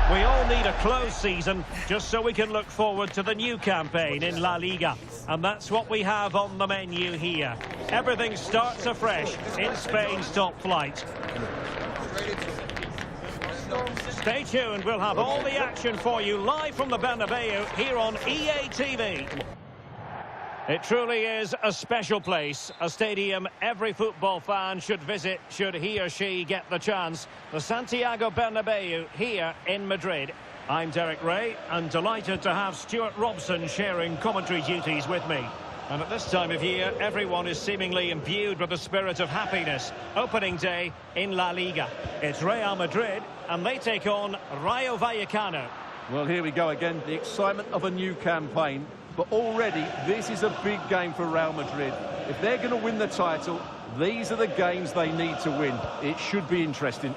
We all need a close season just so we can look forward to the new campaign in La Liga. And that's what we have on the menu here. Everything starts afresh in Spain's top flight. Stay tuned, we'll have all the action for you live from the Bernabeu here on EA TV. It truly is a special place, a stadium every football fan should visit should he or she get the chance. The Santiago Bernabeu here in Madrid. I'm Derek Ray and delighted to have Stuart Robson sharing commentary duties with me. And at this time of year, everyone is seemingly imbued with the spirit of happiness. Opening day in La Liga. It's Real Madrid and they take on Rayo Vallecano. Well, here we go again, the excitement of a new campaign. But already, this is a big game for Real Madrid. If they're going to win the title, these are the games they need to win. It should be interesting.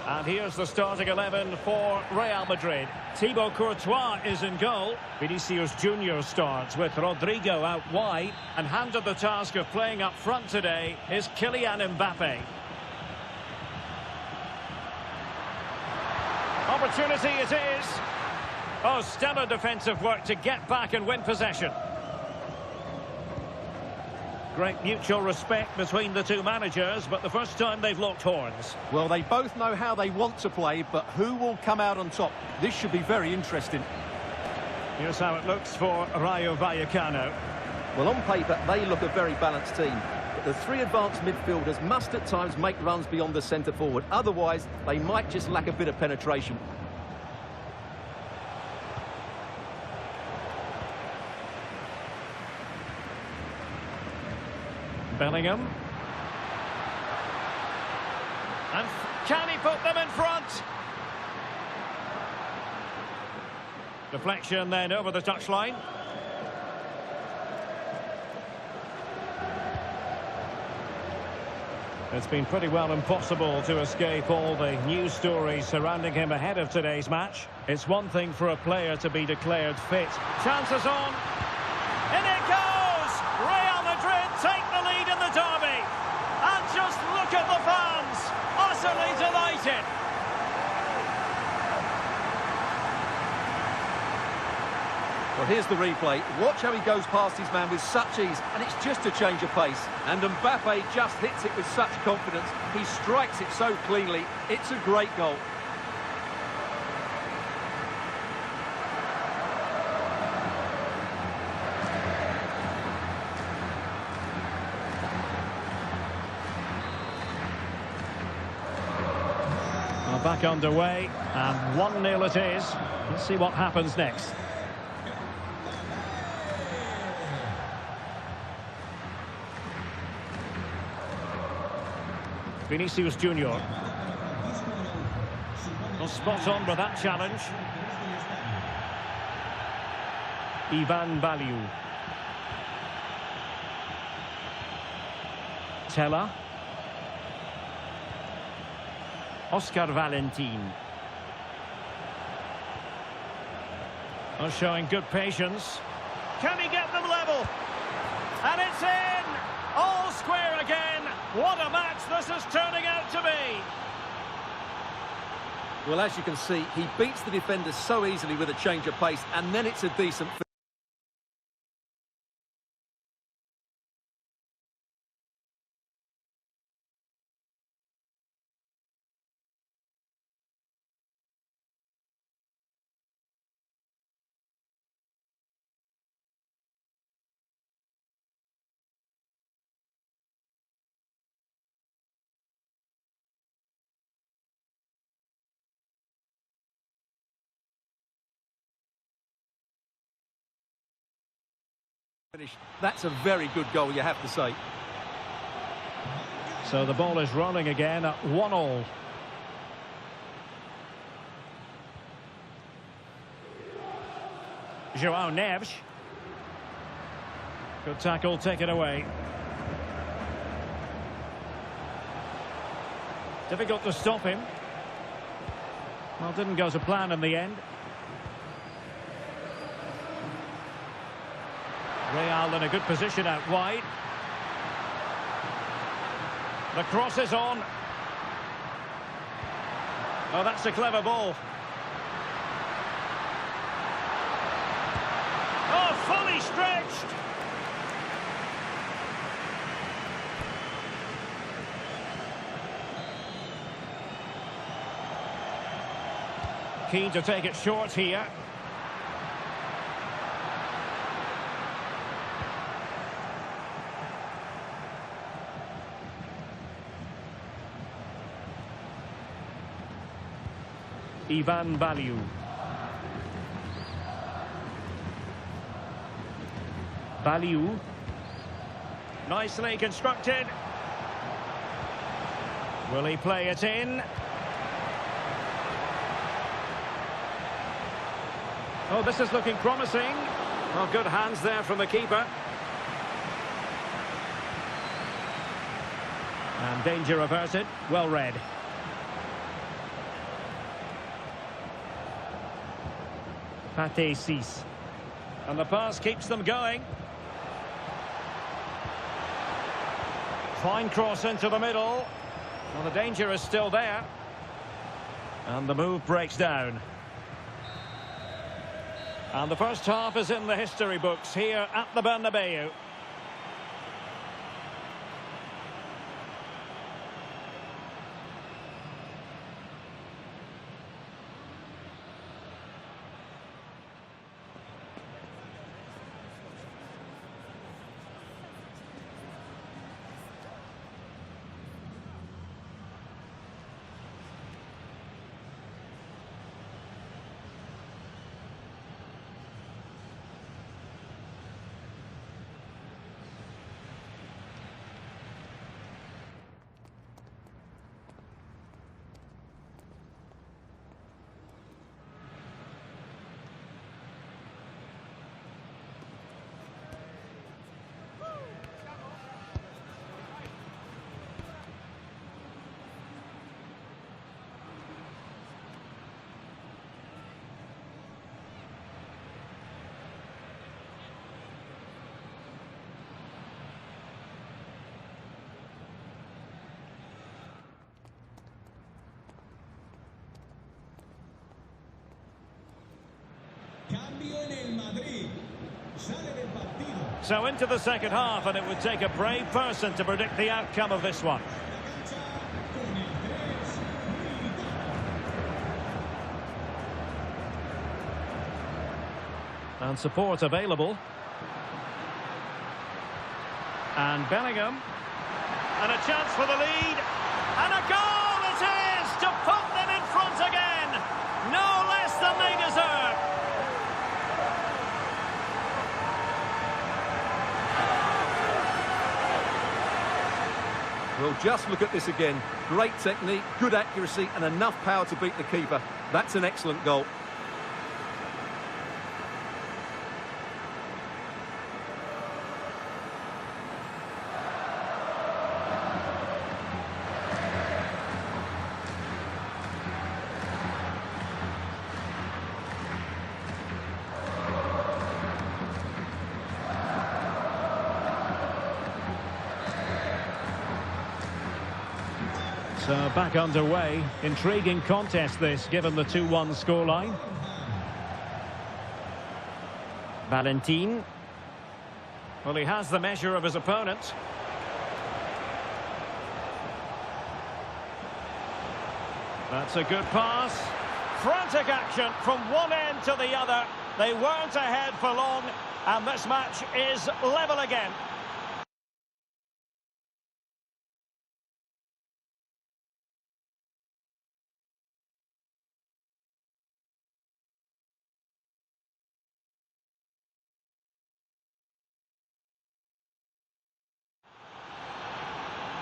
And here's the starting 11 for Real Madrid. Thibaut Courtois is in goal. Vinicius Junior starts with Rodrigo out wide. And handed the task of playing up front today is Kylian Mbappe. Opportunity it is. Oh, stellar defensive work to get back and win possession. Great mutual respect between the two managers, but the first time they've locked horns. Well, they both know how they want to play, but who will come out on top? This should be very interesting. Here's how it looks for Rayo Vallecano. Well, on paper, they look a very balanced team. But the three advanced midfielders must at times make runs beyond the centre forward. Otherwise, they might just lack a bit of penetration. Bellingham. And can he put them in front? Deflection then over the touchline. It's been pretty well impossible to escape all the news stories surrounding him ahead of today's match. It's one thing for a player to be declared fit. Chances on. In it goes! Real Madrid take the lead in the derby. And just look at the fans. Utterly delighted. Well, here's the replay. Watch how he goes past his man with such ease, and it's just a change of pace. And Mbappe just hits it with such confidence. He strikes it so cleanly. It's a great goal. Back underway, and 1-0 it is. Let's see what happens next. Vinicius Junior. Well, spot on with that challenge. Ivan Baliu. Teller. Oscar Valentin. Oh, showing good patience. Can he get them level? And it's in! All square again. What a match this is turning out to be. Well, as you can see, he beats the defenders so easily with a change of pace, and then it's a decent finish. That's a very good goal, you have to say. So the ball is rolling again at 1-1. João Neves. Good tackle, taken away. Difficult to stop him. Well, didn't go to plan in the end. Real in a good position out wide. The cross is on. Oh, that's a clever ball. Oh, fully stretched. Keen to take it short here. Ivan Baliu. Baliu. Nicely constructed. Will he play it in? Oh, this is looking promising. Well, good hands there from the keeper. And danger averted. Well read. Pate Cis. And the pass keeps them going. Fine cross into the middle. Well, the danger is still there. And the move breaks down. And the first half is in the history books here at the Bernabeu. So into the second half, and it would take a brave person to predict the outcome of this one. And support available. And Bellingham. And a chance for the lead. And a goal it is to put them in front again. No less than they deserve. Well, just look at this again. Great technique, good accuracy, and enough power to beat the keeper. That's an excellent goal. So back underway. Intriguing contest this, given the 2-1 scoreline. Valentin. Well, he has the measure of his opponent. That's a good pass. Frantic action from one end to the other. They weren't ahead for long, and this match is level again.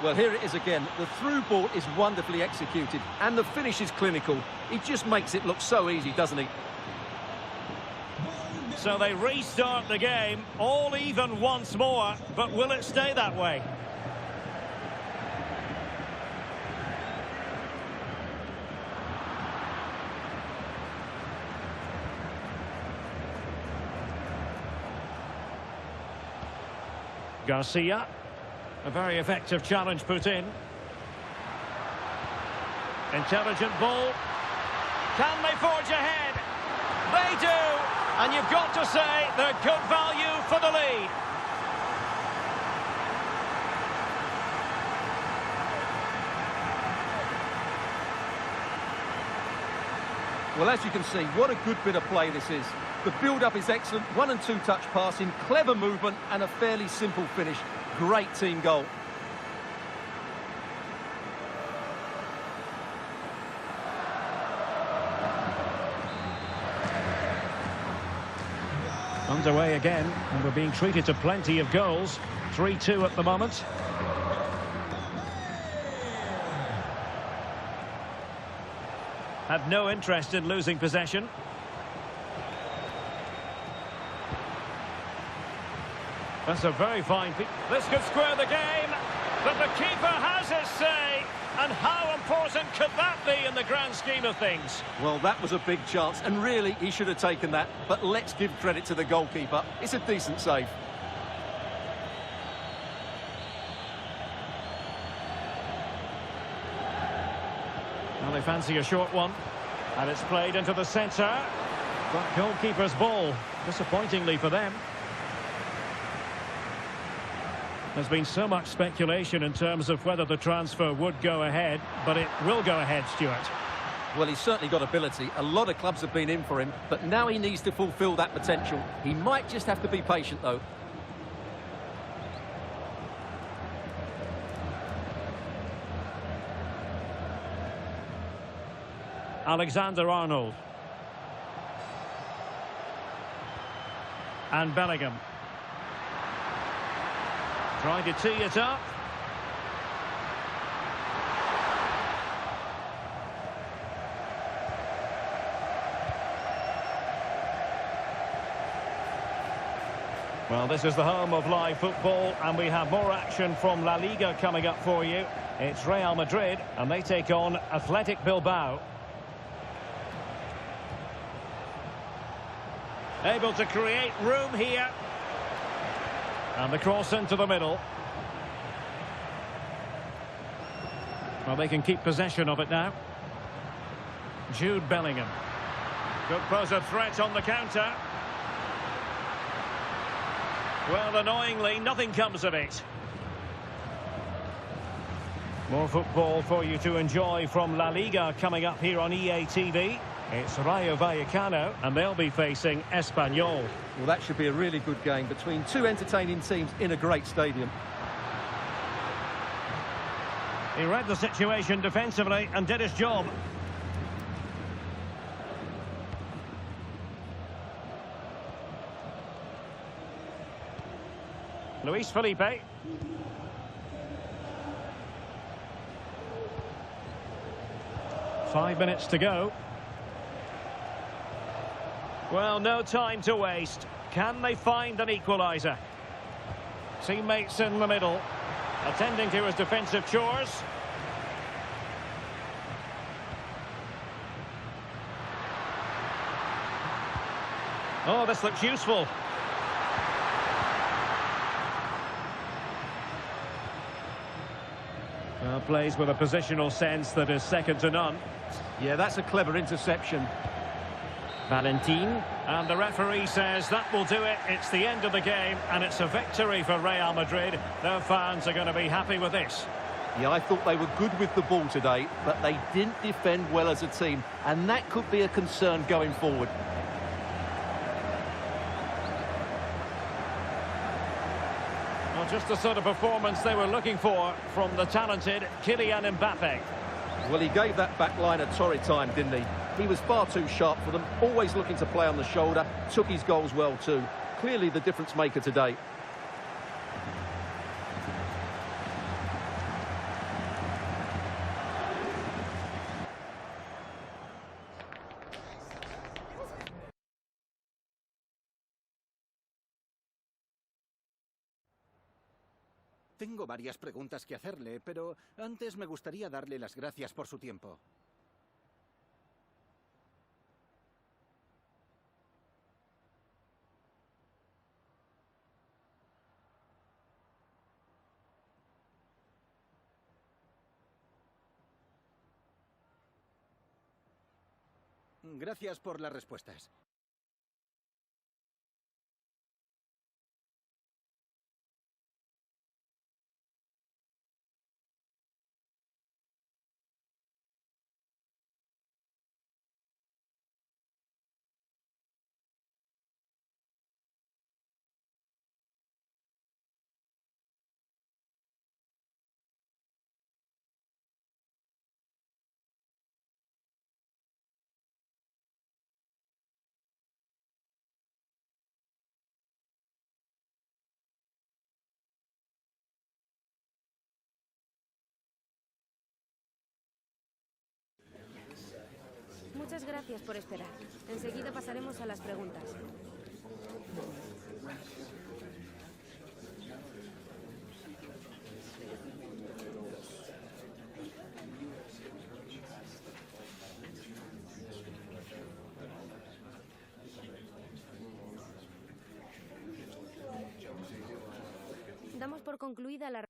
Well, here it is again. The through ball is wonderfully executed, and the finish is clinical. He just makes it look so easy, doesn't he? So they restart the game, all even once more, but will it stay that way? Garcia. A very effective challenge put in. Intelligent ball. Can they forge ahead? They do. And you've got to say they're good value for the lead. Well, as you can see, what a good bit of play this is. The build-up is excellent, 1- and 2-touch passing, clever movement, and a fairly simple finish. Great team goal. Underway again, and we're being treated to plenty of goals. 3-2 at the moment. Had no interest in losing possession. That's a very fine... This could square the game, but the keeper has his say. And how important could that be in the grand scheme of things? Well, that was a big chance, and really, he should have taken that. But let's give credit to the goalkeeper. It's a decent save. Well, they fancy a short one. And it's played into the centre. But goalkeeper's ball, disappointingly for them. There's been so much speculation in terms of whether the transfer would go ahead, but it will go ahead, Stuart. Well, he's certainly got ability. A lot of clubs have been in for him, but now he needs to fulfil that potential. He might just have to be patient, though. Alexander-Arnold. And Bellingham. Trying to tee it up. Well, this is the home of live football, and we have more action from La Liga coming up for you. It's Real Madrid, and they take on Athletic Bilbao. Able to create room here. And the cross into the middle. Well, they can keep possession of it now. Jude Bellingham. Could pose a threat on the counter. Well, annoyingly, nothing comes of it. More football for you to enjoy from La Liga coming up here on EA TV. It's Rayo Vallecano, and they'll be facing Espanyol. Well, that should be a really good game between two entertaining teams in a great stadium. He read the situation defensively and did his job. Luis Felipe. Five minutes to go. Well, no time to waste. Can they find an equaliser? Teammates in the middle, attending to his defensive chores. Oh, this looks useful. Well, plays with a positional sense that is second to none. Yeah, that's a clever interception. Valentin, and the referee says that will do it. It's the end of the game, and it's a victory for Real Madrid. Their fans are going to be happy with this. Yeah, I thought they were good with the ball today, but they didn't defend well as a team, and that could be a concern going forward. Well, just the sort of performance they were looking for from the talented Kylian Mbappe. Well, he gave that back line a torrid time, didn't he? He was far too sharp for them, always looking to play on the shoulder, took his goals well too. Clearly the difference maker today. Tengo varias preguntas que hacerle, pero antes me gustaría darle las gracias por su tiempo. Gracias por las respuestas. Muchas gracias por esperar. Enseguida pasaremos a las preguntas. Damos por concluida la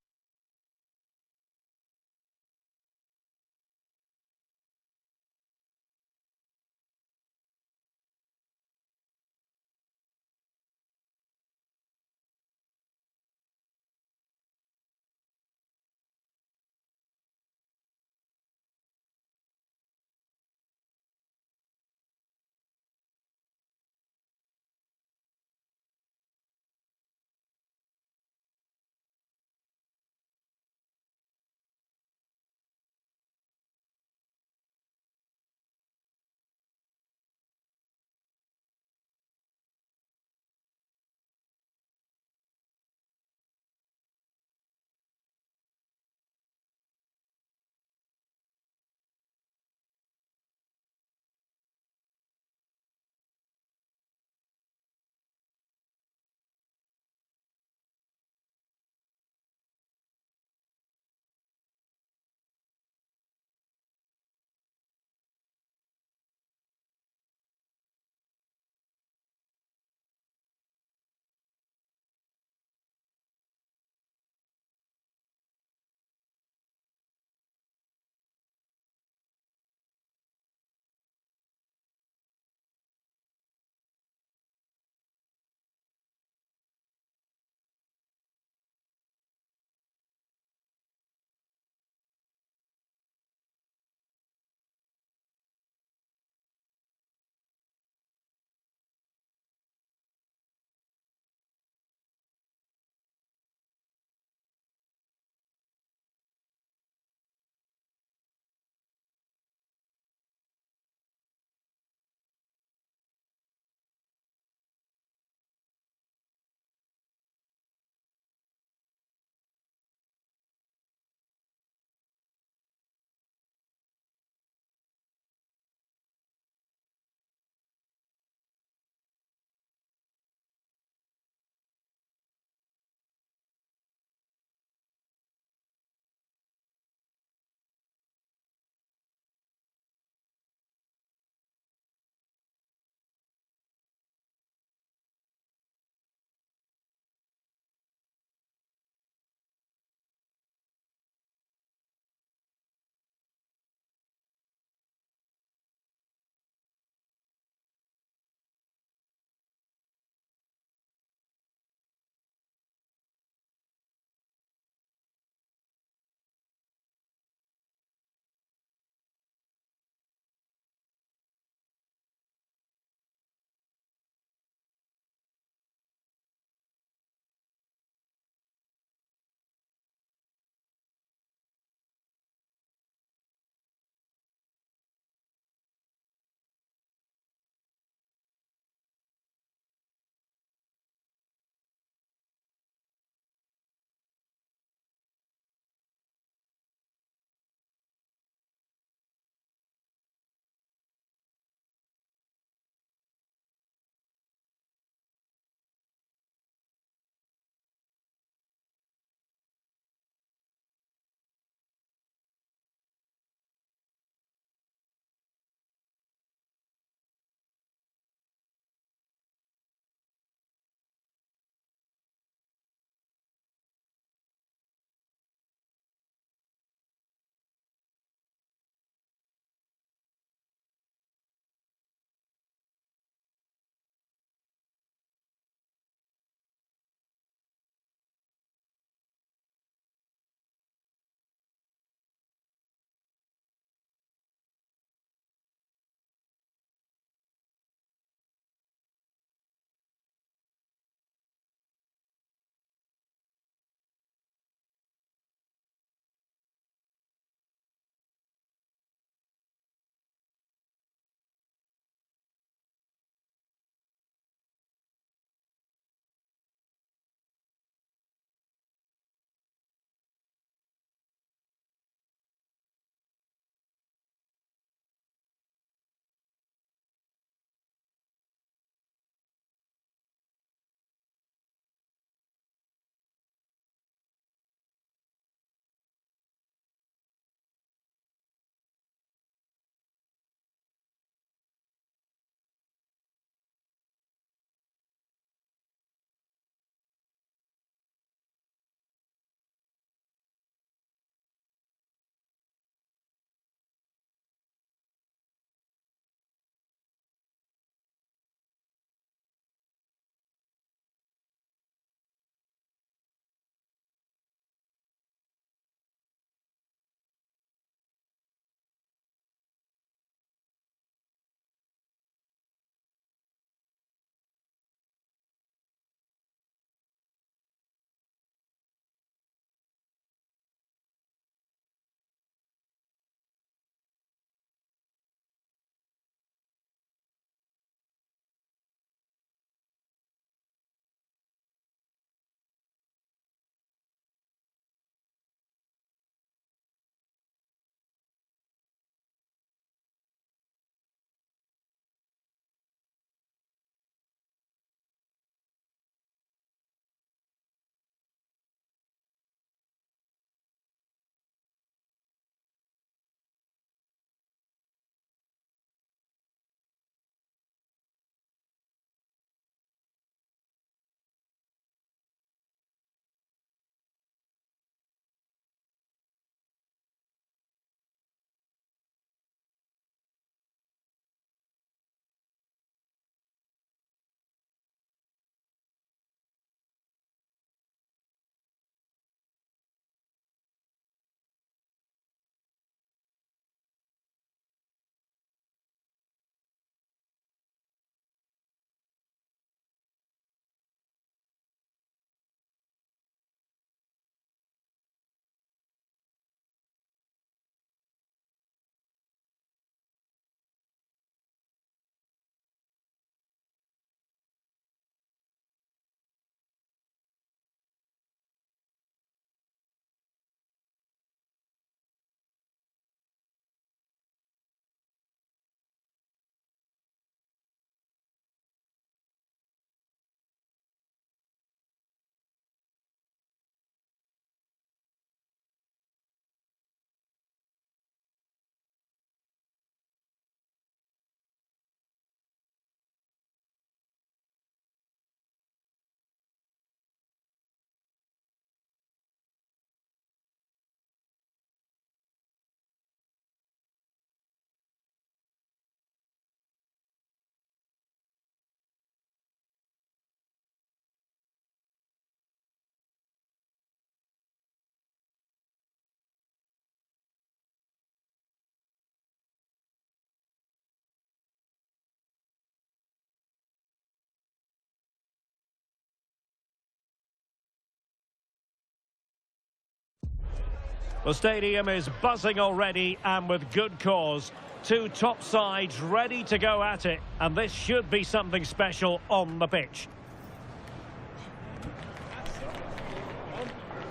The stadium is buzzing already, and with good cause. Two top sides ready to go at it, and this should be something special on the pitch.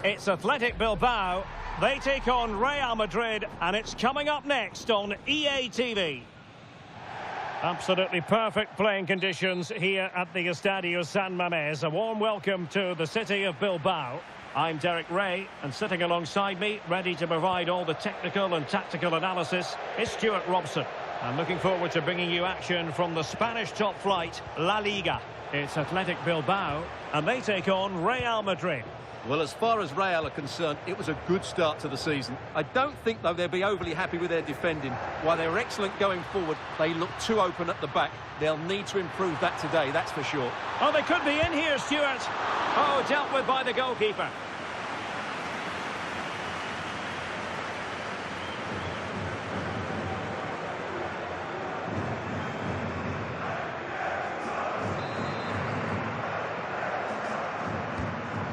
It's Athletic Bilbao. They take on Real Madrid, and it's coming up next on EA TV. Absolutely perfect playing conditions here at the Estadio San Mamés. A warm welcome to the city of Bilbao. I'm Derek Ray, and sitting alongside me, ready to provide all the technical and tactical analysis, is Stuart Robson. I'm looking forward to bringing you action from the Spanish top flight, La-Liga. It's Athletic Bilbao, and they take on Real Madrid. Well, as far as Real are concerned, it was a good start to the season. I don't think, though, they'll be overly happy with their defending. While they were excellent going forward, they look too open at the back. They'll need to improve that today, that's for sure. Oh, they could be in here, Stuart. Oh, dealt with by the goalkeeper.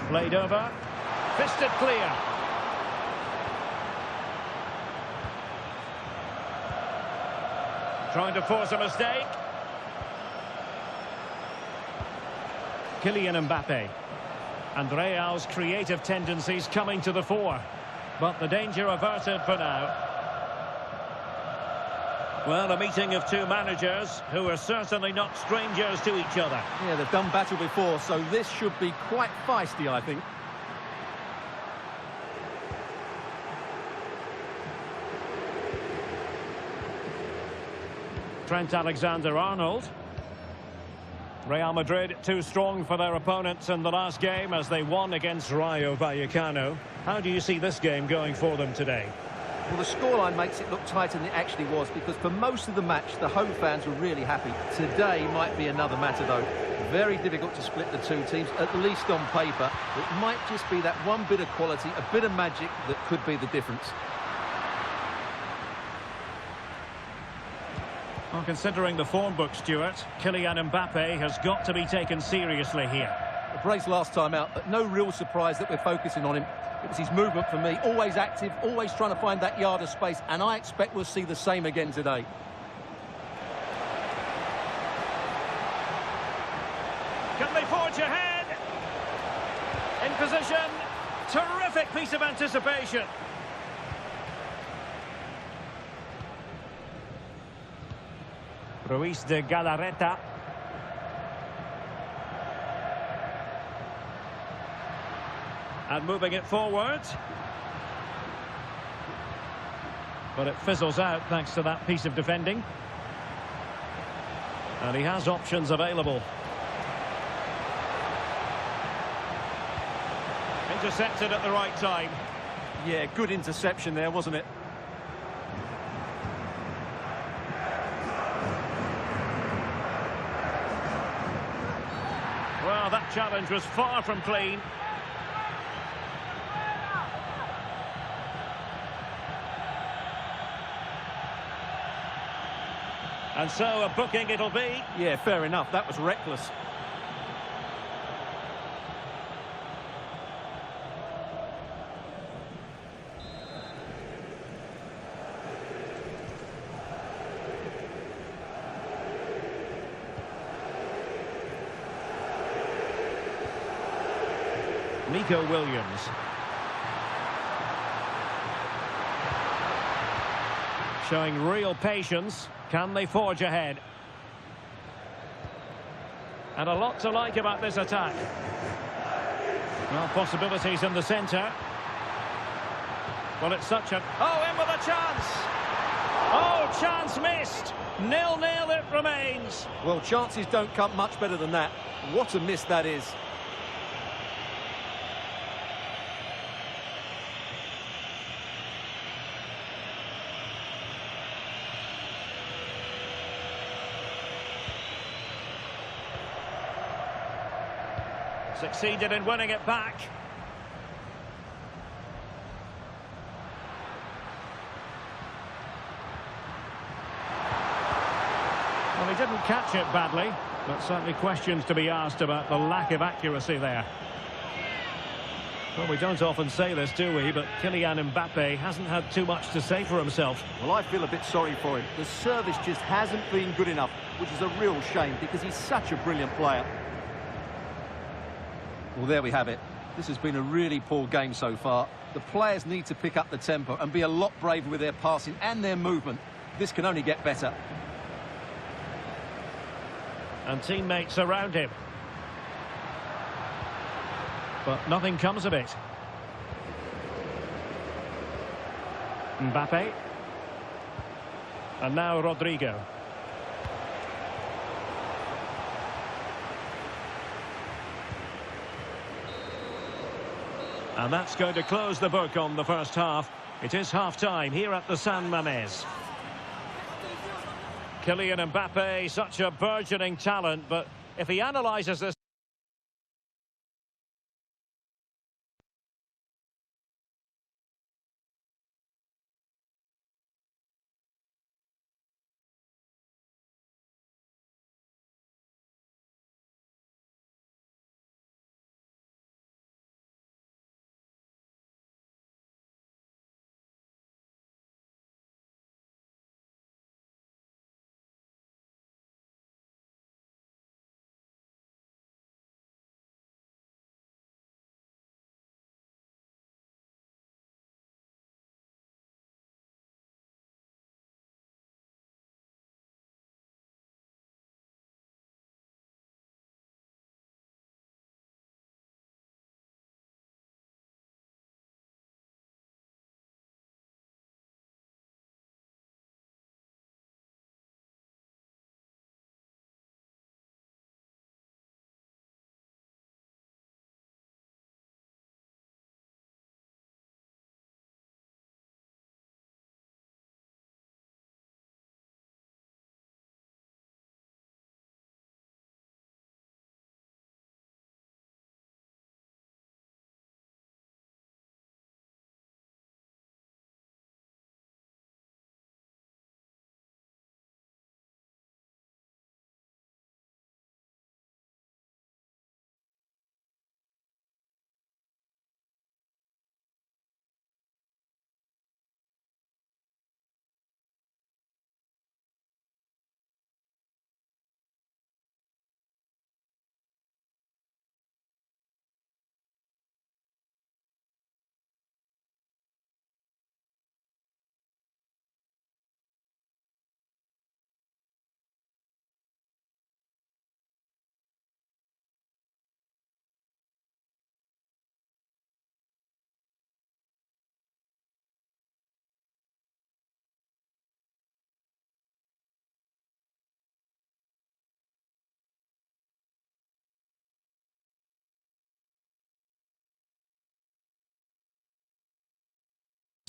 Played over, fisted clear. Trying to force a mistake. Kylian Mbappe. And Real's creative tendencies coming to the fore. But the danger averted for now. Well, a meeting of two managers who are certainly not strangers to each other. Yeah, they've done battle before, so this should be quite feisty, I think. Trent Alexander-Arnold. Real Madrid too strong for their opponents in the last game as they won against Rayo Vallecano. How do you see this game going for them today? Well, the scoreline makes it look tighter than it actually was, because for most of the match, the home fans were really happy. Today might be another matter, though. Very difficult to split the two teams, at least on paper. It might just be that one bit of quality, a bit of magic that could be the difference. Well, considering the form book, Stuart, Kylian Mbappe has got to be taken seriously here. A brace last time out, but no real surprise that we're focusing on him. It was his movement for me, always active, always trying to find that yard of space, and I expect we'll see the same again today. Can they forge ahead? In position. Terrific piece of anticipation. Ruiz de Galarreta. And moving it forward. But it fizzles out thanks to that piece of defending. And he has options available. Intercepted at the right time. Yeah, good interception there, wasn't it? Well, that challenge was far from clean. And so a booking it'll be. Yeah, fair enough. That was reckless. Nico Williams. Showing real patience. Can they forge ahead? And a lot to like about this attack. Well, possibilities in the centre. Well, it's such a... Oh, in with a chance! Oh, chance missed! 0-0 it remains. Well, chances don't come much better than that. What a miss that is. Succeeded in winning it back. Well, he didn't catch it badly, but certainly questions to be asked about the lack of accuracy there. Well, we don't often say this, do we? But Kylian Mbappe hasn't had too much to say for himself. Well, I feel a bit sorry for him. The service just hasn't been good enough, which is a real shame because he's such a brilliant player. Well, there we have it. This has been a really poor game so far. The players need to pick up the tempo and be a lot braver with their passing and their movement. This can only get better. And teammates around him. But nothing comes of it. Mbappe. And now Rodrigo. And that's going to close the book on the first half. It is half-time here at the San Mamés. Kylian Mbappe, such a burgeoning talent, but if he analyses this...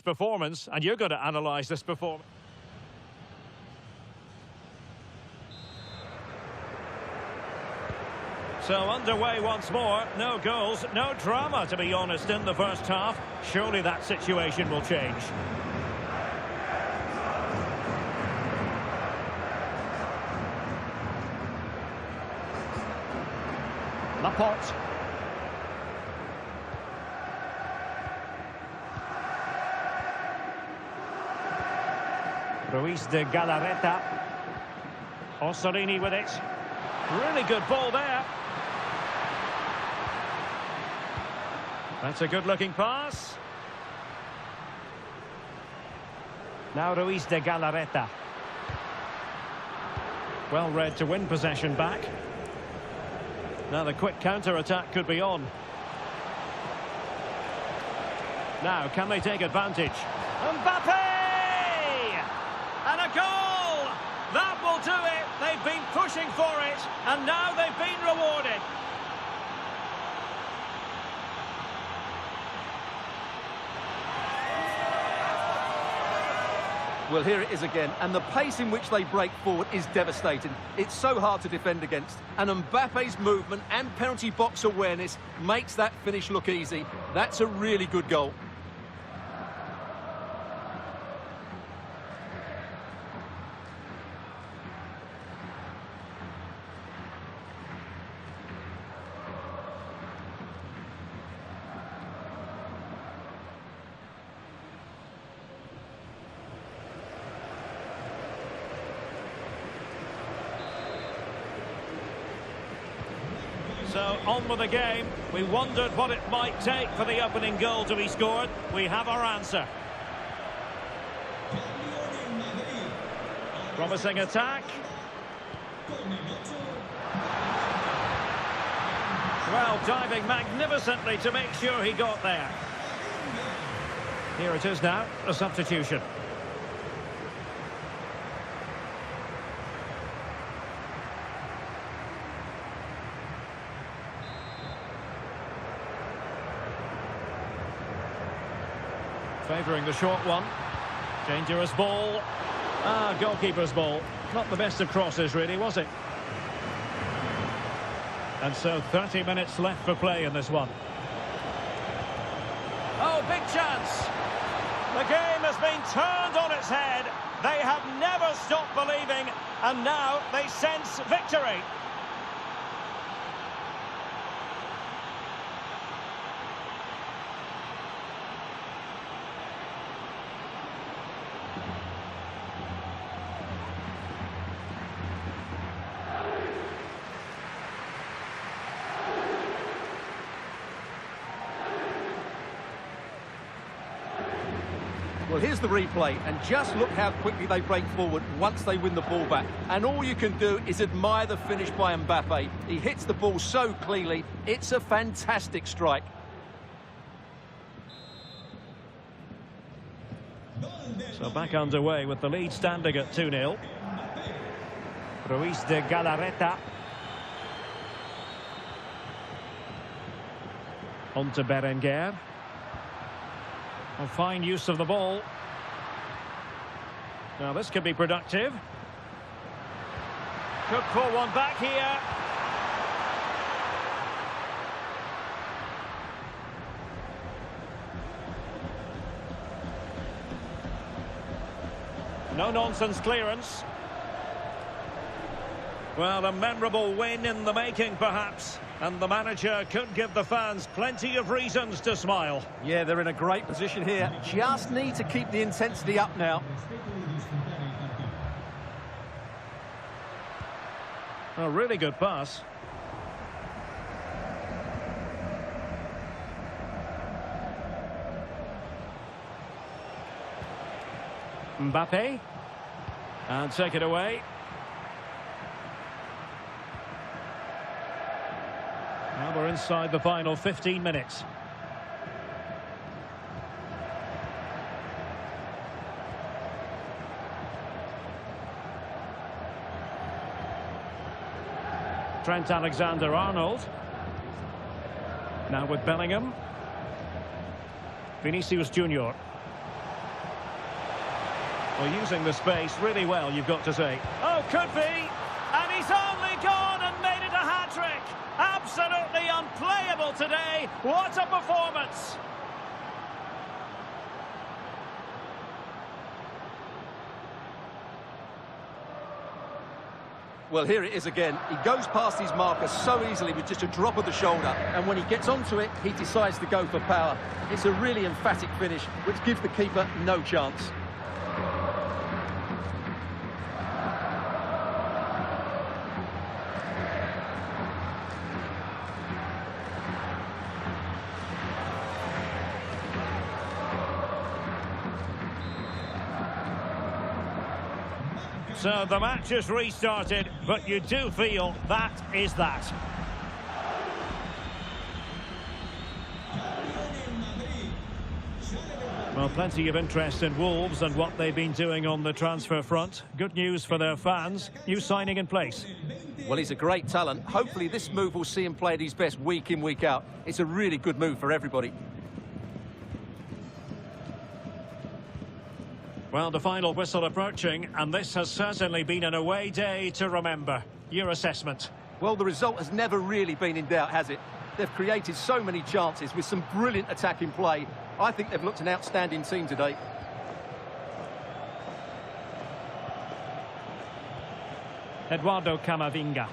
performance, and you're going to analyse this performance. So underway once more, no goals, no drama to be honest in the first half. Surely that situation will change. Laporte. Ruiz de Galarreta. Orsolini with it. Really good ball there. That's a good-looking pass. Now Ruiz de Galarreta. Well read to win possession back. Now the quick counter-attack could be on. Now, can they take advantage? Mbappe! And a goal! That will do it. They've been pushing for it, and now they've been rewarded. Well, here it is again, and the pace in which they break forward is devastating. It's so hard to defend against, and Mbappe's movement and penalty box awareness makes that finish look easy. That's a really good goal. So, on with the game. We wondered what it might take for the opening goal to be scored. We have our answer. Promising attack. Well, diving magnificently to make sure he got there. Here it is now, a substitution. Favouring the short one. Dangerous ball. Goalkeeper's ball. Not the best of crosses, really, was it? And so 30 minutes left for play in this one. Oh, big chance. The game has been turned on its head. They have never stopped believing, and now they sense victory. Well, here's the replay, and just look how quickly they break forward once they win the ball back. And all you can do is admire the finish by Mbappe. He hits the ball so cleanly. It's a fantastic strike. So back underway with the lead standing at 2-0. Ruiz de Galarreta. On to Berenguer. A fine use of the ball. Now this could be productive. Could pull one back here. No-nonsense clearance. Well, a memorable win in the making, perhaps. And the manager could give the fans plenty of reasons to smile. Yeah, they're in a great position here. Just need to keep the intensity up now. A really good pass. Mbappe. And take it away. Now we're inside the final 15 minutes. Trent Alexander-Arnold. Now with Bellingham. Vinicius Junior. Well, using the space really well, you've got to say. Oh, could be! And he's only gone and made it a hat-trick! Absolutely unplayable today. What a performance! Well, here it is again. He goes past his marker so easily with just a drop of the shoulder. And when he gets onto it, he decides to go for power. It's a really emphatic finish, which gives the keeper no chance. So the match has restarted, but you do feel that is that. Well, plenty of interest in Wolves and what they've been doing on the transfer front. Good news for their fans. New signing in place. Well, he's a great talent. Hopefully this move will see him play at his best week in, week out. It's a really good move for everybody. Well, the final whistle approaching, and this has certainly been an away day to remember. Your assessment? Well, the result has never really been in doubt, has it? They've created so many chances with some brilliant attacking play. I think they've looked an outstanding team today. Eduardo Camavinga.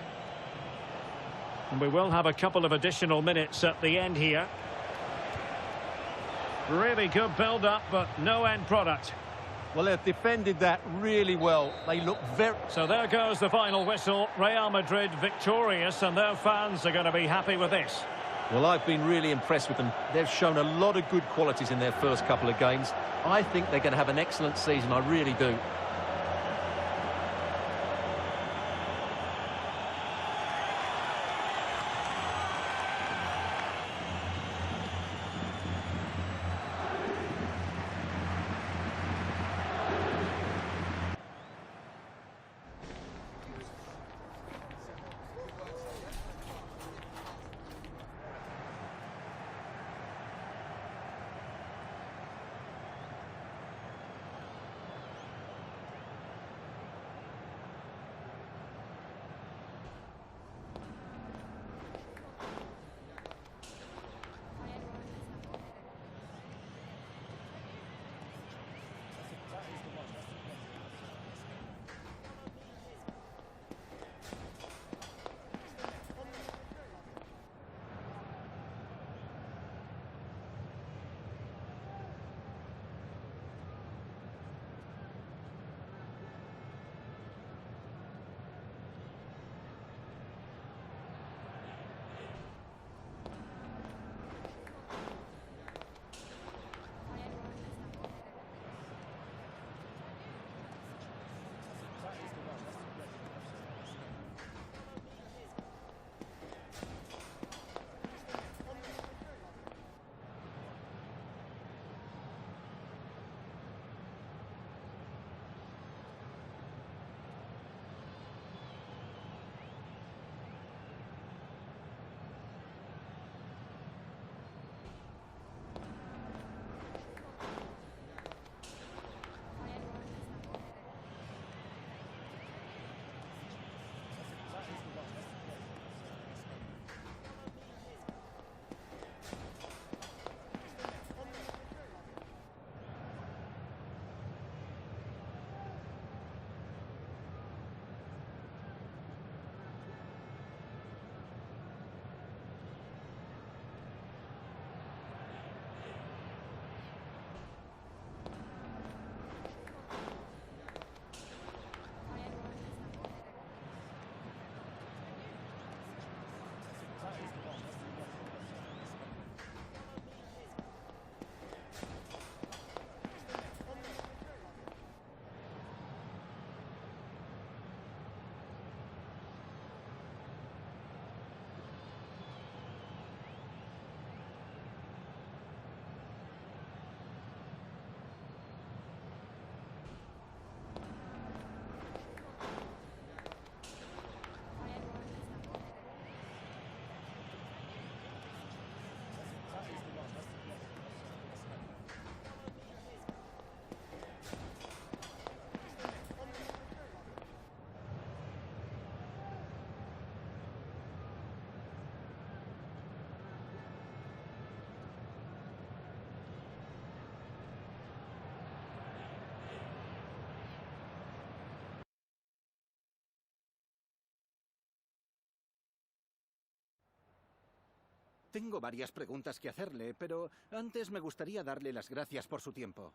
And we will have a couple of additional minutes at the end here. Really good build-up, but no end product. Well, they've defended that really well. They look very... So there goes the final whistle. Real Madrid victorious, and their fans are going to be happy with this. Well, I've been really impressed with them. They've shown a lot of good qualities in their first couple of games. I think they're going to have an excellent season, I really do. Tengo varias preguntas que hacerle, pero antes me gustaría darle las gracias por su tiempo.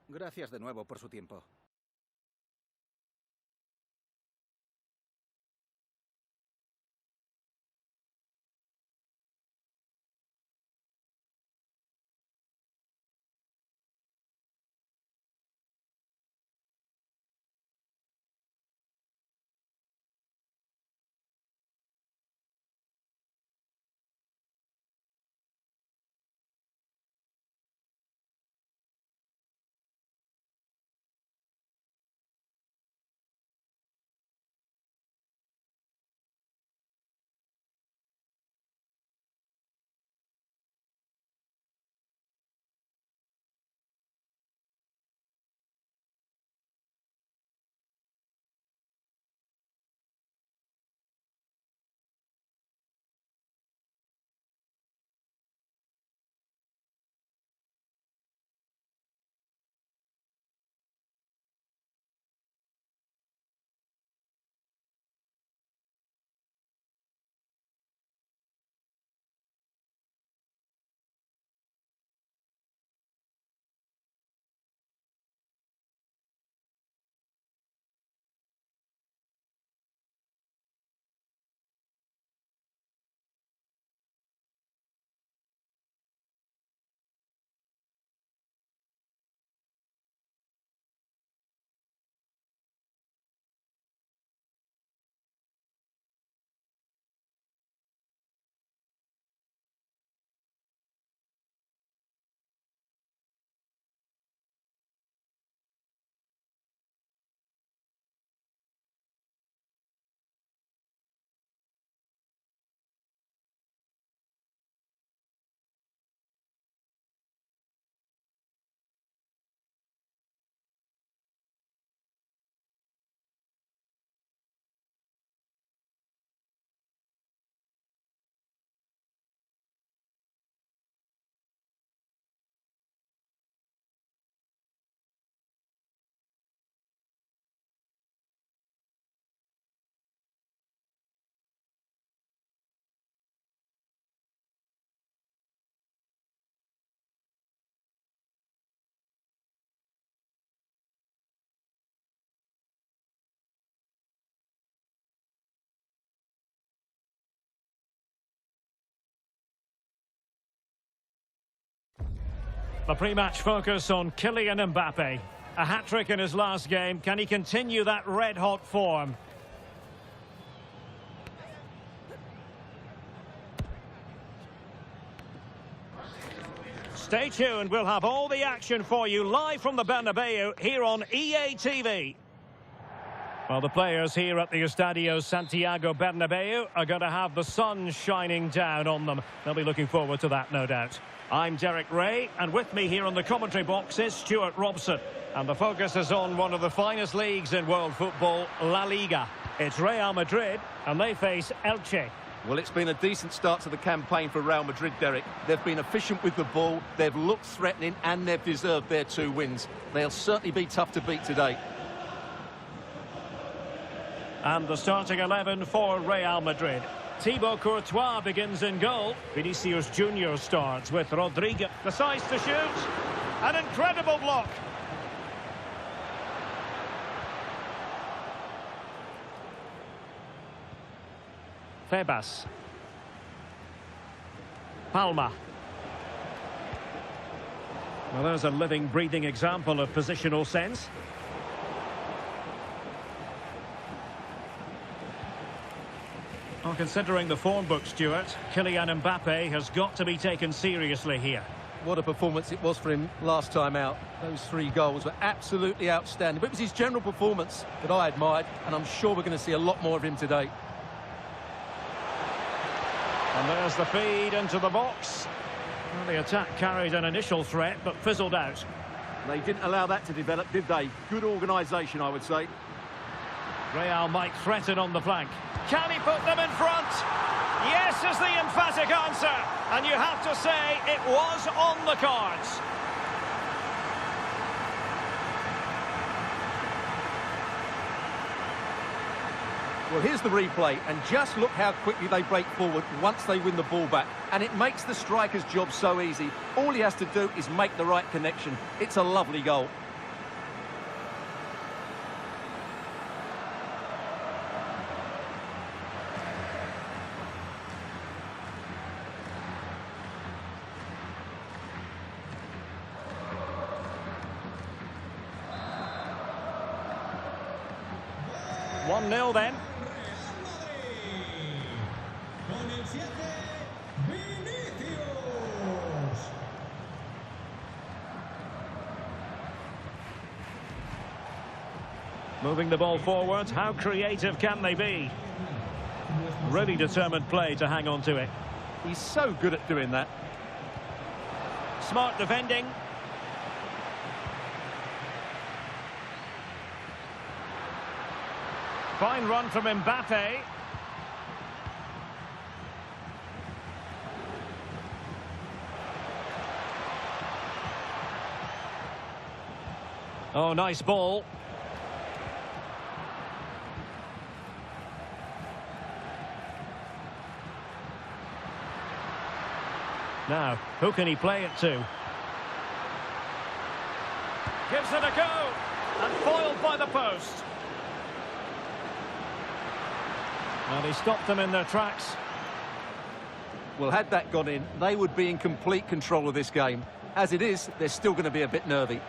Gracias de nuevo por su tiempo. The pre-match focus on Kylian Mbappe. A hat-trick in his last game. Can he continue that red-hot form? Stay tuned. We'll have all the action for you live from the Bernabeu here on EA TV. Well, the players here at the Estadio Santiago Bernabeu are going to have the sun shining down on them. They'll be looking forward to that, no doubt. I'm Derek Ray, and with me here on the commentary box is Stuart Robson. And the focus is on one of the finest leagues in world football, La-Liga. It's Real Madrid, and they face Elche. Well, it's been a decent start to the campaign for Real Madrid, Derek. They've been efficient with the ball, they've looked threatening, and they've deserved their 2 wins. They'll certainly be tough to beat today. And the starting 11 for Real Madrid. Thibaut Courtois begins in goal. Vinicius Junior starts with Rodriguez. Decides to shoot. An incredible block. Febas. Palma. Well, there's a living, breathing example of positional sense. Well, considering the form book, Stuart, Kylian Mbappe has got to be taken seriously here. What a performance it was for him last time out. Those 3 goals were absolutely outstanding. But it was his general performance that I admired, and I'm sure we're going to see a lot more of him today. And there's the feed into the box. Well, the attack carried an initial threat, but fizzled out. They didn't allow that to develop, did they? Good organisation, I would say. Real might threaten on the flank. Can he put them in front? Yes is the emphatic answer. And you have to say it was on the cards. Well, here's the replay, and just look how quickly they break forward once they win the ball back. And it makes the striker's job so easy. All he has to do is make the right connection. It's a lovely goal. One 0 then. Moving the ball forward, how creative can they be? Really determined play to hang on to it. He's so good at doing that. Smart defending. Fine run from Mbappe. Oh, nice ball. Now, who can he play it to? Gives it a go. And foiled by the post. And he stopped them in their tracks. Well, had that gone in, they would be in complete control of this game. As it is, they're still going to be a bit nervy.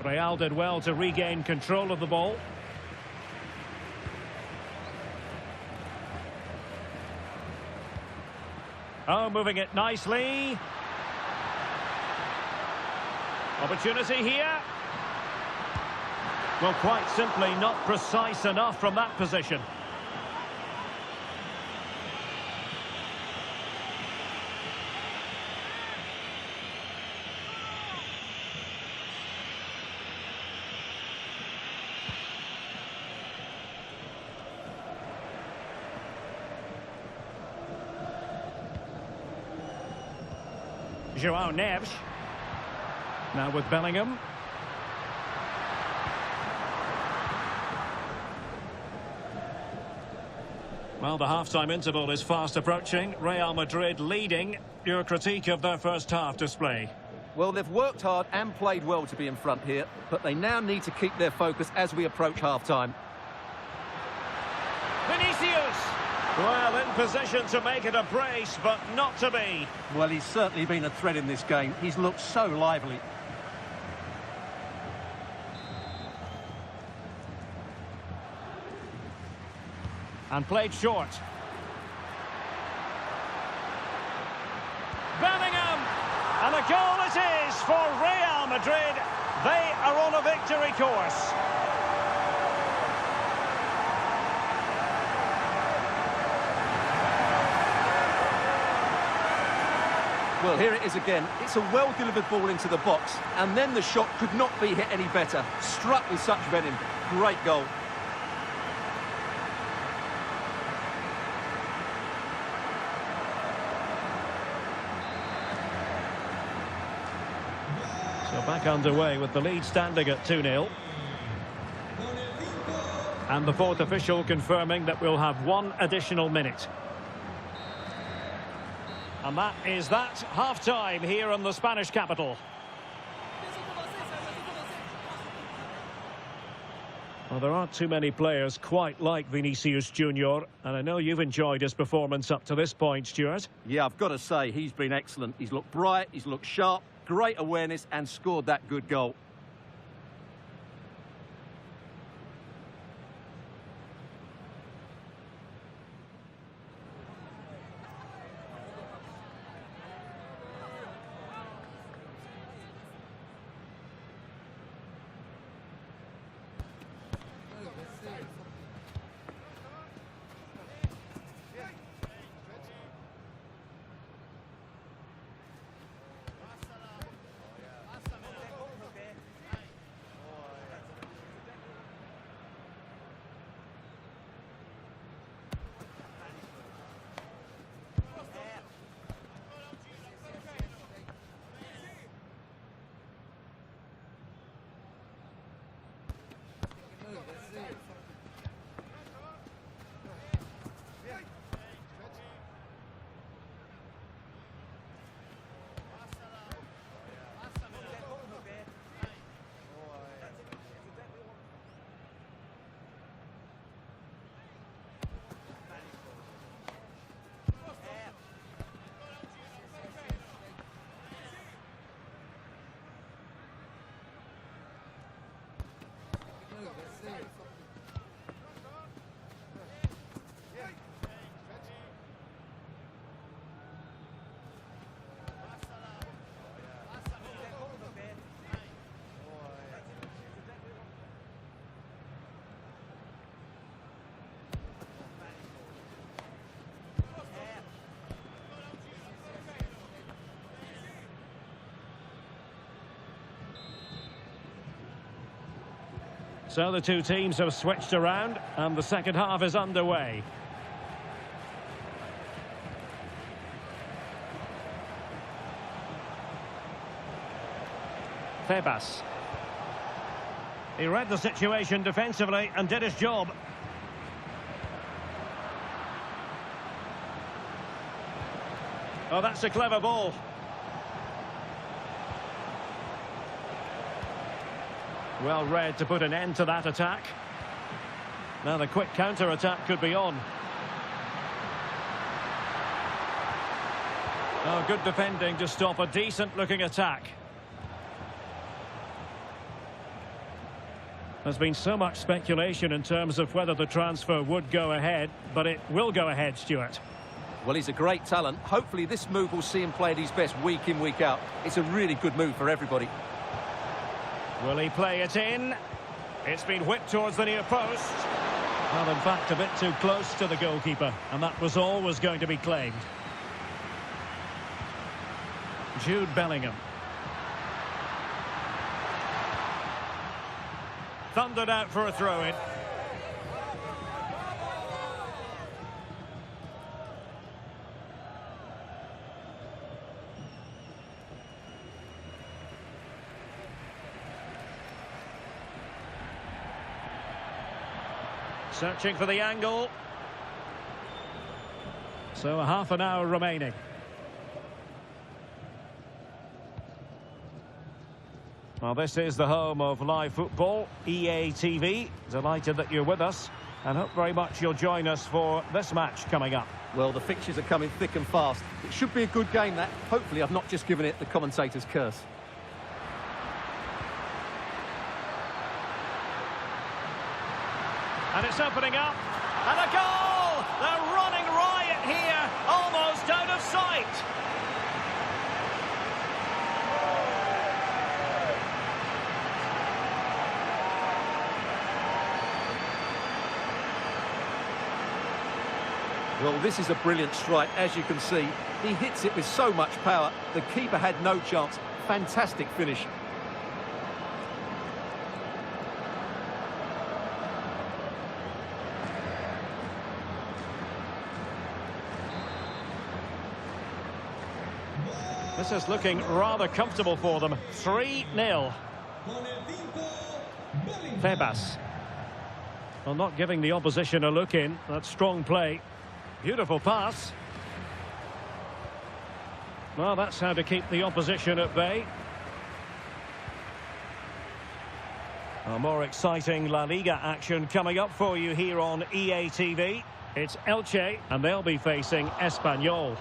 Real did well to regain control of the ball. Oh, moving it nicely. Opportunity here. Well, quite simply not precise enough from that position. João Neves. Now with Bellingham. Well, the half-time interval is fast approaching. Real Madrid leading. Your critique of their first half display? Well, they've worked hard and played well to be in front here, but they now need to keep their focus as we approach half-time. Well, in position to make it a brace, but not to be. Well, he's certainly been a threat in this game. He's looked so lively. And played short. Bellingham! And a goal it is for Real Madrid. They are on a victory course. Well, here it is again. It's a well-delivered ball into the box, and then the shot could not be hit any better. Struck with such venom. Great goal. So back underway with the lead standing at 2-0. And the fourth official confirming that we'll have one additional minute. And that is that, half-time here in the Spanish capital. Well, there aren't too many players quite like Vinicius Junior, and I know you've enjoyed his performance up to this point, Stuart. Yeah, I've got to say, he's been excellent. He's looked bright, he's looked sharp, great awareness, and scored that good goal. So the two teams have switched around and the second half is underway. Febas. He read the situation defensively and did his job. Oh, that's a clever ball. Well read to put an end to that attack. Now the quick counter-attack could be on. Oh, good defending to stop a decent-looking attack. There's been so much speculation in terms of whether the transfer would go ahead, but it will go ahead, Stuart. Well, he's a great talent. Hopefully this move will see him play at his best week in, week out. It's a really good move for everybody. Will he play it in? It's been whipped towards the near post. Well, in fact, a bit too close to the goalkeeper, and that was always going to be claimed. Jude Bellingham. Thundered out for a throw-in. Searching for the angle. So a half an hour remaining. Well, this is the home of live football, EA TV. Delighted that you're with us. And hope very much you'll join us for this match coming up. Well, the fixtures are coming thick and fast. It should be a good game, that. Hopefully I've not just given it the commentator's curse. And it's opening up. And a goal! They're running riot here, almost out of sight. Well, this is a brilliant strike, as you can see. He hits it with so much power. The keeper had no chance. Fantastic finish. This is looking rather comfortable for them. 3-0. Febas. Well, not giving the opposition a look in. That's strong play. Beautiful pass. Well, that's how to keep the opposition at bay. A more exciting La Liga action coming up for you here on EA TV. It's Elche, and they'll be facing Espanyol.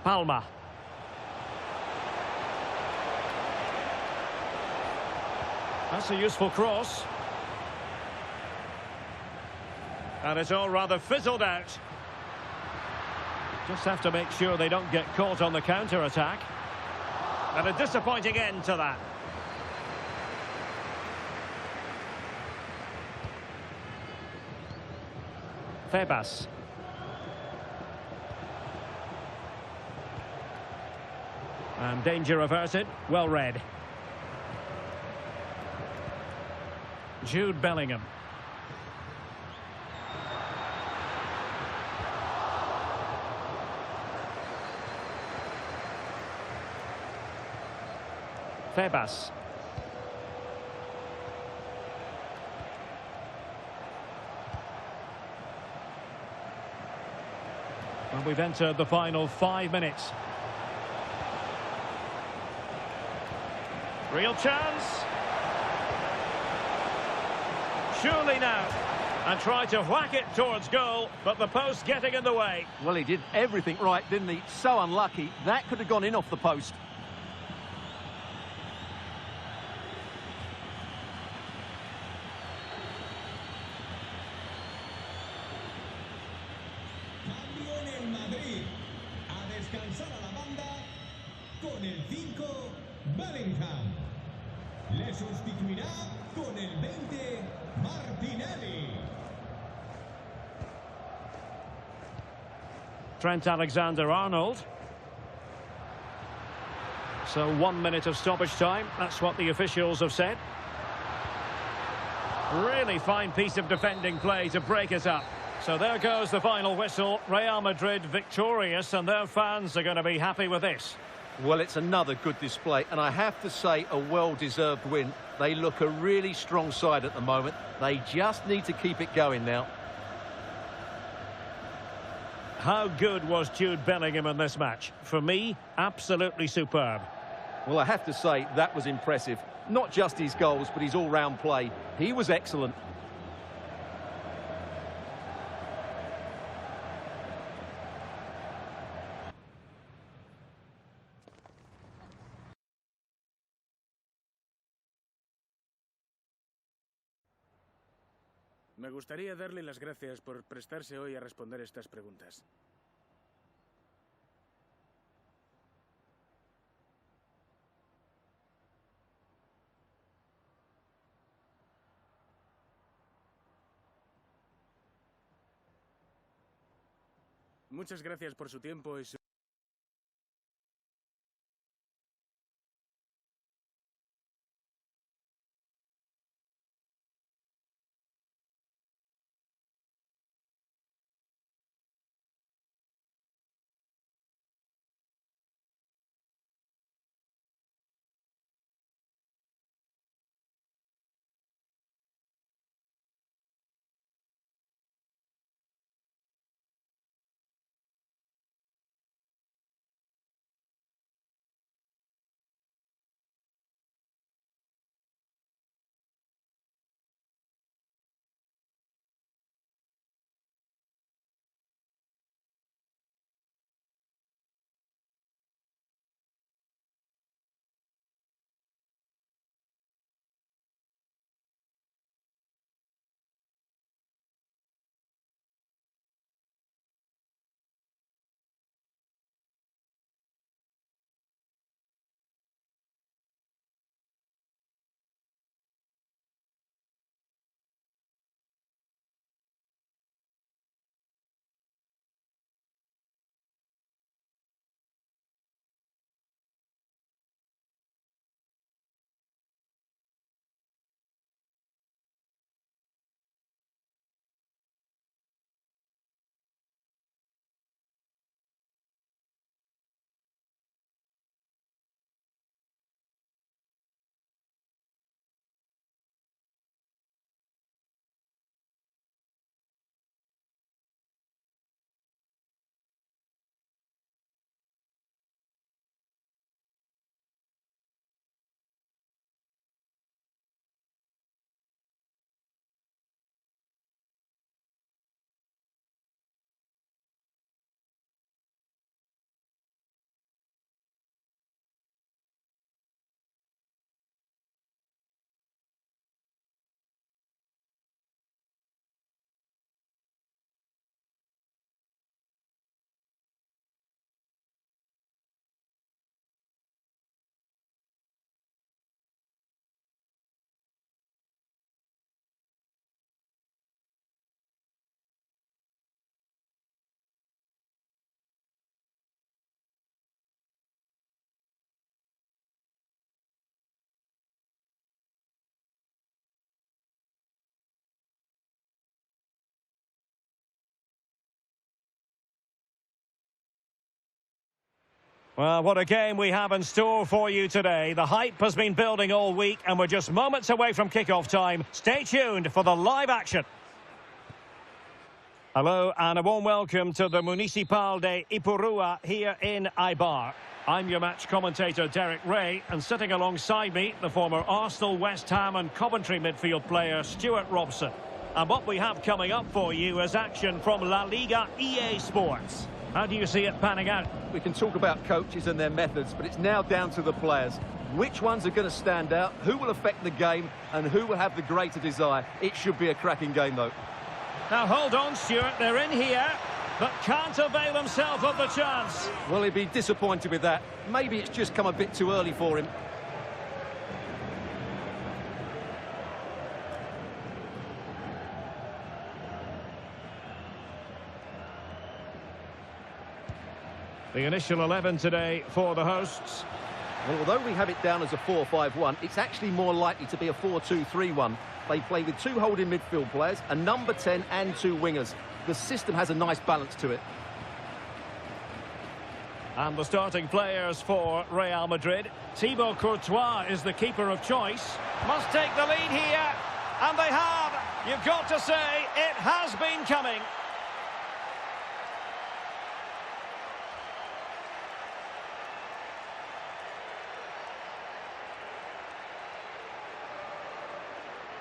Palma. That's a useful cross. And it's all rather fizzled out. Just have to make sure they don't get caught on the counter-attack. And a disappointing end to that. Febas. And danger averted. Well read. Jude Bellingham. Febas. Well, we've entered the final 5 minutes. Real chance. Surely now. And try to whack it towards goal, but the post getting in the way. Well, he did everything right, didn't he? So unlucky. That could have gone in off the post. Cambio en el Madrid. A descansar a la banda con el 5, Bellingham. Le sustituirá con el 20, Martinelli. Trent Alexander-Arnold. So 1 minute of stoppage time. That's what the officials have said. Really fine piece of defending play to break it up. So there goes the final whistle. Real Madrid victorious, and their fans are going to be happy with this. Well, it's another good display, and I have to say a well-deserved win. They look a really strong side at the moment. They just need to keep it going now. How good was Jude Bellingham in this match? For me, absolutely superb. Well, I have to say that was impressive. Not just his goals, but his all-round play. He was excellent. Me gustaría darle las gracias por prestarse hoy a responder estas preguntas. Muchas gracias por su tiempo y su... Well, what a game we have in store for you today. The hype has been building all week, and we're just moments away from kickoff time. Stay tuned for the live action. Hello, and a warm welcome to the Municipal de Ipurua here in Eibar. I'm your match commentator, Derek Ray, and sitting alongside me, the former Arsenal, West Ham and Coventry midfield player, Stuart Robson. And what we have coming up for you is action from La-Liga EA Sports. How do you see it panning out? We can talk about coaches and their methods, but it's now down to the players. Which ones are going to stand out, who will affect the game, and who will have the greater desire? It should be a cracking game, though. Now, hold on, Stuart. They're in here, but can't avail himself of the chance. Well, he'd be disappointed with that. Maybe it's just come a bit too early for him. The initial 11 today for the hosts. Well, although we have it down as a 4-5-1, it's actually more likely to be a 4-2-3-1. They play with two holding midfield players, a number 10 and two wingers. The system has a nice balance to it. And the starting players for Real Madrid. Thibaut Courtois is the keeper of choice. Must take the lead here. And they have. You've got to say, it has been coming.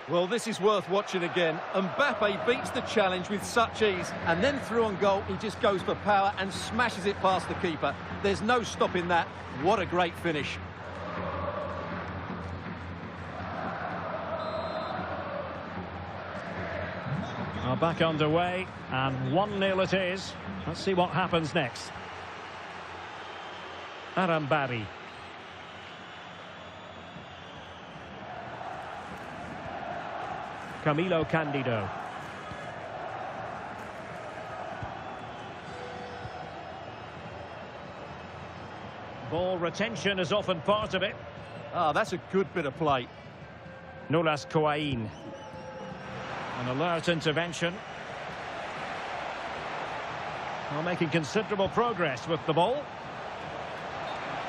Well, this is worth watching again. Mbappe beats the challenge with such ease, and then through on goal, he just goes for power and smashes it past the keeper. There's no stopping that. What a great finish. Are back underway, and 1-0 it is. Let's see what happens next. Arambari. Camilo Candido. Ball retention is often part of it. Ah, that's a good bit of play. Nulas Coain. An alert intervention. Well, making considerable progress with the ball.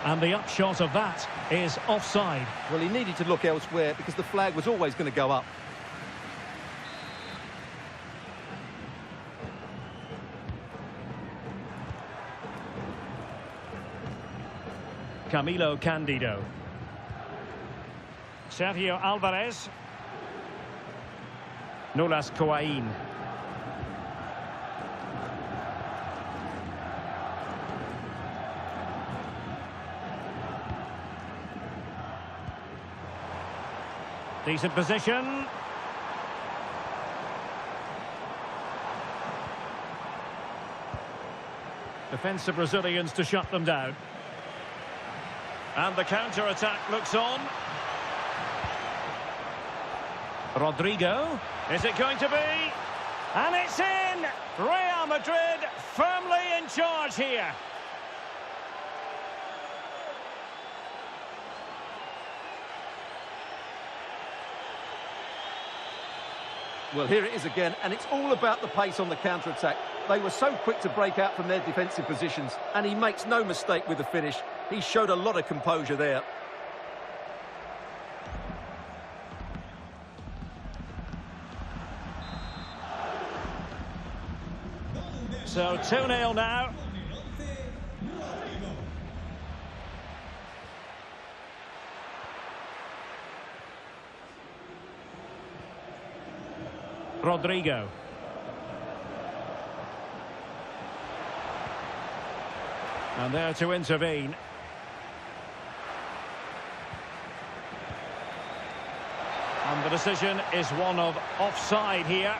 And the upshot of that is offside. Well, he needed to look elsewhere because the flag was always going to go up. Camilo Candido. Sergio Alvarez. Nulas Coain. Decent position. Defensive Brazilians to shut them down. And the counter-attack looks on. Rodrigo. Is it going to be? And it's in! Real Madrid firmly in charge here. Well, here it is again, and it's all about the pace on the counter-attack. They were so quick to break out from their defensive positions, and he makes no mistake with the finish. He showed a lot of composure there. So 2-0 now. Rodrigo. And there to intervene. And the decision is one of offside here.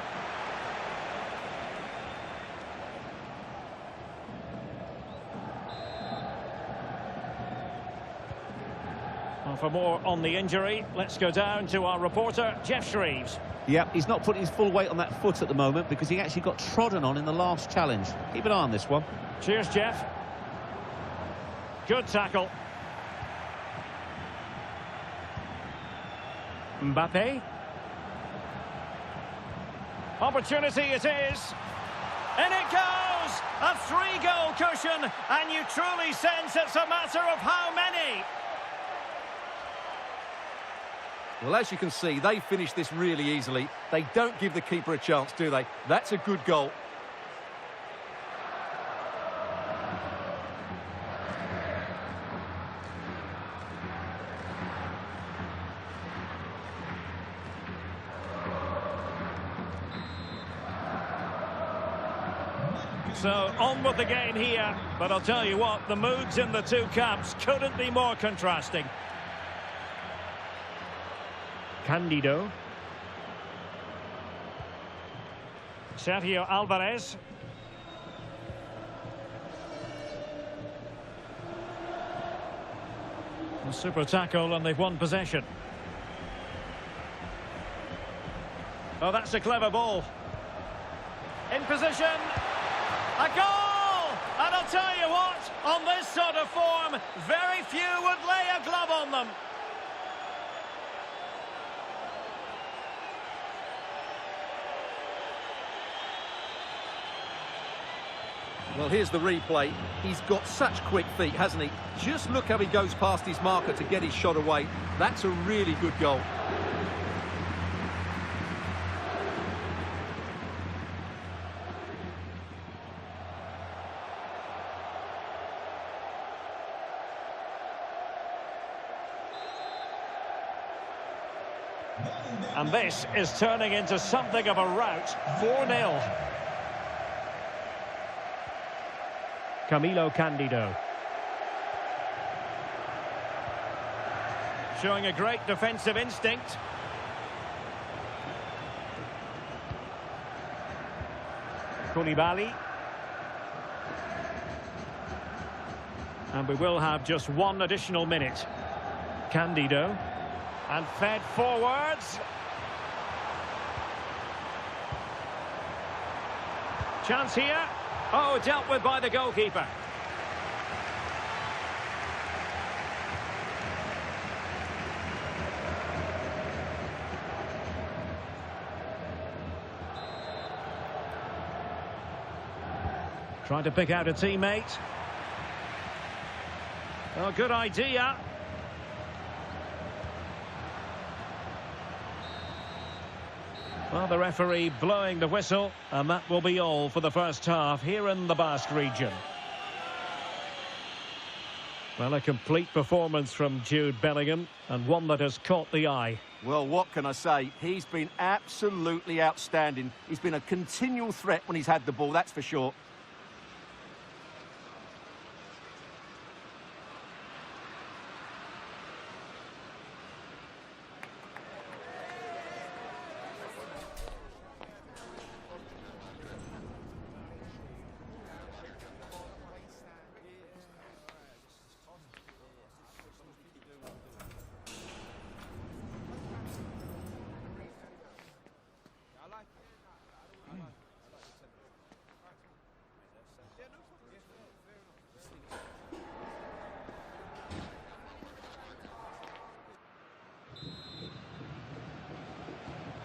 Well, for more on the injury, let's go down to our reporter, Jeff Shreves. Yeah, he's not putting his full weight on that foot at the moment because he actually got trodden on in the last challenge. Keep an eye on this one. Cheers, Jeff. Good tackle. Mbappe. Opportunity it is. And it goes! goes! A 3-goal cushion, and you truly sense it's a matter of how many. Well, as you can see, they finished this really easily. They don't give the keeper a chance, do they? That's a good goal. So, on with the game here, but I'll tell you what, the moods in the two camps couldn't be more contrasting. Candido. Sergio Alvarez. A super tackle, and they've won possession. Oh, that's a clever ball. In position. A goal! And I'll tell you what, on this sort of form, very few would lay a glove on them. Well, here's the replay. He's got such quick feet, hasn't he? Just look how he goes past his marker to get his shot away. That's a really good goal. And this is turning into something of a rout. 4-0. Camilo Candido. Showing a great defensive instinct. Koulibaly. And we will have just one additional minute. Candido. And fed forwards. Chance here. Oh, dealt with by the goalkeeper. Trying to pick out a teammate. Oh, good idea. Well, the referee blowing the whistle, and that will be all for the first half here in the Basque region. Well, a complete performance from Jude Bellingham, and one that has caught the eye. Well, what can I say? He's been absolutely outstanding. He's been a continual threat when he's had the ball, that's for sure.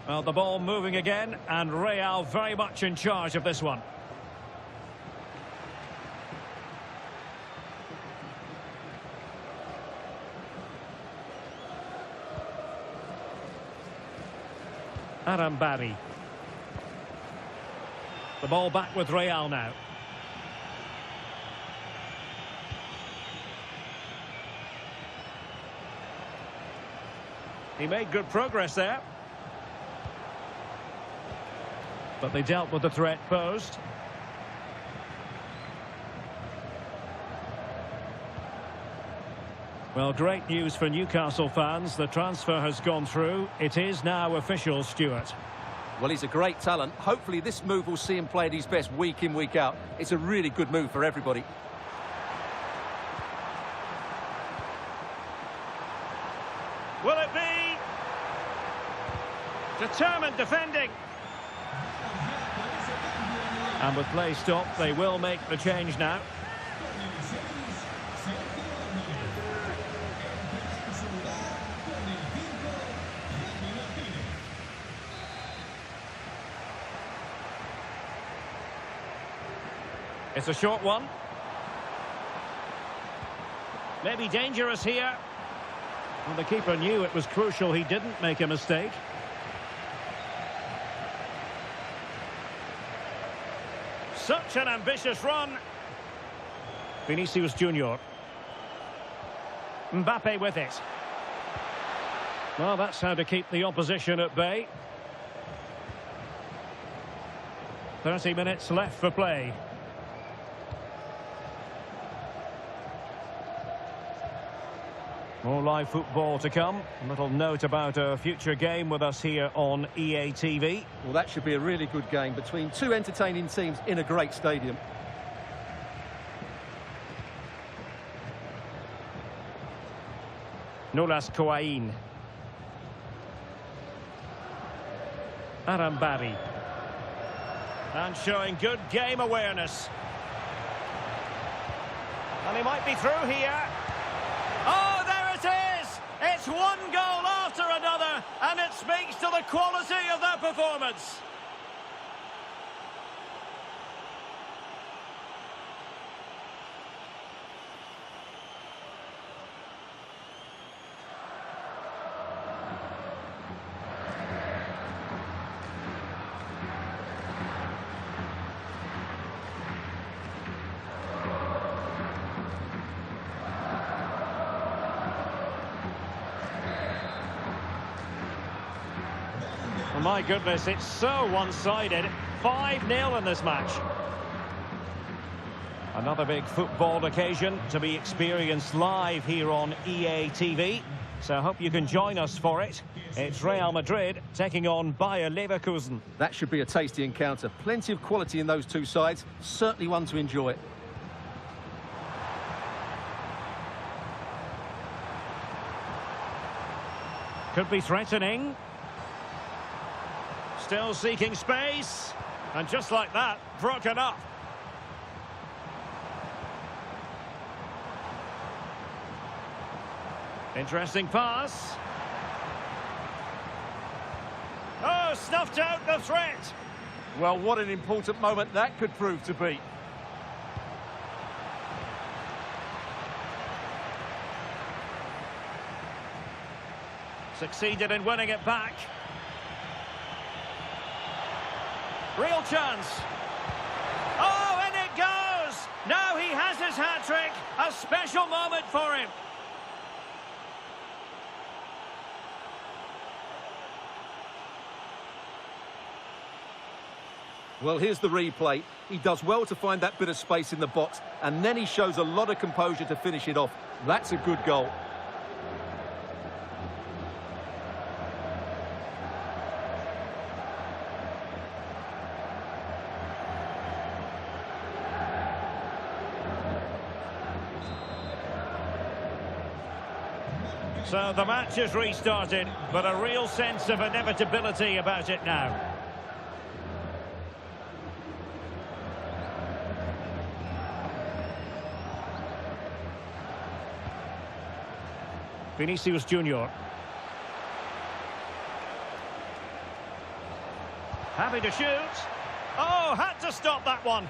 Well, the ball moving again, and Real very much in charge of this one. Arambari. The ball back with Real now. He made good progress there. But they dealt with the threat posed. Well, great news for Newcastle fans. The transfer has gone through. It is now official, Stuart. Well, he's a great talent. Hopefully this move will see him play at his best week in, week out. It's a really good move for everybody. Will it be? Determined defending. And with play stopped, they will make the change now. It's a short one. Maybe dangerous here. Well, the keeper knew it was crucial he didn't make a mistake. Such an ambitious run. Vinicius Junior. Mbappe with it. Well, that's how to keep the opposition at bay. 30 minutes left for play. More live football to come. A little note about a future game with us here on EA TV. Well, that should be a really good game between two entertaining teams in a great stadium. Nulas Coain. Arambari. And showing good game awareness. And he might be through here. Oh, there it is! It's one goal after another, and it speaks to the quality of their performance. Well, my goodness, it's so one-sided. 5-0 in this match. Another big football occasion to be experienced live here on EA TV. So I hope you can join us for it. It's Real Madrid taking on Bayer Leverkusen. That should be a tasty encounter. Plenty of quality in those two sides. Certainly one to enjoy. Could be threatening. Still seeking space. And just like that, broken up. Interesting pass. Oh, snuffed out the threat. Well, what an important moment that could prove to be. Succeeded in winning it back. Real chance. Oh, and it goes! Now he has his hat-trick. A special moment for him. Well, here's the replay. He does well to find that bit of space in the box, and then he shows a lot of composure to finish it off. That's a good goal. So the match is restarted, but a real sense of inevitability about it now. Vinicius Junior. Happy to shoot. Oh, had to stop that one.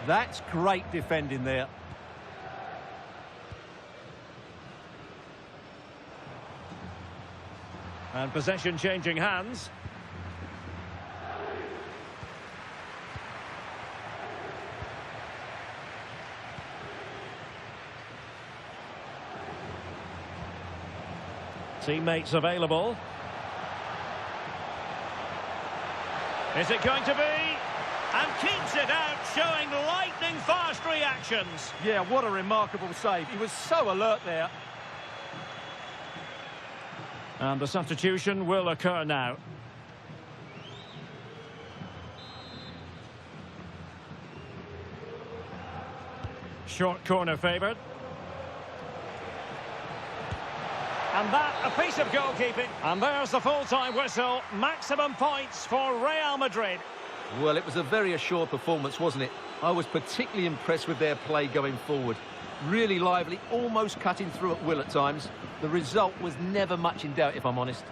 That's great defending there. And possession changing hands. Teammates available. Is it going to be? And keeps it out, showing lightning-fast reactions. Yeah, what a remarkable save. He was so alert there. And the substitution will occur now. Short corner favoured. And that, a piece of goalkeeping. And there's the full-time whistle. Maximum points for Real Madrid. Well, it was a very assured performance, wasn't it? I was particularly impressed with their play going forward. Really lively, almost cutting through at will at times. The result was never much in doubt, if I'm honest.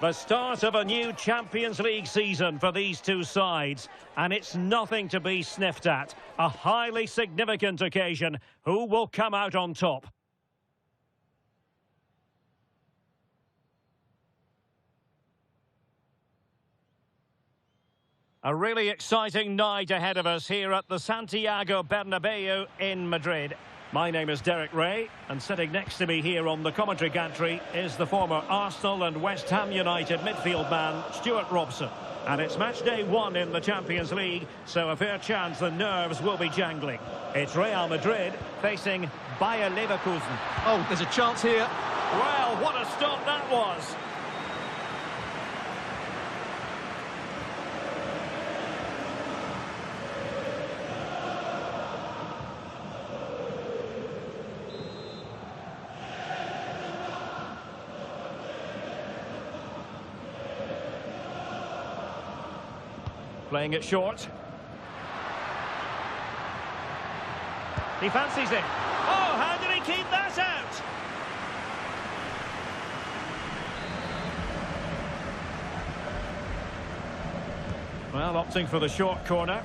The start of a new Champions League season for these two sides, and it's nothing to be sniffed at. A highly significant occasion. Who will come out on top? A really exciting night ahead of us here at the Santiago Bernabeu in Madrid. My name is Derek Ray, and sitting next to me here on the commentary gantry is the former Arsenal and West Ham United midfield man, Stuart Robson. And it's match day 1 in the Champions League, so a fair chance the nerves will be jangling. It's Real Madrid facing Bayer Leverkusen. Oh, there's a chance here. Well, what a stop that was. Playing it short. He fancies it. Oh, how did he keep that out? Well, opting for the short corner.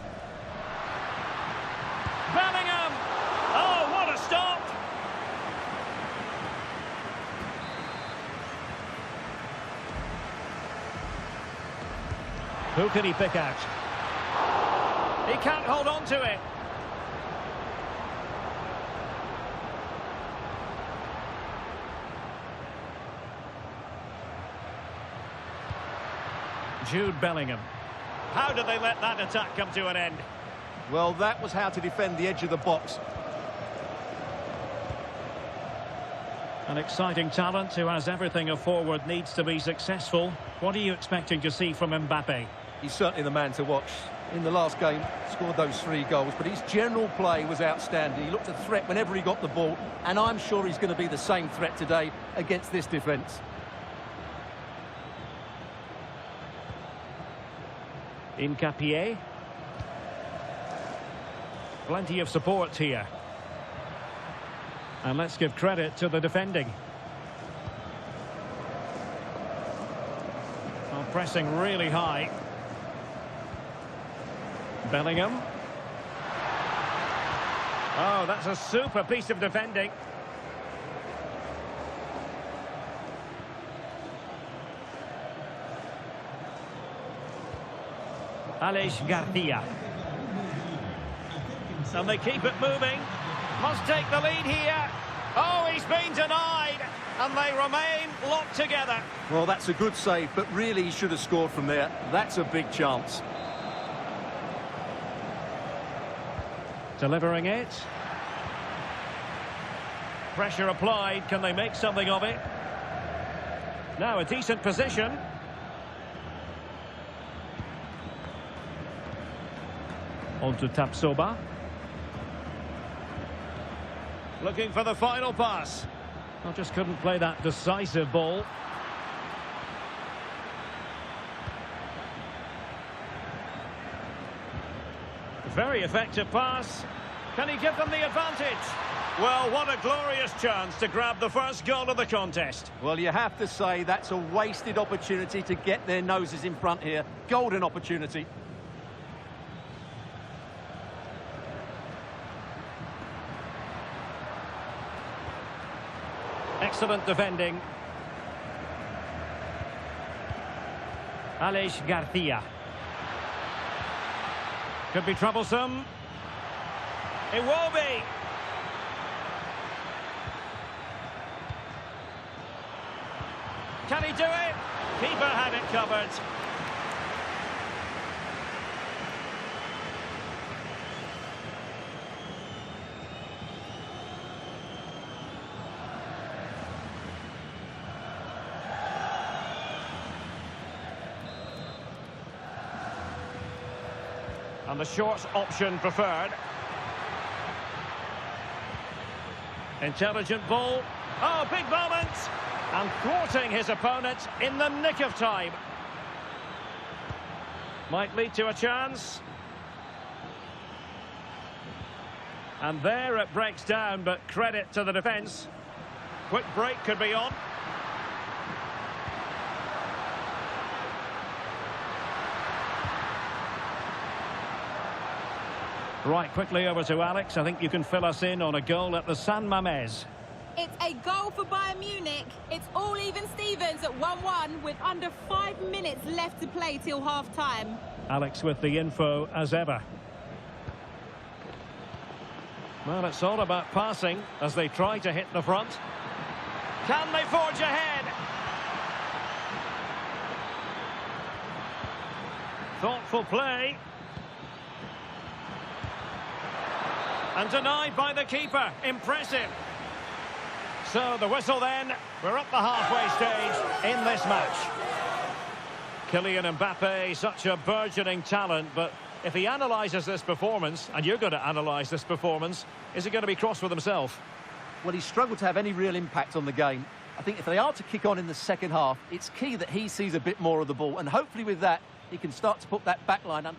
Bellingham! Oh, what a stop! Who can he pick out? He can't hold on to it. Jude Bellingham. How did they let that attack come to an end? Well, that was how to defend the edge of the box. An exciting talent who has everything a forward needs to be successful. What are you expecting to see from Mbappe? He's certainly the man to watch. In the last game, scored those 3 goals, but his general play was outstanding. He looked a threat whenever he got the ball, and I'm sure he's going to be the same threat today against this defence. Hincapié. Plenty of support here. And let's give credit to the defending. Oh, pressing really high. Bellingham. Oh, that's a super piece of defending. Garcia. And they keep it moving. Must take the lead here. Oh, he's been denied. And they remain locked together. Well, that's a good save, but really he should have scored from there. That's a big chance. Delivering it. Pressure applied. Can they make something of it? Now a decent position. On to Tapsoba. Looking for the final pass. I just couldn't play that decisive ball. Very effective pass. Can he give them the advantage? Well, what a glorious chance to grab the first goal of the contest. Well, you have to say that's a wasted opportunity to get their noses in front here. Golden opportunity. Excellent defending. Garcia. Could be troublesome. It will be. Can he do it? Keeper had it covered. And the short option preferred. Intelligent ball. Oh, big moment! And thwarting his opponent in the nick of time. Might lead to a chance. And there it breaks down, but credit to the defence. Quick break could be on. Right, quickly over to Alex. I think you can fill us in on a goal at the San Mamés. It's a goal for Bayern Munich. It's all even Stevens at 1-1 with under 5 minutes left to play till half-time. Alex with the info as ever. Well, it's all about passing as they try to hit the front. Can they forge ahead? Thoughtful play. And denied by the keeper. Impressive. So the whistle then. We're up the halfway stage in this match. Kylian Mbappe, such a burgeoning talent, but if he analyses this performance, and you're going to analyse this performance, is he going to be cross with himself? Well, he's struggled to have any real impact on the game. I think if they are to kick on in the second half, it's key that he sees a bit more of the ball, and hopefully with that, he can start to put that back line on.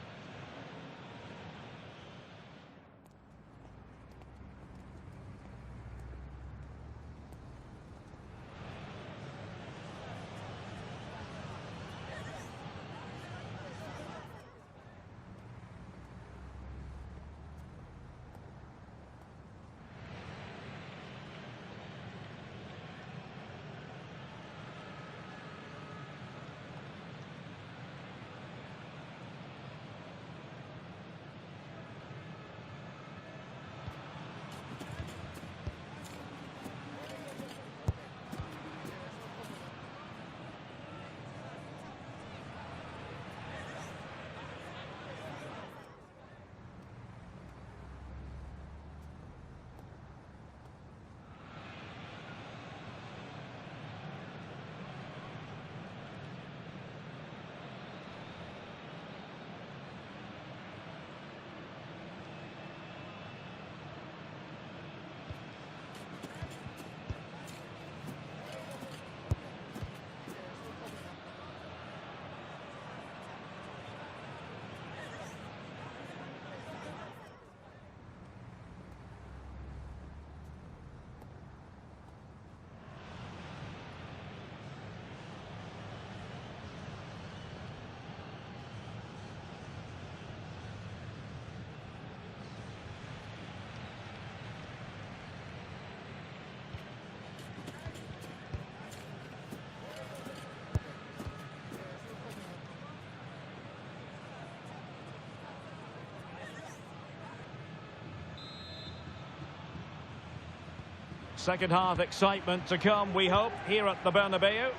Second half excitement to come, we hope, here at the Bernabeu.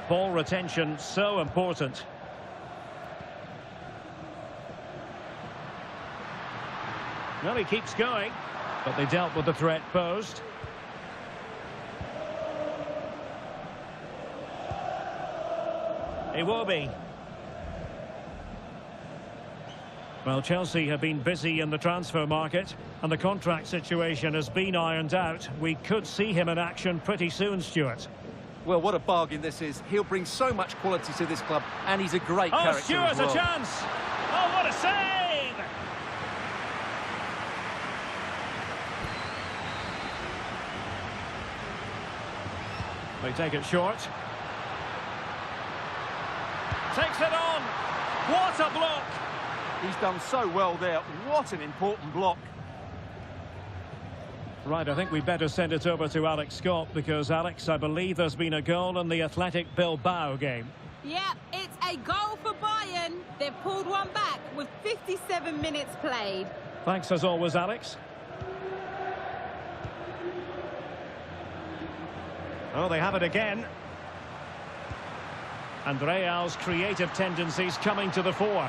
Ball retention so important. Well, he keeps going, but they dealt with the threat posed. Iwobi. Well, Chelsea have been busy in the transfer market, and the contract situation has been ironed out. We could see him in action pretty soon, Stuart. Well, what a bargain this is. He'll bring so much quality to this club, and he's a great character Stuart, as well. a chance! Oh, what a save! They take it short. Takes it on! What a block! He's done so well there. What an important block. Right, I think we'd better send it over to Alex Scott, because, Alex, I believe there's been a goal in the Athletic Bilbao game. Yeah, it's a goal for Bayern. They've pulled one back with 57 minutes played. Thanks as always, Alex. Oh, they have it again. And Real's creative tendencies coming to the fore.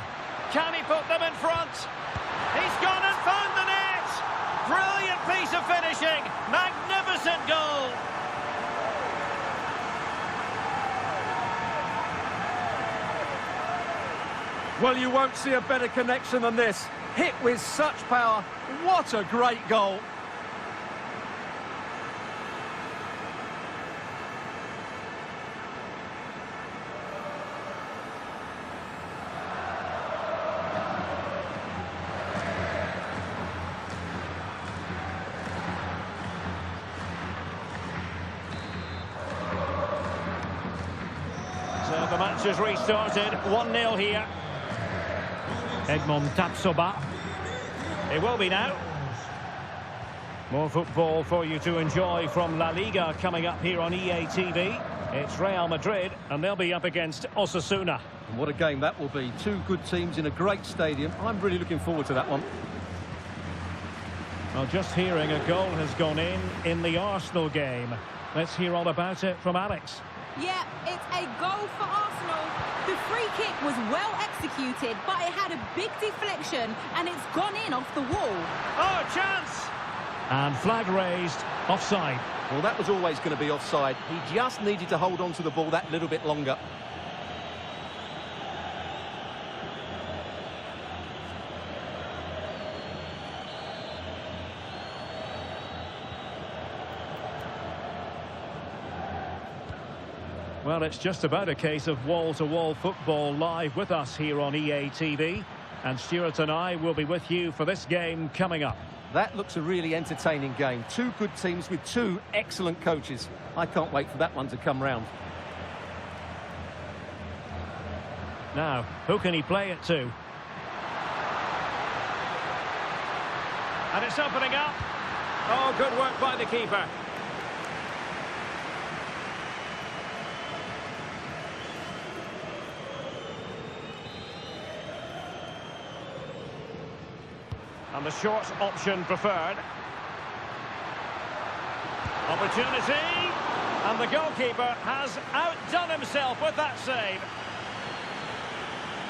Can he put them in front? He's gone and found the net! Brilliant piece of finishing! Magnificent goal! Well, you won't see a better connection than this. Hit with such power. What a great goal. match has restarted. 1-0 here. Edmond Tapsoba. It will be now. More football for you to enjoy from La Liga coming up here on EA TV. It's Real Madrid, and they'll be up against Osasuna. And what a game that will be. Two good teams in a great stadium. I'm really looking forward to that one. Well, just hearing a goal has gone in the Arsenal game. Let's hear all about it from Alex. Yeah, it's a goal for Arsenal. The free kick was well executed, but it had a big deflection, and it's gone in off the wall. Oh, chance! And flag raised, offside. Well, that was always going to be offside. He just needed to hold on to the ball that little bit longer. Well, it's just about a case of wall-to-wall football live with us here on EA TV. And Stuart and I will be with you for this game coming up. That looks a really entertaining game. Two good teams with two excellent coaches. I can't wait for that one to come round. Now, who can he play it to? And it's opening up. Oh, good work by the keeper. And the short option preferred. Opportunity. And the goalkeeper has outdone himself with that save.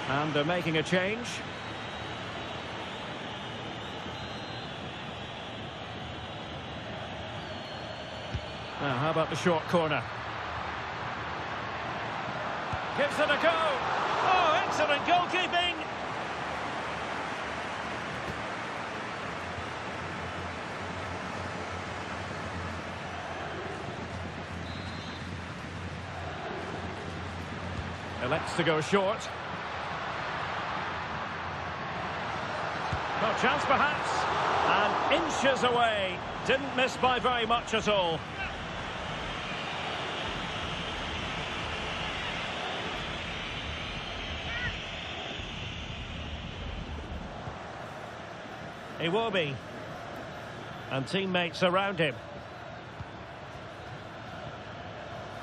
And they're making a change. Now, how about the short corner? Gives it a go. Oh, excellent goalkeeping. Elects to go short. No chance perhaps. And inches away. Didn't miss by very much at all. He will be. And teammates around him.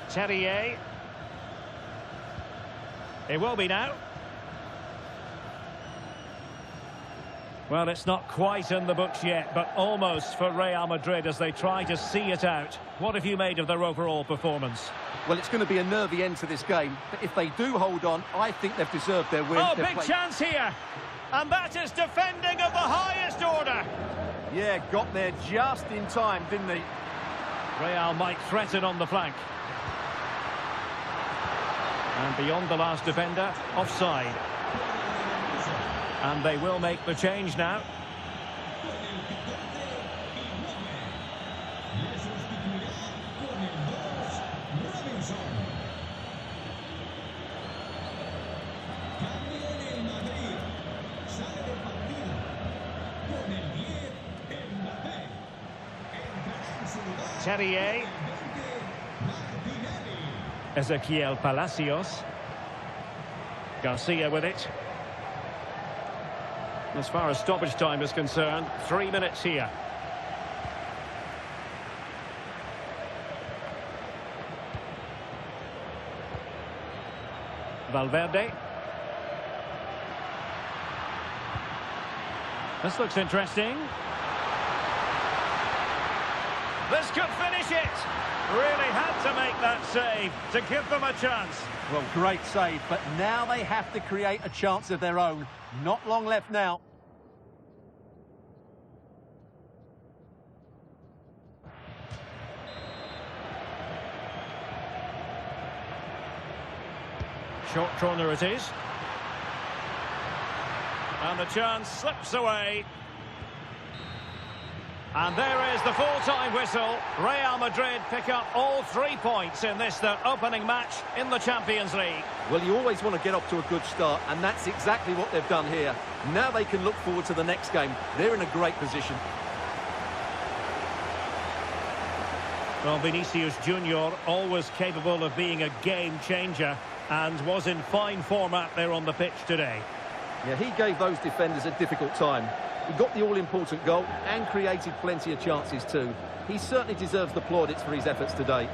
Terrier. It will be now. Well, it's not quite in the books yet, but almost for Real Madrid as they try to see it out. What have you made of their overall performance? Well, it's going to be a nervy end to this game, but if they do hold on, I think they've deserved their win. Oh, big chance here. And that is defending of the highest order. Yeah, got there just in time, didn't he? Real might threaten on the flank. And beyond the last defender, offside. And they will make the change now. Terrier. Ezequiel Palacios. Garcia with it. As far as stoppage time is concerned, 3 minutes here. Valverde. This looks interesting. This could finish it. Really had to make that save to give them a chance. Well, great save, but now they have to create a chance of their own. Not long left now. Short corner it is. And the chance slips away. And there is the full-time whistle. Real Madrid pick up all 3 points in this, their opening match in the Champions League. Well, you always want to get off to a good start, and that's exactly what they've done here. Now they can look forward to the next game. They're in a great position. Well, Vinicius Junior, always capable of being a game changer. and was in fine form out there on the pitch today. Yeah, he gave those defenders a difficult time. He got the all-important goal and created plenty of chances too. He certainly deserves the plaudits for his efforts today.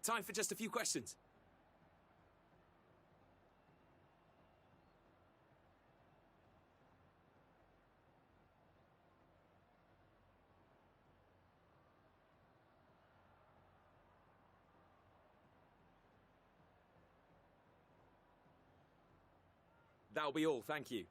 Time for just a few questions. That'll be all, thank you.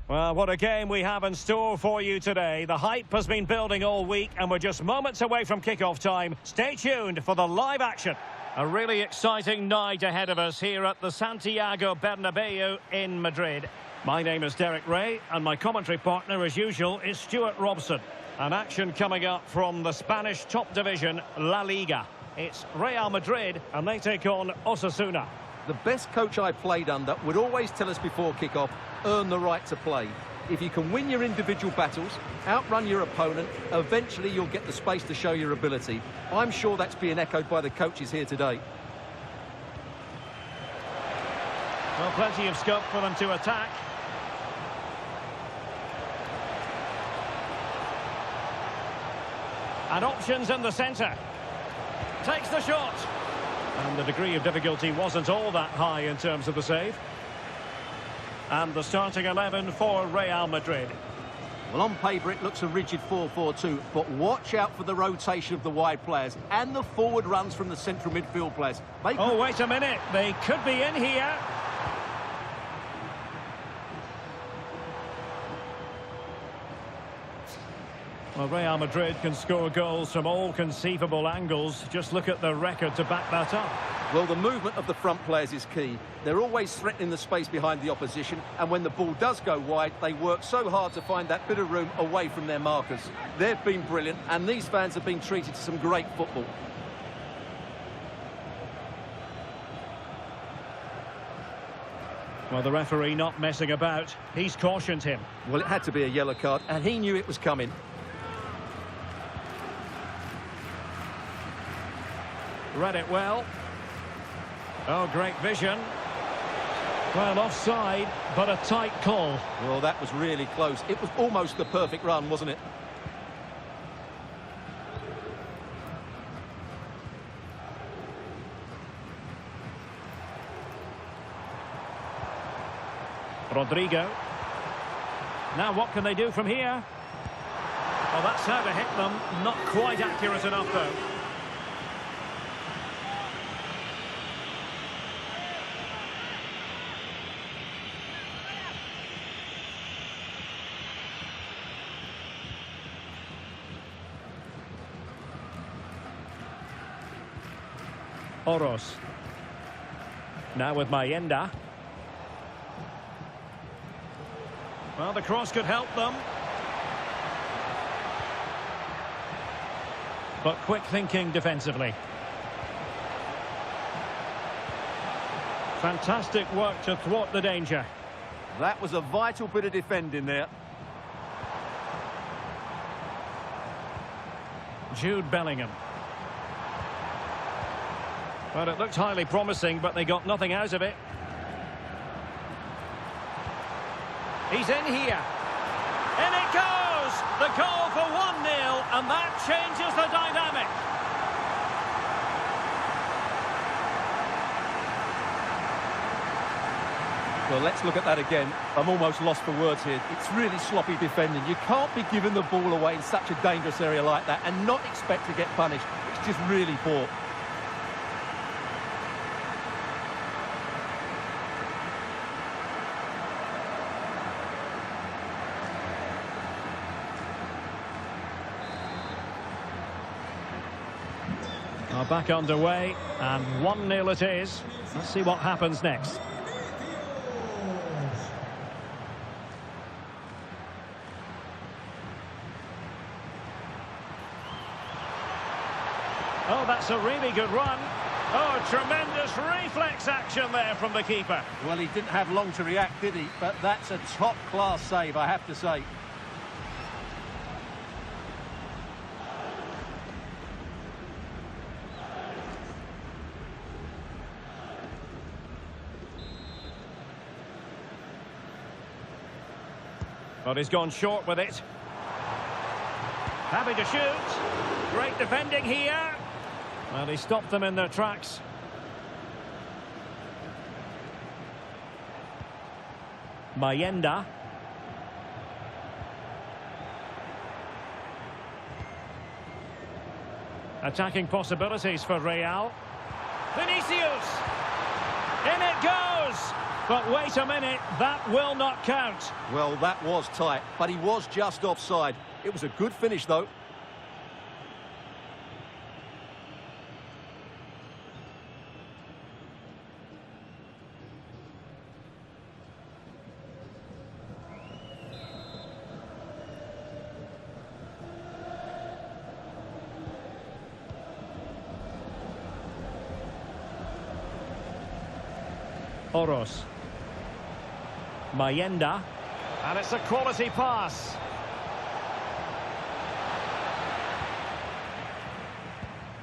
Well, what a game we have in store for you today. The hype has been building all week and we're just moments away from kick-off time. Stay tuned for the live action. A really exciting night ahead of us here at the Santiago Bernabeu in Madrid. My name is Derek Ray and my commentary partner, as usual, is Stuart Robson. An action coming up from the Spanish top division, La Liga. It's Real Madrid and they take on Osasuna. The best coach I played under would always tell us before kick-off, earn the right to play. If you can win your individual battles, outrun your opponent, eventually you'll get the space to show your ability. I'm sure that's being echoed by the coaches here today. Well, plenty of scope for them to attack. And options in the centre. Takes the shot. And the degree of difficulty wasn't all that high in terms of the save. And the starting 11 for Real Madrid. Well, on paper it looks a rigid 4-4-2, but watch out for the rotation of the wide players and the forward runs from the central midfield players. Oh, wait a minute. They could be in here. Well, Real Madrid can score goals from all conceivable angles. Just look at the record to back that up. Well, the movement of the front players is key. They're always threatening the space behind the opposition, and when the ball does go wide, they work so hard to find that bit of room away from their markers. They've been brilliant, and these fans have been treated to some great football. Well, the referee not messing about. He's cautioned him. Well, it had to be a yellow card, and he knew it was coming. Read it well. Oh, great vision. Well, offside, but a tight call. Well, that was really close. It was almost the perfect run, wasn't it? Rodrigo. Now what can they do from here? Well, that's how to hit them. Not quite accurate enough, though. Oros. Now with Mayenda. Well, the cross could help them. But quick thinking defensively. Fantastic work to thwart the danger. That was a vital bit of defending there. Jude Bellingham. Well, it looked highly promising, but they got nothing out of it. He's in here. In it goes! The goal for 1-0, and that changes the dynamic. Well, let's look at that again. I'm almost lost for words here. It's really sloppy defending. You can't be giving the ball away in such a dangerous area like that and not expect to get punished. It's just really poor. Back underway, and 1-0 it is. Let's see what happens next. Oh, that's a really good run. Oh, tremendous reflex action there from the keeper. Well, he didn't have long to react, did he? But that's a top-class save, I have to say. But he's gone short with it. Happy to shoot. Great defending here. Well, he stopped them in their tracks. Mayenda. Attacking possibilities for Real. Vinicius. In it goes. But wait a minute, that will not count. Well, that was tight, but he was just offside. It was a good finish, though. Oros. Mayenda. And it's a quality pass.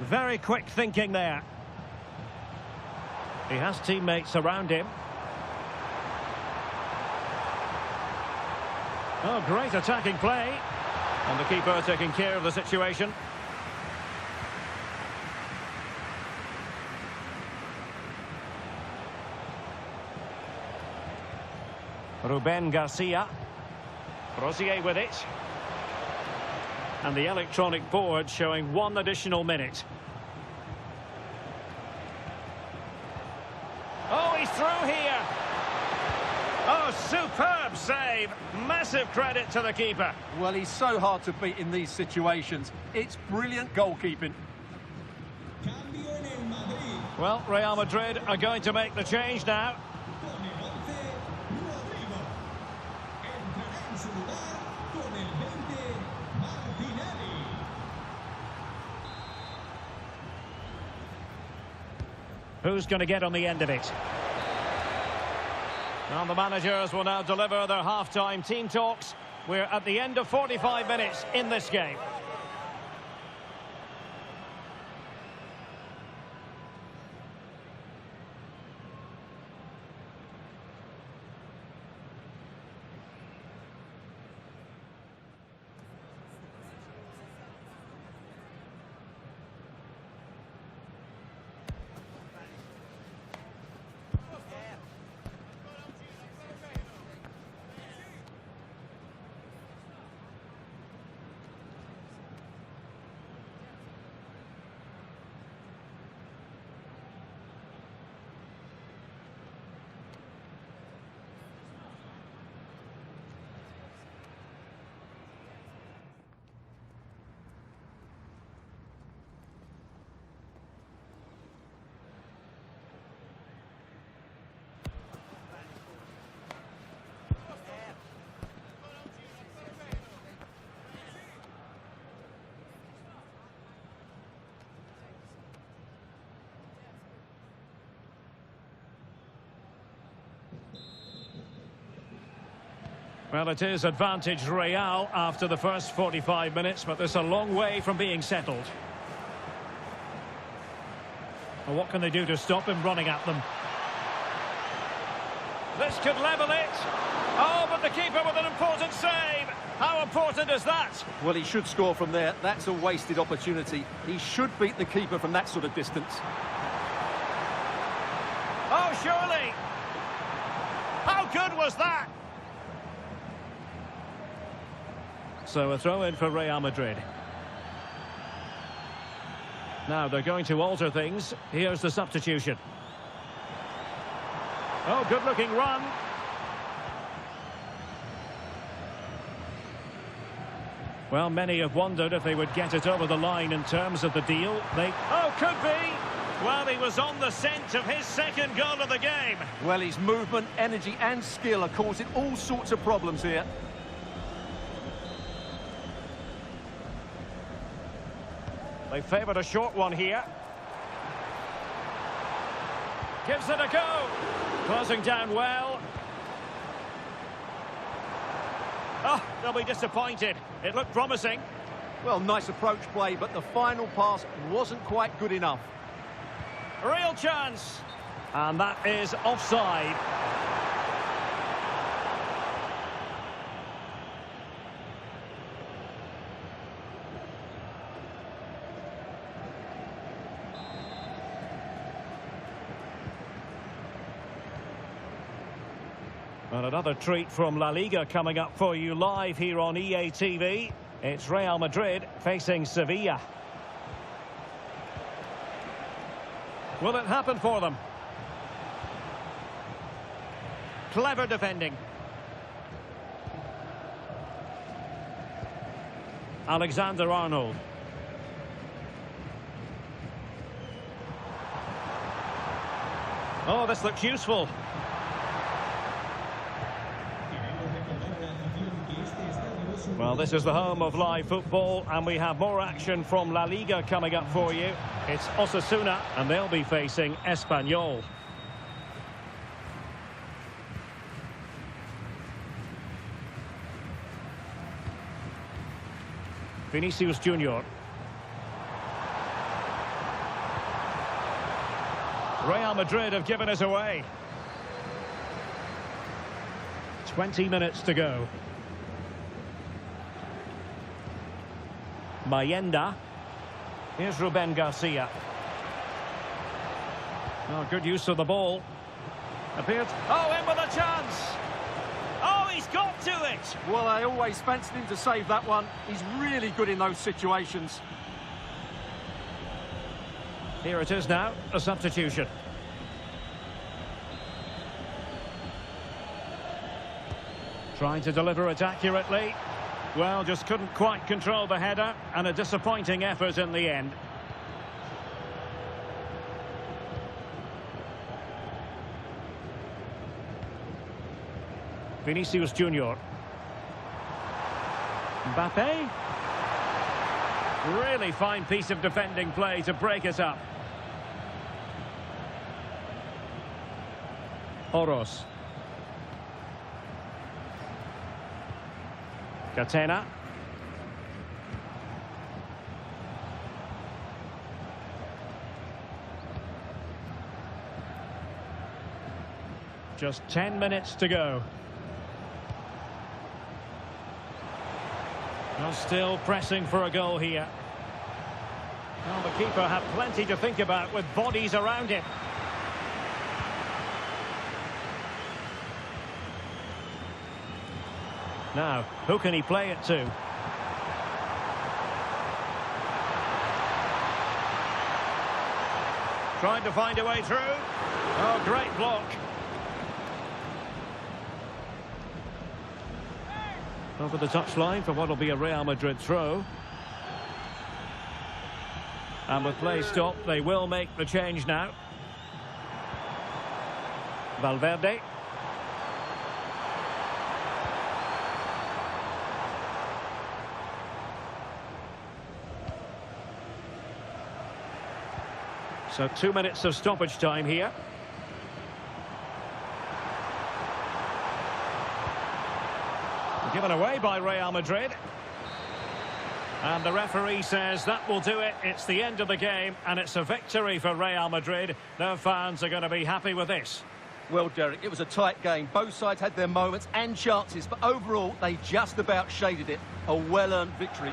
Very quick thinking there. He has teammates around him. Oh, great attacking play. And the keeper taking care of the situation. Ruben Garcia. Rosier with it. And the electronic board showing 1 additional minute. Oh, he's through here. Oh, superb save. Massive credit to the keeper. Well, he's so hard to beat in these situations. It's brilliant goalkeeping. Well, Real Madrid are going to make the change now. Who's going to get on the end of it? And the managers will now deliver their half-time team talks. We're at the end of 45 minutes in this game. Well, it is advantage Real after the first 45 minutes, but there's a long way from being settled. Well, what can they do to stop him running at them? This could level it. Oh, but the keeper with an important save. How important is that? Well, he should score from there. That's a wasted opportunity. He should beat the keeper from that sort of distance. Oh, surely. How good was that? So a throw-in for Real Madrid. Now they're going to alter things. Here's the substitution. Oh, good-looking run. Well, many have wondered if they would get it over the line in terms of the deal. Oh, could be. Well, he was on the scent of his second goal of the game. Well, his movement, energy and skill are causing all sorts of problems here. They favoured a short one here. Gives it a go. Closing down well. Oh, they'll be disappointed. It looked promising. Well, nice approach play, but the final pass wasn't quite good enough. Real chance. And that is offside. And another treat from La Liga coming up for you live here on EA TV. It's Real Madrid facing Sevilla. Will it happen for them? Clever defending. Alexander-Arnold. Oh, this looks useful. Well, this is the home of live football, and we have more action from La Liga coming up for you. It's Osasuna, and they'll be facing Espanyol. Vinicius Junior. Real Madrid have given us away. 20 minutes to go. Mayenda. Here's Ruben Garcia. Oh, good use of the ball. Appeared. Oh, in with a chance. Oh, he's got to it. Well, I always fancied him to save that one. He's really good in those situations. Here it is now, a substitution. Trying to deliver it accurately. Well, just couldn't quite control the header, and a disappointing effort in the end. Vinicius Junior. Mbappe. Really fine piece of defending play to break it up. Oros. Catena. Just 10 minutes to go. Well, still pressing for a goal here. Well, the keeper had plenty to think about with bodies around him. Now, who can he play it to? Trying to find a way through. Oh, great block. Over the touchline for what will be a Real Madrid throw. And with play stopped, they will make the change now. Valverde. So 2 minutes of stoppage time here. Given away by Real Madrid. And the referee says that will do it. It's the end of the game, and it's a victory for Real Madrid. Their fans are going to be happy with this. Well, Derek, it was a tight game. Both sides had their moments and chances, but overall, they just about shaded it. A well-earned victory.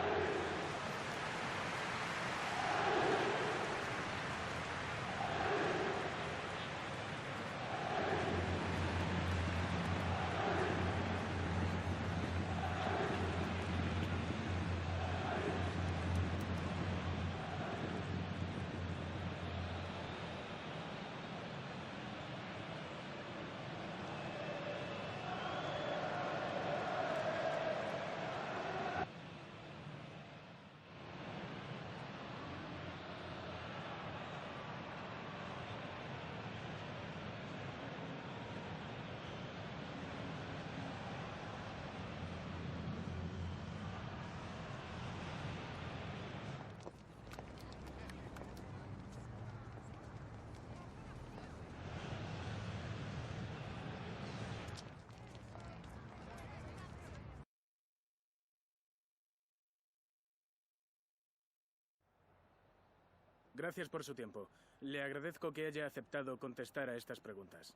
Gracias por su tiempo. Le agradezco que haya aceptado contestar a estas preguntas.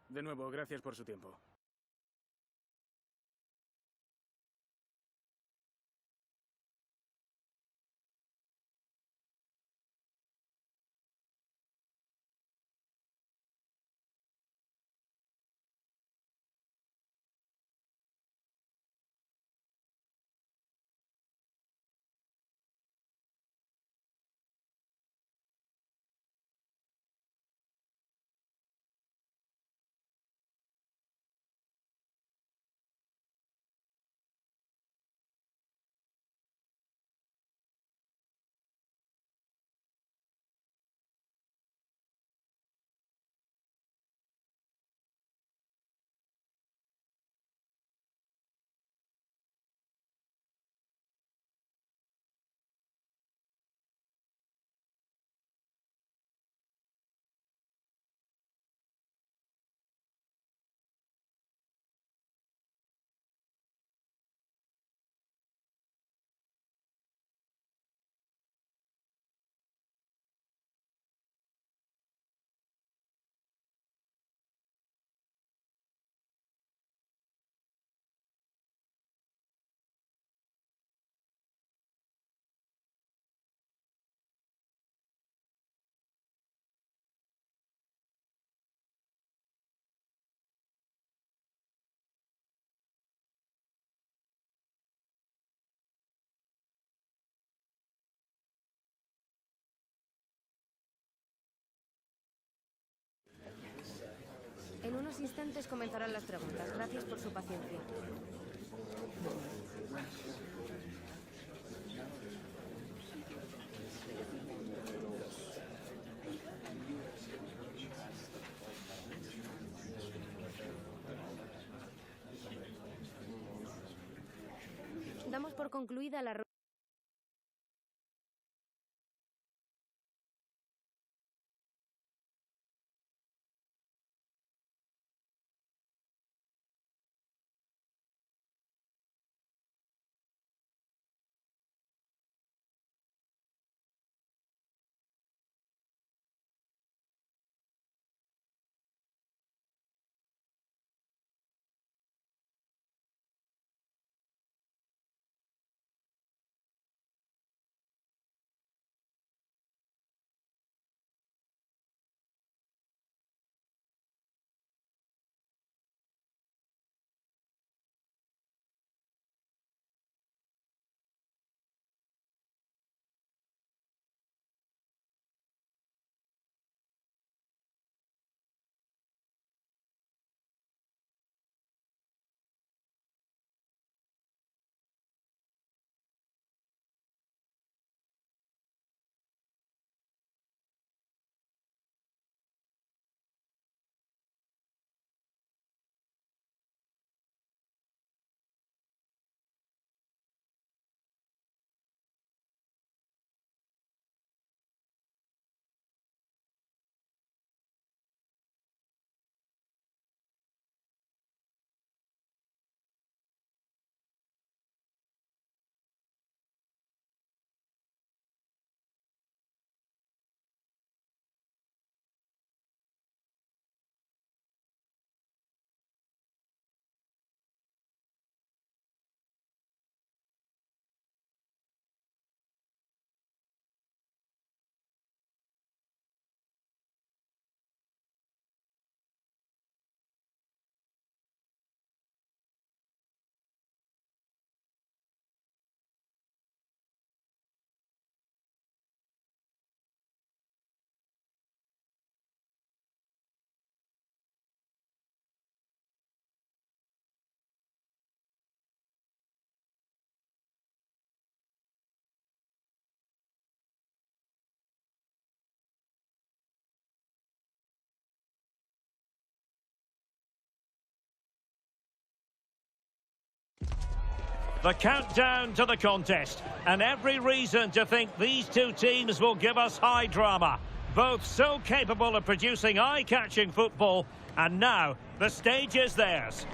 De nuevo, gracias por su tiempo. unos instantes comenzarán las preguntas. Gracias por su paciencia. Damos por concluida la The countdown to the contest, and every reason to think these two teams will give us high drama. Both so capable of producing eye-catching football, and now the stage is theirs.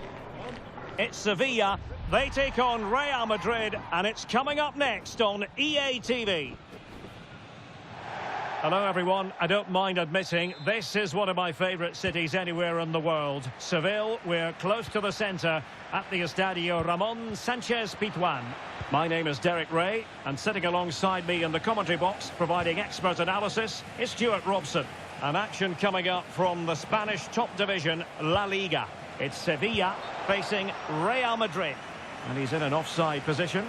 It's Sevilla, they take on Real Madrid, and it's coming up next on EA TV. Hello everyone, I don't mind admitting this is one of my favourite cities anywhere in the world. Seville, we're close to the centre at the Estadio Ramon Sanchez Pizjuan. My name is Derek Ray, and sitting alongside me in the commentary box providing expert analysis is Stuart Robson. An action coming up from the Spanish top division, La Liga. It's Sevilla facing Real Madrid, and he's in an offside position.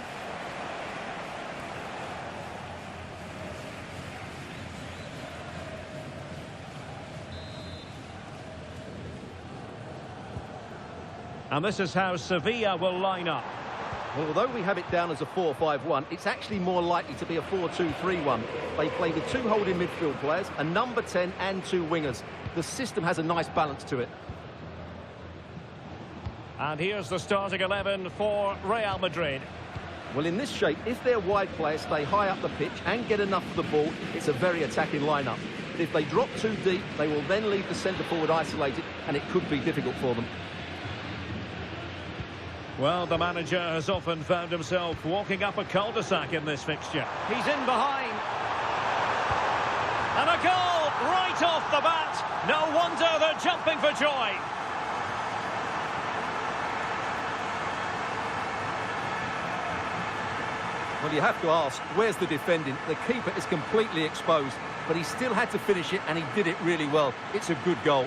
And this is how Sevilla will line up. Well, although we have it down as a 4-5-1, it's actually more likely to be a 4-2-3-1. They play with two holding midfield players, a number 10 and two wingers. The system has a nice balance to it. And here's the starting 11 for Real Madrid. Well, in this shape, if their wide players stay high up the pitch and get enough of the ball, it's a very attacking lineup. If they drop too deep, they will then leave the centre-forward isolated, and it could be difficult for them. Well, the manager has often found himself walking up a cul-de-sac in this fixture. He's in behind. And a goal right off the bat. No wonder they're jumping for joy. Well, you have to ask, where's the defending? The keeper is completely exposed, but he still had to finish it, and he did it really well. It's a good goal.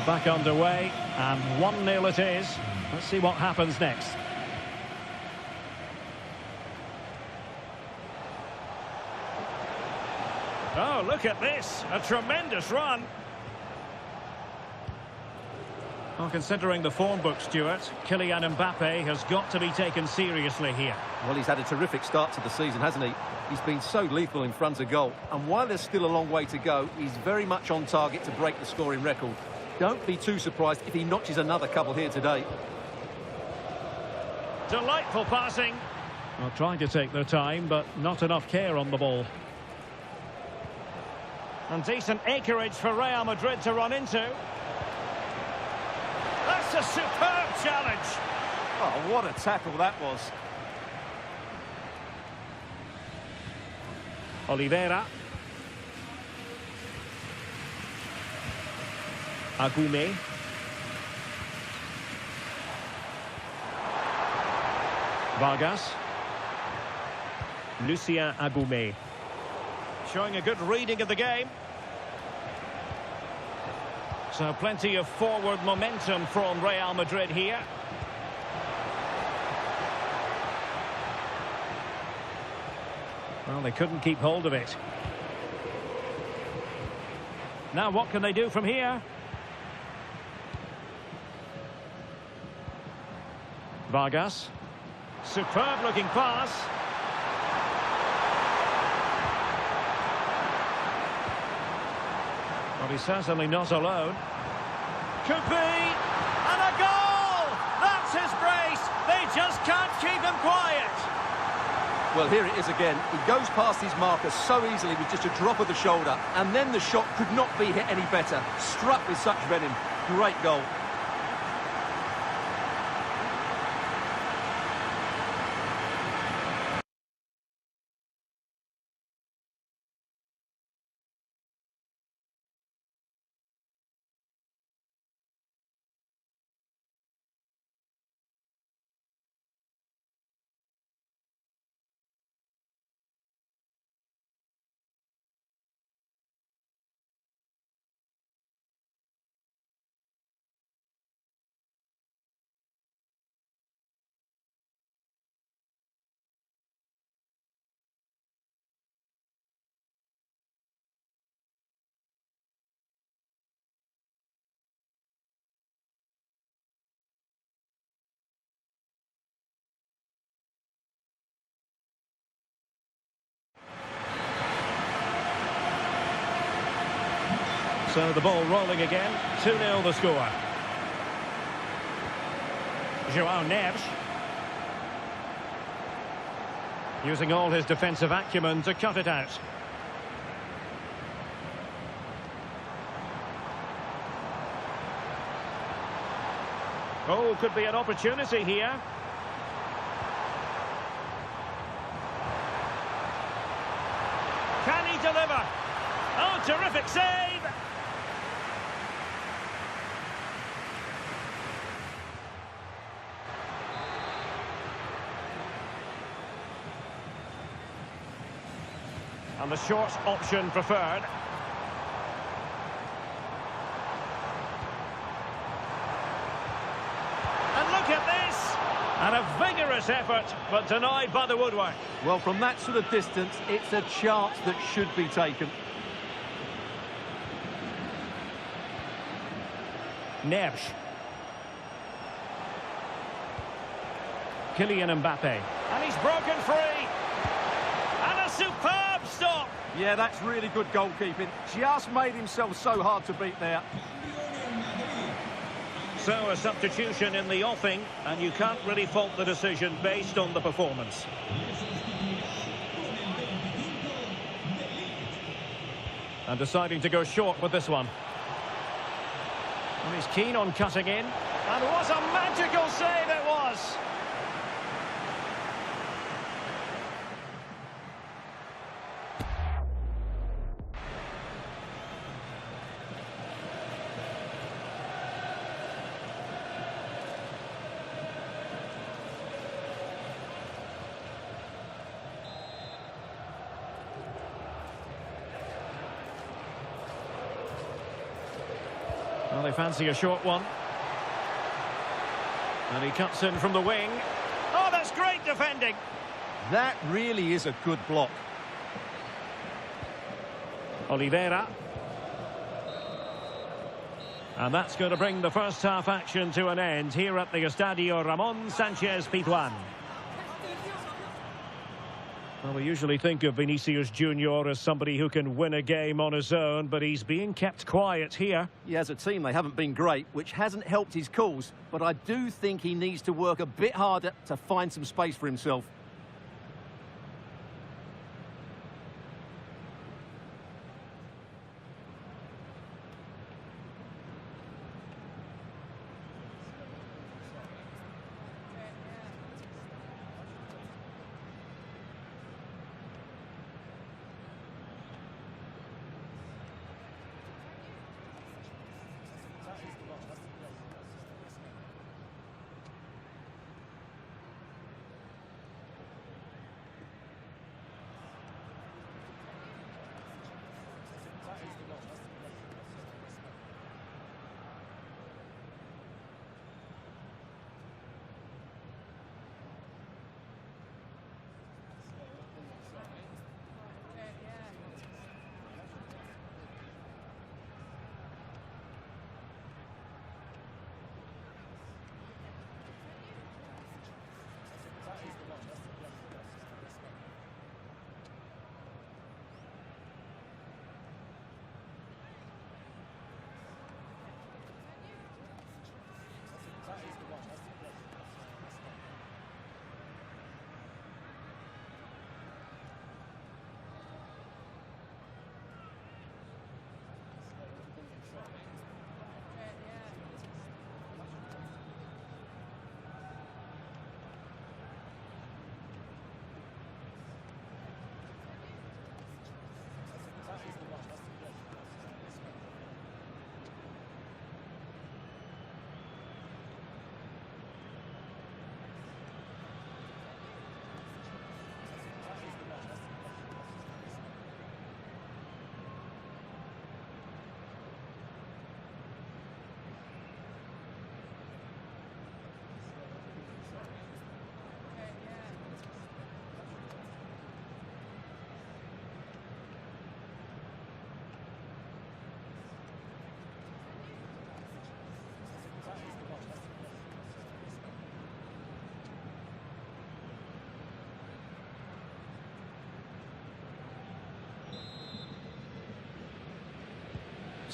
Back underway, And 1-0 it is. Let's see what happens next. Oh, look at this. A tremendous run. Well, considering the form book, Stuart, Kylian Mbappe has got to be taken seriously here. Well, he's had a terrific start to the season, hasn't he? He's been so lethal in front of goal. And while there's still a long way to go, he's very much on target to break the scoring record. Don't be too surprised if he notches another couple here today. Delightful passing. Well, trying to take their time, but not enough care on the ball. And decent acreage for Real Madrid to run into. That's a superb challenge. Oh, what a tackle that was. Oliveira. Agume. Vargas. Lucien Agume. Showing a good reading of the game. So plenty of forward momentum from Real Madrid here. Well, they couldn't keep hold of it. Now what can they do from here? Vargas. Superb looking pass. Well, he's certainly not alone. Could be, and a goal! That's his brace. They just can't keep him quiet. Well, here it is again. He goes past his marker so easily with just a drop of the shoulder, and then the shot could not be hit any better. Struck with such venom. Great goal. So the ball rolling again. 2-0 the score. João Neves. Using all his defensive acumen to cut it out. Oh, could be an opportunity here. Can he deliver? Oh, terrific save! And the short option preferred. And look at this! And a vigorous effort, but denied by the woodwork. Well, from that sort of distance, it's a chance that should be taken. Neves. Kylian Mbappe. And he's broken free. And a superb stop. Yeah, that's really good goalkeeping. Just made himself so hard to beat there. So a substitution in the offing, and you can't really fault the decision based on the performance. And deciding to go short with this one. And he's keen on cutting in. And what a magical save it was! Well, they fancy a short one. And he cuts in from the wing. Oh, that's great defending. That really is a good block. Oliveira. And that's going to bring the first half action to an end here at the Estadio Ramón Sánchez Pizjuán. Well, we usually think of Vinicius Junior as somebody who can win a game on his own, but he's being kept quiet here. Yeah, as a team, they haven't been great, which hasn't helped his cause. But I do think he needs to work a bit harder to find some space for himself.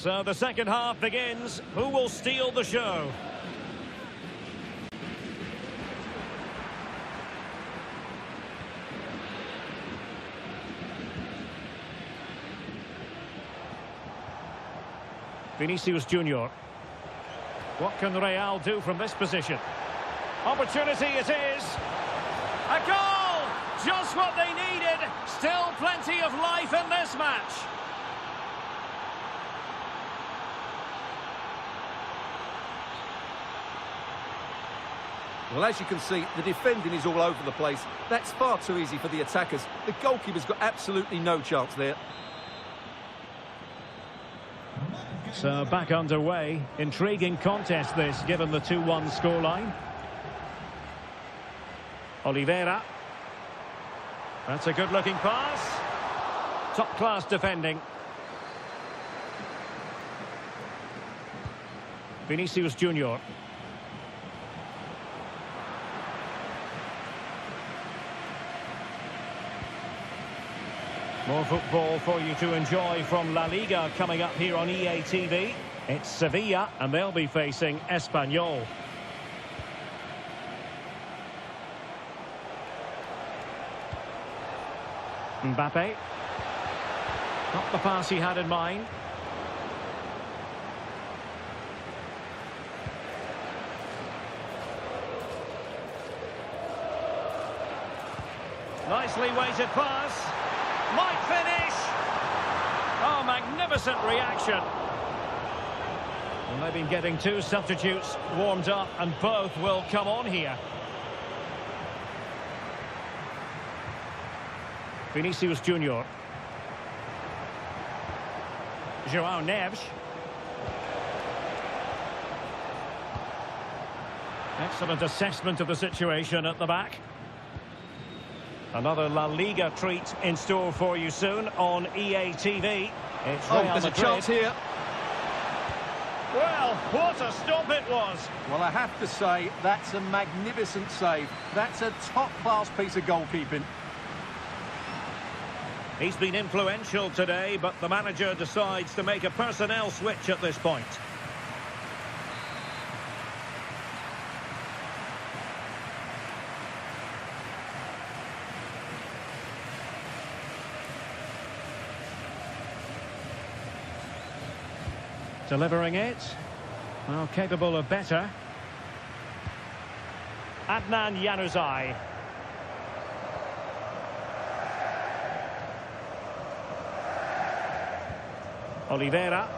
So the second half begins. Who will steal the show? Vinicius Junior. What can Real do from this position? Opportunity it is. A goal! Just what they needed. Still plenty of life in this match. Well, as you can see, the defending is all over the place. That's far too easy for the attackers. The goalkeeper's got absolutely no chance there. So back underway. Intriguing contest this, given the 2-1 scoreline. Oliveira. That's a good-looking pass. Top-class defending. Vinicius Junior. More football for you to enjoy from La Liga coming up here on EA TV. It's Sevilla, and they'll be facing Espanyol. Mbappe. Not the pass he had in mind. Nicely weighted pass. Might finish. Oh, magnificent reaction. And they've been getting two substitutes warmed up, and both will come on here. Vinicius Junior. João Neves. Excellent assessment of the situation at the back. Another La Liga treat in store for you soon on EA TV. It's Real there's Madrid. a chance here. Well, what a stop it was. Well, I have to say, that's a magnificent save. That's a top-class piece of goalkeeping. He's been influential today, but the manager decides to make a personnel switch at this point. Delivering it. Well, capable of better. Adnan Januzaj. Oliveira.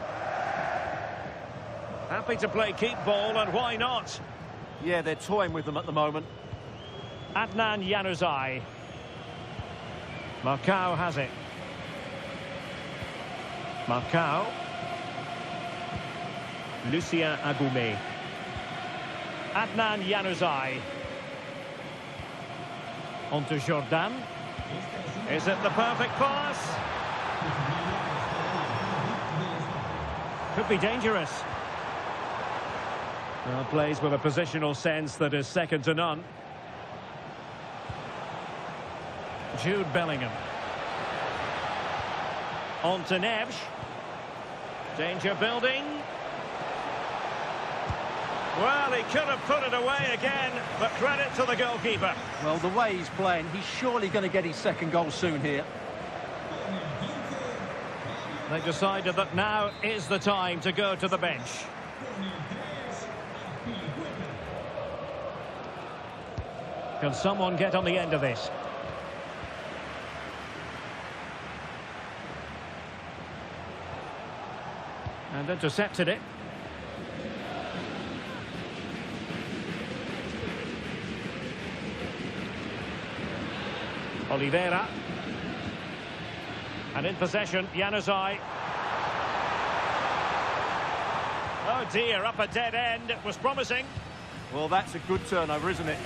Happy to play keep ball, and why not? Yeah, they're toying with them at the moment. Adnan Januzaj. Marcao has it. Marcao. Lucien Agoumé. Adnan Januzaj. On to Jordan. Is it the perfect pass? Could be dangerous. Well, plays with a positional sense that is second to none. Jude Bellingham. On to Neves. Danger building. Well, he could have put it away again, but credit to the goalkeeper. Well, the way he's playing, he's surely going to get his second goal soon here. They decided that now is the time to go to the bench. Can someone get on the end of this? And intercepted it. Oliveira. And in possession, Januzaj. Oh dear, up a dead end. It was promising. Well, that's a good turnover, isn't it?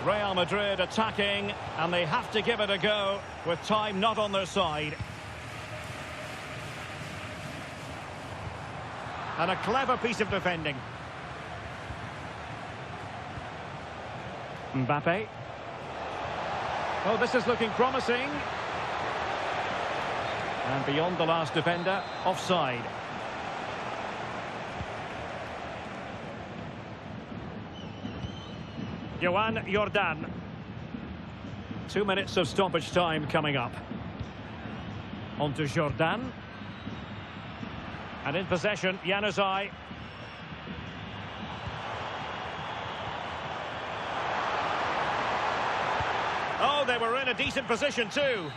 Real Madrid attacking, and they have to give it a go with time not on their side. And a clever piece of defending. Mbappe. Oh, this is looking promising. And beyond the last defender, offside. Joan Jordan. 2 minutes of stoppage time coming up. On to Jordan. And in possession, Januzaj. Oh, they were in a decent position too.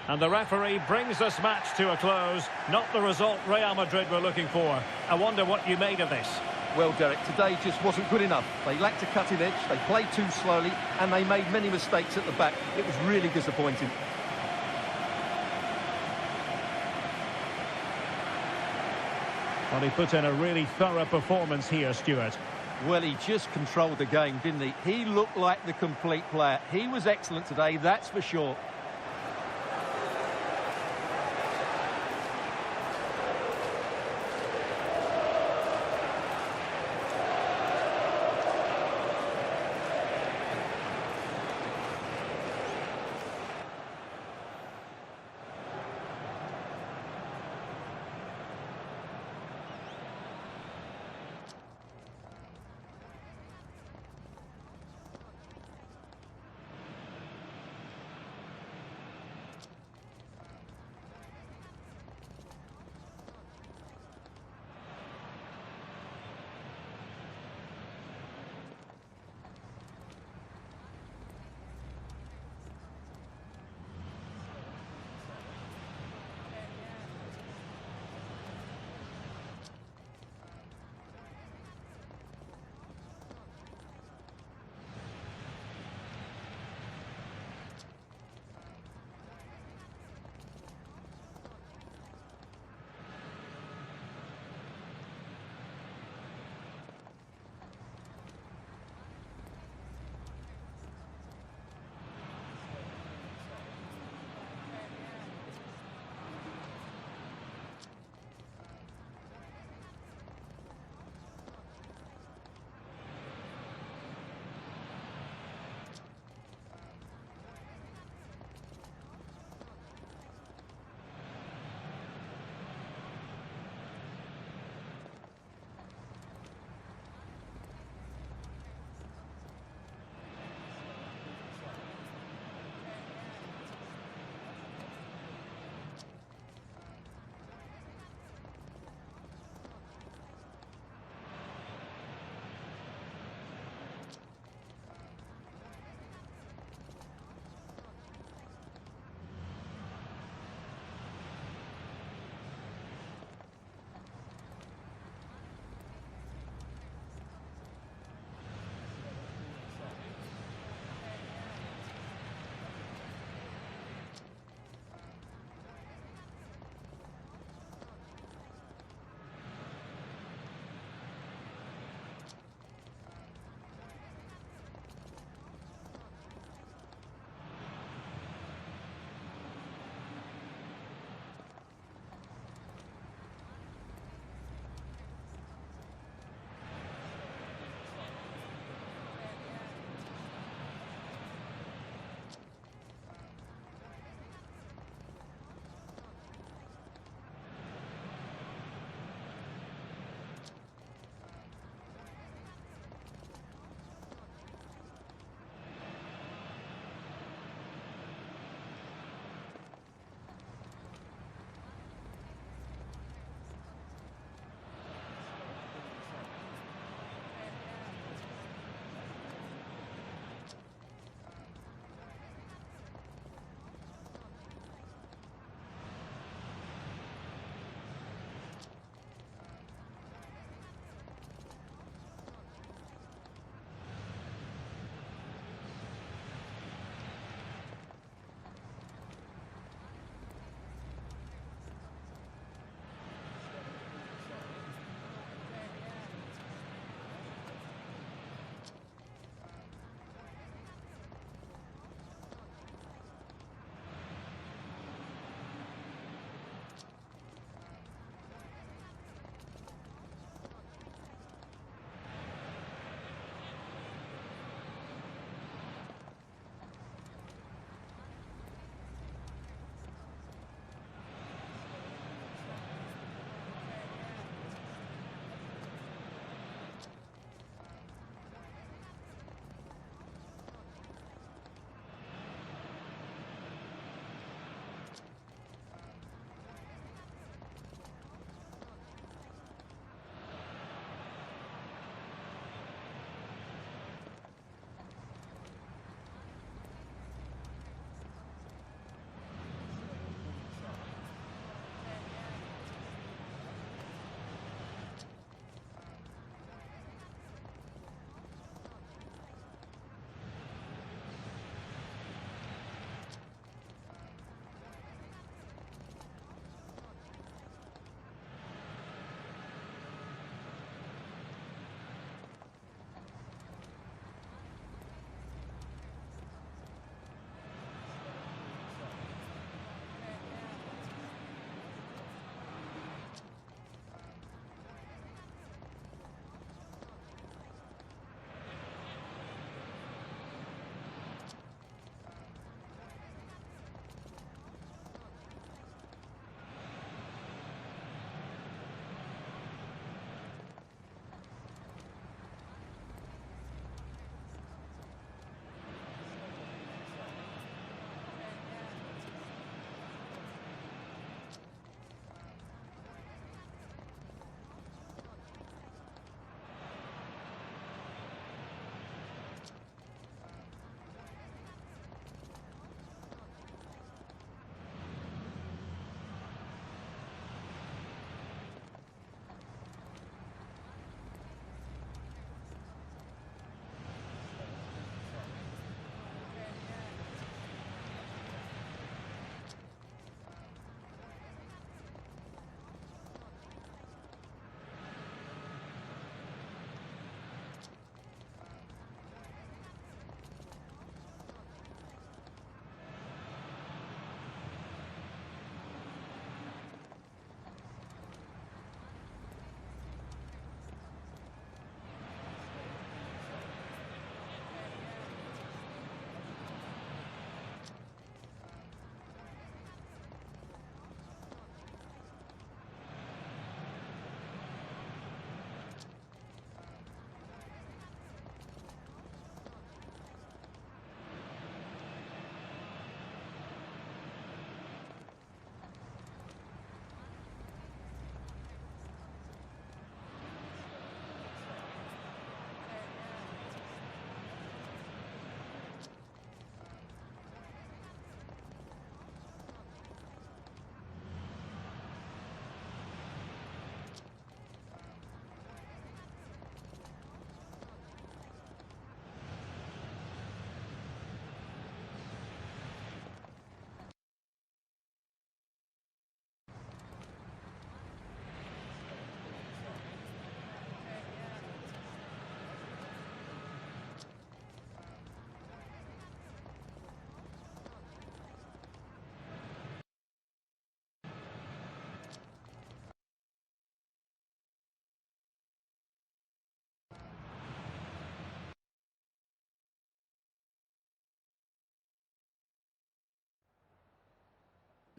And the referee brings this match to a close. Not the result Real Madrid were looking for. I wonder what you made of this. Well, Derek, today just wasn't good enough. They lacked a cutting edge, they played too slowly, and they made many mistakes at the back. It was really disappointing. Well, he put in a really thorough performance here, Stuart. Well, he just controlled the game, didn't he? He looked like the complete player. He was excellent today, that's for sure.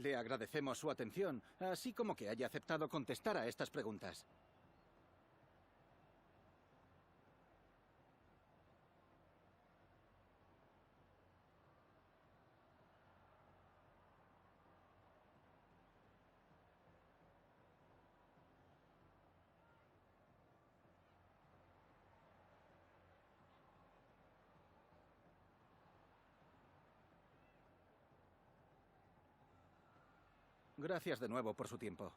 Le agradecemos su atención, así como que haya aceptado contestar a estas preguntas. Gracias de nuevo por su tiempo.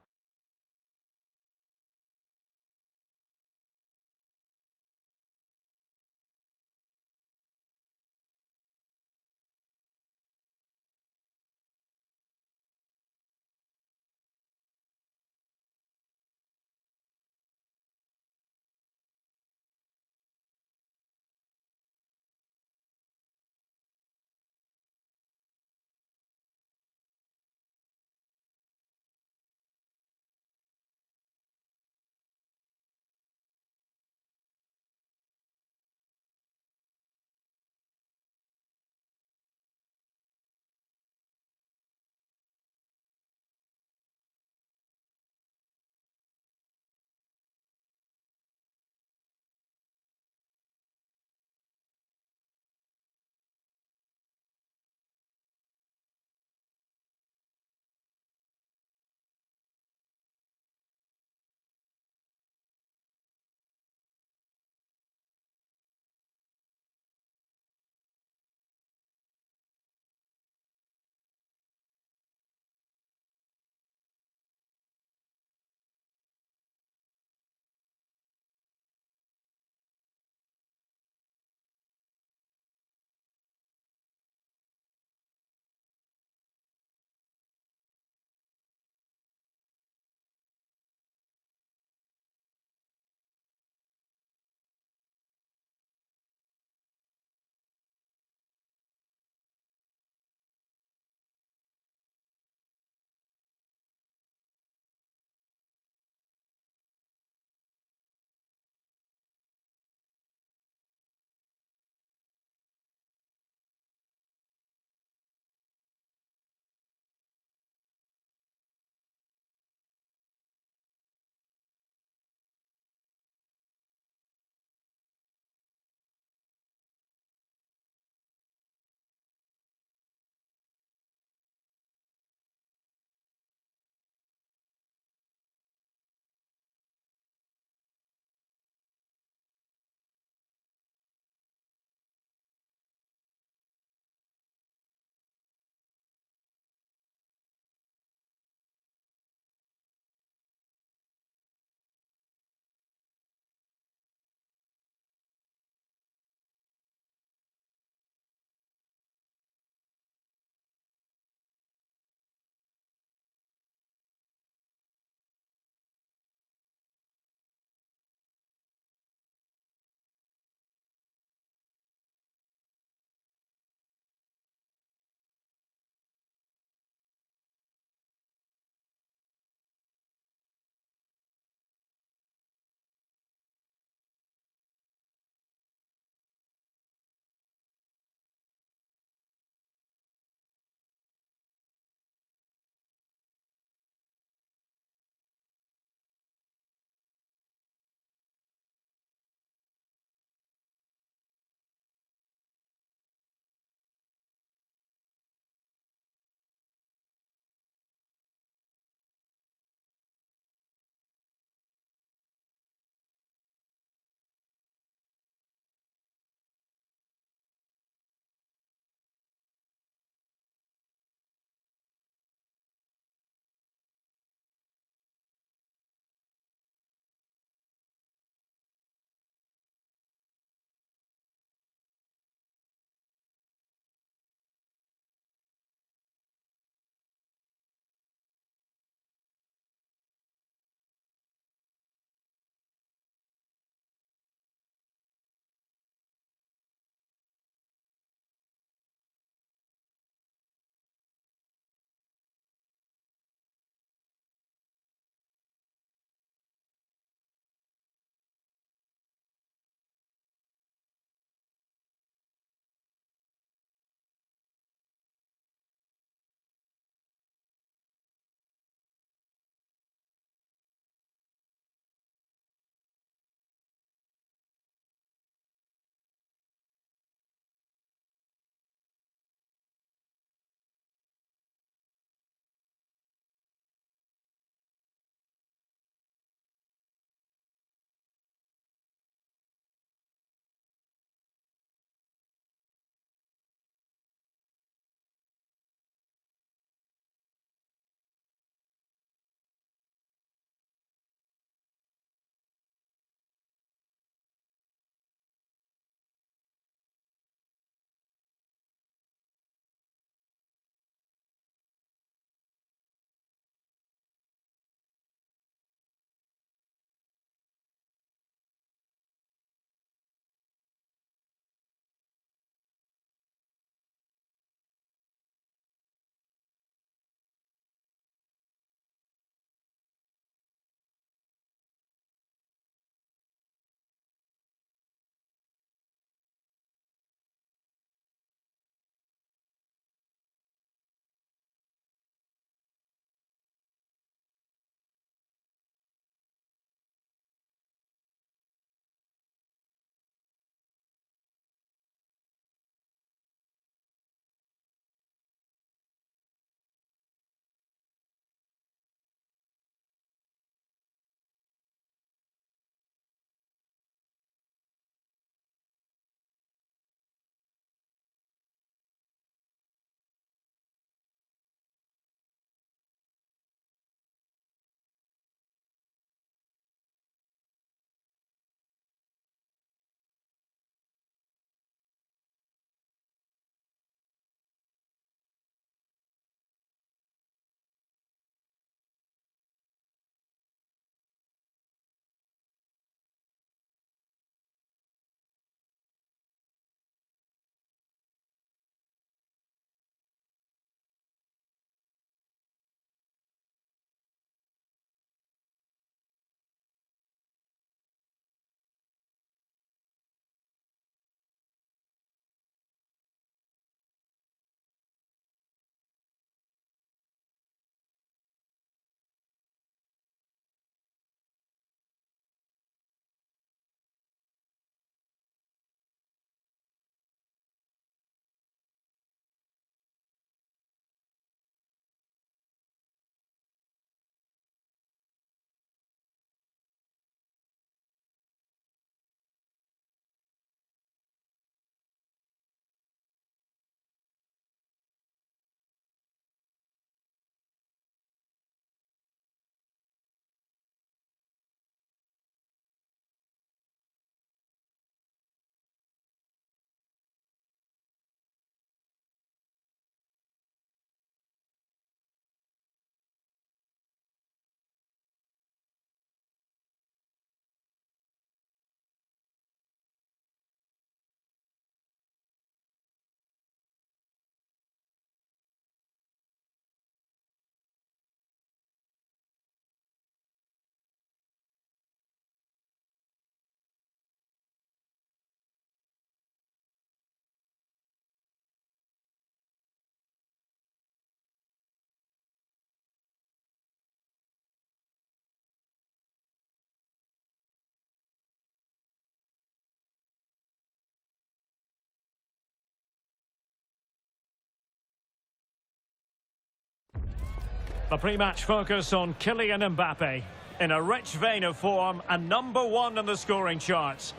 The pre-match focus on Kylian Mbappe. In a rich vein of form and #1 in the scoring charts.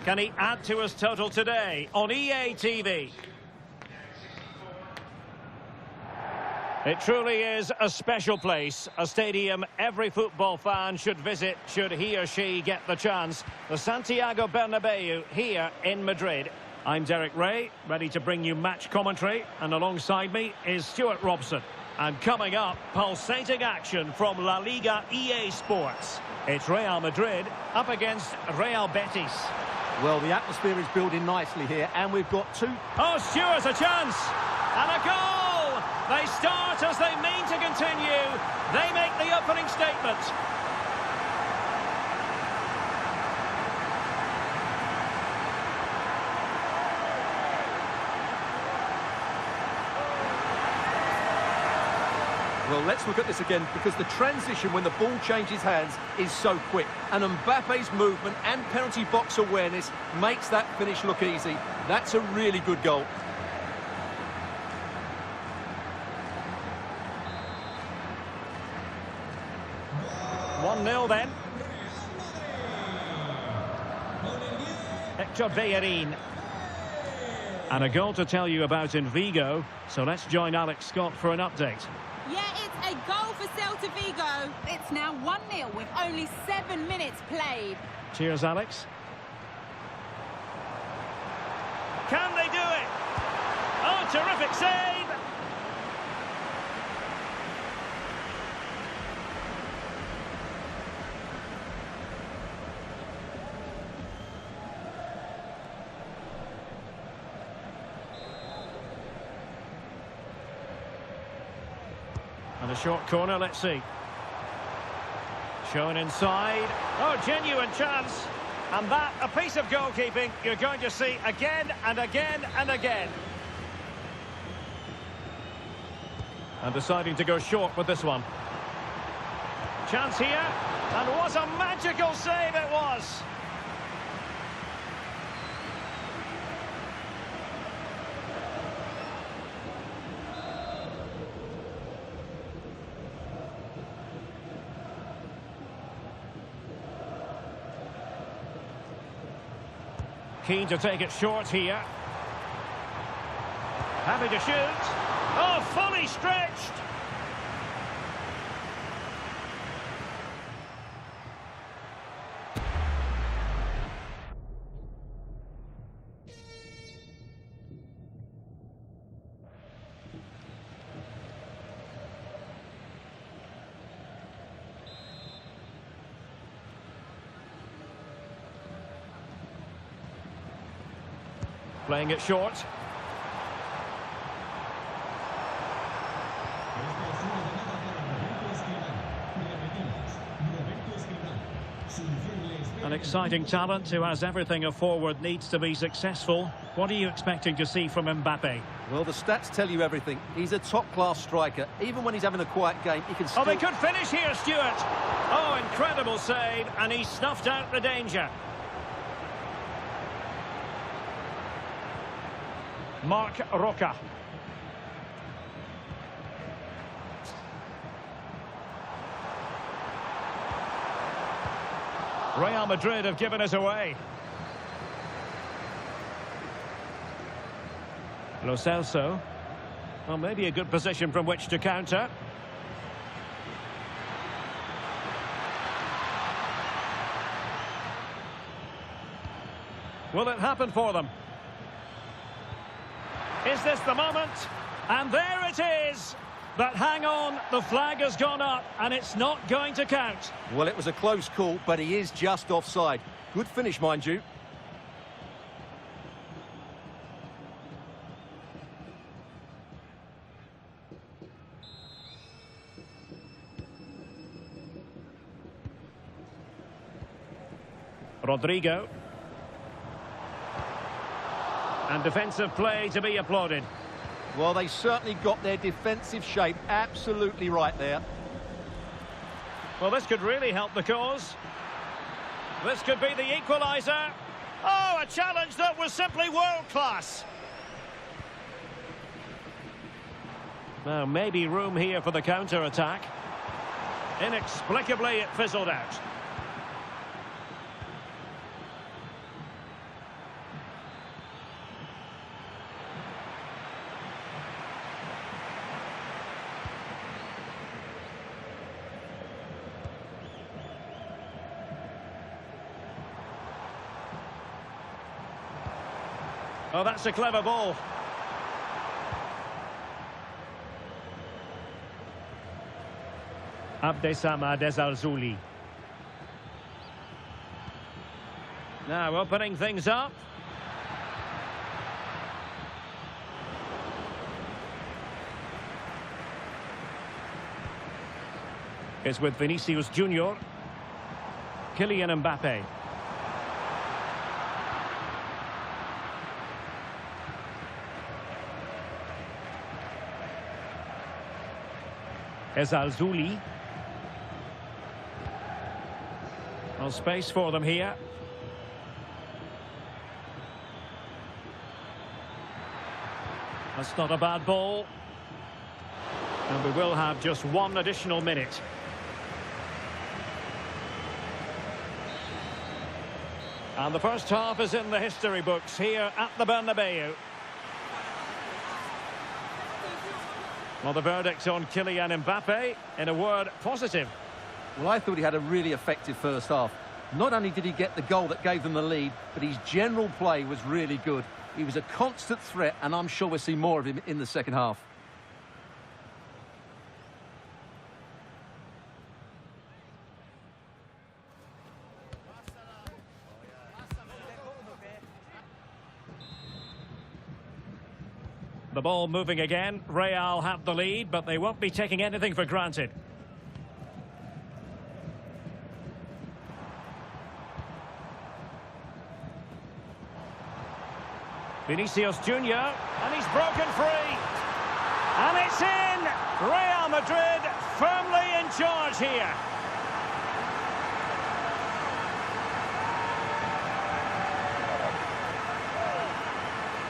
Can he add to his total today on EA TV? It truly is a special place, a stadium every football fan should visit should he or she get the chance. The Santiago Bernabeu here in Madrid. I'm Derek Ray, ready to bring you match commentary, and alongside me is Stuart Robson. And coming up, pulsating action from La Liga EA Sports. It's Real Madrid up against Real Betis. Well, the atmosphere is building nicely here, and we've got two... Oh, Stuart, a chance! And a goal! They start as they mean to continue. They make the opening statement. Well, let's look at this again, because the transition when the ball changes hands is so quick. And Mbappe's movement and penalty box awareness makes that finish look easy. That's a really good goal. One 1-0 then. Hector Bellerin. And a goal to tell you about in Vigo. So let's join Alex Scott for an update. Yeah, it's a goal for Celta Vigo. It's now 1-0 with only 7 minutes played. Cheers, Alex. Can they do it? Oh, terrific save! And a short corner, let's see. Shown inside. Oh, genuine chance. And that, a piece of goalkeeping you're going to see again and again and again. And deciding to go short with this one. Chance here. And what a magical save it was. Keen to take it short here. Happy to shoot. Oh, fully stretched. Playing it short. An exciting talent who has everything a forward needs to be successful. What are you expecting to see from Mbappe? Well, the stats tell you everything. He's a top-class striker. Even when he's having a quiet game, he can still... Oh, they could finish here, Stuart. Oh, incredible save, and he snuffed out the danger. Marc Roca. Real Madrid have given us away. Lo Celso. Well, maybe a good position from which to counter. Will it happen for them? Is this the moment? And there it is! But hang on, the flag has gone up and it's not going to count. Well, it was a close call, but he is just offside. Good finish, mind you. Rodrigo. And defensive play to be applauded. Well, they certainly got their defensive shape absolutely right there. Well, this could really help the cause. This could be the equaliser. Oh, a challenge that was simply world-class. Now, maybe room here for the counter-attack. Inexplicably, it fizzled out. Oh, that's a clever ball. Abdessamad Ezzalzouli. Now opening things up. Is with Vinicius Junior. Kylian Mbappe. Ezzalzouli. Well, space for them here. That's not a bad ball. And we will have just one additional minute. And the first half is in the history books here at the Bernabeu. Well, the verdict on Kylian Mbappe, in a word, positive. Well, I thought he had a really effective first half. Not only did he get the goal that gave them the lead, but his general play was really good. He was a constant threat, and I'm sure we'll see more of him in the second half. The ball moving again. Real have the lead, but they won't be taking anything for granted. Vinicius Junior, and he's broken free. And it's in! Real Madrid firmly in charge here.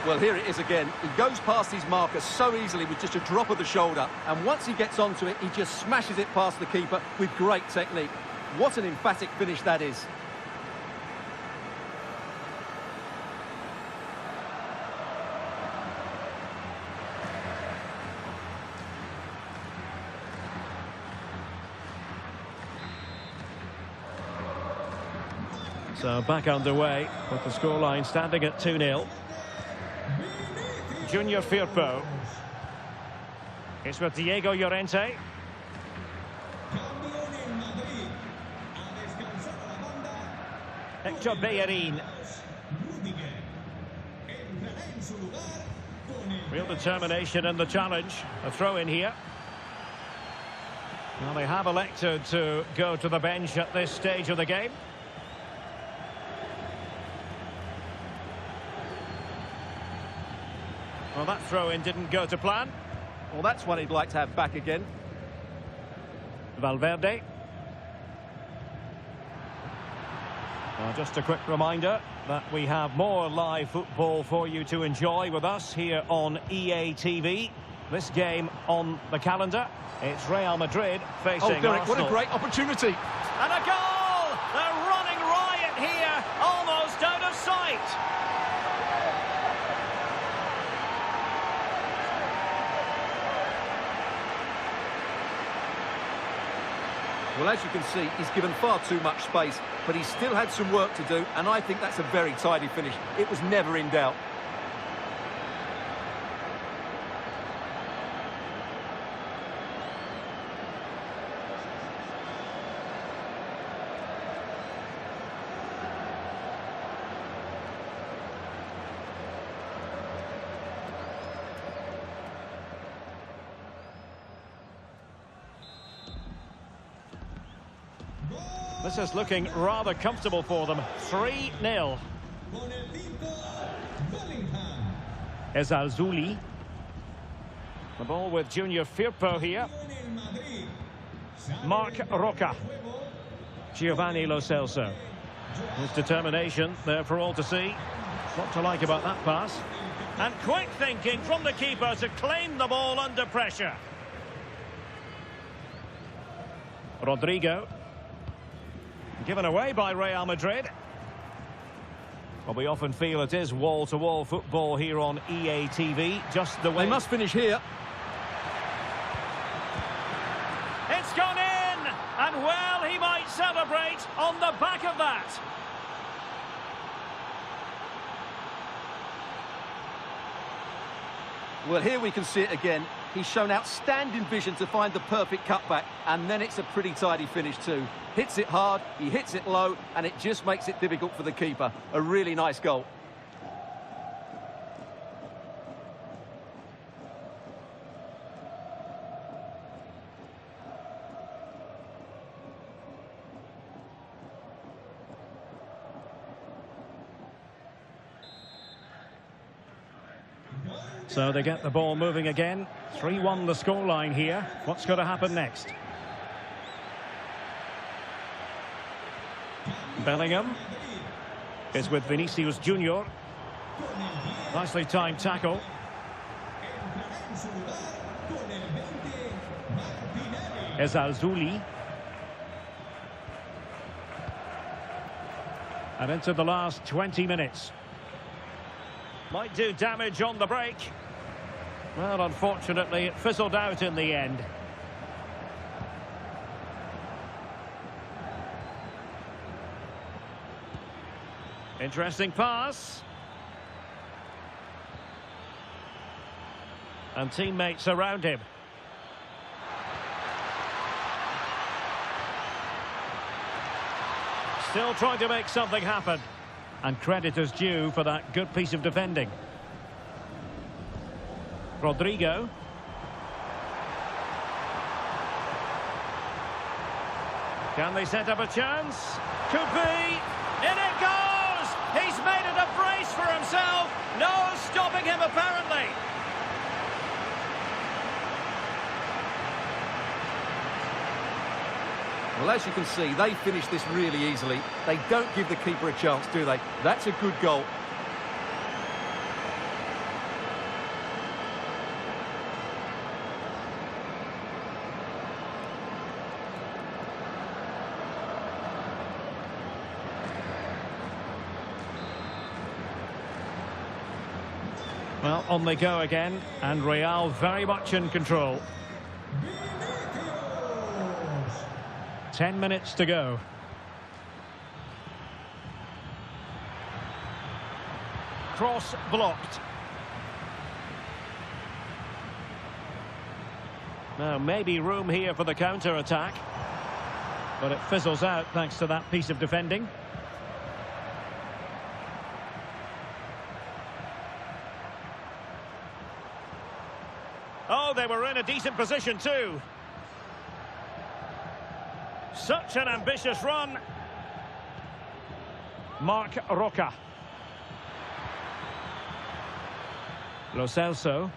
Well, here it is again. He goes past his marker so easily with just a drop of the shoulder. And once he gets onto it, he just smashes it past the keeper with great technique. What an emphatic finish that is. So back underway with the scoreline standing at 2-0. Junior Firpo. It's with Diego Llorente. Hector Bellerin. Real determination in the challenge. A throw in here. Well, they have elected to go to the bench at this stage of the game. Well, that throw-in didn't go to plan. Well, that's one he'd like to have back again. Valverde. Well, just a quick reminder that we have more live football for you to enjoy with us here on EA TV. This game on the calendar, it's Real Madrid facing Derek, Arsenal. what a great opportunity. And a goal! They're running riot here, almost out of sight. Well, as you can see, he's given far too much space, but he still had some work to do, and I think that's a very tidy finish. It was never in doubt. This is looking rather comfortable for them. 3-0. Ezzalzouli. The ball with Junior Firpo here. Marc Roca. Giovanni Lo Celso. His determination there for all to see. What to like about that pass. And quick thinking from the keeper to claim the ball under pressure. Rodrigo. Given away by Real Madrid. Well, we often feel it is wall-to-wall football here on EA TV. Just the way... They must finish here. It's gone in! And well, he might celebrate on the back of that. Well, here we can see it again. He's shown outstanding vision to find the perfect cutback, and then it's a pretty tidy finish too. Hits it hard, he hits it low, and it just makes it difficult for the keeper. A really nice goal. So they get the ball moving again. 3-1 the scoreline here. What's going to happen next? Bellingham is with Vinicius Junior. Nicely timed tackle. Ezalzouli. And into the last 20 minutes. Might do damage on the break. Well, unfortunately, it fizzled out in the end. Interesting pass. And teammates around him. Still trying to make something happen. And credit is due for that good piece of defending. Rodrigo. Can they set up a chance? Could be. In it goes! He's made it a brace for himself. No stopping him, apparently. Well, as you can see, they finish this really easily. They don't give the keeper a chance, do they? That's a good goal. Well, on they go again, and Real very much in control. 10 minutes to go. Cross blocked. Now, maybe room here for the counter-attack. But it fizzles out thanks to that piece of defending. Oh, they were in a decent position too. Such an ambitious run. Marc Roca. Lo Celso.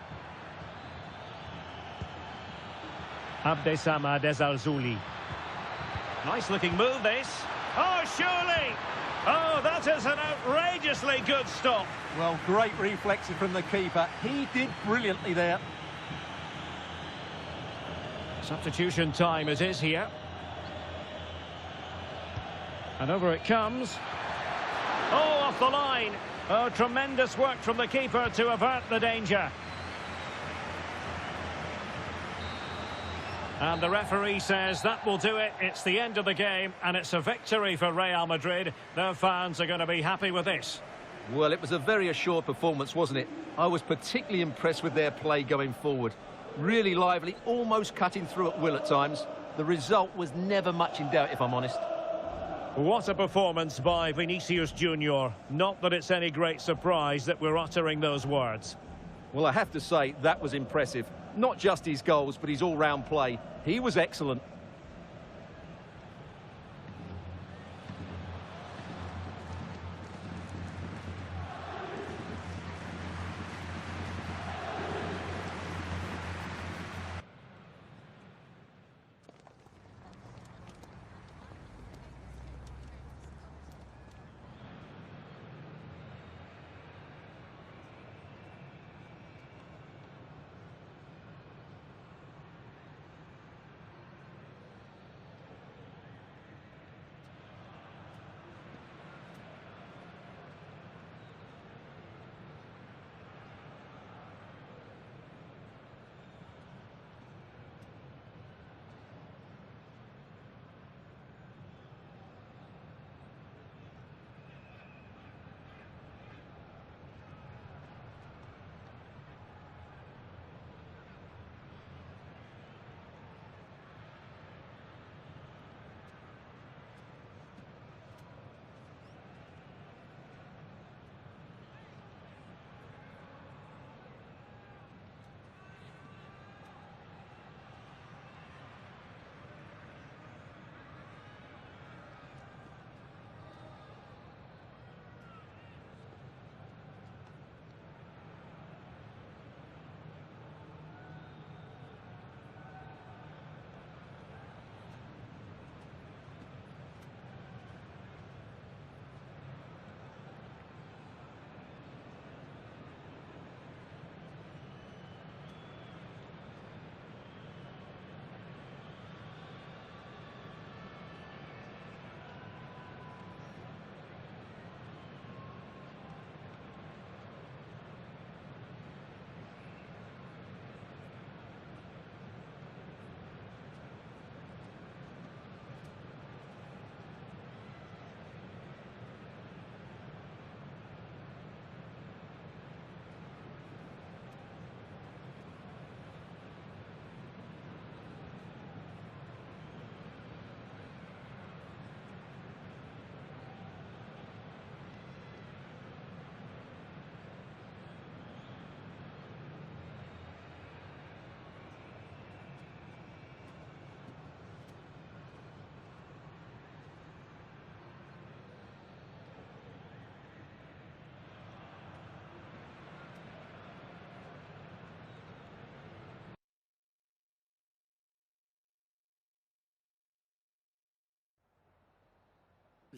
Abdessamad Ezalzouli. Nice looking move this. Oh, surely. Oh, that is an outrageously good stop. Well, great reflexes from the keeper. He did brilliantly there. Substitution time it is here. And over it comes. Oh, off the line. Oh, tremendous work from the keeper to avert the danger. And the referee says that will do it. It's the end of the game, and it's a victory for Real Madrid. Their fans are going to be happy with this. Well, it was a very assured performance, wasn't it? I was particularly impressed with their play going forward. Really lively, almost cutting through at will at times. The result was never much in doubt, if I'm honest. What a performance by Vinicius Junior. Not that it's any great surprise that we're uttering those words. Well, I have to say, that was impressive. Not just his goals, but his all-round play. He was excellent.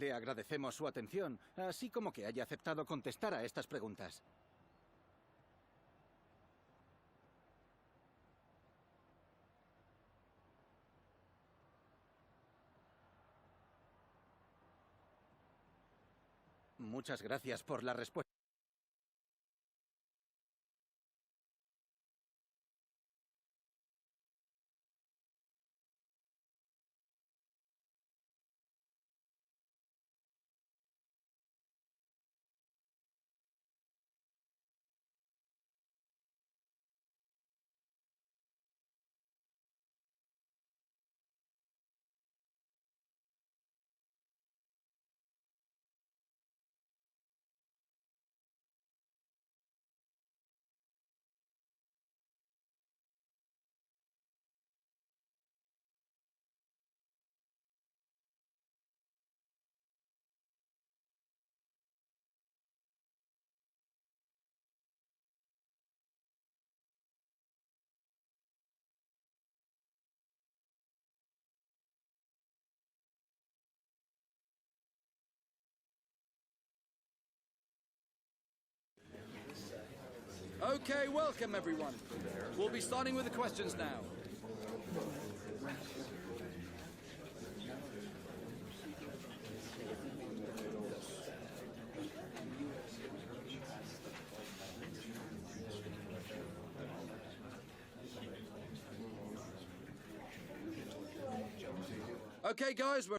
Le agradecemos su atención, así como que haya aceptado contestar a estas preguntas. Muchas gracias por la respuesta. Okay, welcome everyone. We'll be starting with the questions now. Okay, guys, we're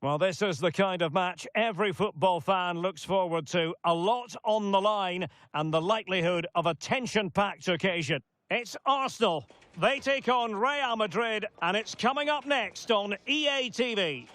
Well, this is the kind of match every football fan looks forward to. A lot on the line and the likelihood of a tension-packed occasion. It's Arsenal. They take on Real Madrid, and it's coming up next on EA TV.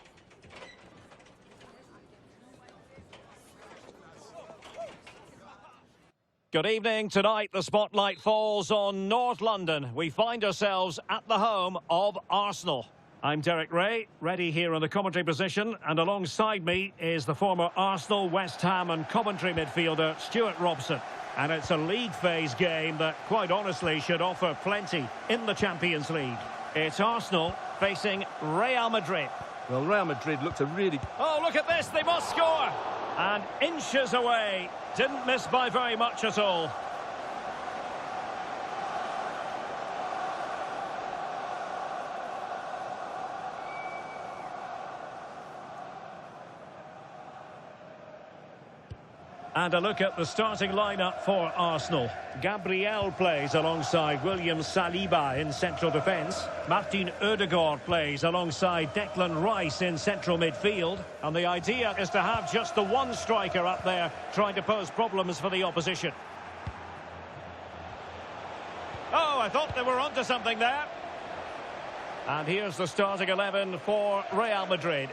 Good evening. Tonight, the spotlight falls on North London. We find ourselves at the home of Arsenal. I'm Derek Ray, ready here in the commentary position, and alongside me is the former Arsenal, West Ham and Coventry midfielder Stuart Robson. And it's a league phase game that, quite honestly, should offer plenty in the Champions League. It's Arsenal facing Real Madrid. Well, Real Madrid looked a really... Oh, look at this, they must score! And inches away, didn't miss by very much at all. And a look at the starting lineup for Arsenal. Gabriel plays alongside William Saliba in central defence. Martin Ødegaard plays alongside Declan Rice in central midfield. And the idea is to have just the one striker up there trying to pose problems for the opposition. Oh, I thought they were onto something there. And here's the starting 11 for Real Madrid.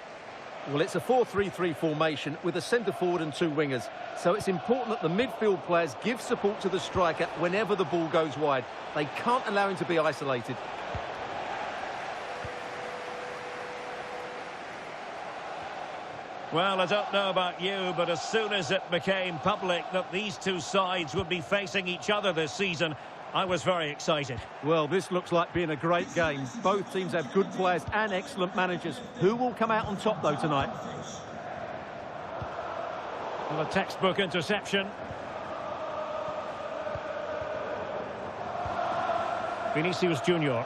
Well, it's a 4-3-3 formation with a centre-forward and two wingers. So it's important that the midfield players give support to the striker whenever the ball goes wide. They can't allow him to be isolated. Well, I don't know about you, but as soon as it became public that these two sides would be facing each other this season, I was very excited. Well, this looks like being a great game. Both teams have good players and excellent managers. Who will come out on top, though, tonight? Well, a textbook interception. Vinicius Junior.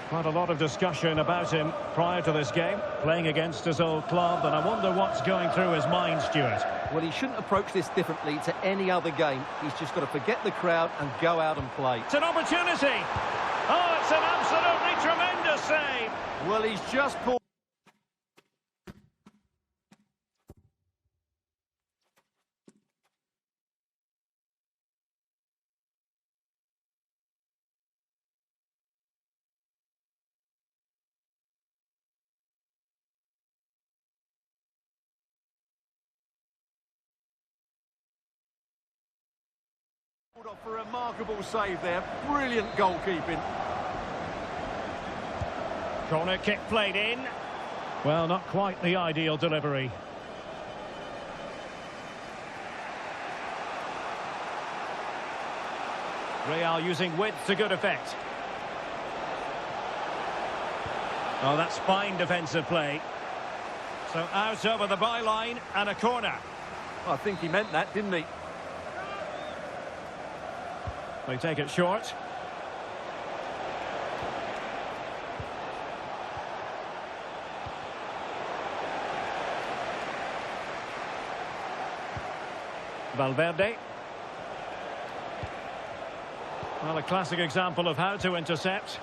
Quite a lot of discussion about him prior to this game, playing against his old club, and I wonder what's going through his mind, Stuart. Well, he shouldn't approach this differently to any other game. He's just got to forget the crowd and go out and play. It's an opportunity. Oh, it's an absolutely tremendous save. Well, he's just pulled. Off a remarkable save there. Brilliant goalkeeping. Corner kick played in. Well, not quite the ideal delivery. Real using width to good effect. Oh, that's fine defensive play. So out over the byline and a corner. I think he meant that, didn't he? They take it short. Valverde. Well, a classic example of how to intercept.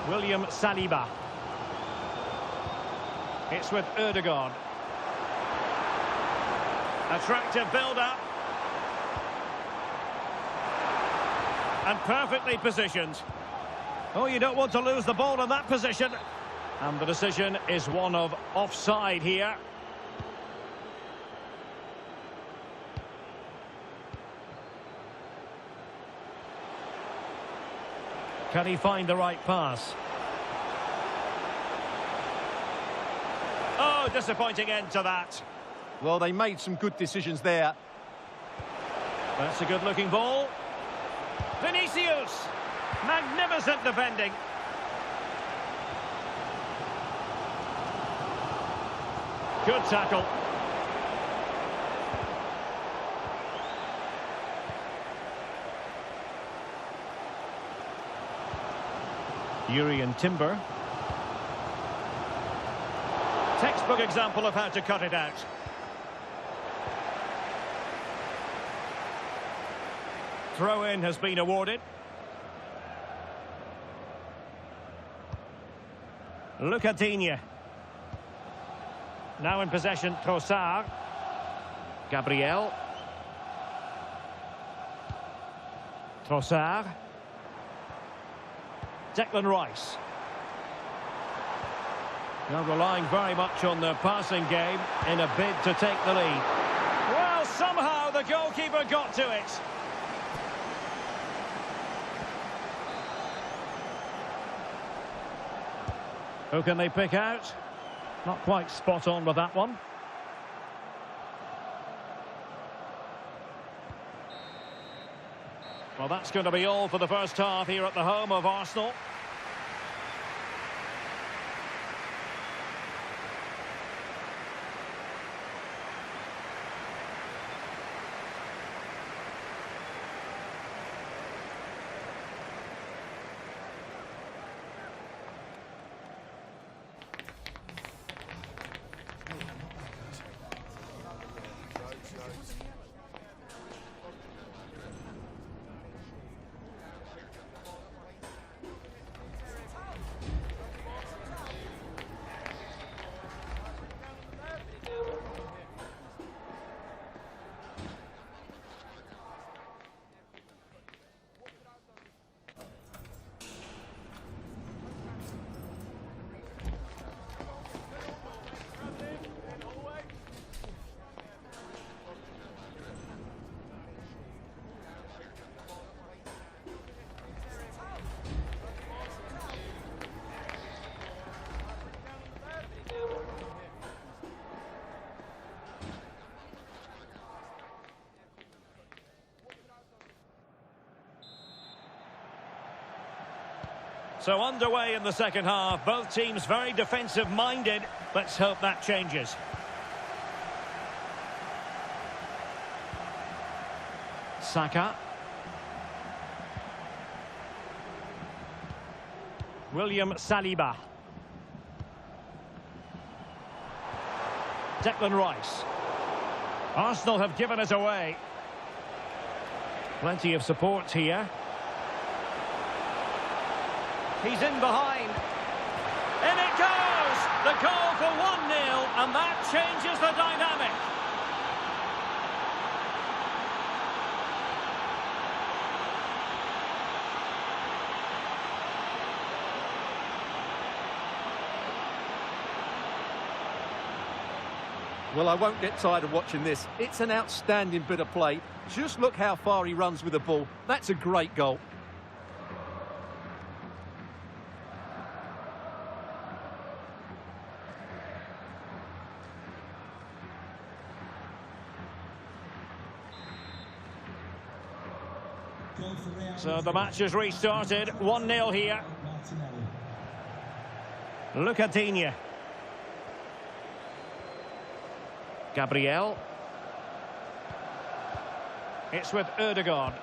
William Saliba. It's with Ødegaard. Attractive build-up. And perfectly positioned. Oh, you don't want to lose the ball in that position. And the decision is one of offside here. Can he find the right pass? Oh, disappointing end to that. Well, they made some good decisions there. That's a good-looking ball. Vinicius! Magnificent defending. Good tackle. Urian Timber. Textbook example of how to cut it out. Throw-in has been awarded. Lucadinha. Now in possession, Trossard. Gabriel. Trossard. Declan Rice. Now relying very much on the passing game in a bid to take the lead. Well, somehow the goalkeeper got to it. Who can they pick out? Not quite spot on with that one. Well, that's going to be all for the first half here at the home of Arsenal. So underway in the second half, both teams very defensive-minded. Let's hope that changes. Saka. William Saliba. Declan Rice. Arsenal have given it away. Plenty of support here. He's in behind. In it goes! The goal for 1-0, and that changes the dynamic. Well, I won't get tired of watching this. It's an outstanding bit of play. Just look how far he runs with the ball. That's a great goal. So the match has restarted. 1-0 here. Lucadinha. Gabriel. It's with Ødegaard.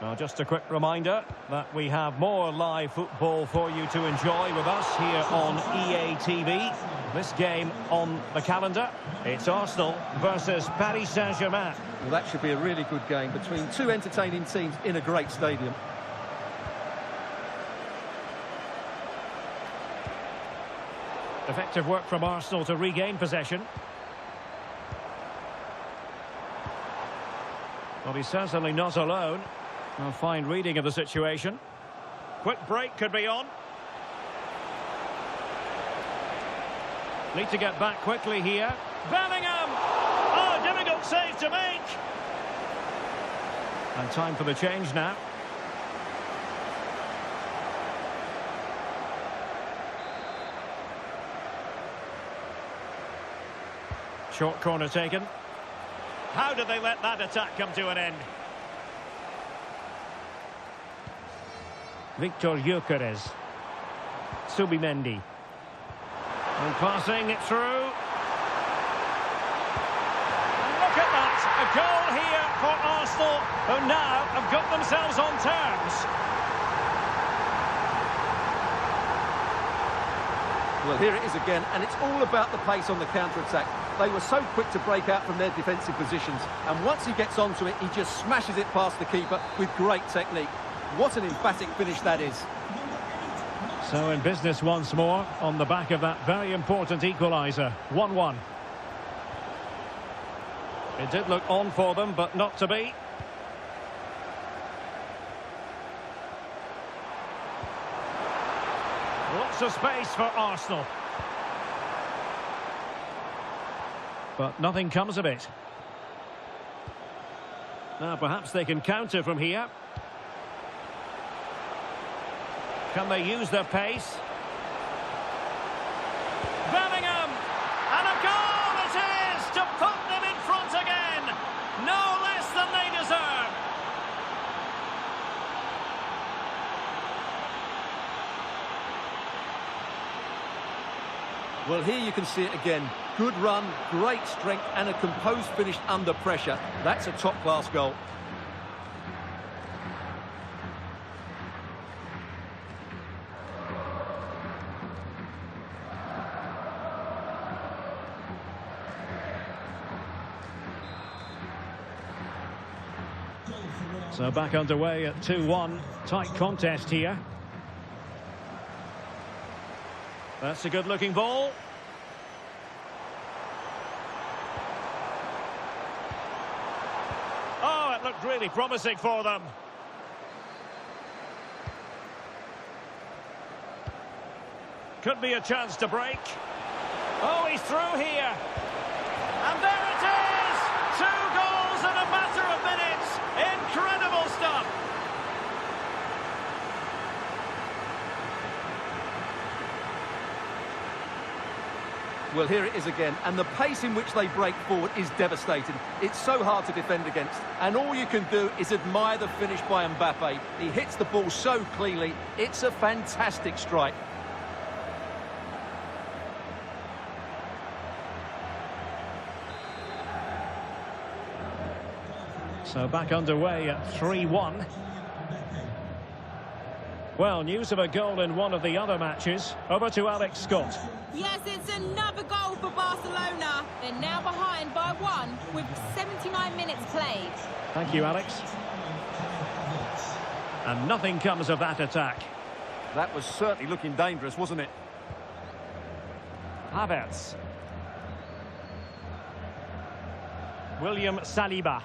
Now, just a quick reminder that we have more live football for you to enjoy with us here on EA TV. This game on the calendar, it's Arsenal versus Paris Saint-Germain. Well, that should be a really good game between two entertaining teams in a great stadium. Effective work from Arsenal to regain possession. Well, he's certainly not alone. A fine reading of the situation. Quick break could be on. Need to get back quickly here. Bellingham! Oh, difficult save to make. And time for the change now. Short corner taken. How did they let that attack come to an end? Victor Gyökeres. Subimendi. And passing it through. Look at that! A goal here for Arsenal, who now have got themselves on terms. Well, here it is again, and it's all about the pace on the counter-attack. They were so quick to break out from their defensive positions, and once he gets onto it, he just smashes it past the keeper with great technique. What an emphatic finish that is. So in business once more, on the back of that very important equaliser. 1-1. It did look on for them, but not to be. lots of space for Arsenal. But nothing comes of it. Now perhaps they can counter from here. Can they use their pace? Bellingham! And a goal it is to put them in front again! No less than they deserve! Well, here you can see it again. Good run, great strength, and a composed finish under pressure. That's a top-class goal. So back underway at 2-1. Tight contest here. That's a good-looking ball. Oh, it looked really promising for them. Could be a chance to break. Oh, he's through here. And there it is! 2 goals in a matter of minutes. Incredible stuff. Well, here it is again, and the pace in which they break forward is devastating. It's so hard to defend against, and all you can do is admire the finish by Mbappe. He hits the ball so cleanly. It's a fantastic strike. So back underway at 3-1. Well, news of a goal in one of the other matches. Over to Alex Scott. Yes, it's another goal for Barcelona. They're now behind by 1 with 79 minutes played. Thank you, Alex. And nothing comes of that attack. That was certainly looking dangerous, wasn't it? Havertz. William Saliba.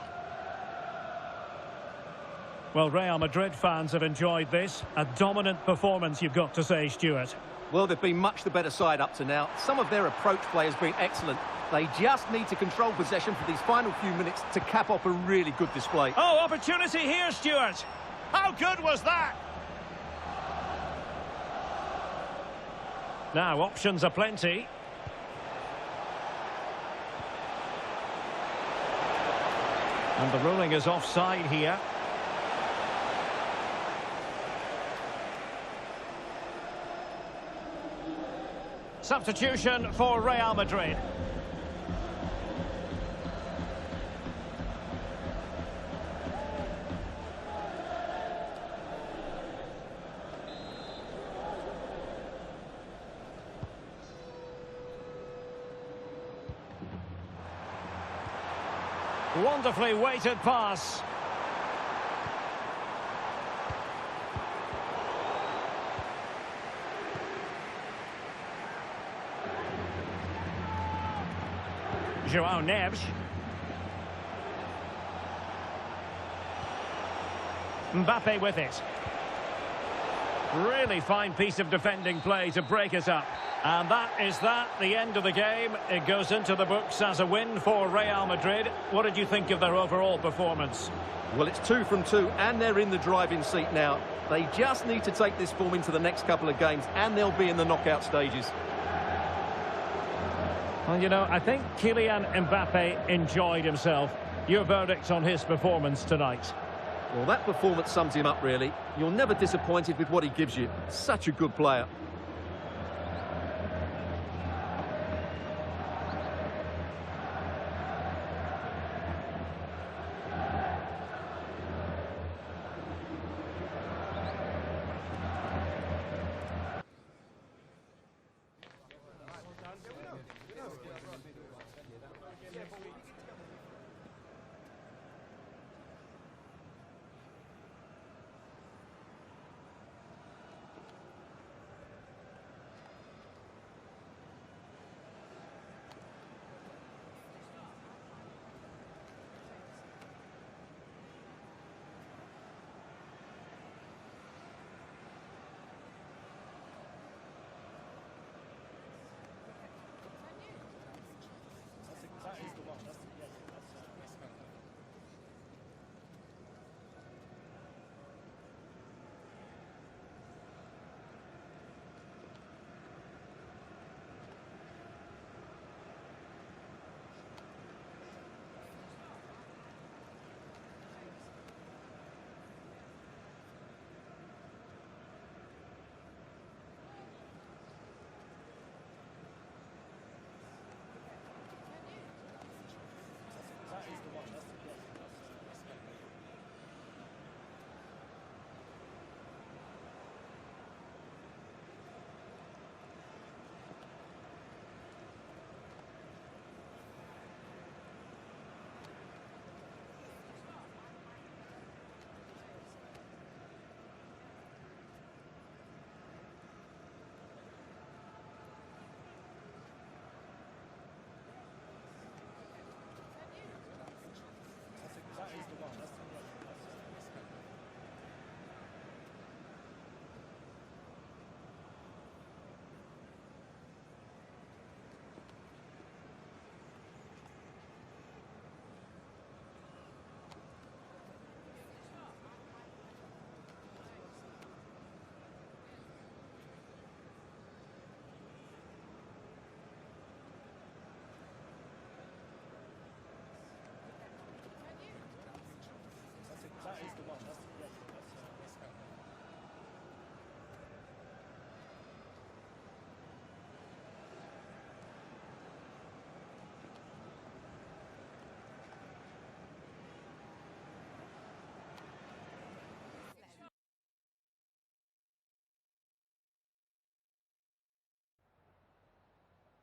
Well, Real Madrid fans have enjoyed this. A dominant performance, you've got to say, Stuart. Well, they've been much the better side up to now. Some of their approach play has been excellent. They just need to control possession for these final few minutes to cap off a really good display. Oh, opportunity here, Stuart. How good was that? Now, options are plenty. And the ruling is offside here. Substitution for Real Madrid. Wonderfully weighted pass. João Neves. Mbappe with it. Really fine piece of defending play to break it up. And that is the end of the game. It goes into the books as a win for Real Madrid. What did you think of their overall performance? Well, it's 2 from 2, and they're in the driving seat now. They just need to take this form into the next couple of games, and they'll be in the knockout stages. Well, you know, I think Kylian Mbappe enjoyed himself. Your verdict on his performance tonight? Well, that performance sums him up, really. You're never disappointed with what he gives you. Such a good player.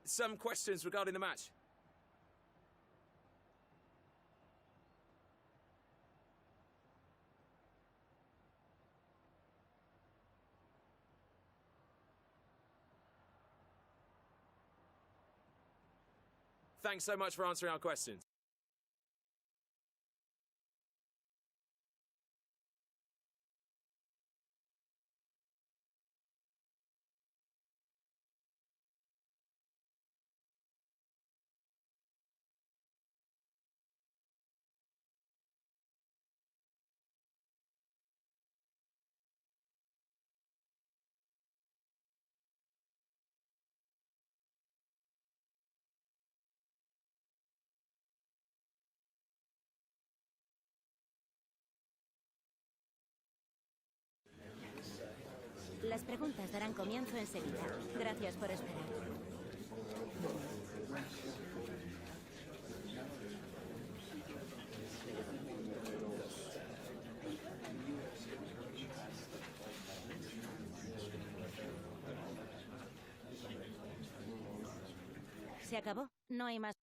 some questions regarding the match. Thanks so much for answering our questions. Las preguntas darán comienzo enseguida. Gracias por esperar. ¿Se acabó? No hay más.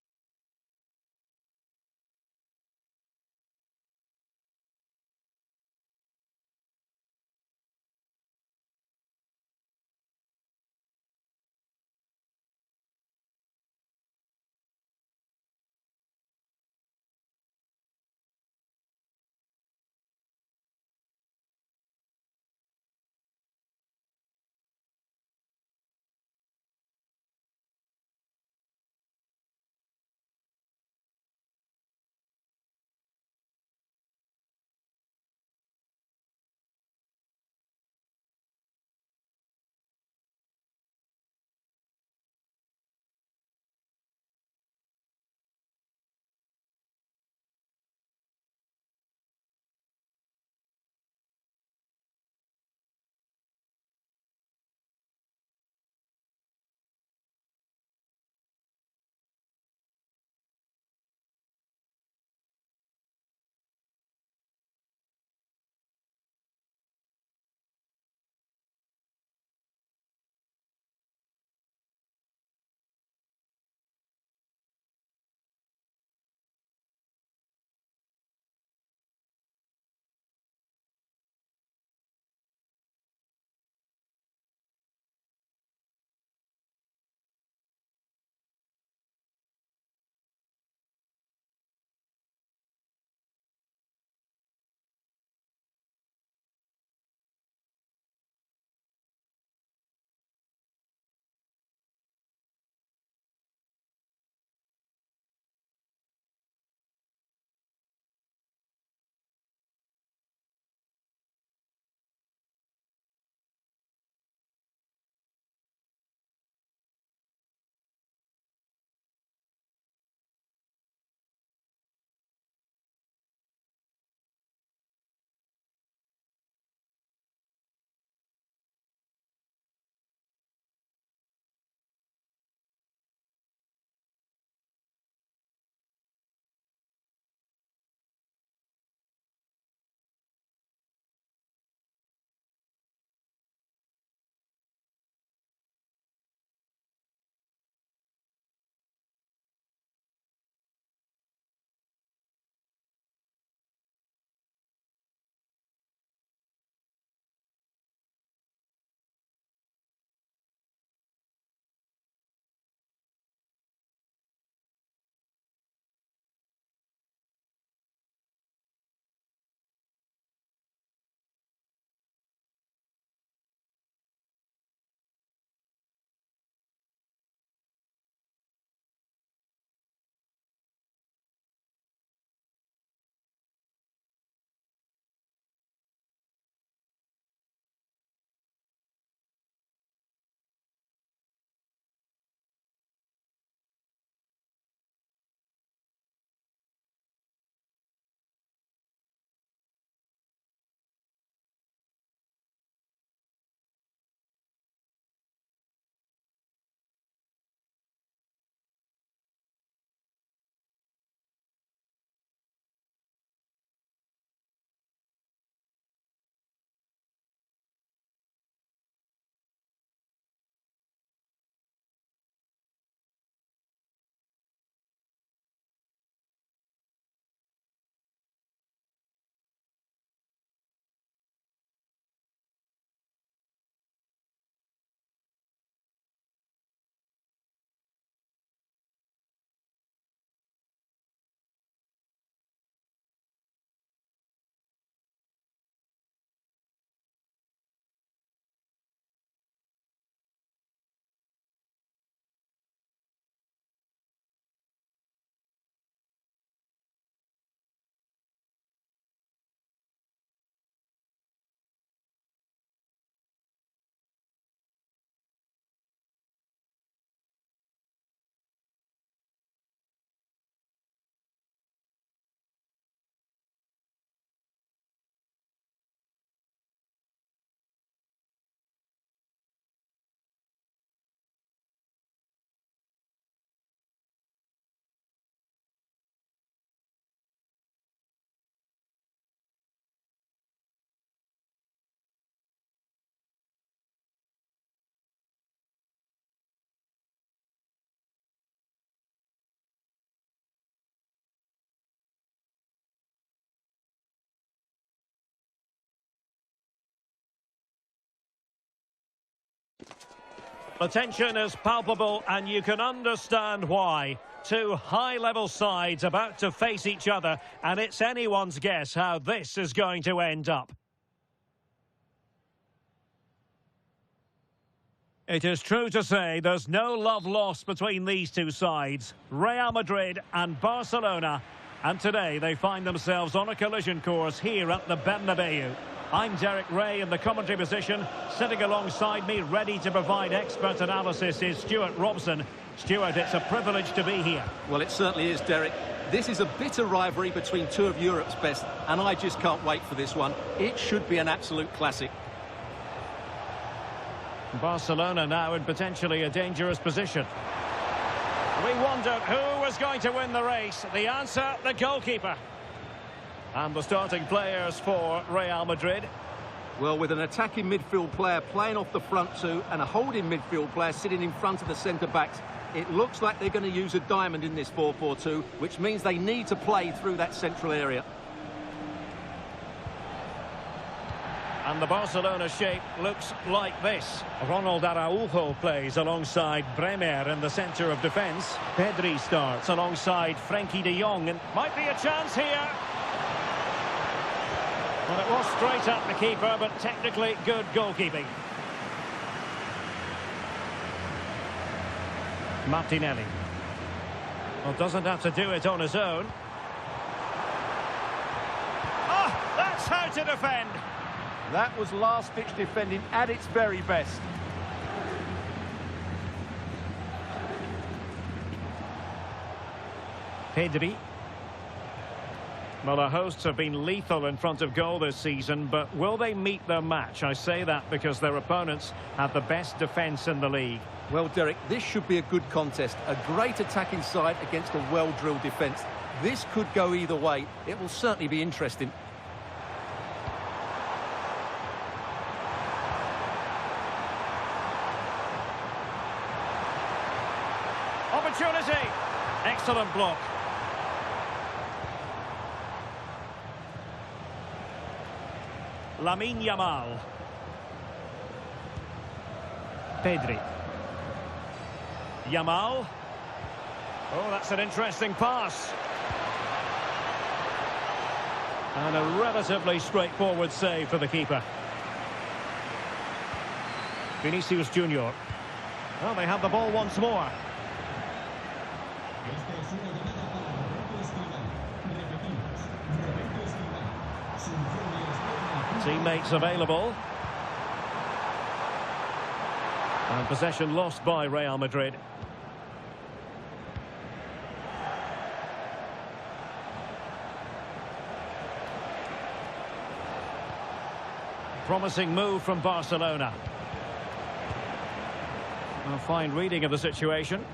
The tension is palpable, and you can understand why. Two high-level sides about to face each other, and it's anyone's guess how this is going to end up. It is true to say there's no love lost between these two sides, Real Madrid and Barcelona, and today they find themselves on a collision course here at the Bernabeu. I'm Derek Ray in the commentary position. Sitting alongside me, ready to provide expert analysis, is Stuart Robson. Stuart, it's a privilege to be here. Well, it certainly is, Derek. This is a bitter rivalry between two of Europe's best, and I just can't wait for this one. It should be an absolute classic. Barcelona now in potentially a dangerous position. We wondered who was going to win the race. The answer, the goalkeeper. And the starting players for Real Madrid. Well, with an attacking midfield player playing off the front two and a holding midfield player sitting in front of the centre-backs, it looks like they're going to use a diamond in this 4-4-2, which means they need to play through that central area. And the Barcelona shape looks like this. Ronald Araujo plays alongside Bremer in the centre of defence. Pedri starts alongside Frenkie de Jong, and might be a chance here. Well, it was straight at the keeper, but technically good goalkeeping. Martinelli. Well, doesn't have to do it on his own. Oh, that's how to defend. That was last-ditch defending at its very best. Pedri. Well, the hosts have been lethal in front of goal this season, but will they meet their match? I say that because their opponents have the best defence in the league. Well, Derek, this should be a good contest. A great attacking side against a well-drilled defence. This could go either way. It will certainly be interesting. Opportunity. Excellent block. Lamine Yamal. Pedri. Yamal. Oh, that's an interesting pass. And a relatively straightforward save for the keeper. Vinicius Junior. Well, they have the ball once more. Teammates available. And possession lost by Real Madrid. Promising move from Barcelona. A fine reading of the situation.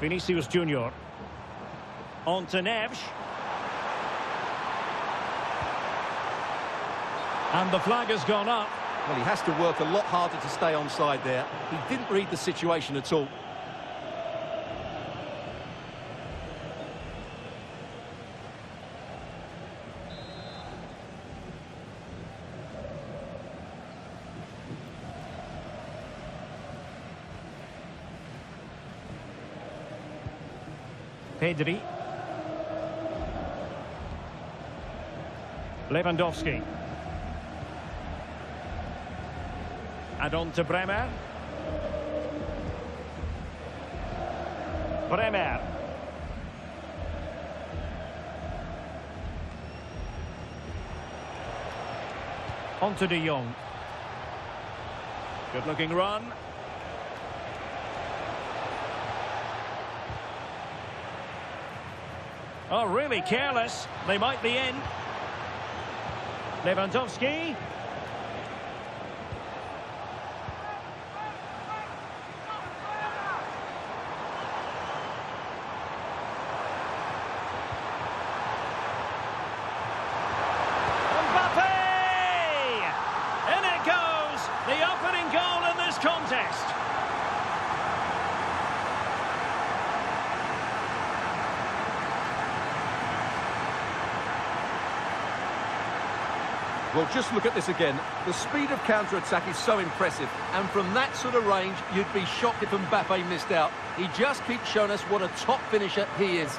Vinicius Junior. On to Neves. And the flag has gone up. Well, he has to work a lot harder to stay onside there. He didn't read the situation at all. Pedri. Lewandowski. And on to Bremer. Bremer. On to de Jong. Good looking run. Oh, really careless. They might be in. Lewandowski. Contest. Well, just look at this again. The speed of counter-attack is so impressive. And from that sort of range, you'd be shocked if Mbappe missed out. He just keeps showing us what a top finisher he is.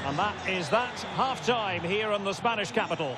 And that is that half-time here in the Spanish capital.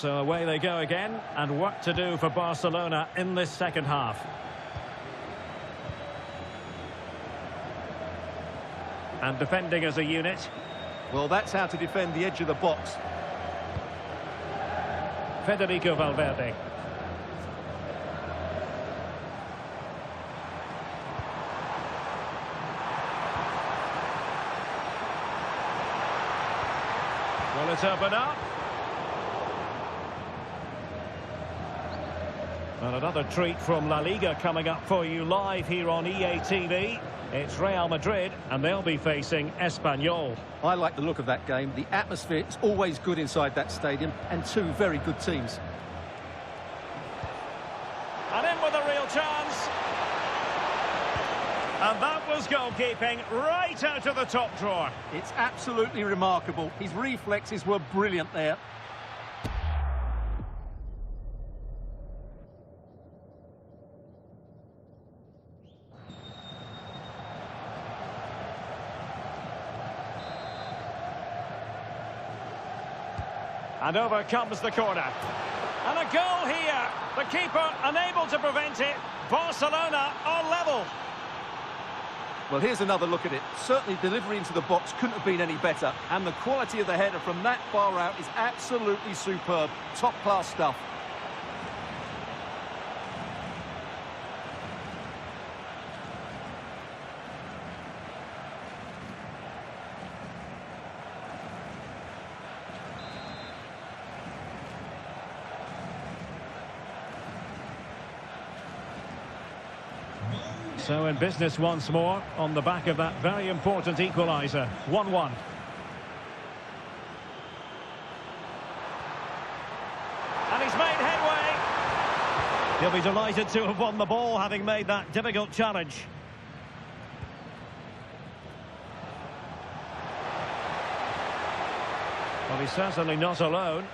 So away they go again, and work to do for Barcelona in this second half. And defending as a unit. Well, that's how to defend the edge of the box. Federico Valverde. Will it open up? And another treat from La Liga coming up for you live here on EA TV. It's Real Madrid, and they'll be facing Espanyol. I like the look of that game. The atmosphere is always good inside that stadium, and two very good teams. And in with a real chance. And that was goalkeeping right out of the top drawer. It's absolutely remarkable. His reflexes were brilliant there. And over comes the corner. And a goal here. The keeper unable to prevent it. Barcelona are level. Well, here's another look at it. Certainly delivery into the box couldn't have been any better. And the quality of the header from that far out is absolutely superb. Top-class stuff. So in business once more on the back of that very important equaliser. 1-1. And he's made headway. He'll be delighted to have won the ball, having made that difficult challenge. Well, he's certainly not alone.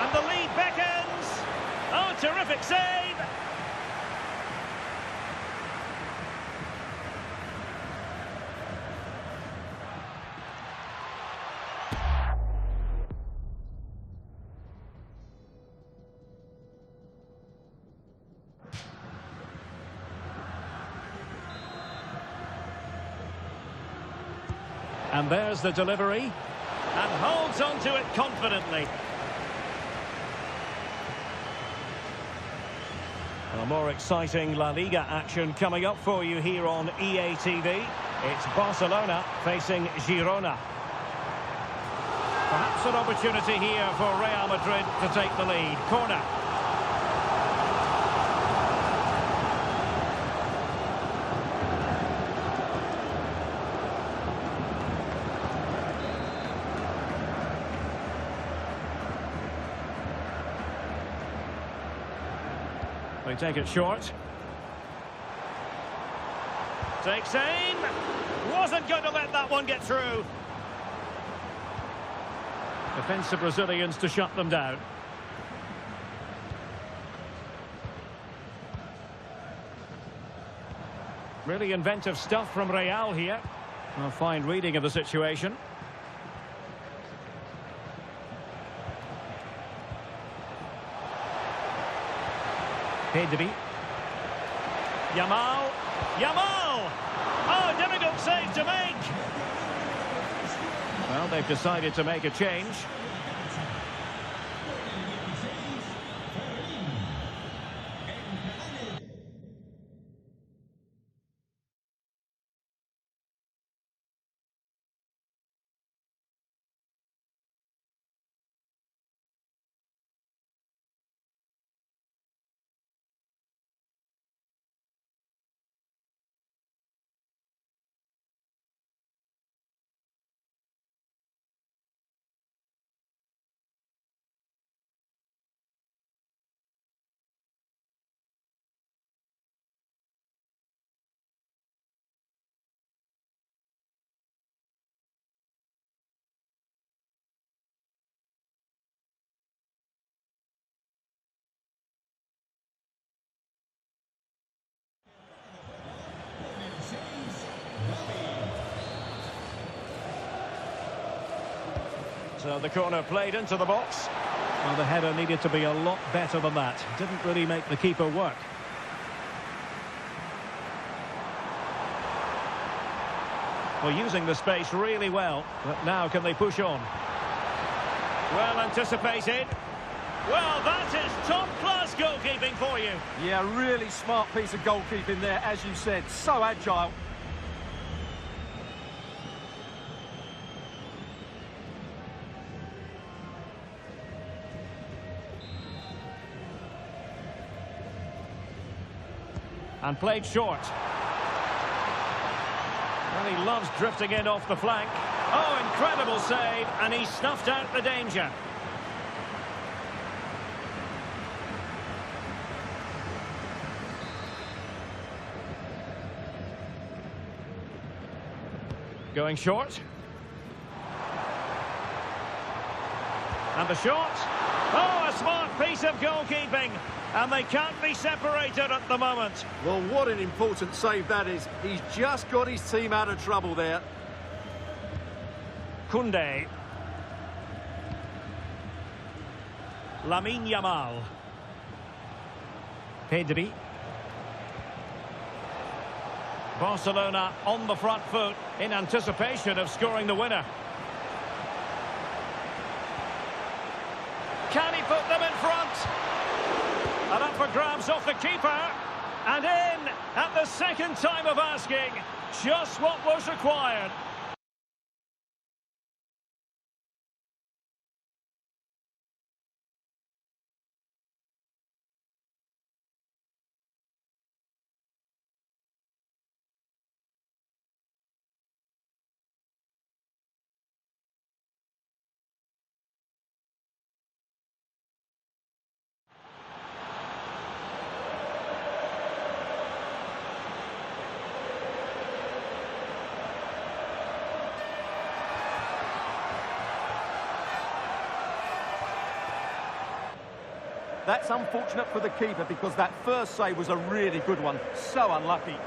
And the lead beckons. Oh, terrific save. And there's the delivery. And holds on to it confidently. Well, more exciting La Liga action coming up for you here on EA TV. It's Barcelona facing Girona. Perhaps an opportunity here for Real Madrid to take the lead. Corner. They take it short. Takes aim. Wasn't going to let that one get through. Defensive Brazilians to shut them down. Really inventive stuff from Real here. A fine reading of the situation. Pedri. Yamal. Yamal! Oh, difficult save to make. Well, they've decided to make a change. So the corner played into the box. Well, the header needed to be a lot better than that. Didn't really make the keeper work. Well, using the space really well. But now can they push on? Well anticipated. Well, that is top-class goalkeeping for you. Yeah, really smart piece of goalkeeping there, as you said. So agile. And played short. Well, he loves drifting in off the flank. Oh, incredible save, and he snuffed out the danger. Going short. And the shot. Oh, a smart piece of goalkeeping. And they can't be separated at the moment. Well, what an important save that is. He's just got his team out of trouble there. Koundé. Lamine Yamal. Pedri. Barcelona on the front foot in anticipation of scoring the winner. Can he put them in front? And up for grabs off the keeper. And in at the second time of asking. Just what was required. That's unfortunate for the keeper because that first save was a really good one. So unlucky.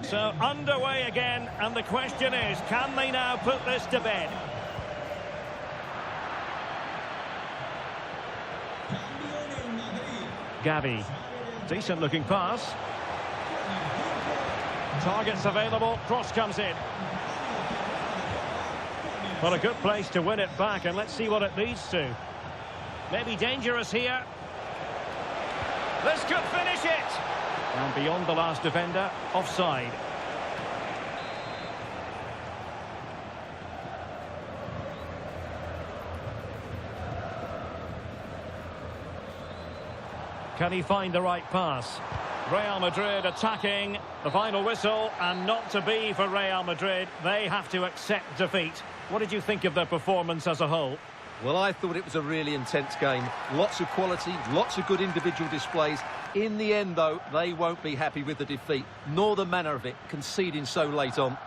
So underway again, and the question is, can they now put this to bed? Gavi, decent looking pass. Targets available, cross comes in. Well, a good place to win it back, and let's see what it leads to. Maybe dangerous here. This could finish it! And beyond the last defender, offside. Can he find the right pass? Real Madrid attacking. The final whistle, and not to be for Real Madrid. They have to accept defeat. What did you think of their performance as a whole? Well, I thought it was a really intense game. Lots of quality, lots of good individual displays. In the end, though, they won't be happy with the defeat, nor the manner of it, conceding so late on.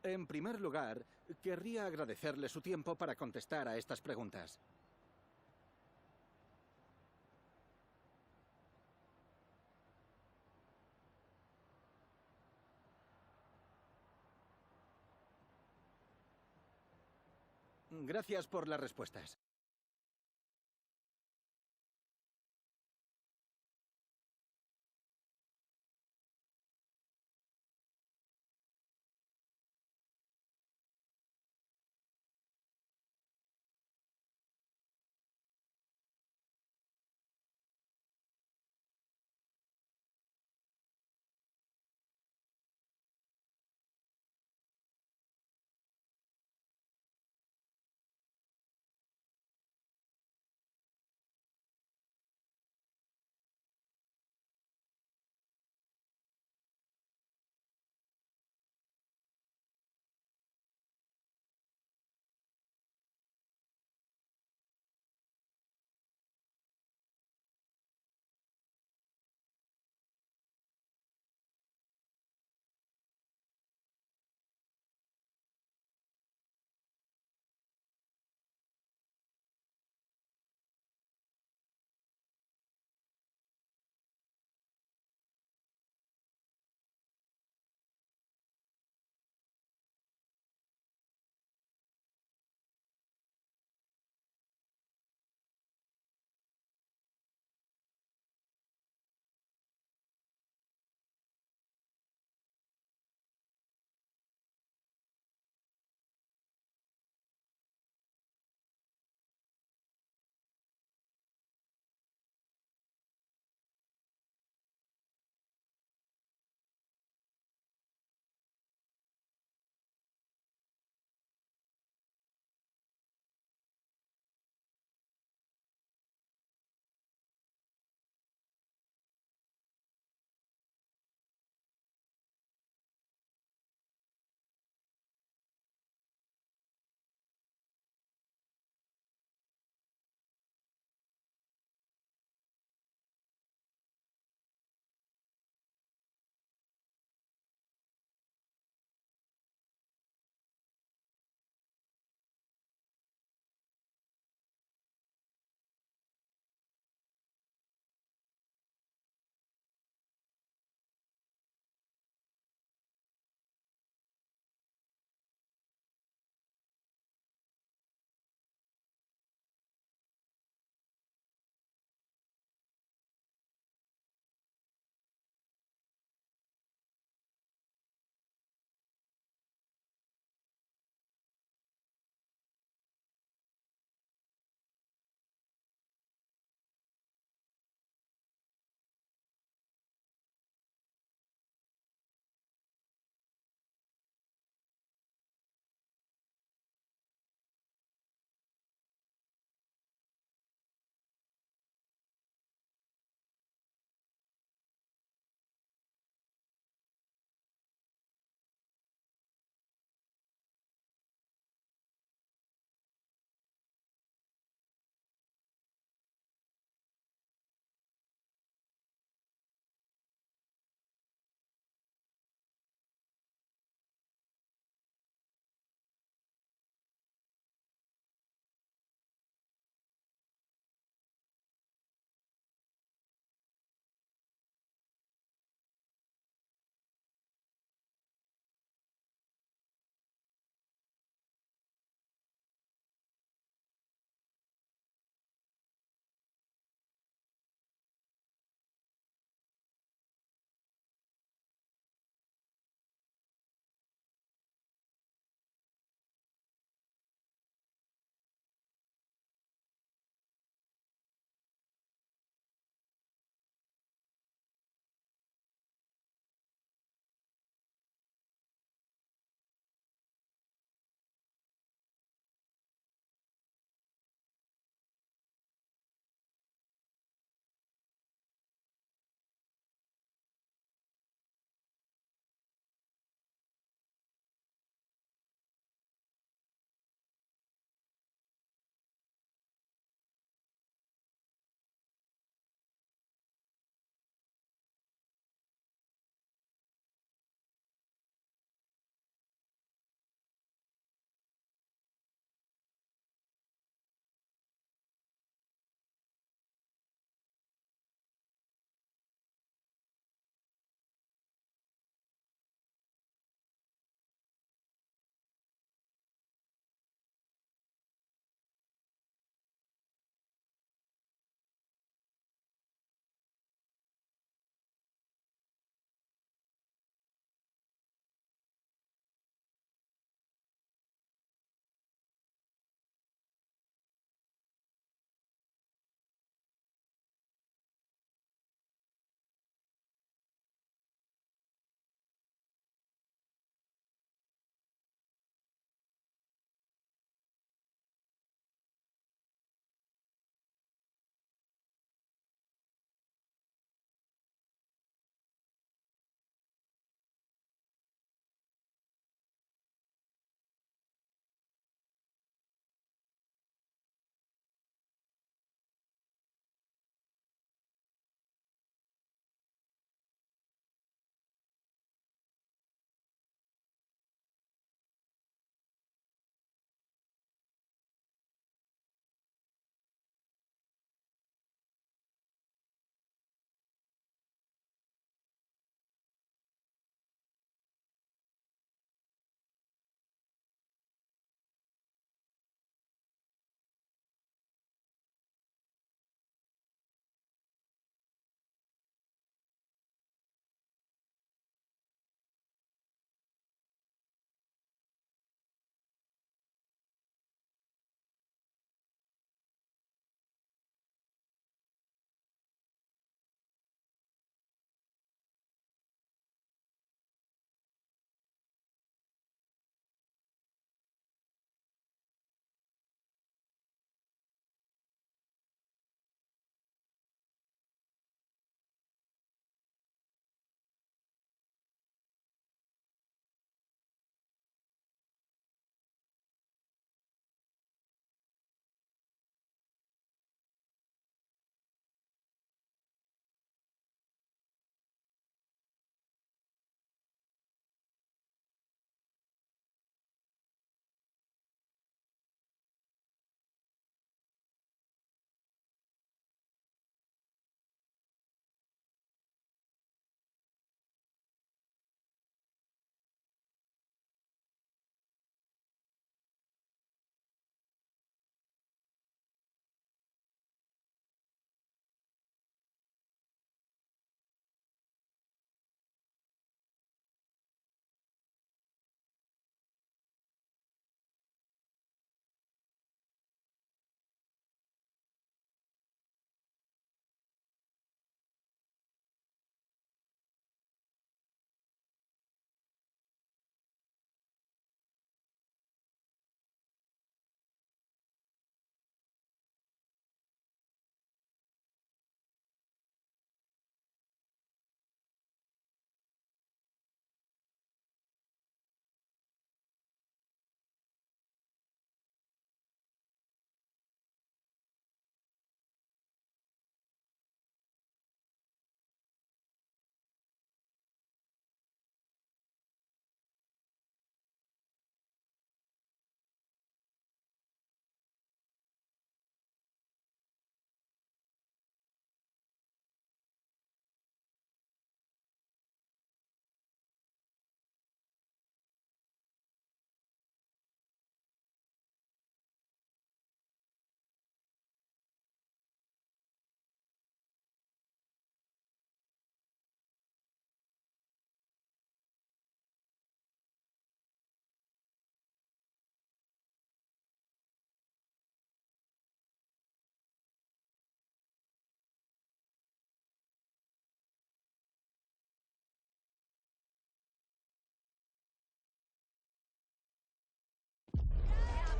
En primer lugar, querría agradecerle su tiempo para contestar a estas preguntas. Gracias por las respuestas.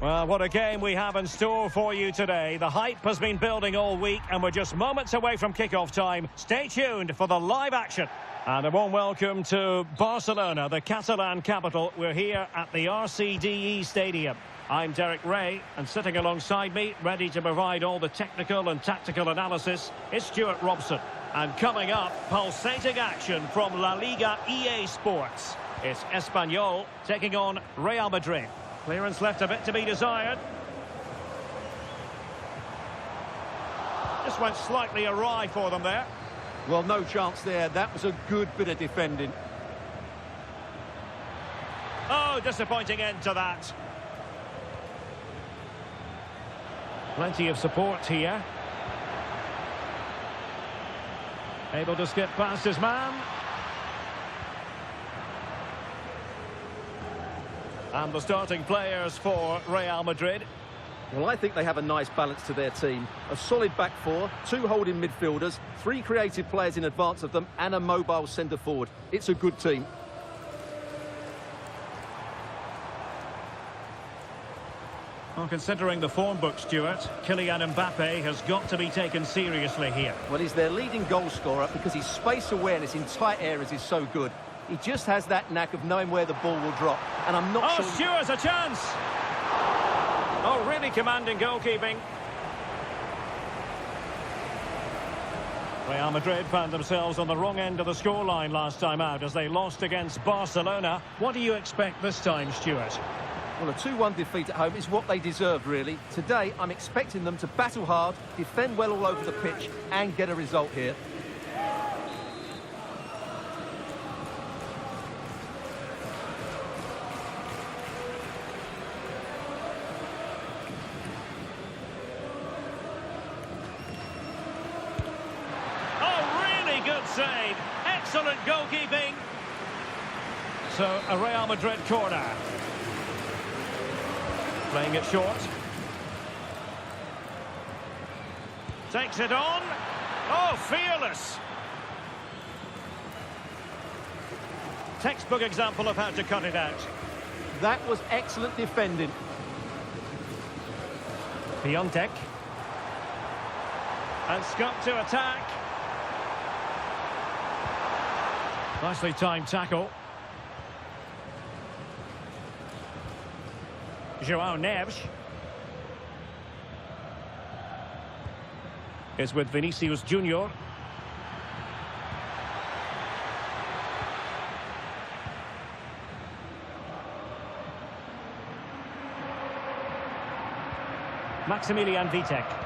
Well, what a game we have in store for you today. The hype has been building all week, and we're just moments away from kickoff time. Stay tuned for the live action. And a warm welcome to Barcelona, the Catalan capital. We're here at the RCDE Stadium. I'm Derek Ray, and sitting alongside me, ready to provide all the technical and tactical analysis, is Stuart Robson. And coming up, pulsating action from La Liga EA Sports. It's Espanyol taking on Real Madrid. Clearance left a bit to be desired. Just went slightly awry for them there. Well, no chance there. That was a good bit of defending. Oh, disappointing end to that. Plenty of support here. Able to skip past his man. And the starting players for Real Madrid. Well, I think they have a nice balance to their team. A solid back four, 2 holding midfielders, 3 creative players in advance of them, and a mobile centre forward. It's a good team. Well, considering the form book, Stuart, Kylian Mbappe has got to be taken seriously here. Well, he's their leading goal scorer because his space awareness in tight areas is so good. He just has that knack of knowing where the ball will drop. And I'm not sure... Oh, Stuart's a chance! Oh, really commanding goalkeeping. Real Madrid found themselves on the wrong end of the scoreline last time out as they lost against Barcelona. What do you expect this time, Stuart? Well, a 2-1 defeat at home is what they deserved, really. Today, I'm expecting them to battle hard, defend well all over the pitch, and get a result here. Good save. Excellent goalkeeping. So, a Real Madrid corner. Playing it short. Takes it on. Oh, fearless. Textbook example of how to cut it out. That was excellent defending. Piontek. And Scott to attack. Nicely timed tackle. João Neves is with Vinicius Junior. Maximilian Vitek.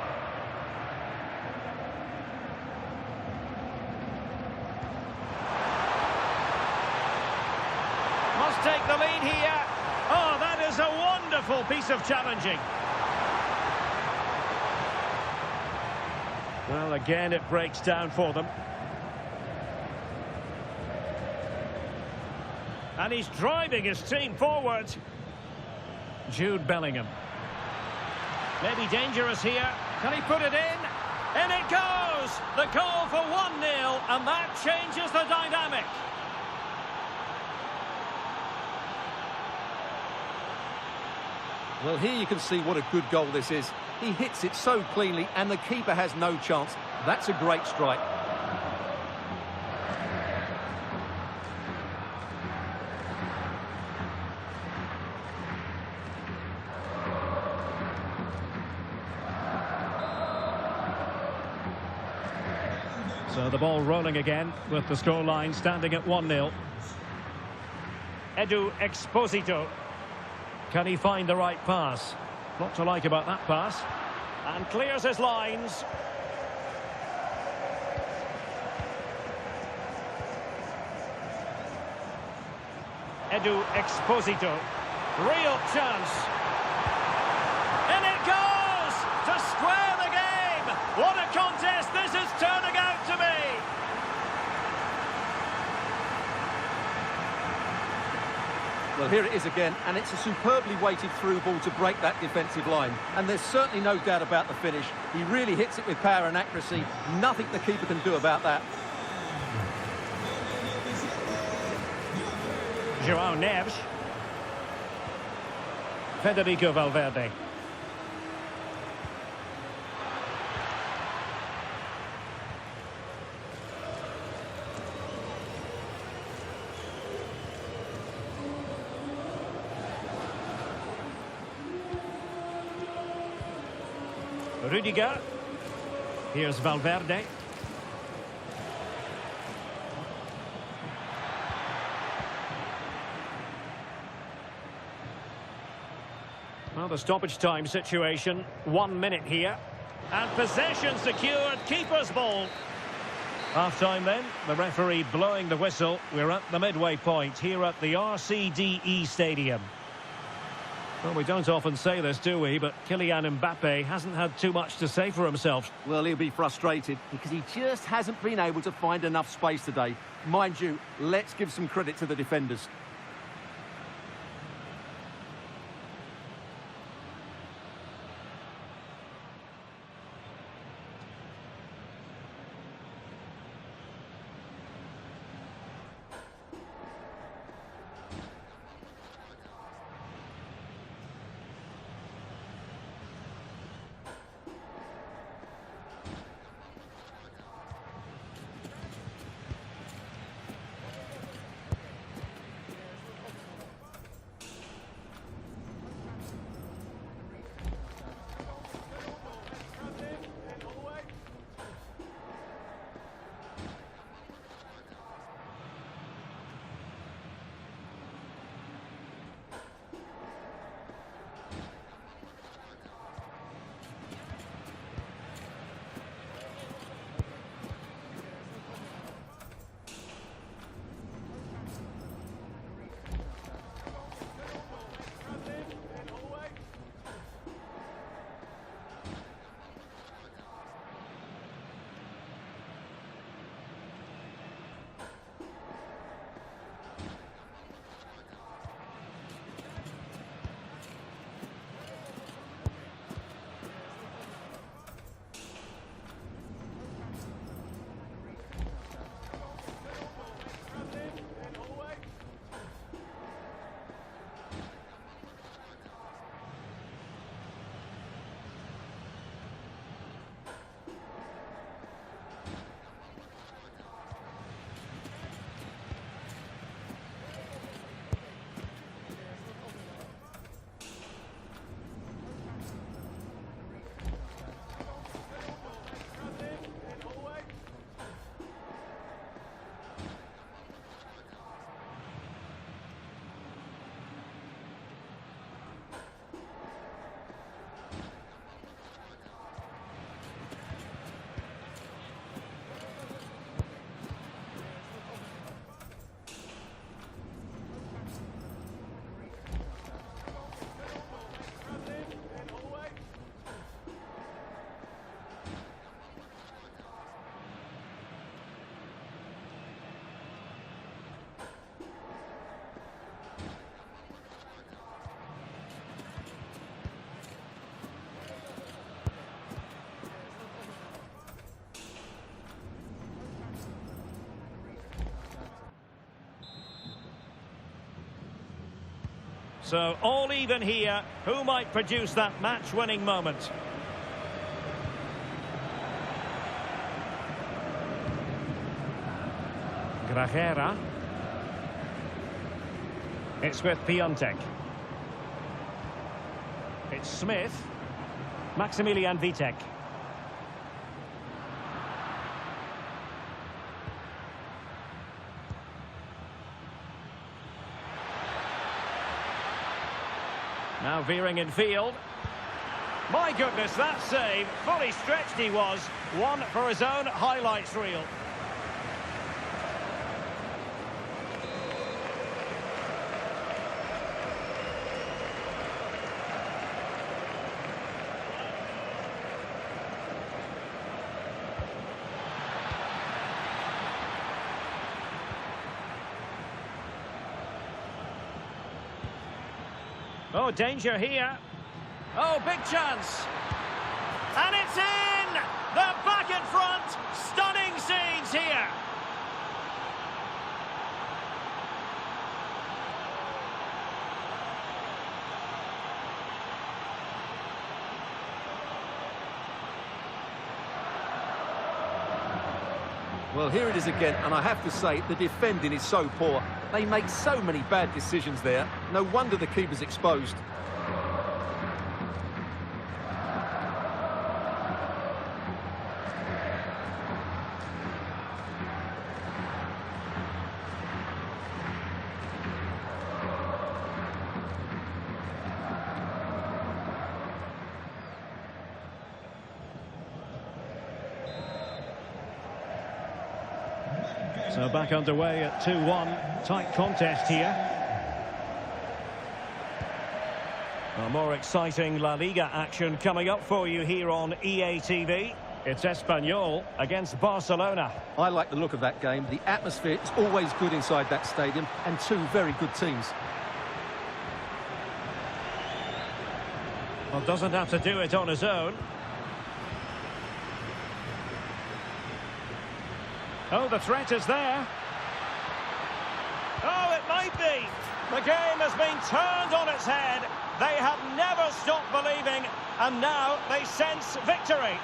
Must take the lead here. Oh, that is a wonderful piece of challenging. Well, again, it breaks down for them. And he's driving his team forward. Jude Bellingham. Maybe dangerous here. Can he put it in? In it goes! The goal for 1-0, and that changes the dynamic. Well, here you can see what a good goal this is. He hits it so cleanly, and the keeper has no chance. That's a great strike. So the ball rolling again with the scoreline standing at 1-0. Edu Exposito. Can he find the right pass? Not to like about that pass. And clears his lines. Edu Exposito. Real chance. And it goes to square the game. What a contest this is turning out to be. Well, here it is again, and it's a superbly weighted through ball to break that defensive line. And there's certainly no doubt about the finish. He really hits it with power and accuracy. Nothing the keeper can do about that. João Neves. Federico Valverde. Rudiger. Here's Valverde. Well, the stoppage time situation, 1 minute here. And possession secured, keeper's ball. Half-time then, the referee blowing the whistle. We're at the midway point here at the RCDE Stadium. Well, we don't often say this, do we? But Kylian Mbappe hasn't had too much to say for himself. Well, he'll be frustrated because he just hasn't been able to find enough space today. Mind you, let's give some credit to the defenders. So all even here. Who might produce that match-winning moment? Grajera. It's with Piontek. It's Smith. Maximilian Vitek. Now veering in field. My goodness, that save. Fully stretched he was. One for his own highlights reel. Oh, danger here. Oh, big chance. And it's in! They're back in front. Stunning scenes here. Well, here it is again, and I have to say, the defending is so poor. They make so many bad decisions there. No wonder the keeper's exposed. So back underway at 2-1. Tight contest here. A more exciting La Liga action coming up for you here on EA TV. It's Espanyol against Barcelona. I like the look of that game. The atmosphere is always good inside that stadium, and two very good teams. Well, doesn't have to do it on his own. Oh, the threat is there. Oh, it might be. The game has been turned on its head. They have never stopped believing, and now they sense victory.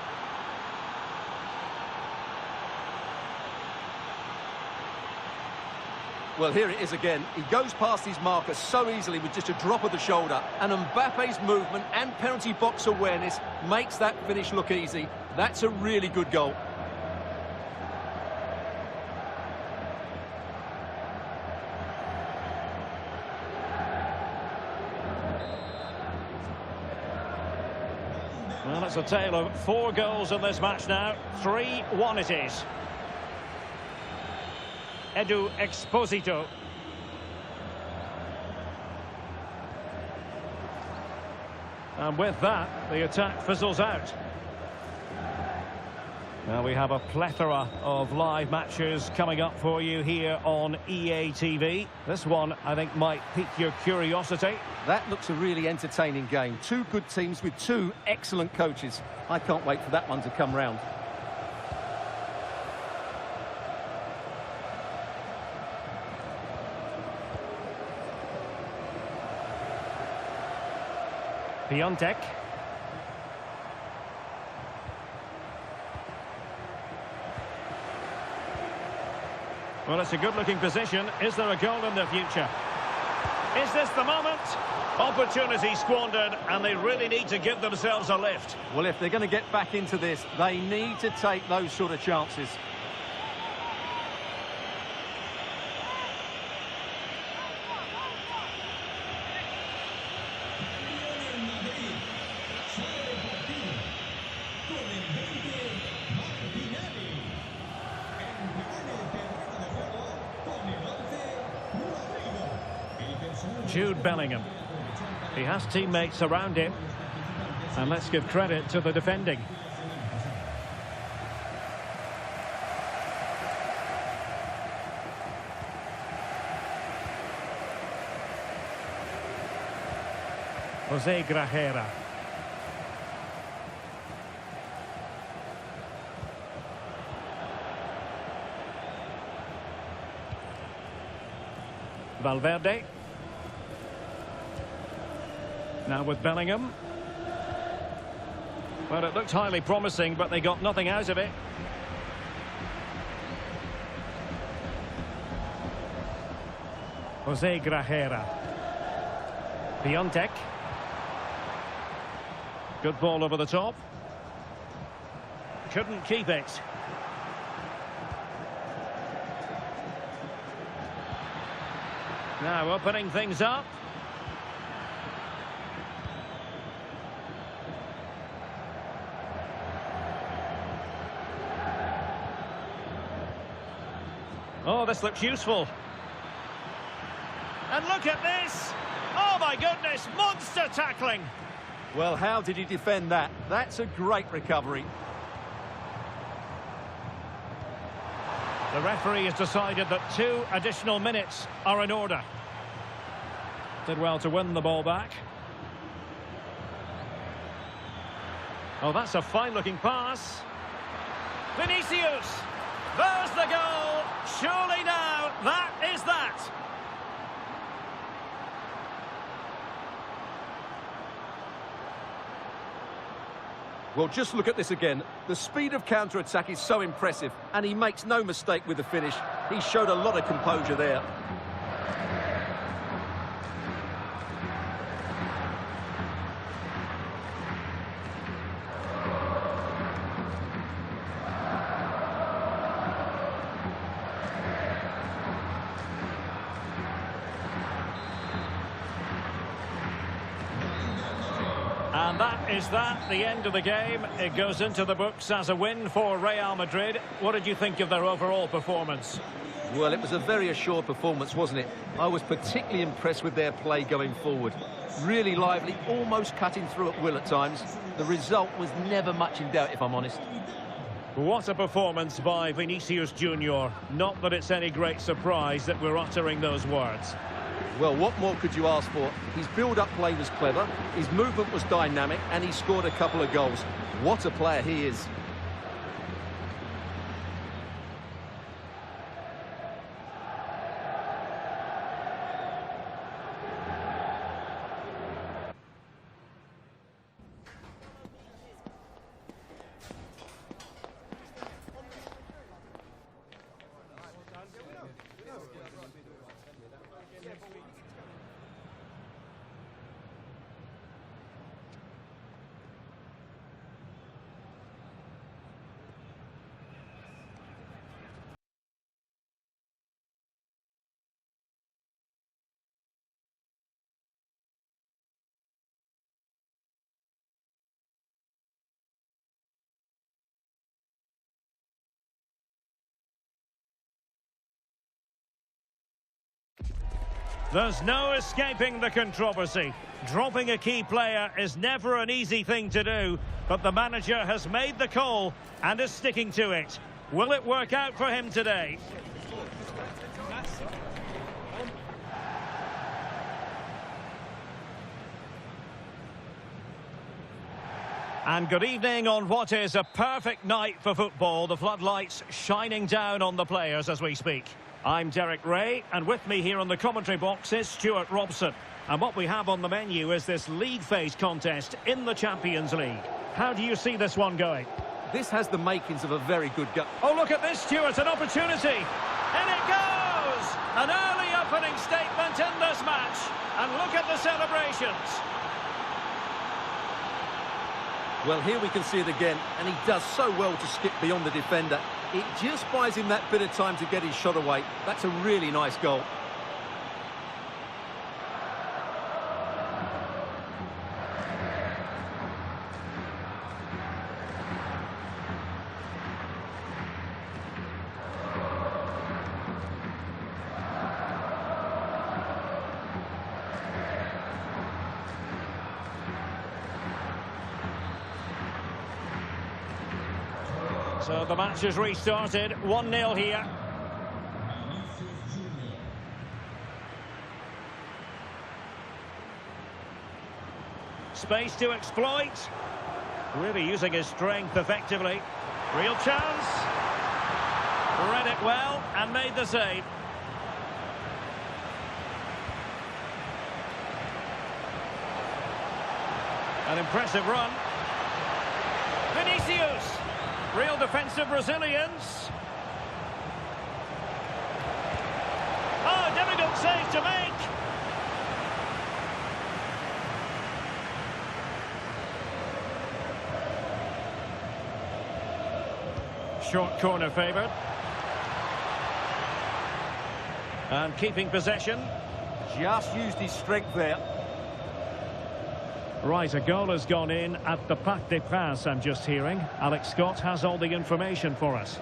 Well, here it is again. He goes past his marker so easily with just a drop of the shoulder. And Mbappe's movement and penalty box awareness makes that finish look easy. That's a really good goal. Well, it's a tale of 4 goals in this match now. 3-1 it is. Edu Exposito. And with that, the attack fizzles out. Now we have a plethora of live matches coming up for you here on EA TV. This one, I think, might pique your curiosity. That looks a really entertaining game. Two good teams with two excellent coaches. I can't wait for that one to come round. Piontek. Well, it's a good-looking position. Is there a goal in the future? Is this the moment? Opportunity squandered, and they really need to give themselves a lift. Well, if they're going to get back into this, they need to take those sort of chances. Jude Bellingham. He has teammates around him. And let's give credit to the defending. Jose Grajera. Valverde. Now with Bellingham. Well, it looked highly promising, but they got nothing out of it. Jose Grajera. Piontek. Good ball over the top. Couldn't keep it. Now opening things up. Oh, this looks useful. And look at this! Oh my goodness, monster tackling! Well, how did he defend that? That's a great recovery. The referee has decided that 2 additional minutes are in order. Did well to win the ball back. Oh, that's a fine-looking pass. Vinicius! There's the goal! Surely now, that is that! Well, just look at this again. The speed of counter-attack is so impressive, and he makes no mistake with the finish. He showed a lot of composure there. And that is the end of the game. It goes into the books as a win for Real Madrid. What did you think of their overall performance? Well, it was a very assured performance, wasn't it? I was particularly impressed with their play going forward. Really lively, almost cutting through at will at times. The result was never much in doubt, if I'm honest. What a performance by Vinicius Junior. Not that it's any great surprise that we're uttering those words. Well, what more could you ask for? His build-up play was clever, his movement was dynamic, and he scored a couple of goals. What a player he is. There's no escaping the controversy. Dropping a key player is never an easy thing to do, but the manager has made the call and is sticking to it. Will it work out for him today? And good evening on what is a perfect night for football. The floodlights shining down on the players as we speak. I'm Derek Ray, and with me here on the commentary box is Stuart Robson. And what we have on the menu is this league phase contest in the Champions League. How do you see this one going? This has the makings of a very good game. Oh, look at this, Stuart, an opportunity. And it goes! An early opening statement in this match. And look at the celebrations. Well, here we can see it again, and he does so well to skip beyond the defender. It just buys him that bit of time to get his shot away. That's a really nice goal. So the match has restarted, 1-0 here. Space to exploit. Really using his strength effectively. Real chance. Read it well and made the save. An impressive run. Vinicius. Real defensive resilience. Oh, difficult save to make. Short corner favoured. And keeping possession. Just used his strength there. Right, a goal has gone in at the Parc des Princes, I'm just hearing. Alex Scott has all the information for us.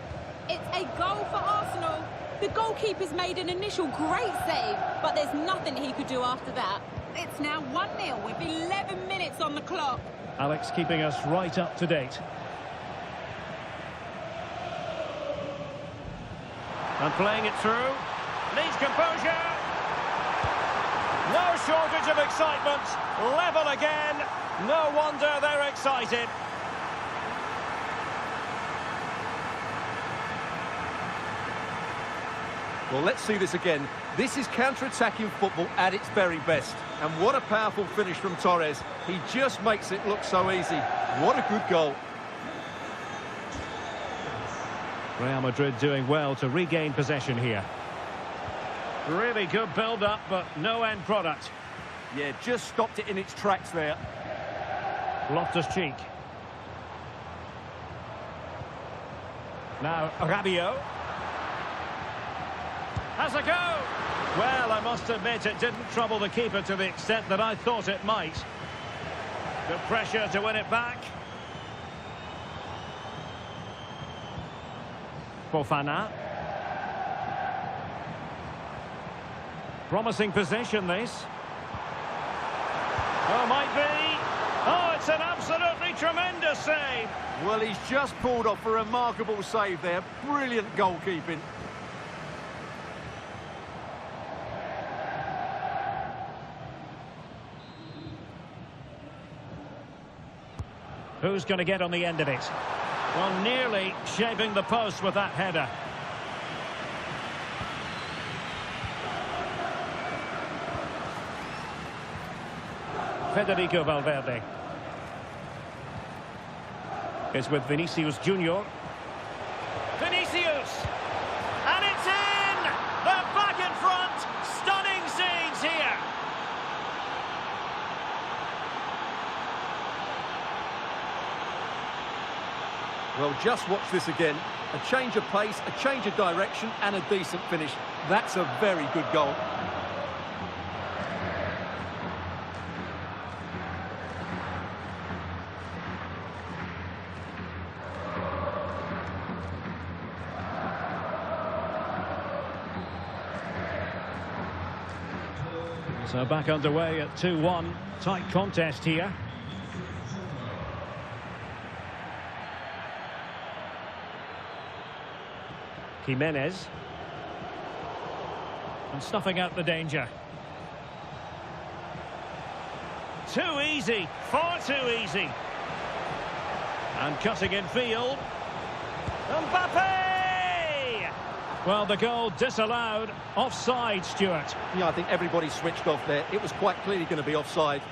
It's a goal for Arsenal. The goalkeeper's made an initial great save, but there's nothing he could do after that. It's now 1-0 with 11 minutes on the clock. Alex keeping us right up to date. And playing it through. Needs composure. No shortage of excitement. Level again. No wonder they're excited. Well, let's see this again. This is counter-attacking football at its very best. And what a powerful finish from Torres. He just makes it look so easy. What a good goal. Real Madrid doing well to regain possession here. Really good build-up, but no end product. Yeah, just stopped it in its tracks there. Loftus-Cheek. Now, Rabiot. Has a go! Well, I must admit it didn't trouble the keeper to the extent that I thought it might. Good pressure to win it back. Fofana. Promising position, this. Oh, might be. Oh, it's an absolutely tremendous save. Well, he's just pulled off a remarkable save there. Brilliant goalkeeping. Who's going to get on the end of it? Well, nearly shaving the post with that header. Federico Valverde. It's with Vinicius Junior. Vinicius! And it's in! They're back in front! Stunning scenes here! Well, just watch this again. A change of pace, a change of direction, and a decent finish. That's a very good goal. So back underway at 2-1. Tight contest here. Jimenez. And snuffing out the danger. Too easy. Far too easy. And cutting in field. Mbappe! Well, the goal disallowed. Offside, Stuart. Yeah, I think everybody switched off there. It was quite clearly going to be offside.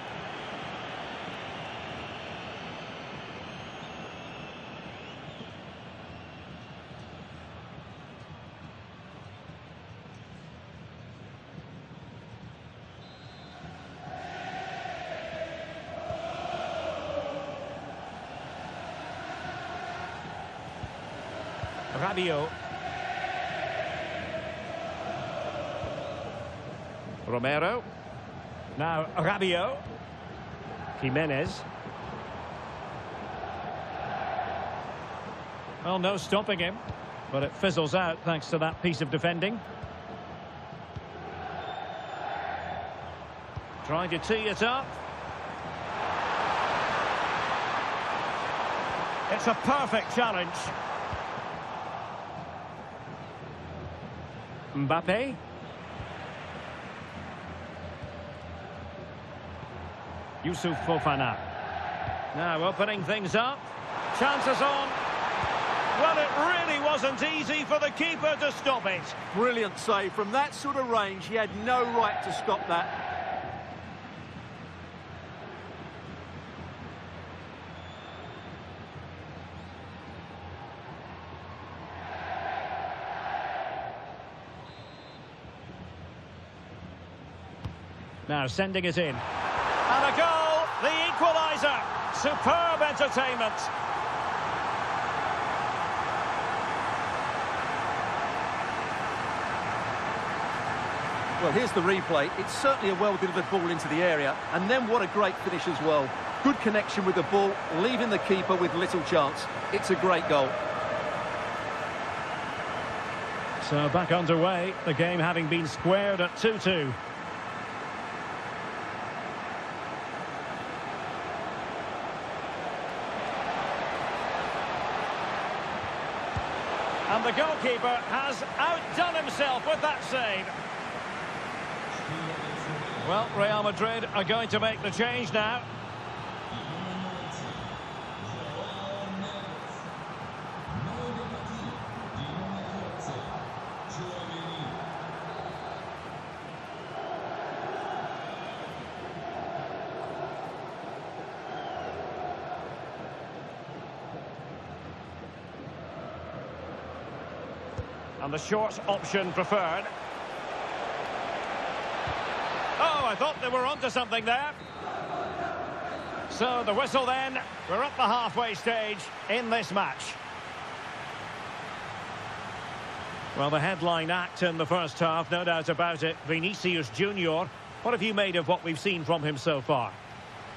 Rabiot. Romero. Now Rabiot. Jimenez. Well, no stopping him, but it fizzles out thanks to that piece of defending. Trying to tee it up. It's a perfect challenge. Mbappe. Yusuf Fofana. Now opening things up. Chances on. Well, it really wasn't easy for the keeper to stop it. Brilliant save. From that sort of range, he had no right to stop that. Now sending it in. And a goal, the equaliser. Superb entertainment. Well, here's the replay. It's certainly a well-delivered ball into the area. And then what a great finish as well. Good connection with the ball, leaving the keeper with little chance. It's a great goal. So back underway, the game having been squared at 2-2. And the goalkeeper has outdone himself with that save. Well, Real Madrid are going to make the change now. And the short option preferred. Oh, I thought they were onto something there. So the whistle then. We're at the halfway stage in this match. Well, the headline act in the first half, no doubt about it. Vinicius Junior. What have you made of what we've seen from him so far?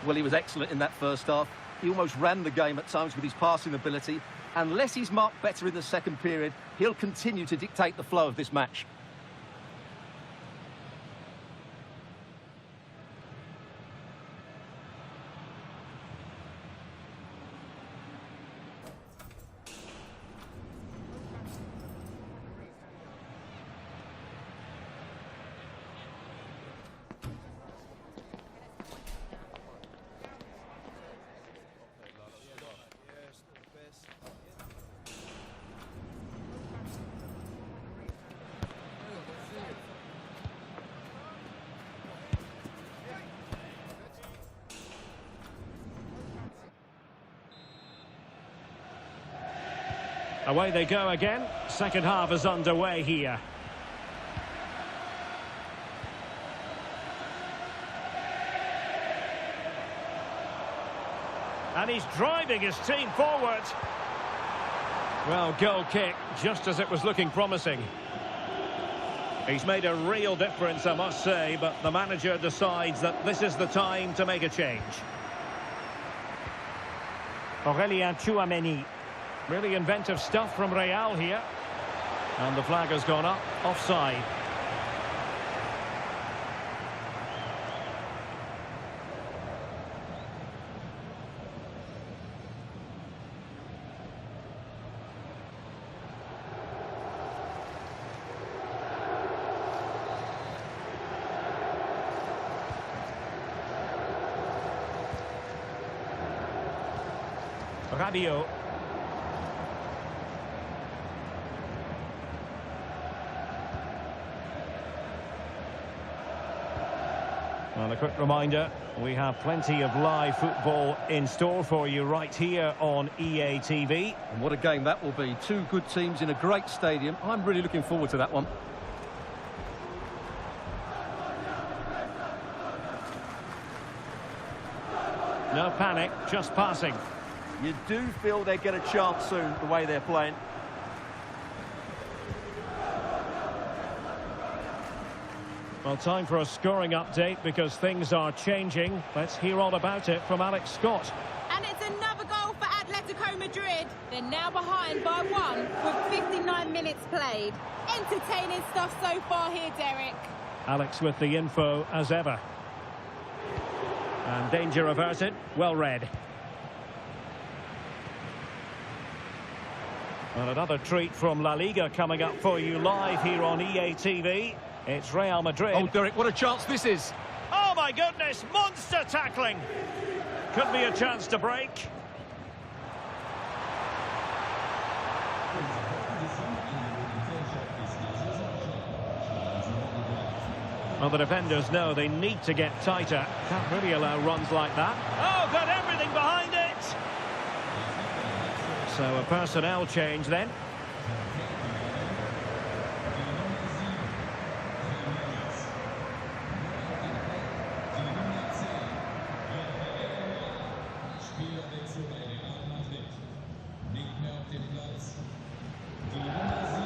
Well, he was excellent in that first half. He almost ran the game at times with his passing ability. Unless he's marked better in the second period, he'll continue to dictate the flow of this match. Away they go again. Second half is underway here. And he's driving his team forward. Well, goal kick, just as it was looking promising. He's made a real difference, I must say, but the manager decides that this is the time to make a change. Aurélien Tchouameni. Really inventive stuff from Real here. And the flag has gone up, offside. Rabiot. And a quick reminder, we have plenty of live football in store for you right here on EA TV. And what a game that will be. Two good teams in a great stadium. I'm really looking forward to that one. No panic, just passing. You do feel they get a chance soon, the way they're playing. Well, time for a scoring update because things are changing. Let's hear all about it from Alex Scott. And it's another goal for Atletico Madrid. They're now behind by 1 with 59 minutes played. Entertaining stuff so far here, Derek. Alex with the info as ever. And danger averted, well read. And another treat from La Liga coming up for you live here on EA TV. It's Real Madrid. Oh, Derek, what a chance this is. Oh, my goodness, monster tackling. Could be a chance to break. Well, the defenders know they need to get tighter. Can't really allow runs like that. Oh, got everything behind it. So a personnel change then.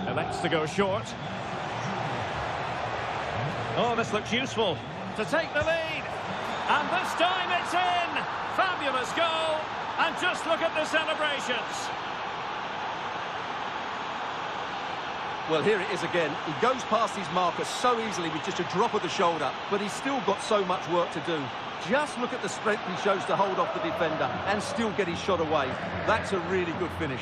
Elects to go short. Oh, this looks useful to take the lead. And this time it's in. Fabulous goal. And just look at the celebrations. Well, here it is again. He goes past his marker so easily with just a drop of the shoulder, but he's still got so much work to do. Just look at the strength he shows to hold off the defender and still get his shot away. That's a really good finish.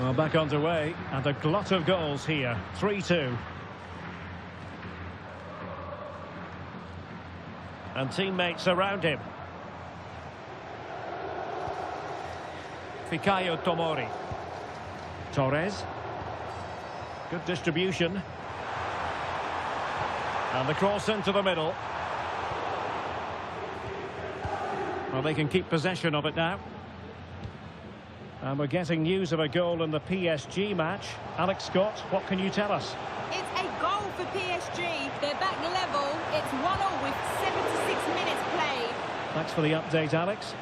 Well, back underway, and a glut of goals here. 3-2. And teammates around him. Fikayo Tomori. Torres. Good distribution. And the cross into the middle. Well, they can keep possession of it now. And we're getting news of a goal in the PSG match. Alex Scott, what can you tell us? It's a goal for PSG. They're back level. It's 1-1 with 76 minutes played. Thanks for the update, Alex.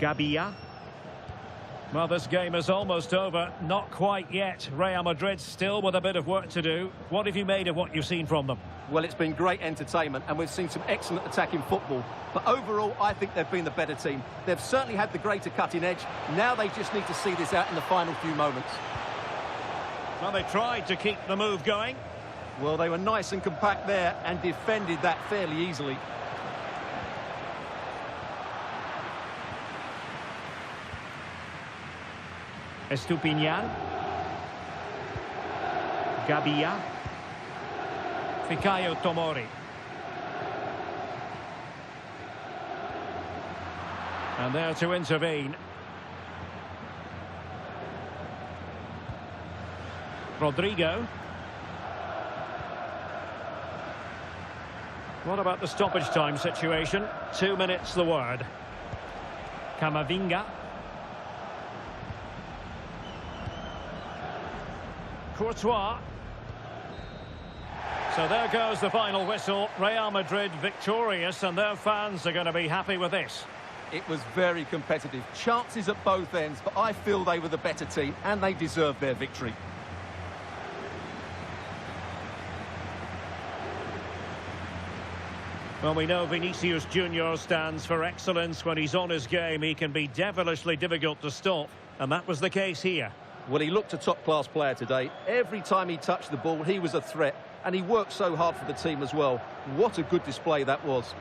Gabia. Well, this game is almost over. Not quite yet. Real Madrid still with a bit of work to do. What have you made of what you've seen from them? Well, it's been great entertainment, and we've seen some excellent attacking football. But overall, I think they've been the better team. They've certainly had the greater cutting edge. Now they just need to see this out in the final few moments. Well, they tried to keep the move going. Well, they were nice and compact there and defended that fairly easily. Estupinian. Gabia. Fikayo Tomori. And there to intervene. Rodrigo. What about the stoppage time situation? 2 minutes the word. Camavinga. Courtois. So there goes the final whistle. Real Madrid victorious, and their fans are going to be happy with this. It was very competitive. Chances at both ends, but I feel they were the better team, and they deserved their victory. Well, we know Vinicius Junior stands for excellence. When he's on his game, he can be devilishly difficult to stop, and that was the case here. Well, he looked a top-class player today. Every time he touched the ball, he was a threat, and he worked so hard for the team as well. What a good display that was.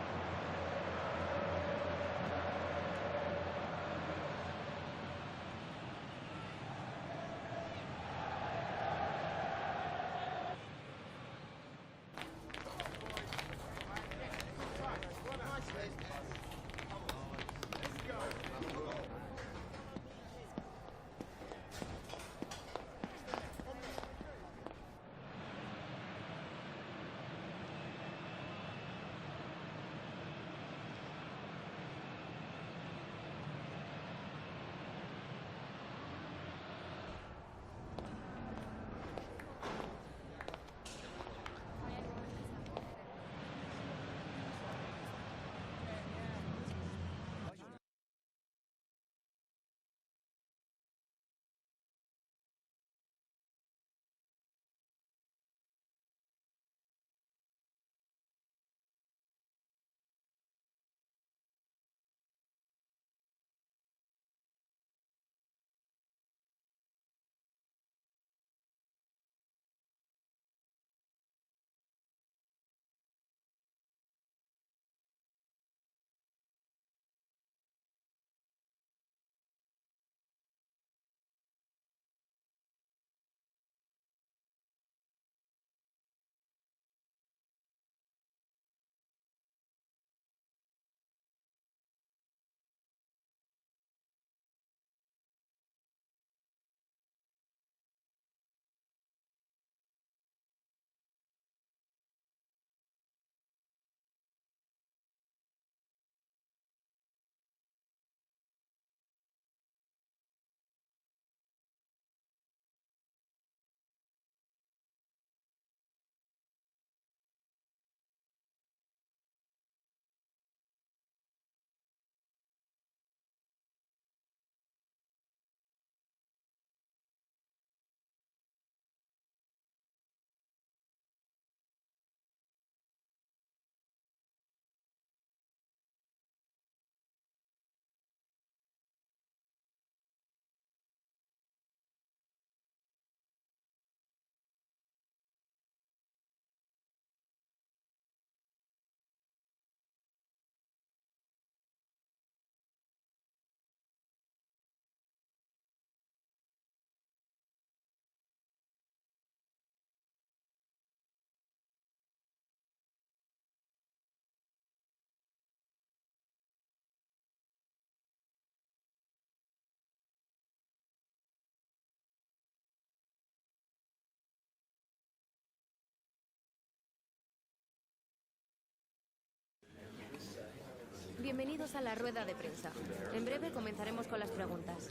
Bienvenidos a la rueda de prensa. En breve comenzaremos con las preguntas.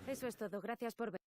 Eso es todo. Gracias por ver.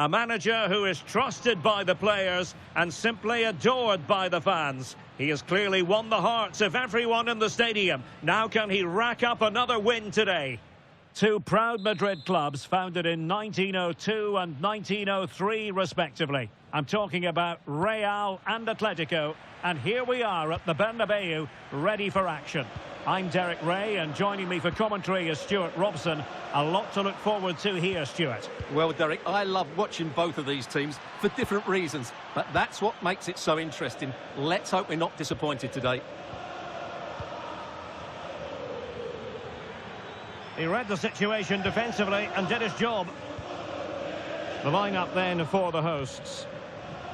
A manager who is trusted by the players and simply adored by the fans. He has clearly won the hearts of everyone in the stadium. Now can he rack up another win today? Two proud Madrid clubs founded in 1902 and 1903 respectively. I'm talking about Real and Atletico, and here we are at the Bernabeu, ready for action. I'm Derek Ray, and joining me for commentary is Stuart Robson. A lot to look forward to here, Stuart. Well, Derek, I love watching both of these teams for different reasons, but that's what makes it so interesting. Let's hope we're not disappointed today. He read the situation defensively and did his job. The lineup then for the hosts.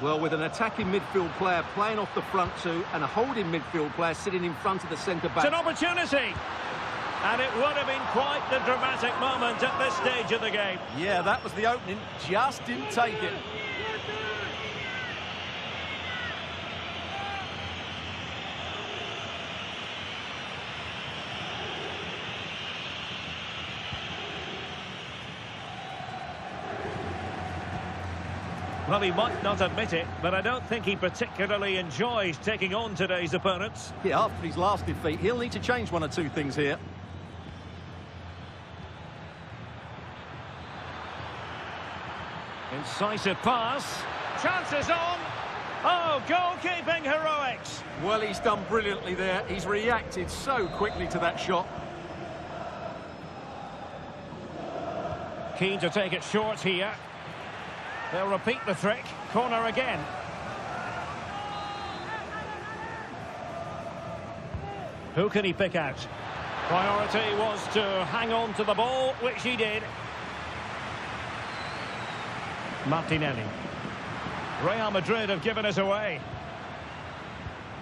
Well, with an attacking midfield player playing off the front two and a holding midfield player sitting in front of the centre-back. It's an opportunity! And it would have been quite the dramatic moment at this stage of the game. Yeah, that was the opening, just didn't take it. Well, he might not admit it, but I don't think he particularly enjoys taking on today's opponents. Yeah, after his last defeat, he'll need to change one or two things here. Incisive pass. Chances on. Oh, goalkeeping heroics. Well, he's done brilliantly there. He's reacted so quickly to that shot. Keen to take it short here. They'll repeat the trick. Corner again. Who can he pick out? Priority was to hang on to the ball, which he did. Martinelli. Real Madrid have given us away.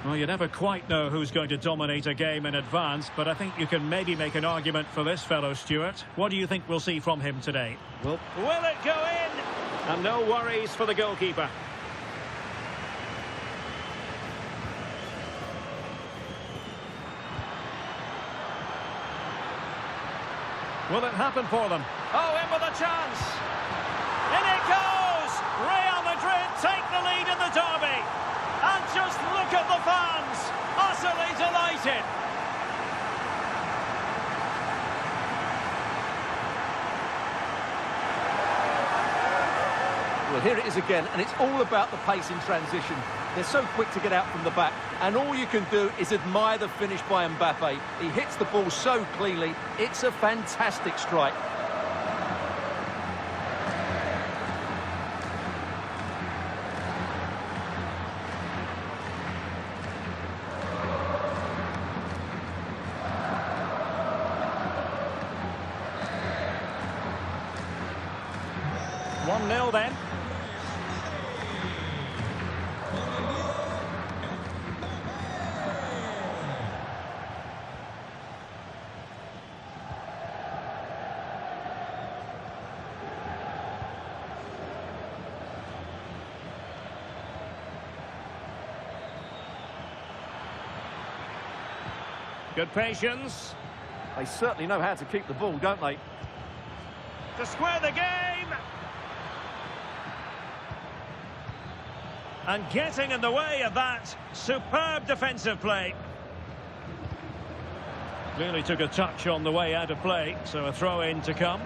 Well, you never quite know who's going to dominate a game in advance, but I think you can maybe make an argument for this fellow, Stuart. What do you think we'll see from him today? Well, will it go in? And no worries for the goalkeeper. Will it happen for them? Oh, in with a chance. In it goes! Real Madrid take the lead in the derby. And just look at the fans, utterly delighted. well, here it is again, and it's all about the pace in transition. They're so quick to get out from the back, and all you can do is admire the finish by Mbappe. He hits the ball so cleanly. It's a fantastic strike. One-nil then. Good patience. They certainly know how to keep the ball, don't they? To square the game. And getting in the way of that. Superb defensive play. Clearly took a touch on the way out of play, so a throw-in to come.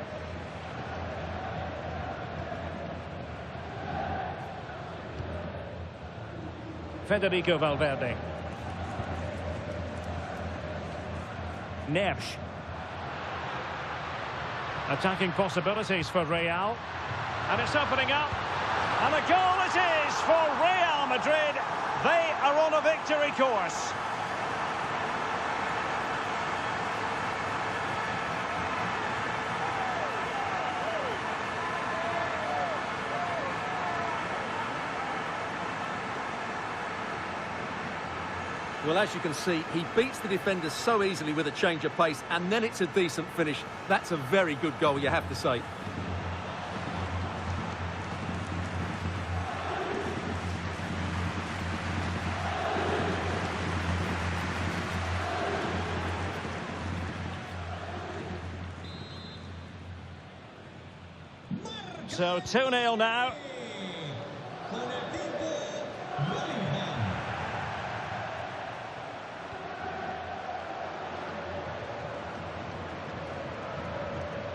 Federico Valverde. Neves. Attacking possibilities for Real. And it's opening up. And a goal it is for Real Madrid. They are on a victory course. Well, as you can see, he beats the defenders so easily with a change of pace, and then it's a decent finish. That's a very good goal, you have to say. So 2-0 now.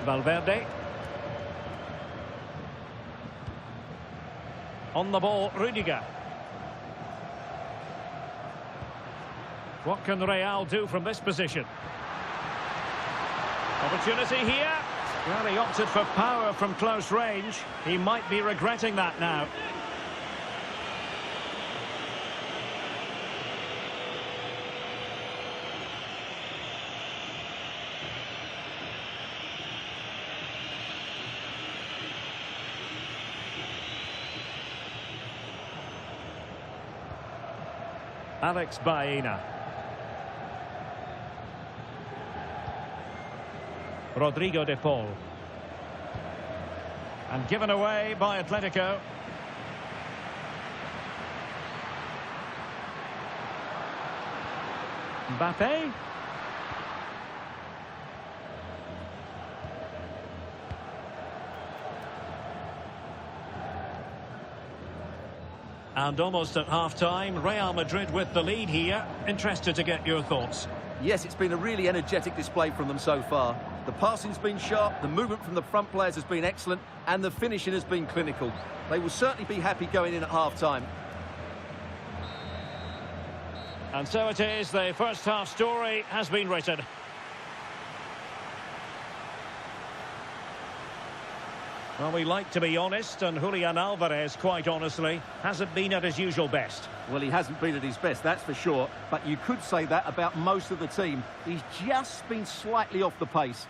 Valverde. On the ball, Rudiger. What can Real do from this position? Opportunity here. Well, he opted for power from close range. He might be regretting that now. Alex Baena. Rodrigo de Paul. And given away by Atletico. Mbappe. And almost at half-time, Real Madrid with the lead here. Interested to get your thoughts. Yes, it's been a really energetic display from them so far. The passing's been sharp, the movement from the front players has been excellent, and the finishing has been clinical. They will certainly be happy going in at half-time. And so it is, the first half story has been written. Well, we like to be honest, and Julian Alvarez, quite honestly, hasn't been at his usual best. Well, he hasn't been at his best, that's for sure. But you could say that about most of the team. He's just been slightly off the pace.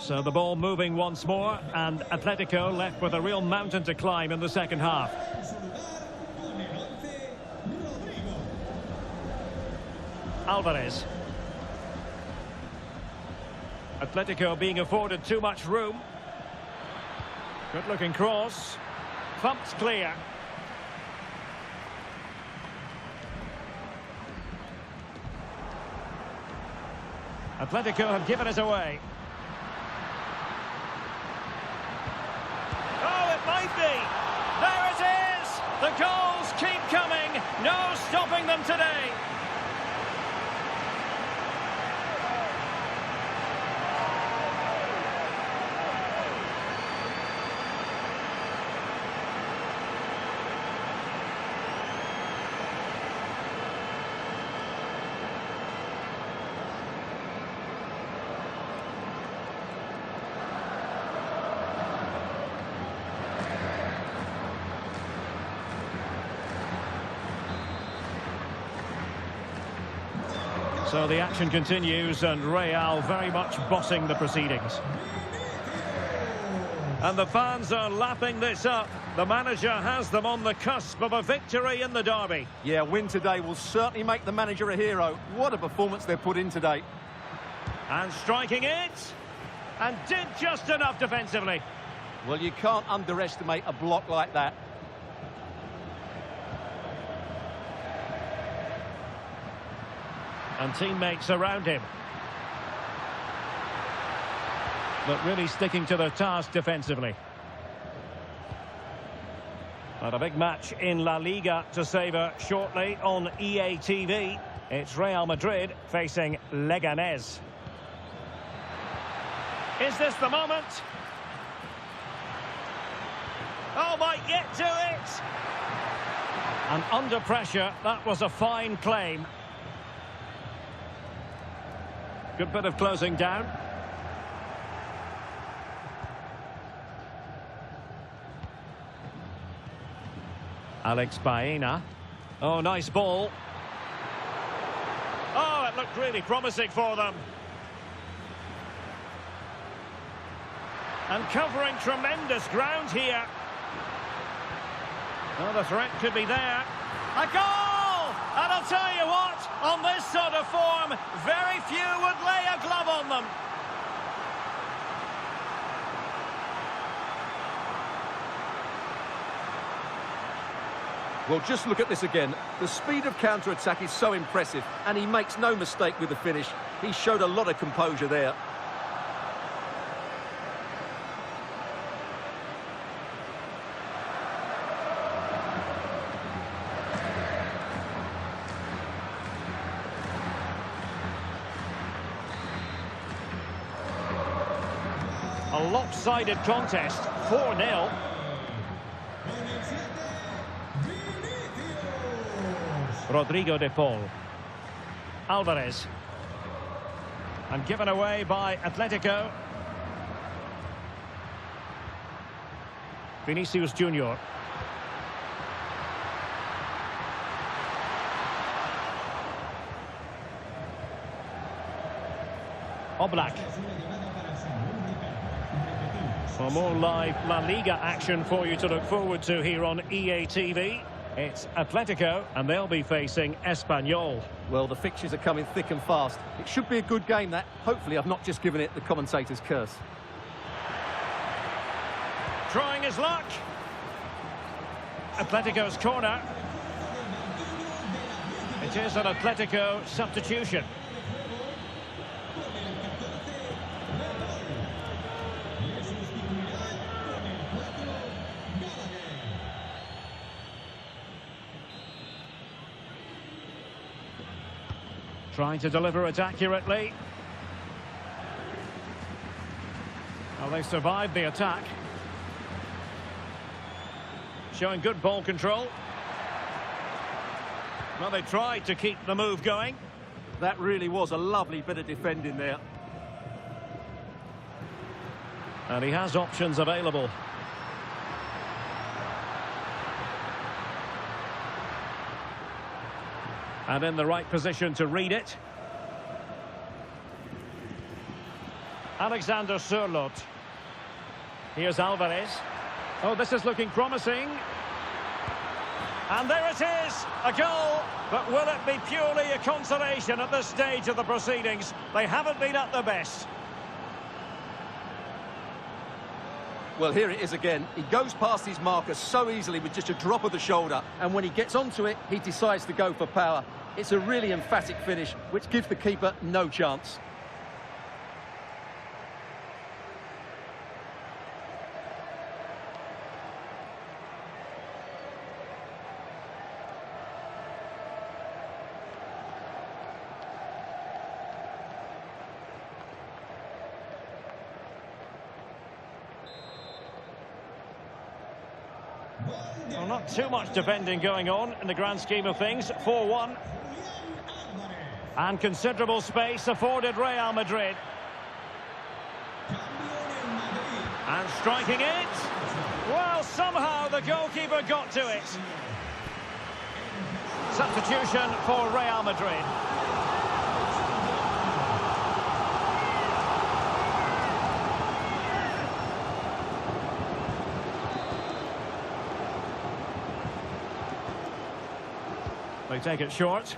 So the ball moving once more, and Atletico left with a real mountain to climb in the second half. Alvarez. Atletico being afforded too much room. Good looking cross. Thumped clear. Atletico have given it away. Oh, it might be. There it is. The goals keep coming. No stopping them today. So the action continues, and Real very much bossing the proceedings. And the fans are lapping this up. The manager has them on the cusp of a victory in the derby. Yeah, win today will certainly make the manager a hero. What a performance they've put in today. And striking it, and did just enough defensively. Well, you can't underestimate a block like that. And teammates around him. But really sticking to their task defensively. But a big match in La Liga to savour shortly on EA TV. It's Real Madrid facing Leganés. Is this the moment? Oh, might get to it! And under pressure, that was a fine claim. Good bit of closing down. Alex Baena. Oh, nice ball. Oh, it looked really promising for them. And covering tremendous ground here. Oh, the threat could be there. A goal! And I'll tell you what, on this sort of form, very few would lay a glove on them. Well, just look at this again. The speed of counter-attack is so impressive, and he makes no mistake with the finish. He showed a lot of composure there. A lopsided contest, 4-0. Rodrigo de Paul. Alvarez. And given away by Atletico. Vinicius Junior. Oblak. For more live La Liga action for you to look forward to here on EA TV. It's Atletico, and they'll be facing Espanyol. Well, the fixtures are coming thick and fast. It should be a good game, that. Hopefully, I've not just given it the commentator's curse. Trying his luck. Atletico's corner. It is an Atletico substitution. Trying to deliver it accurately. Well, they survived the attack. Showing good ball control. Well, they tried to keep the move going. That really was a lovely bit of defending there. And he has options available. And in the right position to read it. Alexander Sørloth. Here's Alvarez. Oh, this is looking promising. And there it is, a goal. But will it be purely a consolation at this stage of the proceedings? They haven't been at their best. Well, here it is again. He goes past his marker so easily with just a drop of the shoulder. And when he gets onto it, he decides to go for power. It's a really emphatic finish, which gives the keeper no chance. Well, not too much defending going on in the grand scheme of things. 4-1. And considerable space afforded Real Madrid. And striking it. Well, somehow the goalkeeper got to it. Substitution for Real Madrid. They take it short.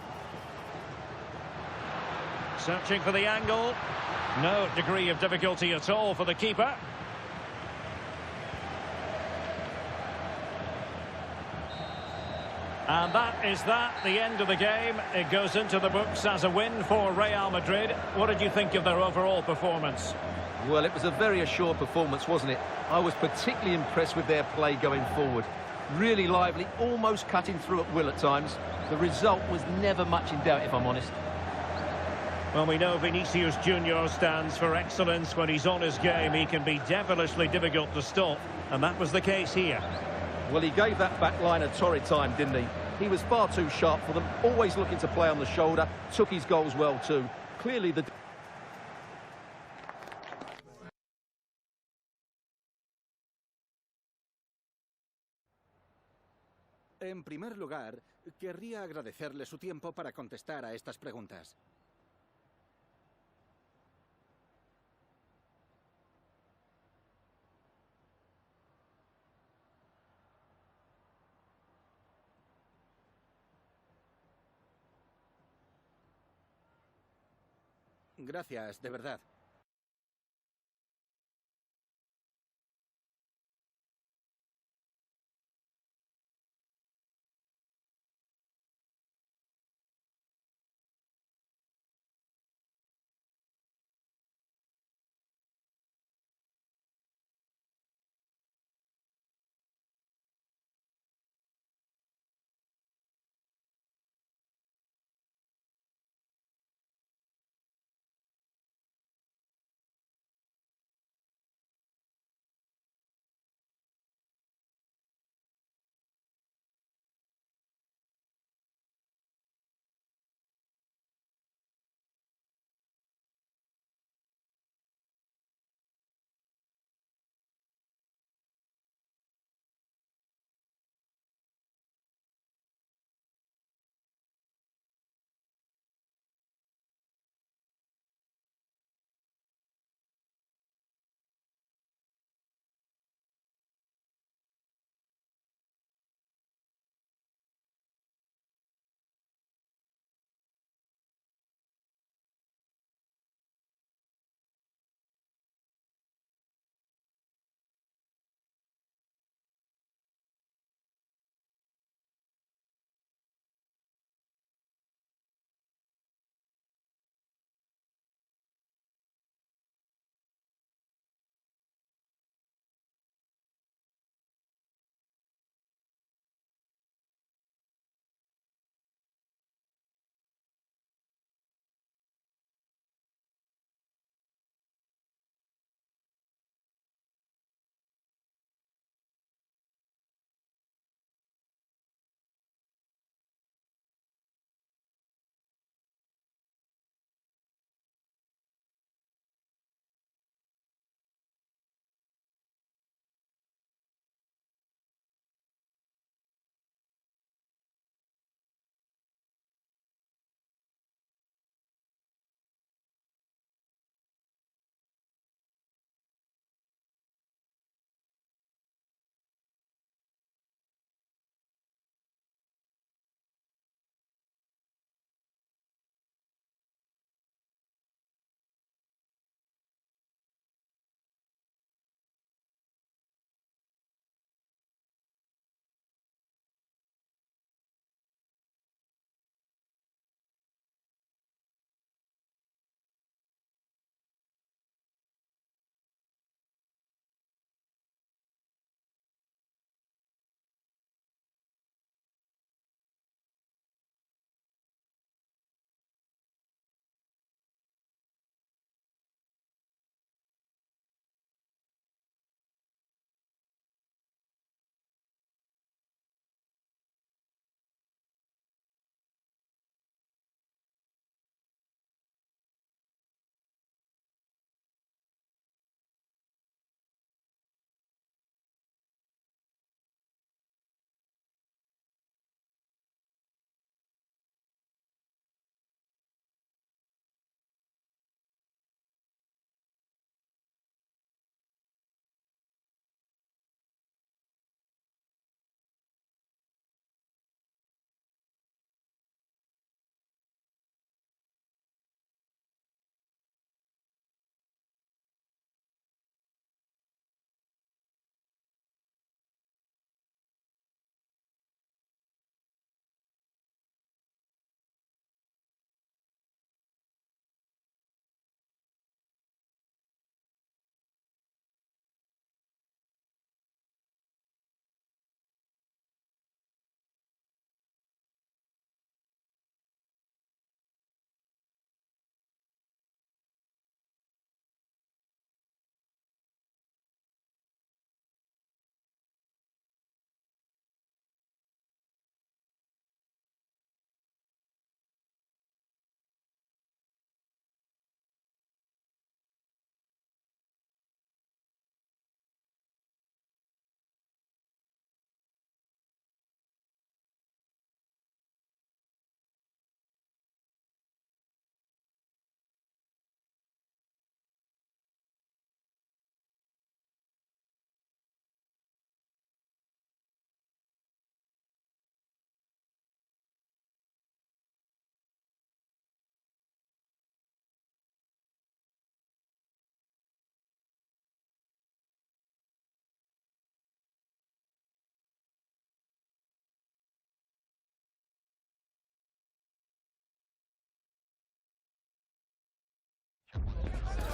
Searching for the angle. No degree of difficulty at all for the keeper. And that is the end of the game. It goes into the books as a win for Real Madrid. What did you think of their overall performance? Well, it was a very assured performance, wasn't it? I was particularly impressed with their play going forward. Really lively, almost cutting through at will at times. The result was never much in doubt, if I'm honest. Well, we know Vinicius Junior stands for excellence. When he's on his game, he can be devilishly difficult to stop. And that was the case here. Well, he gave that back line a torrid time, didn't he? He was far too sharp for them, always looking to play on the shoulder, took his goals well too. Clearly the... En primer lugar, querría agradecerle su tiempo para contestar a estas preguntas. Gracias, de verdad.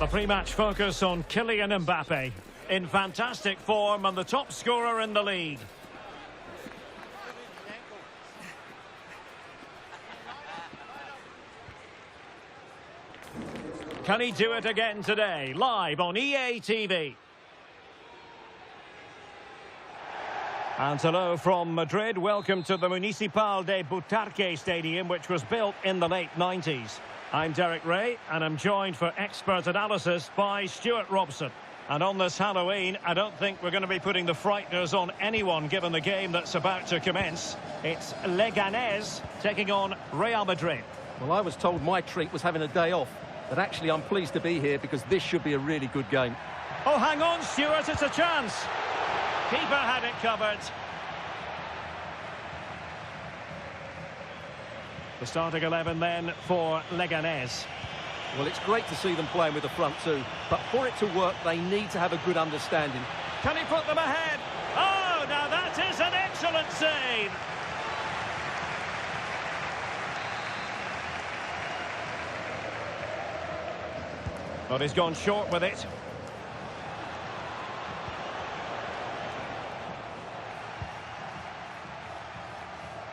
The pre-match focus on Kylian Mbappe. In fantastic form and the top scorer in the league. Can he do it again today? Live on EA TV. And hello from Madrid. Welcome to the Municipal de Butarque Stadium, which was built in the late 90s. I'm Derek Ray, and I'm joined for expert analysis by Stuart Robson. And on this Halloween, I don't think we're going to be putting the frighteners on anyone given the game that's about to commence. It's Leganés taking on Real Madrid. Well, I was told my treat was having a day off, but actually I'm pleased to be here because this should be a really good game. Oh, hang on, Stuart, it's a chance. Keeper had it covered. The starting 11 then for Leganés. Well, it's great to see them playing with the front two, but for it to work, they need to have a good understanding. Can he put them ahead? Oh, now that is an excellent save. But he's gone short with it.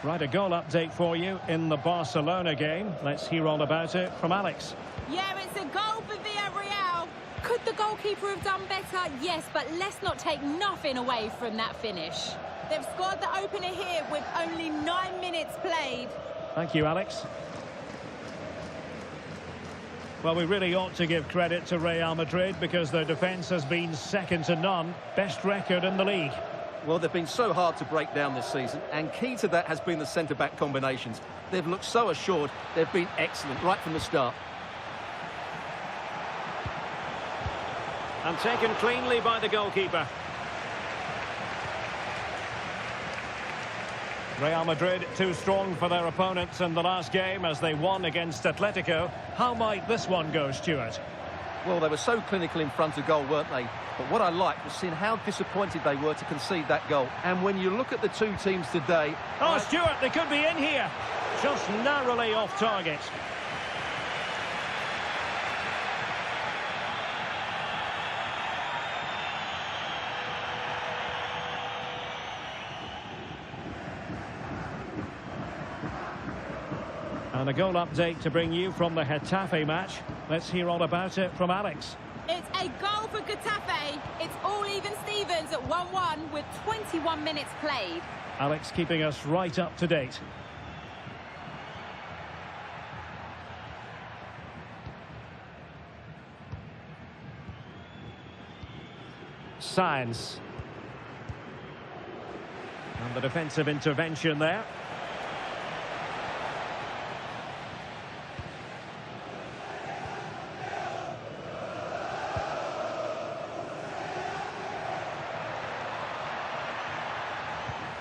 Right, a goal update for you in the Barcelona game. Let's hear all about it from Alex. Yeah, it's a goal for Villarreal. Could the goalkeeper have done better? Yes, but let's not take nothing away from that finish. They've scored the opener here with only 9 minutes played. Thank you, Alex. Well, we really ought to give credit to Real Madrid because their defence has been second to none. Best record in the league. Well, they've been so hard to break down this season, and key to that has been the centre-back combinations. They've looked so assured. They've been excellent right from the start. And taken cleanly by the goalkeeper. Real Madrid too strong for their opponents in the last game as they won against Atletico. How might this one go, Stuart? Well, they were so clinical in front of goal, weren't they? But what I liked was seeing how disappointed they were to concede that goal. And when you look at the two teams today... Oh, Stuart, they could be in here. Just narrowly off target. And a goal update to bring you from the Getafe match. Let's hear all about it from Alex. It's a goal for Getafe. It's all even Stevens at 1-1 with 21 minutes played. Alex keeping us right up to date. Sainz. And the defensive intervention there.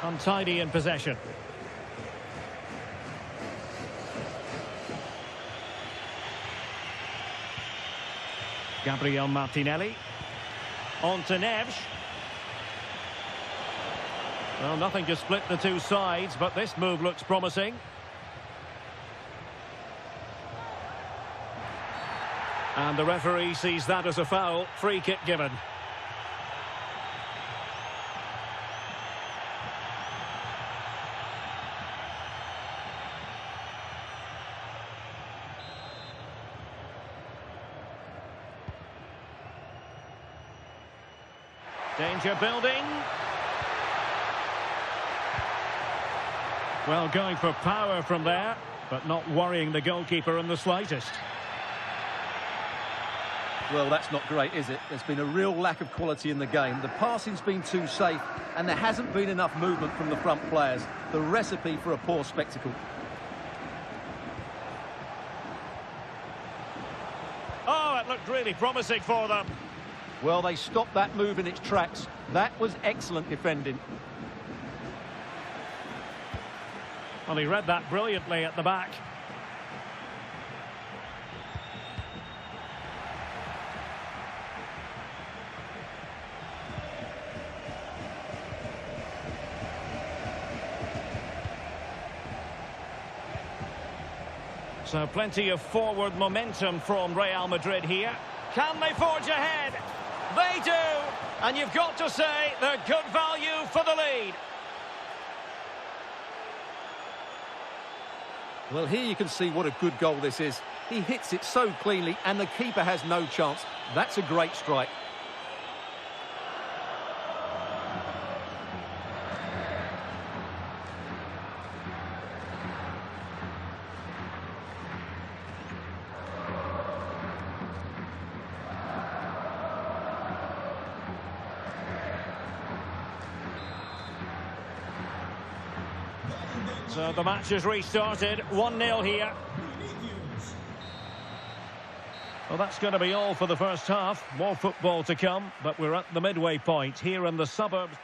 Untidy in possession. Gabriel Martinelli. On to Neves. Well, nothing to split the two sides, but this move looks promising. And the referee sees that as a foul. Free kick given. Danger building. Well, going for power from there, but not worrying the goalkeeper in the slightest. Well, that's not great, is it? There's been a real lack of quality in the game. The passing's been too safe, and there hasn't been enough movement from the front players. The recipe for a poor spectacle. Oh, it looked really promising for them. Well, they stopped that move in its tracks. That was excellent defending. Well, he read that brilliantly at the back. So plenty of forward momentum from Real Madrid here. Can they forge ahead? They do! And you've got to say they're good value for the lead. Well, here you can see what a good goal this is. He hits it so cleanly and the keeper has no chance. That's a great strike. So the match has restarted, 1-0 here. Well, that's going to be all for the first half. More football to come, but we're at the midway point here in the suburbs.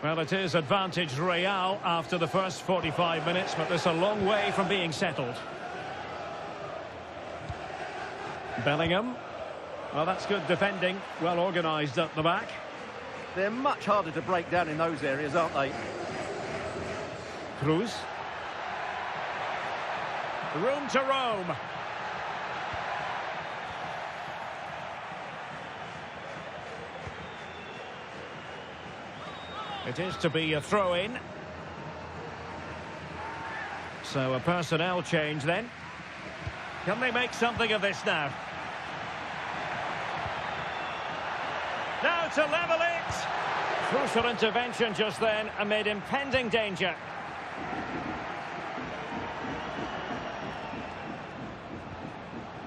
Well, it is advantage Real after the first 45 minutes, but there's a long way from being settled. Bellingham. Well, that's good defending. Well organised at the back. They're much harder to break down in those areas, aren't they? Cruz. Room to roam. It is to be a throw-in. So a personnel change then. Can they make something of this now? Now to level it. Crucial intervention just then amid impending danger.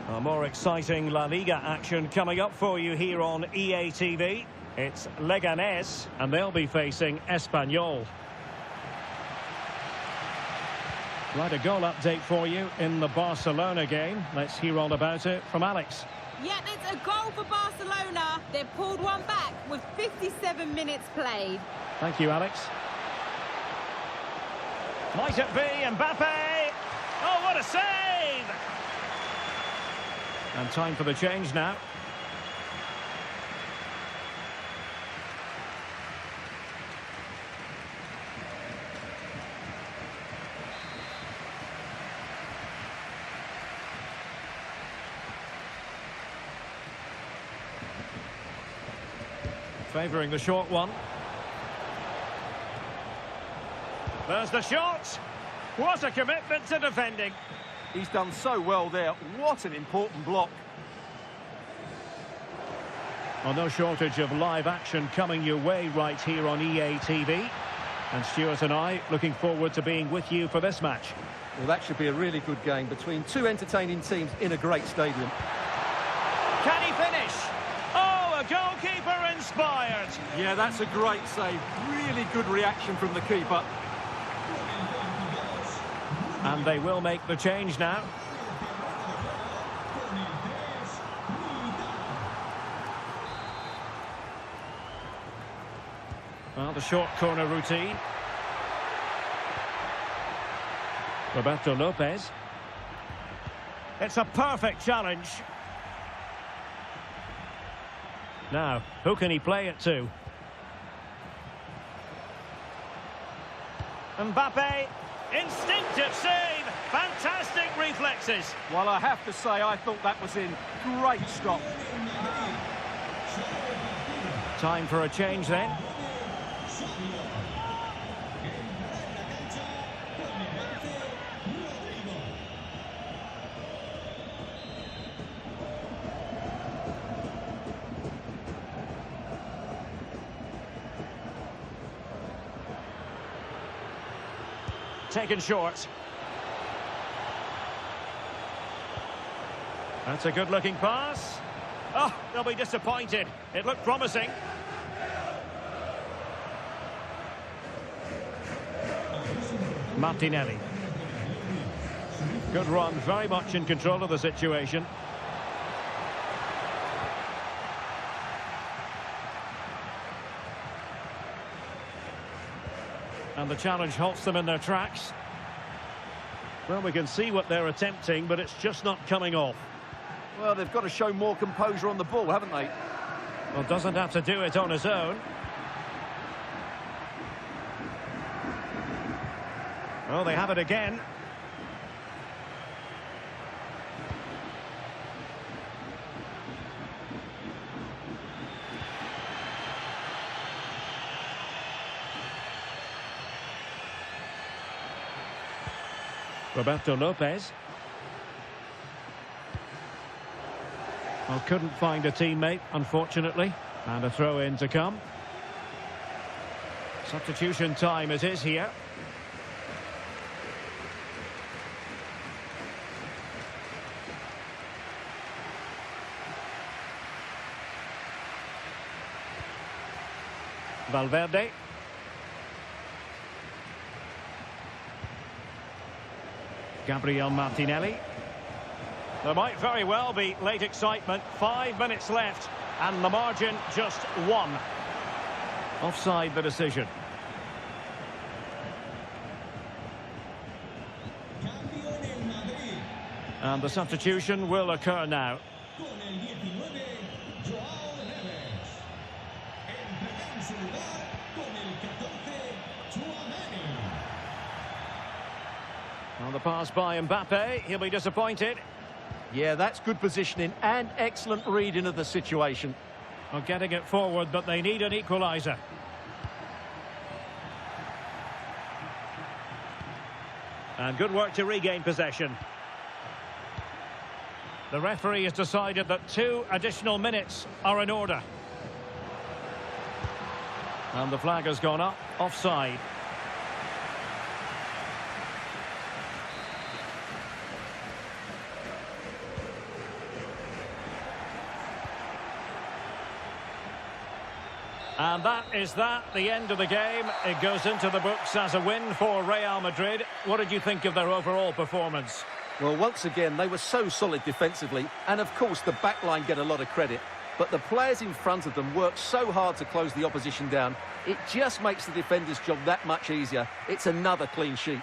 A more exciting La Liga action coming up for you here on EA TV. It's Leganés, and they'll be facing Espanyol. Right, a goal update for you in the Barcelona game. Let's hear all about it from Alex. Yeah, it's a goal for Barcelona. They've pulled one back with 57 minutes played. Thank you, Alex. Might it be Mbappe? Oh, what a save! And time for the change now. Favouring the short one. There's the shot. What a commitment to defending. He's done so well there. What an important block. Well, no shortage of live action coming your way right here on EA TV. And Stuart and I looking forward to being with you for this match. Well, that should be a really good game between two entertaining teams in a great stadium. Can he finish? Oh, a goalkeeper inspired. Yeah, that's a great save. Really good reaction from the keeper. And they will make the change now. Well, the short corner routine. Roberto Lopez. It's a perfect challenge. Now, who can he play it to? Mbappe. Instinctive save. Fantastic reflexes. Well, I have to say, I thought that was in. Great stop. Time for a change then. Taken short. That's a good-looking pass. Oh, they'll be disappointed. It looked promising. Martinelli. Good run, very much in control of the situation. And the challenge halts them in their tracks. Well, we can see what they're attempting, but it's just not coming off. Well, they've got to show more composure on the ball, haven't they? Well, doesn't have to do it on his own. Well, they have it again. Roberto Lopez. Well, couldn't find a teammate, unfortunately. And a throw-in to come. Substitution time it is here. Valverde. Gabriel Martinelli. There might very well be late excitement. 5 minutes left, and the margin just 1. Offside the decision. And the substitution will occur now. Well, the pass by Mbappe, he'll be disappointed. Yeah, that's good positioning and excellent reading of the situation. Well, getting it forward, but they need an equaliser. And good work to regain possession. The referee has decided that 2 additional minutes are in order. And the flag has gone up, offside. And that is the end of the game. It goes into the books as a win for Real Madrid. What did you think of their overall performance? Well, once again, they were so solid defensively. And, of course, the back line get a lot of credit. But the players in front of them work so hard to close the opposition down. It just makes the defender's job that much easier. It's another clean sheet.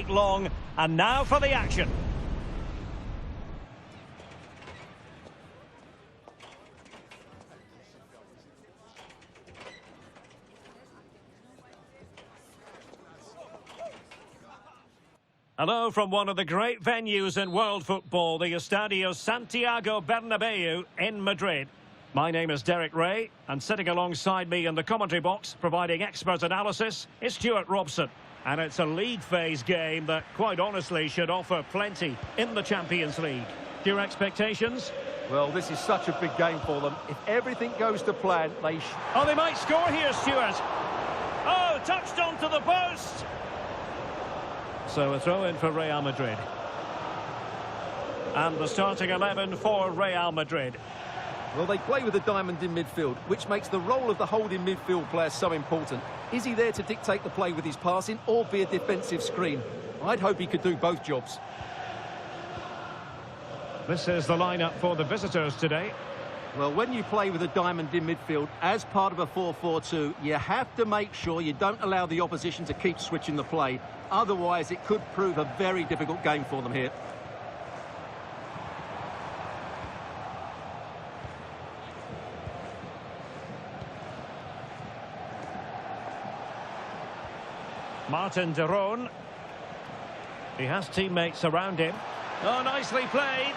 Long, and now for the action. Hello from one of the great venues in world football, the Estadio Santiago Bernabeu in Madrid. My name is Derek Ray, and sitting alongside me in the commentary box, providing expert analysis, is Stuart Robson. And it's a league phase game that, quite honestly, should offer plenty in the Champions League. Your expectations? Well, this is such a big game for them. If everything goes to plan, Oh, they might score here, Stuart. Oh, touched onto the post. So a throw in for Real Madrid. And the starting 11 for Real Madrid. Well, they play with a diamond in midfield, which makes the role of the holding midfield player so important. Is he there to dictate the play with his passing or be a defensive screen? I'd hope he could do both jobs. This is the lineup for the visitors today. Well, when you play with a diamond in midfield as part of a 4-4-2, you have to make sure you don't allow the opposition to keep switching the play. Otherwise, it could prove a very difficult game for them here. Martin de Roon. He has teammates around him. Oh, nicely played.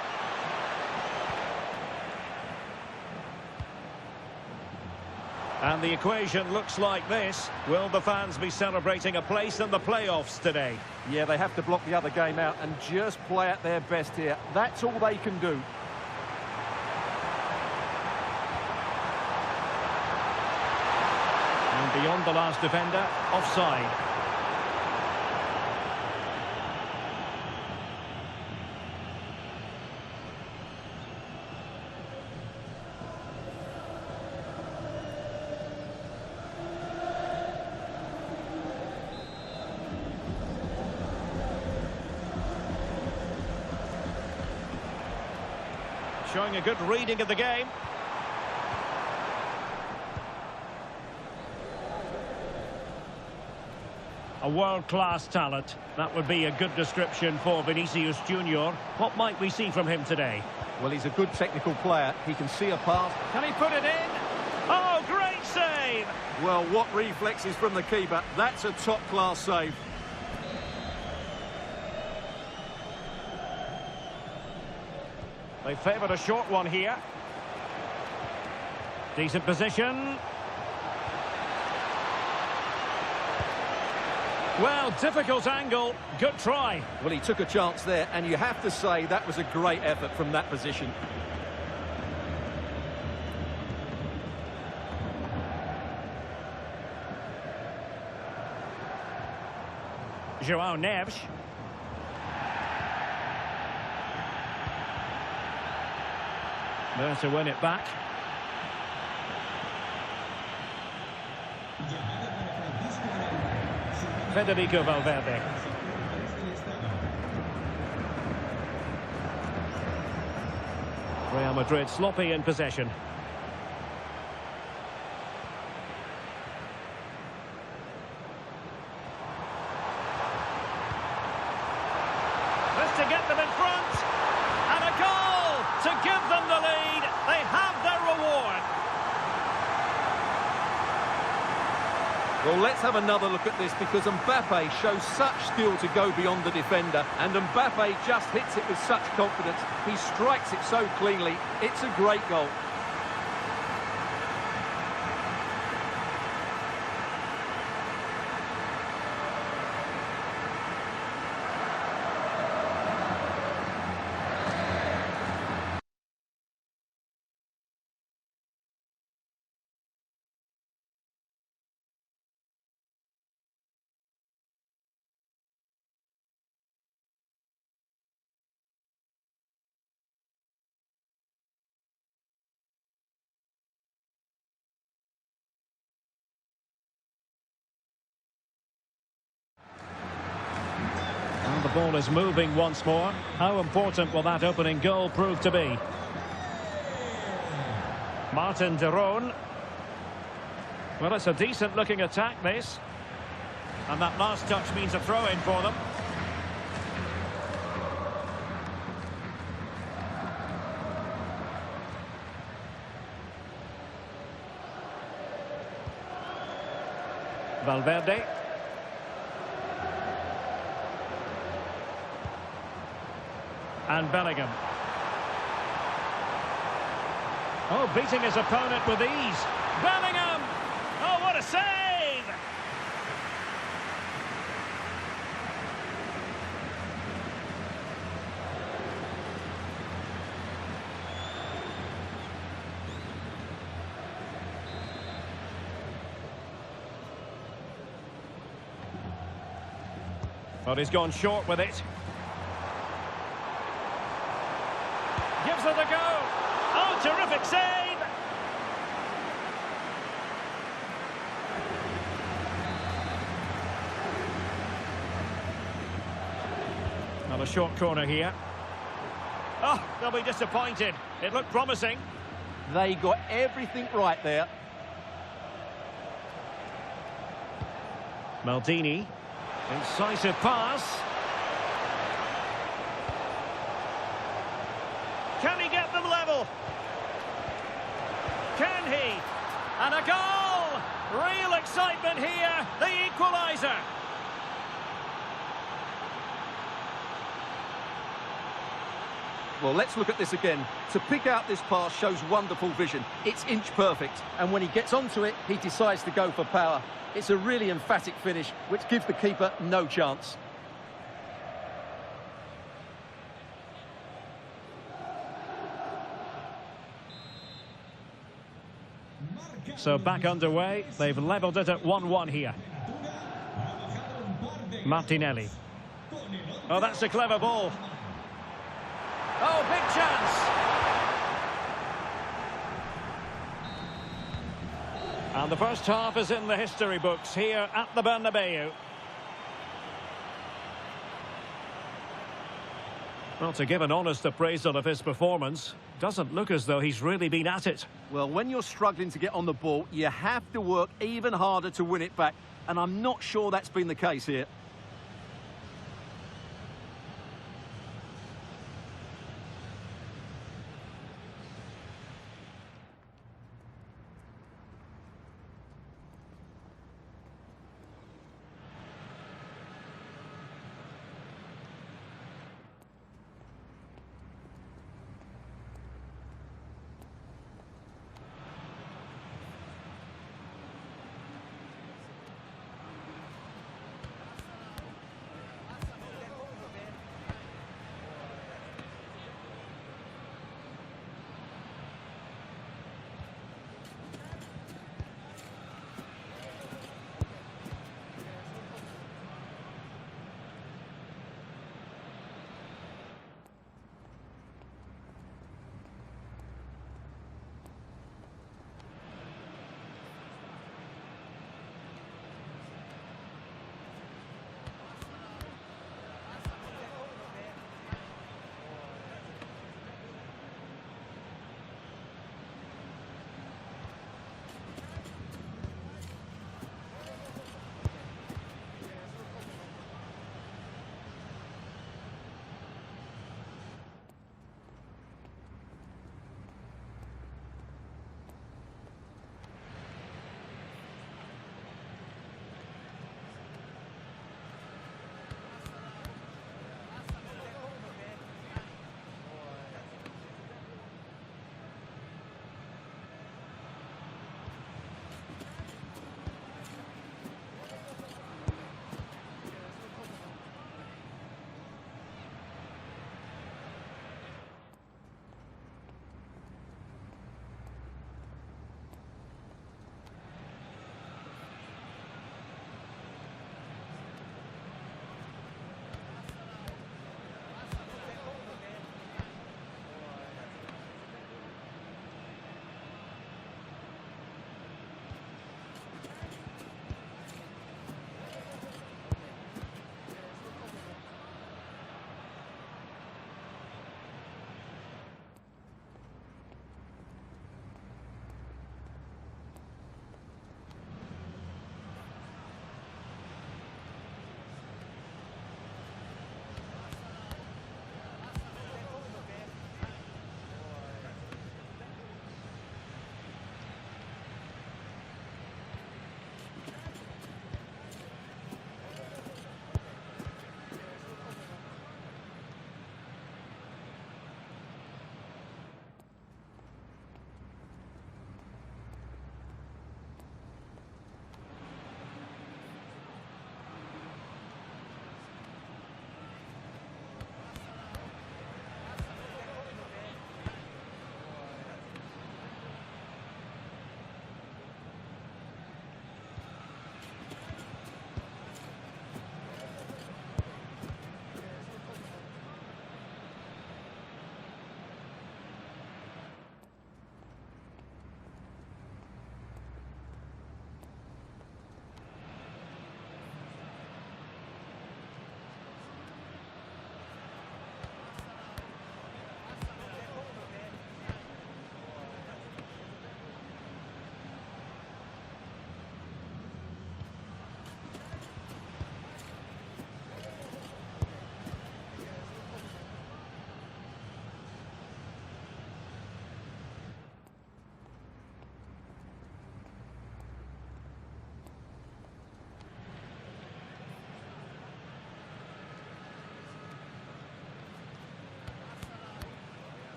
And the equation looks like this. Will the fans be celebrating a place in the playoffs today? Yeah, they have to block the other game out and just play at their best here. That's all they can do. And beyond the last defender, offside. Showing a good reading of the game. A world-class talent. That would be a good description for Vinicius Junior. What might we see from him today? Well, he's a good technical player. He can see a pass. Can he put it in? Oh, great save! Well, what reflexes from the keeper. That's a top-class save. They favoured a short one here. Decent position. Well, difficult angle. Good try. Well, he took a chance there, and you have to say that was a great effort from that position. João Neves. There to win it back. Federico Valverde. Real Madrid sloppy in possession. This to get them in front. And a goal to give them the lead. They have their reward. Well, let's have another look at this because Mbappe shows such skill to go beyond the defender, and Mbappe just hits it with such confidence. He strikes it so cleanly. It's a great goal. ball is moving once more. How important will that opening goal prove to be? Martin de Roon. Well, it's a decent-looking attack, this. And that last touch means a throw-in for them. Valverde. And Bellingham. Oh, beating his opponent with ease. Bellingham! Oh, what a save! But he's gone short with it. Gives it a go. Oh, terrific save! Now a short corner here. Oh, they'll be disappointed. It looked promising. They got everything right there. Maldini. Incisive pass. Can he get them level? Can he? And a goal! Real excitement here. The equaliser. Well, let's look at this again. To pick out this pass shows wonderful vision. It's inch perfect. And when he gets onto it, he decides to go for power. It's a really emphatic finish, which gives the keeper no chance. So back underway. They've levelled it at 1-1 here. Martinelli. Oh, that's a clever ball. Oh, big chance. And the first half is in the history books here at the Bernabeu. Well, to give an honest appraisal of his performance, doesn't look as though he's really been at it. Well, when you're struggling to get on the ball, you have to work even harder to win it back. And I'm not sure that's been the case here.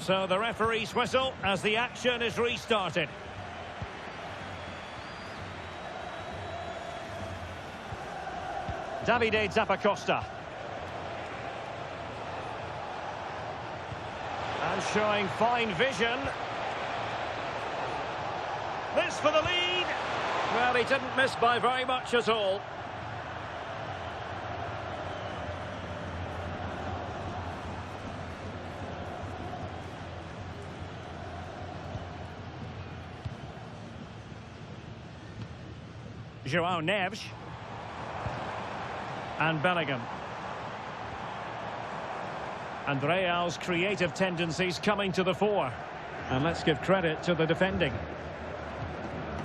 So the referee's whistle as the action is restarted. Davide Zappacosta. And showing fine vision. This for the lead. Well, he didn't miss by very much at all. João Neves. And Bellingham. And Real's creative tendencies coming to the fore. And let's give credit to the defending.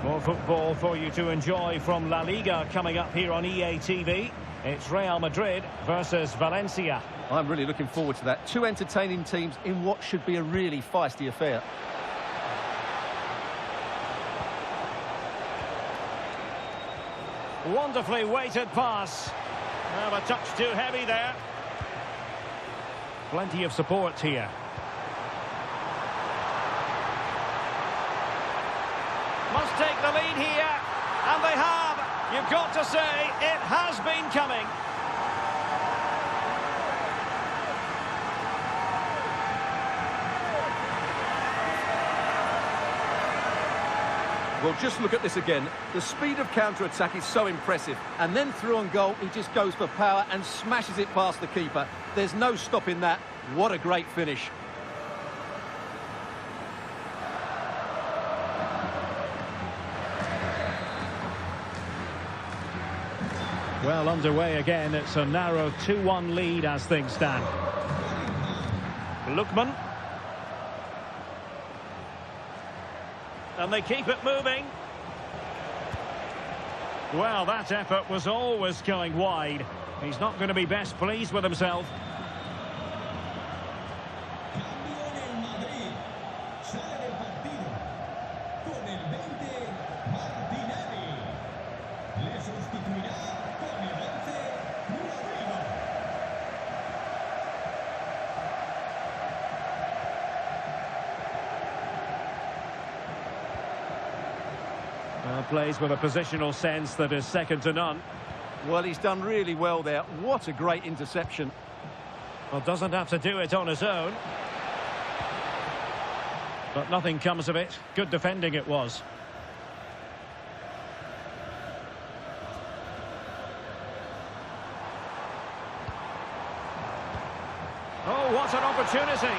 More football for you to enjoy from La Liga coming up here on EA TV. It's Real Madrid versus Valencia. I'm really looking forward to that. Two entertaining teams in what should be a really feisty affair. Wonderfully weighted pass. Well, a touch too heavy there. Plenty of support here. Must take the lead here. And they have. You've got to say, it has been coming. Well, just look at this again. The speed of counter-attack is so impressive. And then through on goal, he just goes for power and smashes it past the keeper. There's no stopping that. What a great finish. Well, underway again. It's a narrow 2-1 lead as things stand. Lookman. And they keep it moving. Well, that effort was always going wide. He's not going to be best pleased with himself. Plays with a positional sense that is second to none. Well, he's done really well there. What a great interception. Well, doesn't have to do it on his own. But nothing comes of it. Good defending it was. Oh, what an opportunity.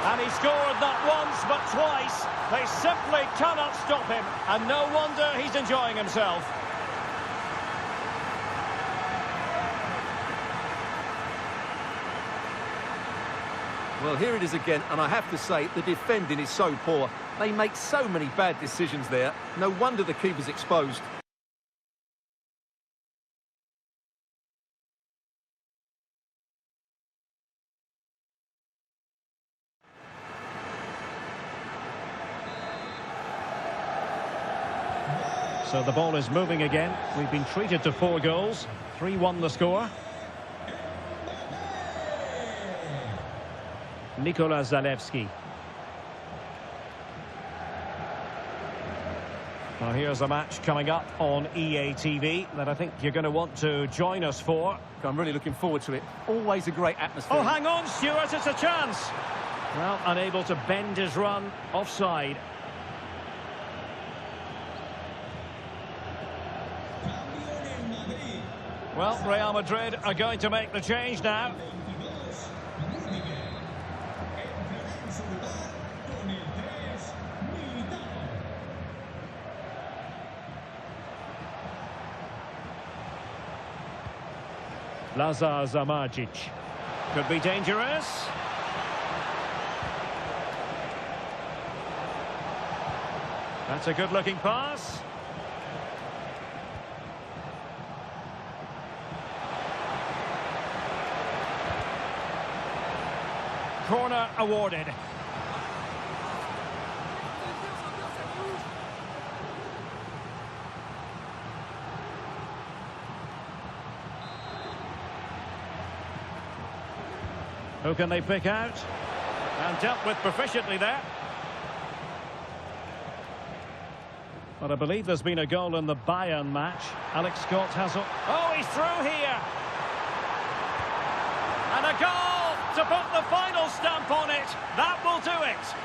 And he scored not once, but twice. They simply cannot stop him. And no wonder he's enjoying himself. Well, here it is again, and I have to say, the defending is so poor. They make so many bad decisions there. No wonder the keeper's exposed. So the ball is moving again. We've been treated to 4 goals. 3-1 the score. Nikola Zalewski. Well, here's a match coming up on EA TV that I think you're going to want to join us for. I'm really looking forward to it. Always a great atmosphere. Oh, hang on, Stuart, it's a chance. Well, unable to bend his run, offside. Well, Real Madrid are going to make the change now. Lazar Zamardzic. Could be dangerous. That's a good-looking pass. Corner awarded. Who can they pick out? And dealt with proficiently there. But I believe there's been a goal in the Bayern match. Alex Scott has... Oh, he's through here! And a goal to put the final stamp on it. That will do it.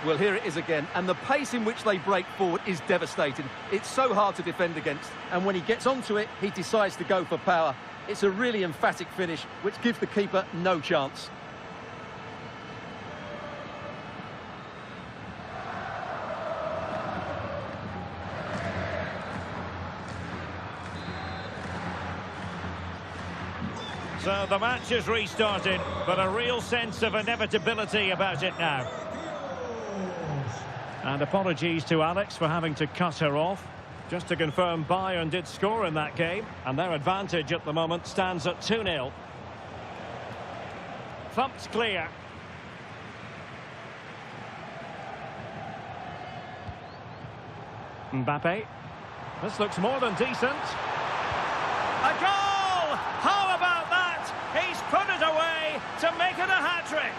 Well, here it is again, and the pace in which they break forward is devastating. It's so hard to defend against, and when he gets onto it, he decides to go for power. It's a really emphatic finish, which gives the keeper no chance. So the match is restarted, but a real sense of inevitability about it now. And apologies to Alex for having to cut her off. Just to confirm, Bayern did score in that game, and their advantage at the moment stands at 2-0. Thumped clear. Mbappe. This looks more than decent. A goal! How about that? He's put it away to make it a hat-trick.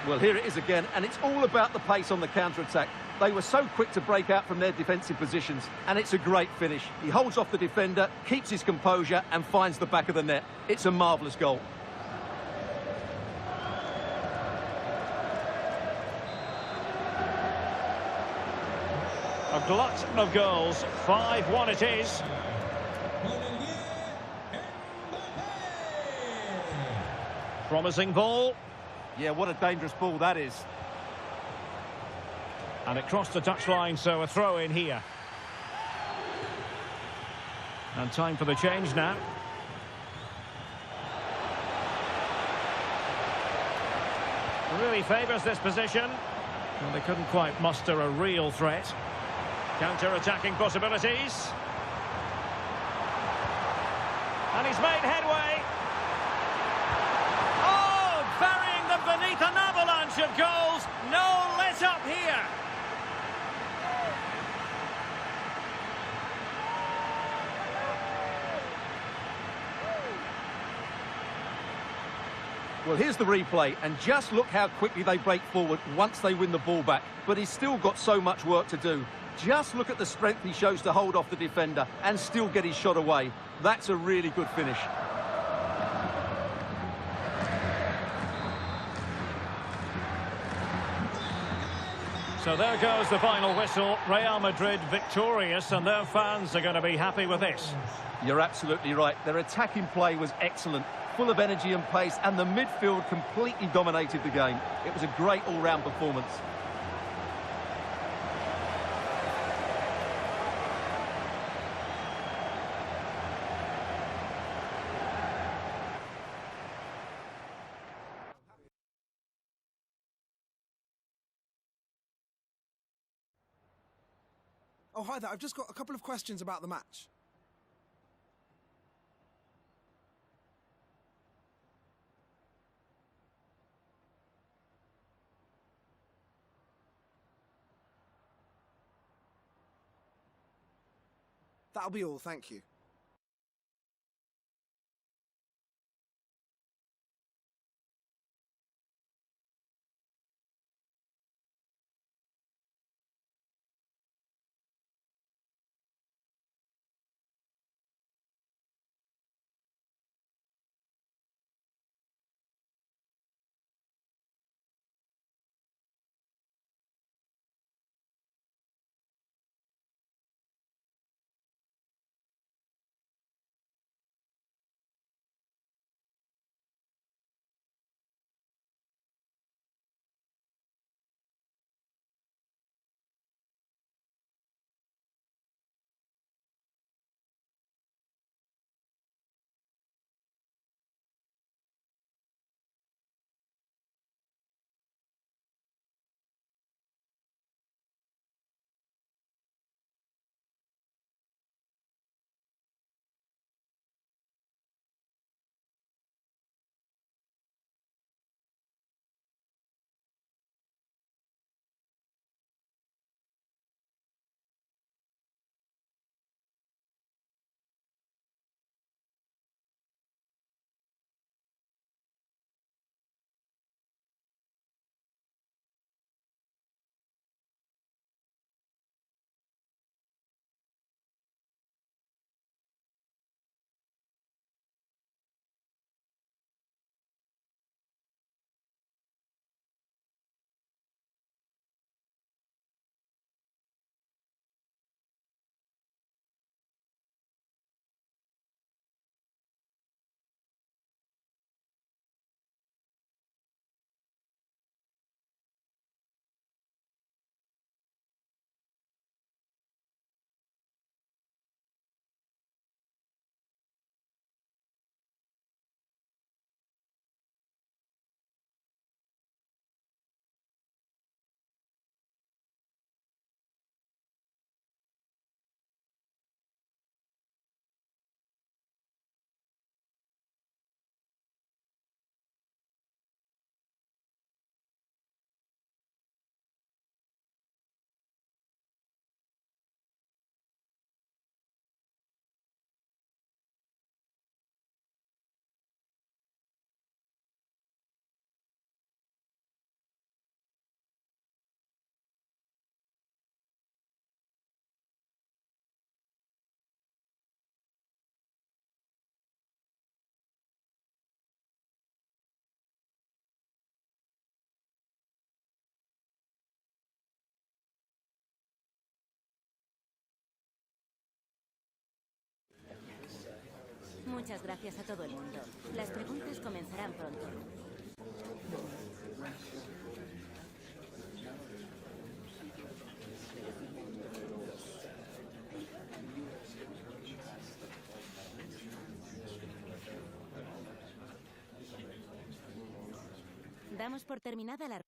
Well, here it is again, and it's all about the pace on the counter-attack. They were so quick to break out from their defensive positions, and it's a great finish. He holds off the defender, keeps his composure, and finds the back of the net. It's a marvellous goal. A glut of goals. 5-1 it is. Promising ball. Yeah, what a dangerous ball that is. And it crossed the touchline, so a throw in here. And time for the change now. Really favours this position. Well, they couldn't quite muster a real threat. Counter-attacking possibilities. And he's made headway. Oh, burying them beneath an avalanche of goals. No let up here. Well, here's the replay, and just look how quickly they break forward once they win the ball back. But he's still got so much work to do. Just look at the strength he shows to hold off the defender and still get his shot away. That's a really good finish. So there goes the final whistle. Real Madrid victorious, and their fans are going to be happy with this. You're absolutely right. Their attacking play was excellent, full of energy and pace, and the midfield completely dominated the game. It was a great all-round performance. Oh, hi there. I've just got a couple of questions about the match. That'll be all, thank you. Muchas gracias a todo el mundo. Las preguntas comenzarán pronto. Damos por terminada la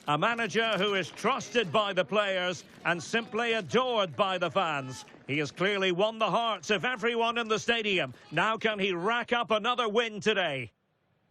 A manager who is trusted by the players and simply adored by the fans. He has clearly won the hearts of everyone in the stadium. Now can he rack up another win today?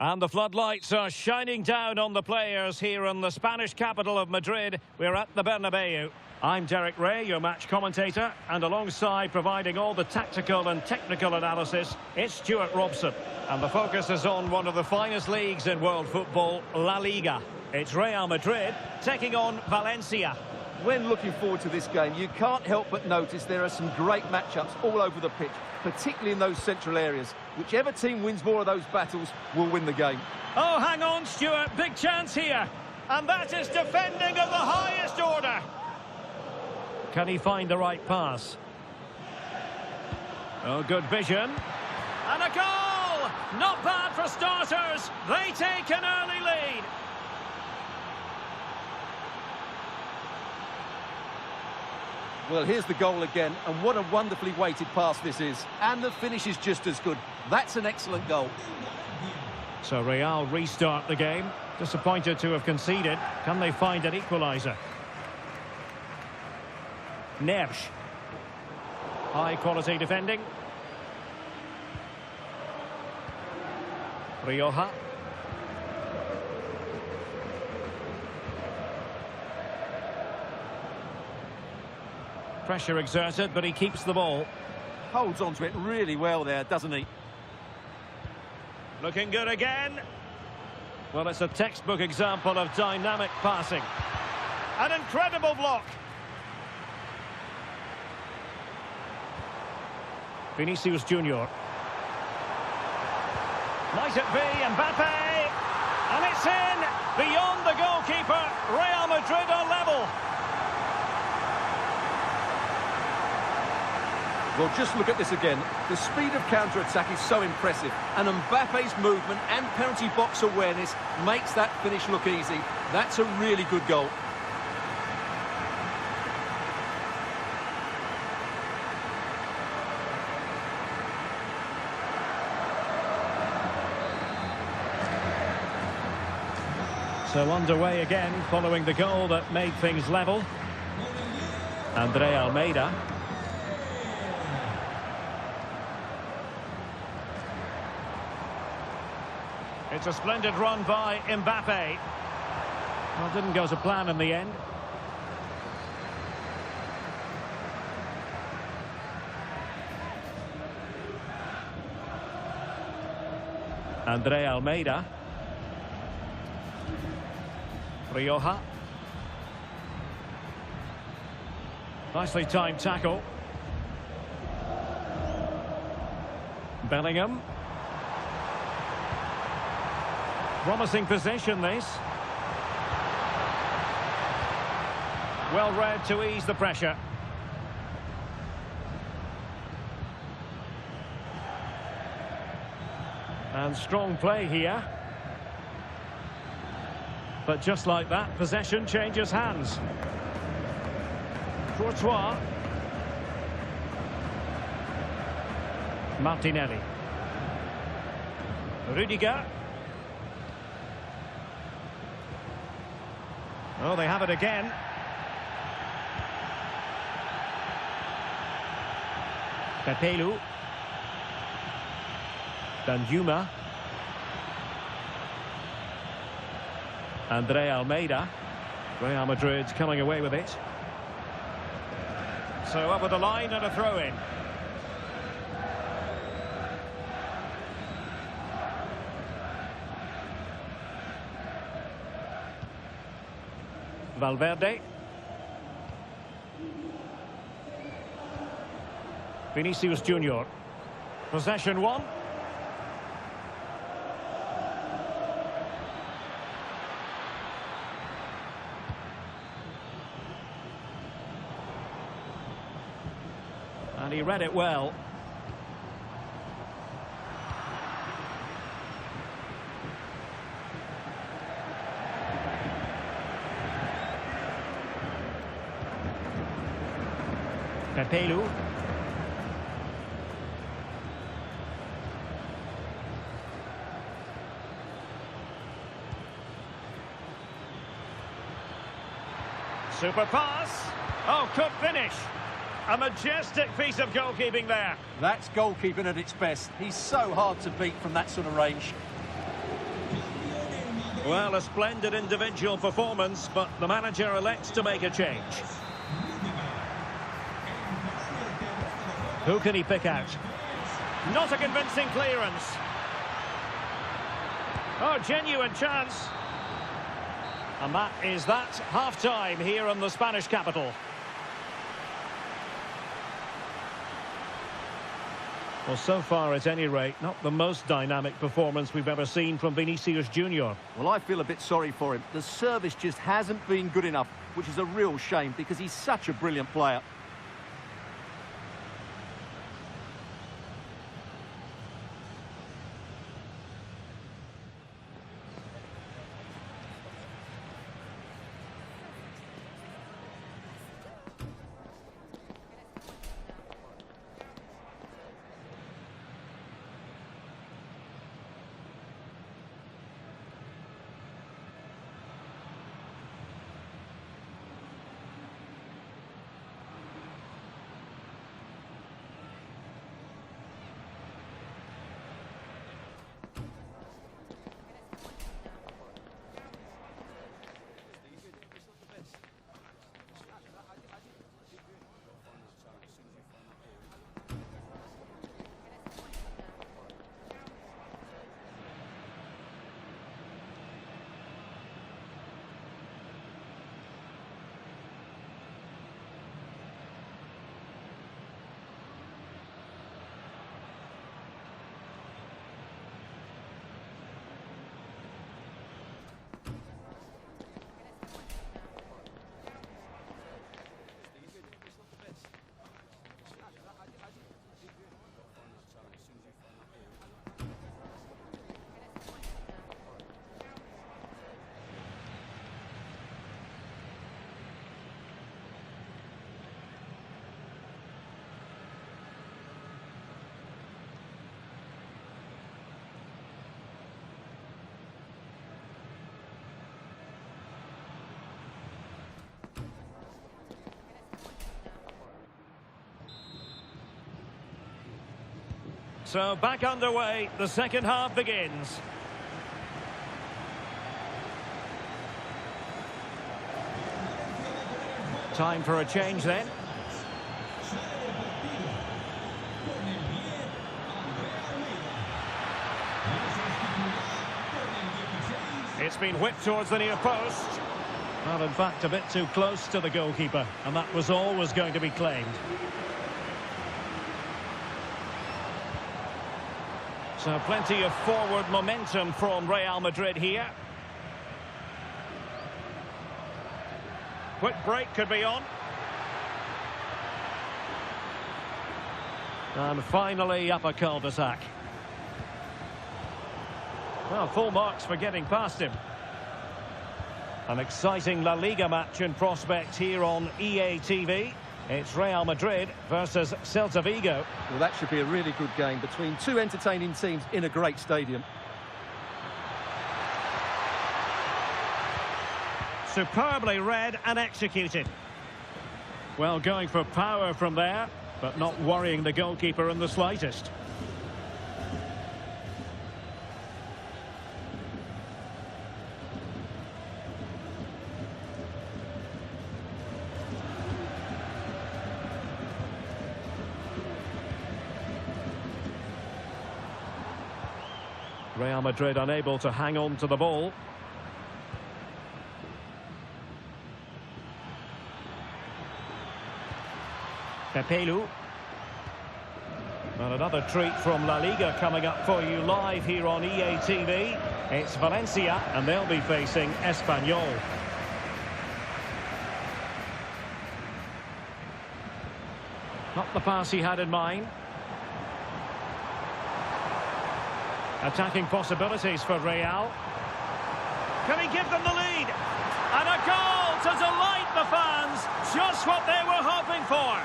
And the floodlights are shining down on the players here in the Spanish capital of Madrid. We're at the Bernabeu. I'm Derek Ray, your match commentator, and alongside providing all the tactical and technical analysis, it's Stuart Robson. And the focus is on one of the finest leagues in world football, La Liga. It's Real Madrid taking on Valencia. When looking forward to this game, you can't help but notice there are some great matchups all over the pitch, particularly in those central areas. Whichever team wins more of those battles will win the game. Oh, hang on, Stuart. Big chance here. And that is defending of the highest order. Can he find the right pass? Oh, good vision. And a goal! Not bad for starters. They take an early lead. Well, here's the goal again, and what a wonderfully weighted pass this is. And the finish is just as good. That's an excellent goal. So Real restart the game. Disappointed to have conceded. Can they find an equaliser? Neves. High quality defending. Rioja. Pressure exerted, but he keeps the ball. Holds on to it really well there, doesn't he? Looking good again. Well, it's a textbook example of dynamic passing. An incredible block. Vinicius Junior. Might it be Mbappe? And it's in! Beyond the goalkeeper, Real Madrid are level. Well, just look at this again. The speed of counter-attack is so impressive, and Mbappe's movement and penalty box awareness makes that finish look easy. That's a really good goal. So underway again, following the goal that made things level. Andre Almeida. It's a splendid run by Mbappe. Well, didn't go to plan in the end. Andre Almeida. Rioja. Nicely timed tackle. Bellingham. Promising possession, this. Well read to ease the pressure. And strong play here. But just like that, possession changes hands. Courtois. Martinelli. Rudiger. Oh, they have it again. Pepelu. Danjuma. Andre Almeida. Real Madrid coming away with it. So over the line and a throw-in. Valverde. Vinicius Junior. Possession one. And he read it well. Pepelu. Super pass. Oh, could finish. A majestic piece of goalkeeping there. That's goalkeeping at its best. He's so hard to beat from that sort of range. Well, a splendid individual performance, but the manager elects to make a change. Who can he pick out? Not a convincing clearance. Oh, genuine chance. And that is half-time here in the Spanish capital. Well, so far, at any rate, not the most dynamic performance we've ever seen from Vinicius Junior. Well, I feel a bit sorry for him. The service just hasn't been good enough, which is a real shame because he's such a brilliant player. So back underway, the second half begins. Time for a change then. It's been whipped towards the near post. Well, in fact, a bit too close to the goalkeeper, and that was always going to be claimed. So plenty of forward momentum from Real Madrid here. Quick break could be on. And finally up a cul-de-sac. Well, full marks for getting past him. An exciting La Liga match in prospect here on EA TV. It's Real Madrid versus Celta Vigo. Well, that should be a really good game between two entertaining teams in a great stadium. Superbly read and executed. Well, going for power from there, but not worrying the goalkeeper in the slightest. Real Madrid unable to hang on to the ball. Pepelu. And another treat from La Liga coming up for you live here on EA TV. It's Valencia, and they'll be facing Espanyol. Not the pass he had in mind. Attacking possibilities for Real. Can he give them the lead? And a goal to delight the fans. Just what they were hoping for.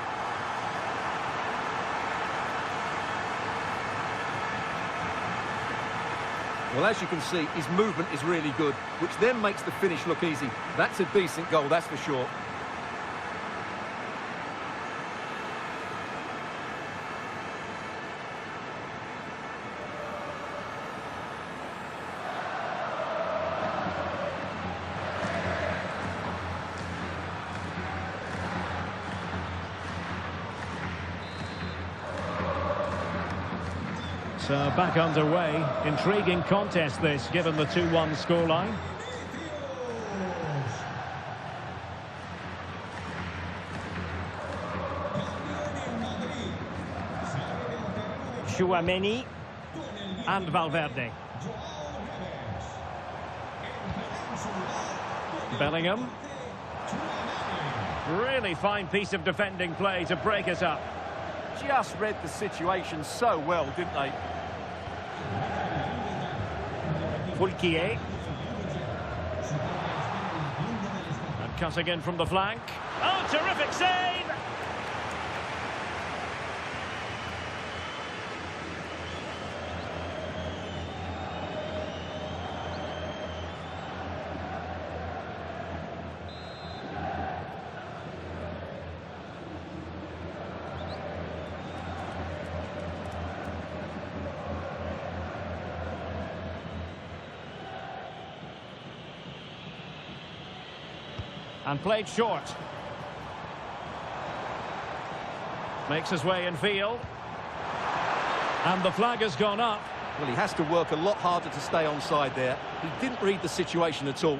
Well, as you can see, his movement is really good, which then makes the finish look easy. That's a decent goal, that's for sure. So back underway. Intriguing contest this, given the 2-1 scoreline. Chouameni and Valverde. Bellingham. Really fine piece of defending play to break us up. Just read the situation so well, didn't they? Fulquier. And cutting in from the flank. Oh, terrific save! And played short. Makes his way in field. And the flag has gone up. Well, he has to work a lot harder to stay onside there. He didn't read the situation at all.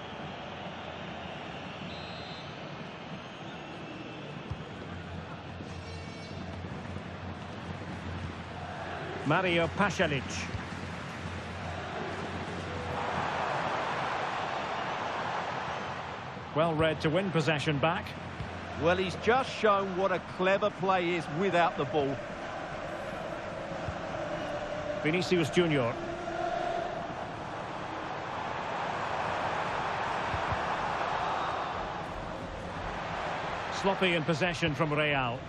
Mario Pasalic. Well read to win possession back. Well, he's just shown what a clever play is without the ball. Vinicius Junior. Sloppy in possession from Real.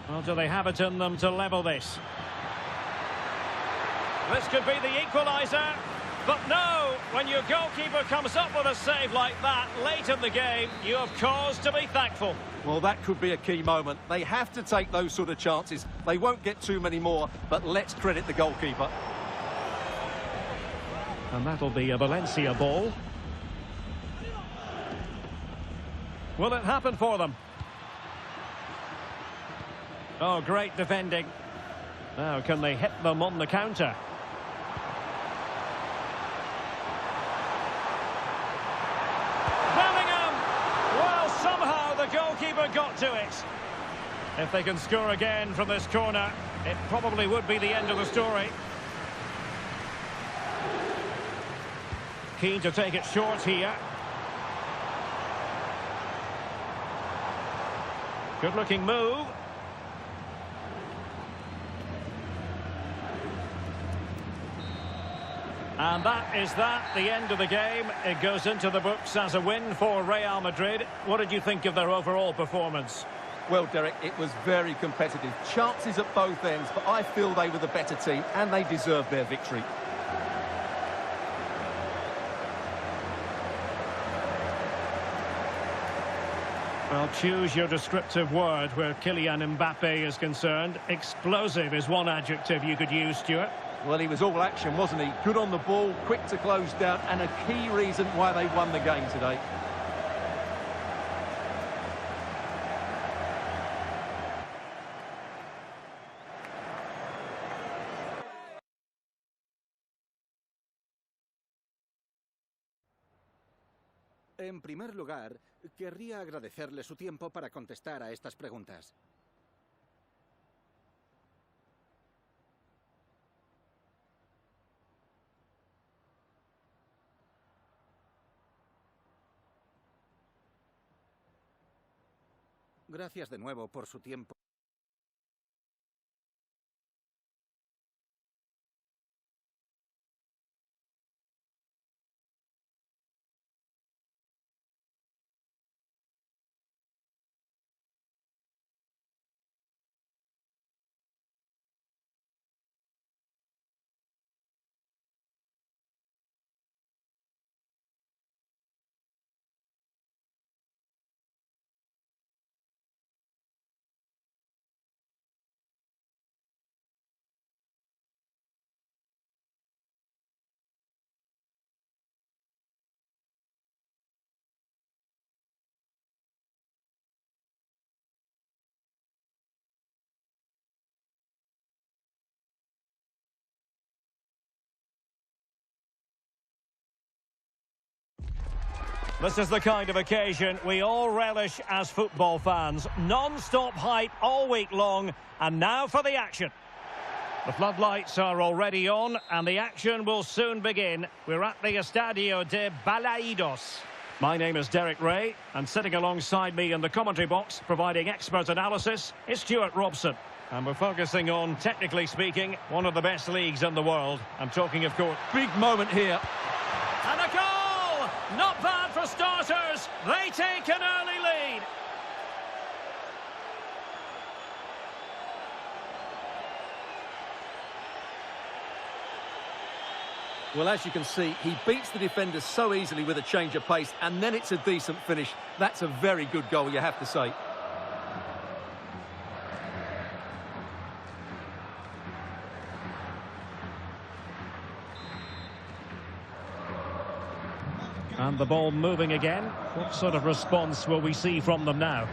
Well, do they have it in them to level this? This could be the equaliser. But no, when your goalkeeper comes up with a save like that late in the game, you have cause to be thankful. Well, that could be a key moment. They have to take those sort of chances. They won't get too many more, but let's credit the goalkeeper. And that'll be a Valencia ball. Will it happen for them? Oh, great defending. Now, can they hit them on the counter? Bellingham! Well, somehow the goalkeeper got to it. If they can score again from this corner, it probably would be the end of the story. Keen to take it short here. Good-looking move. And that is the end of the game. It goes into the books as a win for Real Madrid. What did you think of their overall performance? Well, Derek, it was very competitive. Chances at both ends, but I feel they were the better team and they deserved their victory. Well, choose your descriptive word where Kylian Mbappe is concerned. Explosive is one adjective you could use, Stuart. Well, he was all action, wasn't he? Good on the ball, quick to close down, and a key reason why they won the game today. En primer lugar, querría agradecerle su tiempo para contestar a estas preguntas. Gracias de nuevo por su tiempo. This is the kind of occasion we all relish as football fans. Non-stop hype all week long, and now for the action. The floodlights are already on, and the action will soon begin. We're at the Estadio de Balaidos. My name is Derek Ray, and sitting alongside me in the commentary box, providing expert analysis, is Stuart Robson. And we're focusing on, technically speaking, one of the best leagues in the world. I'm talking, of course... Big moment here. And a goal! Not bad for starters. They take an early lead. Well, as you can see, he beats the defenders so easily with a change of pace, and then it's a decent finish. That's a very good goal, you have to say. And the ball moving again. What sort of response will we see from them now?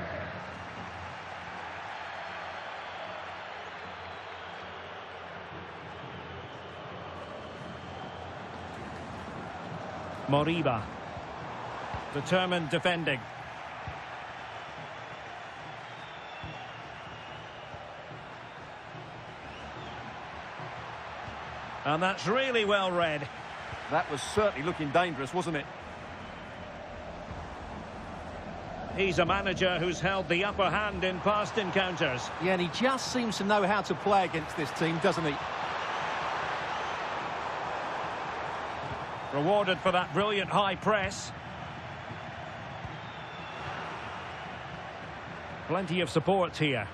Moriba. Determined defending. And that's really well read. That was certainly looking dangerous, wasn't it? He's a manager who's held the upper hand in past encounters. Yeah, and he just seems to know how to play against this team, doesn't he? Rewarded for that brilliant high press. Plenty of support here.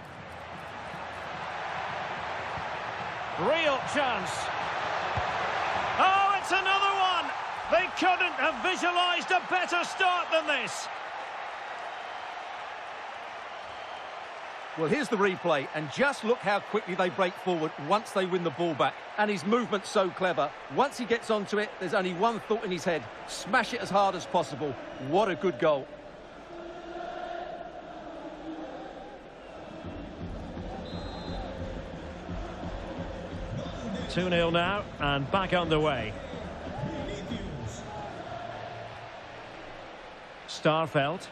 Real chance. Oh, it's another one! They couldn't have visualised a better start than this. Well, here's the replay, and just look how quickly they break forward once they win the ball back. And his movement's so clever. Once he gets onto it, there's only one thought in his head. Smash it as hard as possible. What a good goal. Two 2-0 now, and back underway. Starfelt.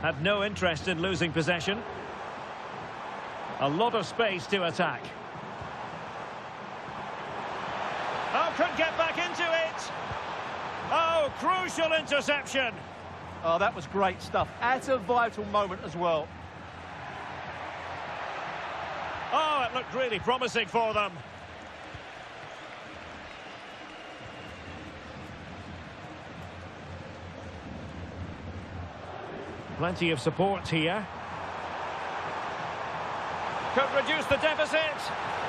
Had no interest in losing possession. A lot of space to attack. Oh, could get back into it. Oh, crucial interception. Oh, that was great stuff. At a vital moment as well. Oh, it looked really promising for them. Plenty of support here. Could reduce the deficit.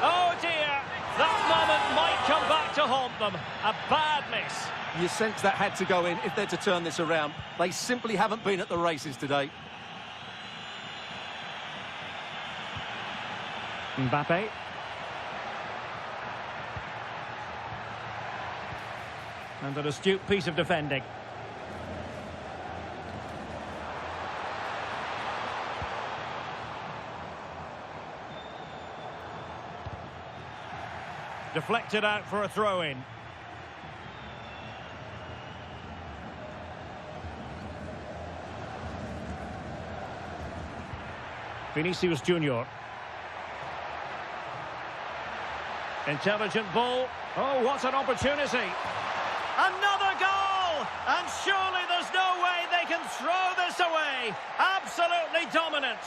Oh dear, that moment might come back to haunt them. A bad miss. You sense that had to go in if they're to turn this around. They simply haven't been at the races today. Mbappe. And an astute piece of defending. Deflected out for a throw-in. Vinicius Junior. Intelligent ball. Oh, what an opportunity. Another goal! And surely there's no way they can throw this away. Absolutely dominant.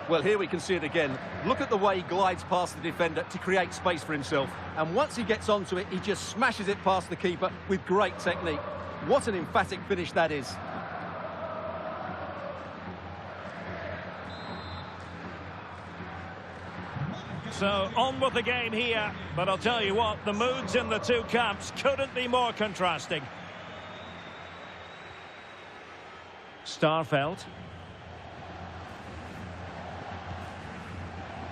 Well, here we can see it again. Look at the way he glides past the defender to create space for himself. And once he gets onto it, he just smashes it past the keeper with great technique. What an emphatic finish that is. So, on with the game here. But I'll tell you what, the moods in the two camps couldn't be more contrasting. Starfelt.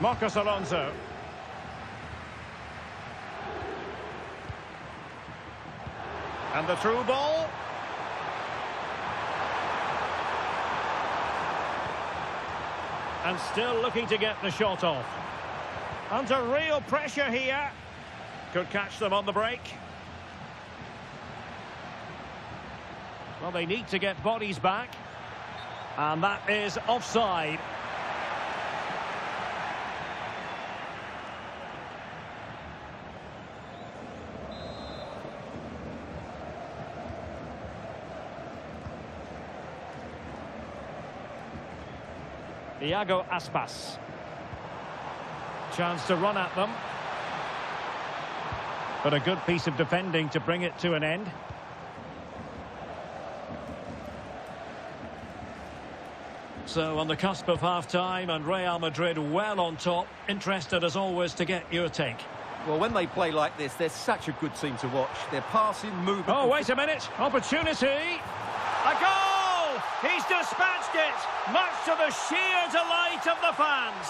Marcos Alonso. And the through ball. And still looking to get the shot off. Under real pressure here. Could catch them on the break. Well, they need to get bodies back. And that is offside. Iago Aspas. Chance to run at them. But a good piece of defending to bring it to an end. So on the cusp of half-time and Real Madrid well on top. Interested as always to get your take. Well, when they play like this, they're such a good team to watch. They're passing, moving... Oh, wait a minute. Opportunity. A goal! He's dispatched it, much to the sheer delight of the fans.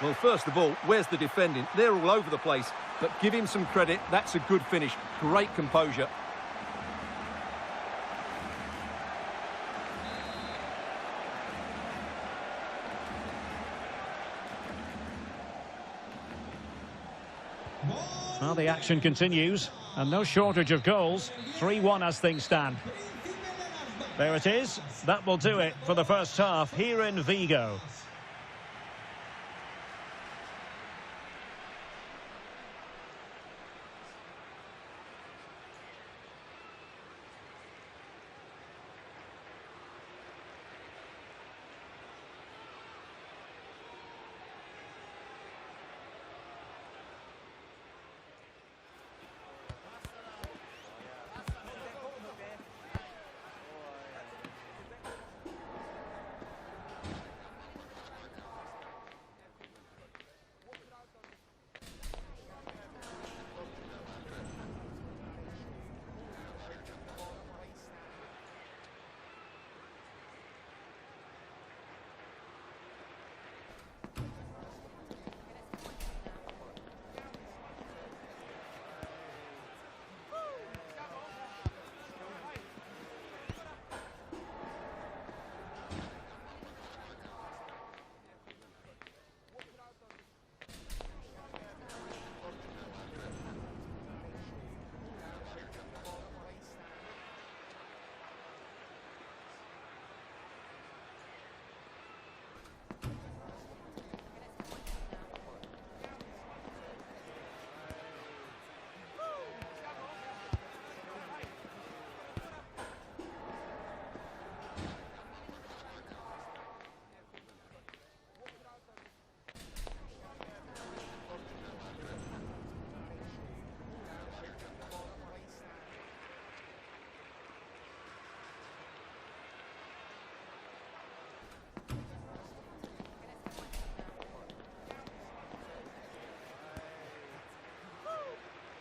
Well, first of all, where's the defending? They're all over the place, but give him some credit. That's a good finish. Great composure. Well, the action continues, and no shortage of goals. 3-1 as things stand. There it is. That will do it for the first half here in Vigo.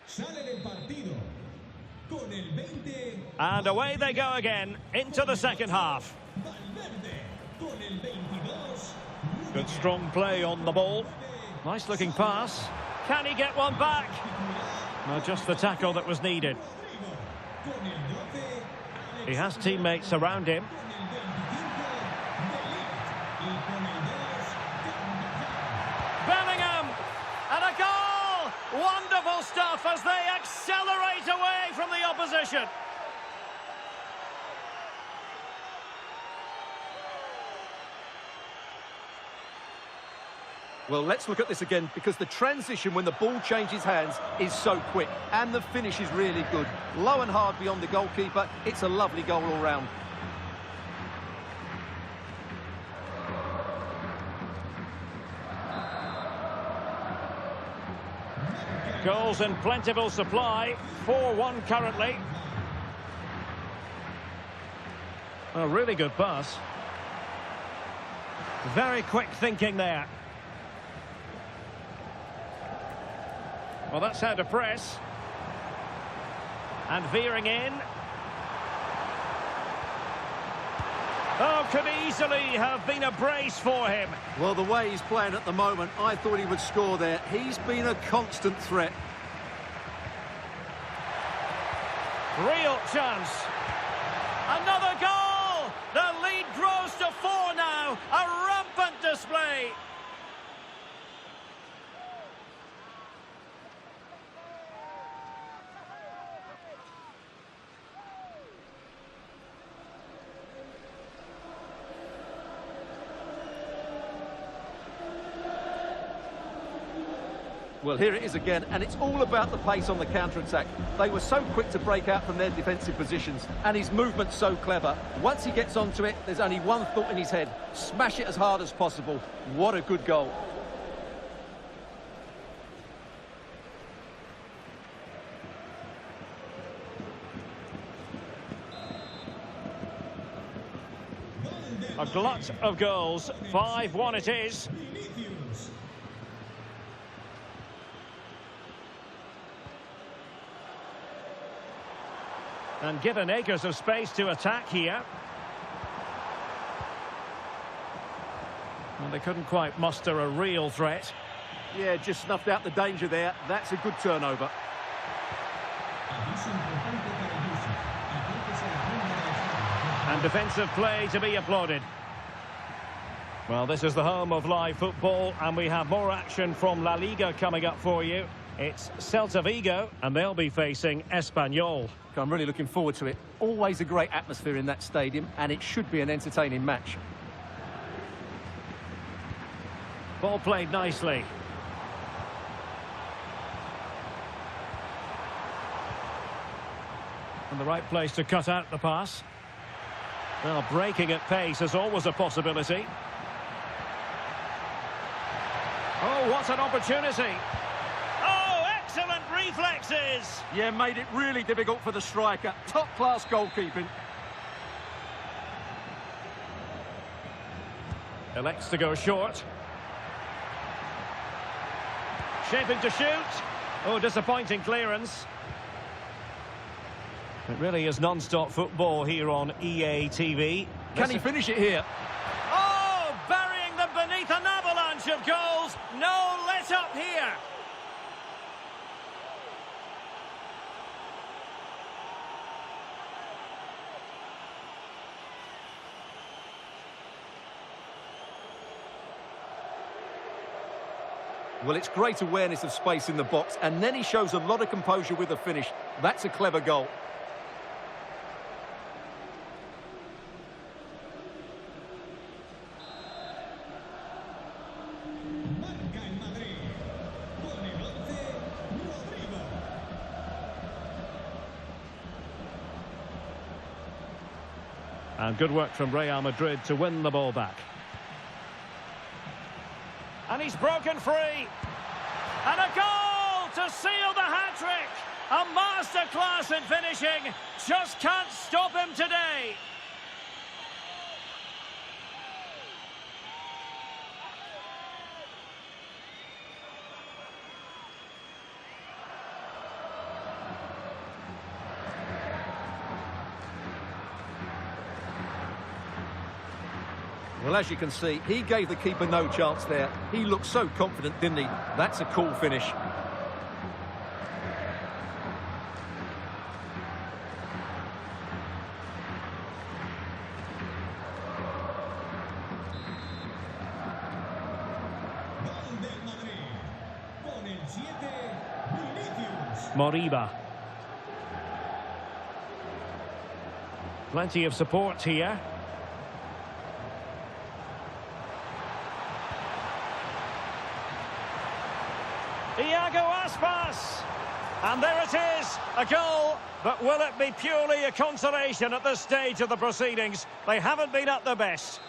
Sale del partido con el 20. And away they go again into the second half. Con el 22. Good strong play on the ball. Nice looking pass. Can he get one back? No, just the tackle that was needed. He has teammates around him. Bellingham! And a goal! Wonderful stuff as they accelerate away from the opposition. Well, let's look at this again, because the transition when the ball changes hands is so quick, and the finish is really good. Low and hard beyond the goalkeeper. It's a lovely goal all round. Goals in plentiful supply. 4-1 currently. A really good pass. Very quick thinking there. Well, that's how to press. And veering in. Oh, could easily have been a brace for him. Well, the way he's playing at the moment, I thought he would score there. He's been a constant threat. Real chance. Another goal! The lead grows to 4 now. A rampant display. Well, here it is again, and it's all about the pace on the counter-attack. They were so quick to break out from their defensive positions, and his movement's so clever. Once he gets onto it, there's only one thought in his head. Smash it as hard as possible. What a good goal. A glut of goals. 5-1 it is. And given acres of space to attack here. Well, they couldn't quite muster a real threat. Yeah, just snuffed out the danger there. That's a good turnover. And defensive play to be applauded. Well, this is the home of live football, and we have more action from La Liga coming up for you. It's Celta Vigo, and they'll be facing Espanyol. I'm really looking forward to it. Always a great atmosphere in that stadium, and it should be an entertaining match. Ball played nicely. And the right place to cut out the pass. Well, breaking at pace is always a possibility. Oh, what an opportunity. Oh, excellent reflexes. Yeah, made it really difficult for the striker. Top-class goalkeeping. Elects to go short. Shaping to shoot. Oh, disappointing clearance. It really is non-stop football here on EA TV. Can he finish it here? Oh, burying them beneath an avalanche of goals. No let-up here. Well, it's great awareness of space in the box, and then he shows a lot of composure with the finish. That's a clever goal. And good work from Real Madrid to win the ball back. And he's broken free. And a goal to seal the hat-trick. A masterclass in finishing. Just can't stop him today. Well, as you can see, he gave the keeper no chance there. He looked so confident, didn't he? That's a cool finish. Moriba. Plenty of support here. And there it is, a goal, but will it be purely a consolation at this stage of the proceedings? They haven't been at their best.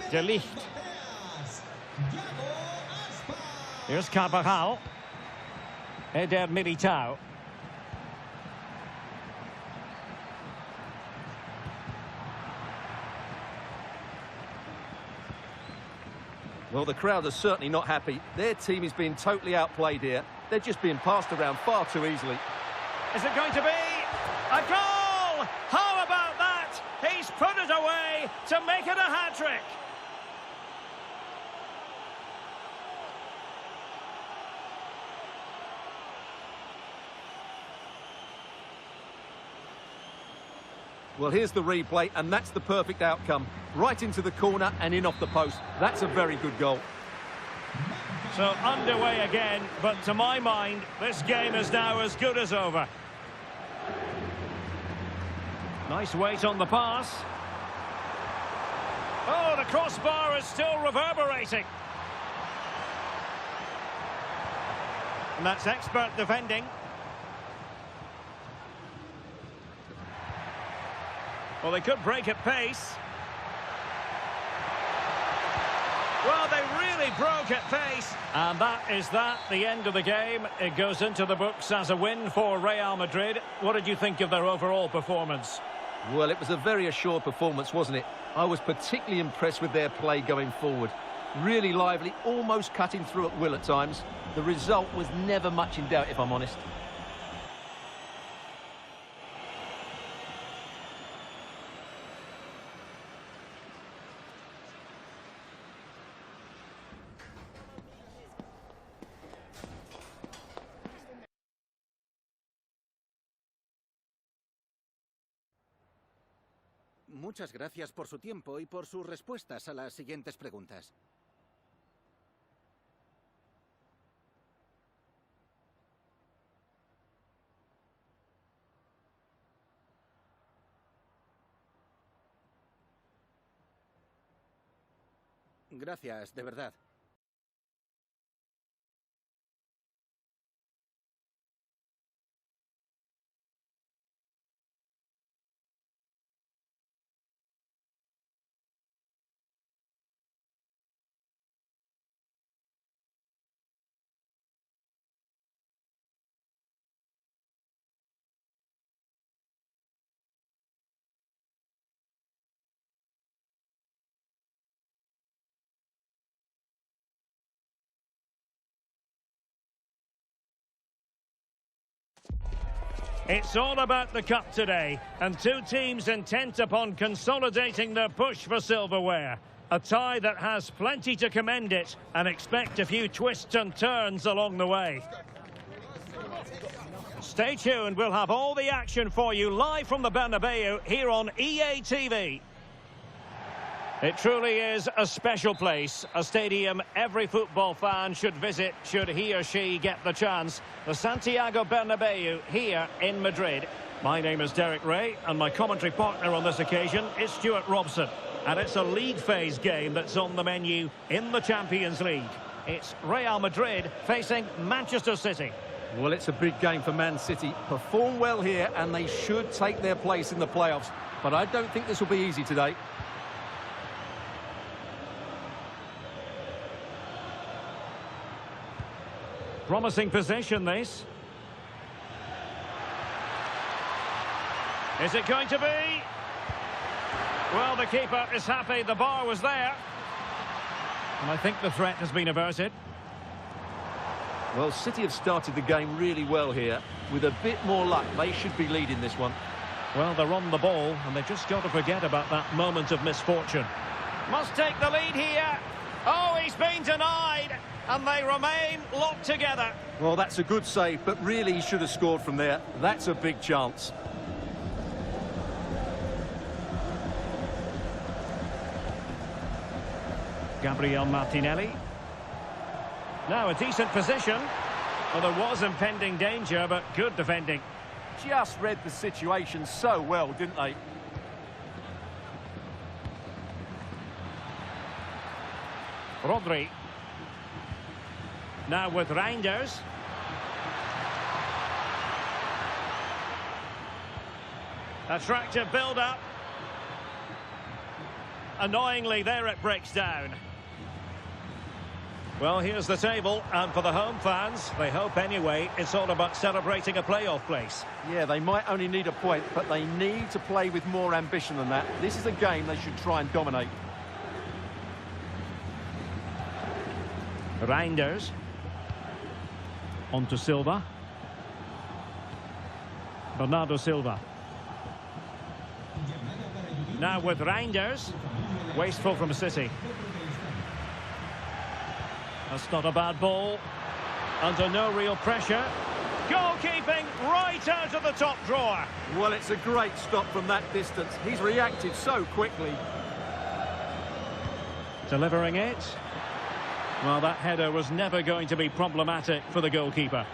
De Ligt. Here's Carvajal. Eder Militao. Well, the crowd are certainly not happy. Their team is being totally outplayed here. They're just being passed around far too easily. Is it going to be a goal? How about that? He's put it away to make it a hat-trick. Well, here's the replay, and that's the perfect outcome. Right into the corner and in off the post. That's a very good goal. So underway again, but to my mind, this game is now as good as over. Nice weight on the pass. Oh, the crossbar is still reverberating. And that's expert defending. Well, they could break at pace. Well, they really broke at pace. And that is the end of the game. It goes into the books as a win for Real Madrid. What did you think of their overall performance? Well, it was a very assured performance, wasn't it? I was particularly impressed with their play going forward. Really lively, almost cutting through at will at times. The result was never much in doubt, if I'm honest. Muchas gracias por su tiempo y por sus respuestas a las siguientes preguntas. Gracias, de verdad. It's all about the cup today, and two teams intent upon consolidating their push for silverware. A tie that has plenty to commend it, and expect a few twists and turns along the way. Stay tuned, we'll have all the action for you live from the Bernabeu here on EA TV. It truly is a special place, a stadium every football fan should visit should he or she get the chance. The Santiago Bernabeu here in Madrid. My name is Derek Ray, and my commentary partner on this occasion is Stuart Robson. And it's a league phase game that's on the menu in the Champions League. It's Real Madrid facing Manchester City. Well, it's a big game for Man City. Perform well here, and they should take their place in the playoffs. But I don't think this will be easy today. Promising position, this. Is it going to be? Well, the keeper is happy. The bar was there. And I think the threat has been averted. Well, City have started the game really well here. With a bit more luck, they should be leading this one. Well, they're on the ball, and they've just got to forget about that moment of misfortune. Must take the lead here. Oh, he's been denied. And they remain locked together. Well, that's a good save, but really he should have scored from there. That's a big chance. Gabriel Martinelli. Now a decent position. Well, there was impending danger, but good defending. Just read the situation so well, didn't they? Rodri. Now with Reinders. Attractive build-up. Annoyingly, there it breaks down. Well, here's the table, and for the home fans, they hope anyway, it's all about celebrating a playoff place. Yeah, they might only need a point, but they need to play with more ambition than that. This is a game they should try and dominate. Reinders. On to Silva. Bernardo Silva. Now with Reinders. Wasteful from City. That's not a bad ball. Under no real pressure. Goalkeeping right out of the top drawer. Well, it's a great stop from that distance. He's reacted so quickly. Delivering it. Well, that header was never going to be problematic for the goalkeeper.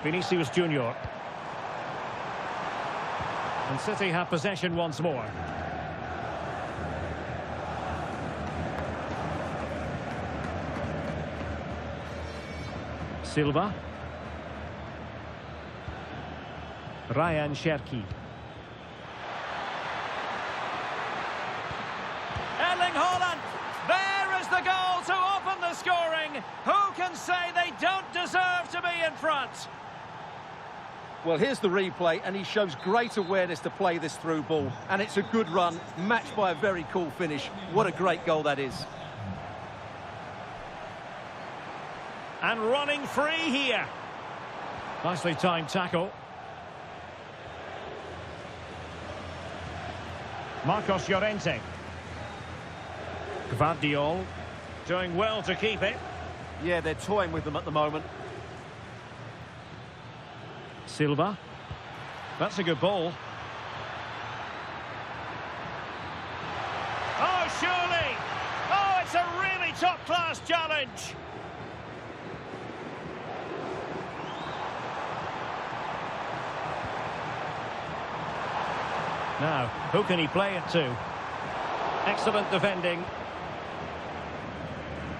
Vinicius Junior. And City have possession once more. Silva. Ryan Cherki. Erling Haaland. There is the goal to open the scoring. Who can say they don't deserve to be in front? Well, here's the replay, and he shows great awareness to play this through ball. And it's a good run, matched by a very cool finish. What a great goal that is. And running free here. Nicely timed tackle. Marcos Llorente. Gvardiol doing well to keep it. Yeah, they're toying with them at the moment. Silva. That's a good ball. Oh, surely! Oh, it's a really top-class challenge. Now, who can he play it to? Excellent defending.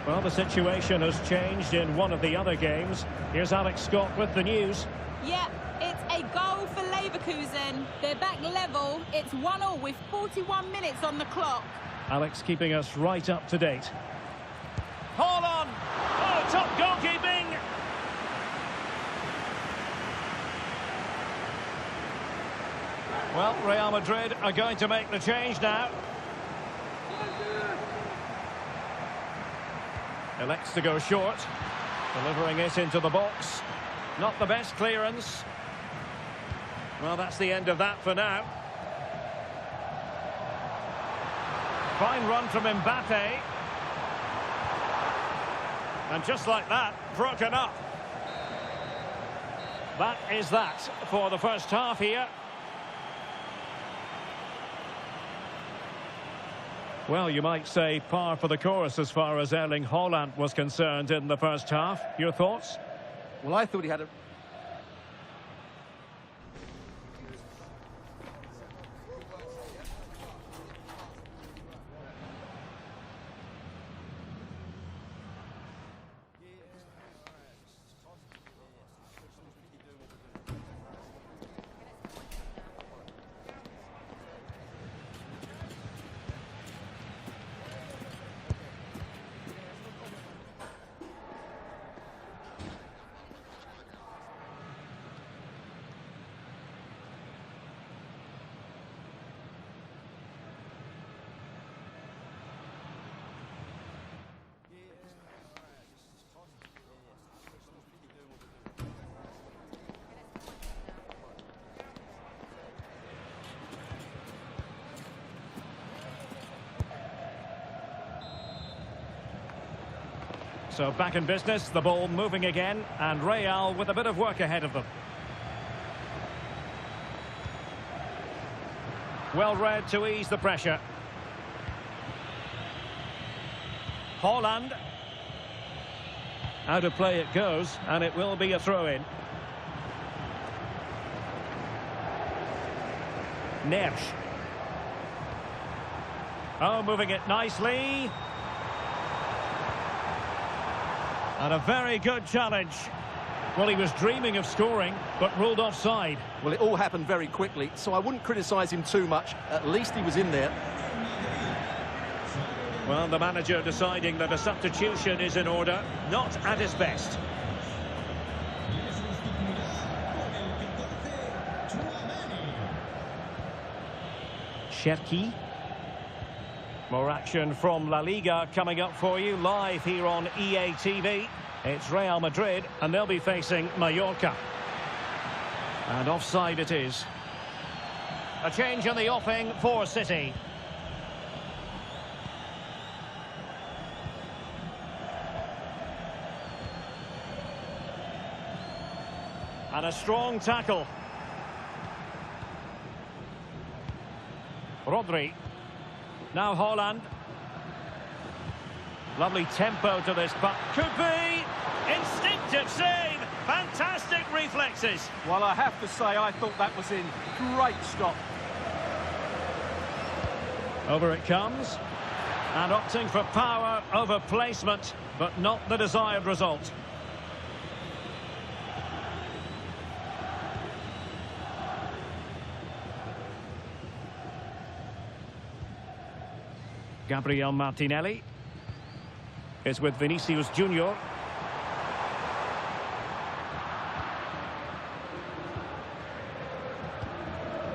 Well, the situation has changed in one of the other games. Here's Alex Scott with the news. Yeah, it's a goal for Leverkusen. They're back level. It's 1-1 with 41 minutes on the clock. Alex keeping us right up to date. Hold on! Oh, top goalkeeping! Well, Real Madrid are going to make the change now. Elects to go short. Delivering it into the box. Not the best clearance. Well, that's the end of that for now. Fine run from Mbappe. And just like that, broken up. That is that for the first half here. Well, you might say par for the course as far as Erling Haaland was concerned in the first half. Your thoughts? Well, I thought he had a... So back in business, the ball moving again, and Real with a bit of work ahead of them. Well read to ease the pressure. Haaland. Out of play it goes, and it will be a throw-in. Nersch. Oh, moving it nicely. And a very good challenge. Well, he was dreaming of scoring, but ruled offside. Well, it all happened very quickly, so I wouldn't criticise him too much. At least he was in there. Well, the manager deciding that a substitution is in order, not at his best. Cherki. More action from La Liga coming up for you live here on EA TV. It's Real Madrid and they'll be facing Mallorca. And offside it is. A change in the offing for City. And a strong tackle. Rodri. Now Haaland. Lovely tempo to this, but could be instinctive save. Fantastic reflexes. Well, I have to say, I thought that was in. Great stop. Over it comes. And opting for power over placement, but not the desired result. Gabriel Martinelli is with Vinicius Junior.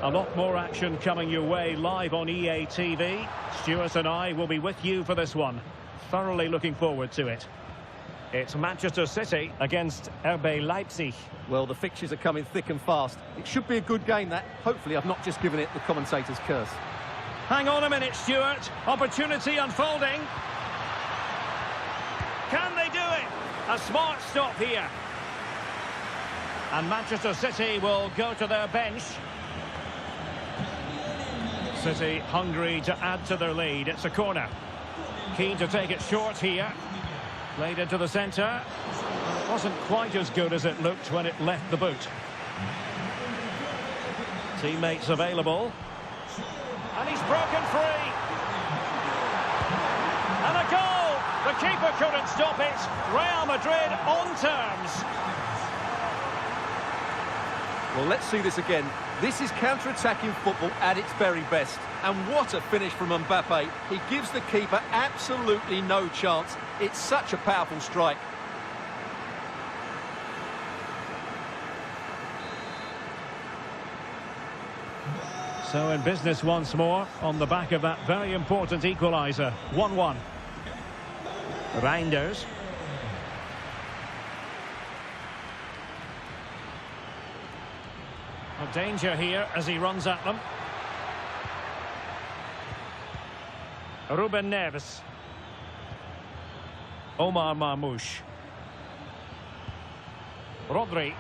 A lot more action coming your way live on EA TV. Stuart and I will be with you for this one. Thoroughly looking forward to it. It's Manchester City against RB Leipzig. Well, the fixtures are coming thick and fast. It should be a good game, that. Hopefully I've not just given it the commentator's curse. Hang on a minute, Stuart. Opportunity unfolding. Can they do it? A smart stop here. And Manchester City will go to their bench. City hungry to add to their lead. It's a corner. Keen to take it short here. Played into the centre. Wasn't quite as good as it looked when it left the boot. Teammates available. And he's broken free. And a goal! The keeper couldn't stop it. Real Madrid on terms. Well, let's see this again. This is counter-attacking football at its very best. And what a finish from Mbappe. He gives the keeper absolutely no chance. It's such a powerful strike. So in business once more on the back of that very important equaliser. 1-1. Reinders. A danger here as he runs at them. Ruben Neves. Omar Marmoush. Rodri.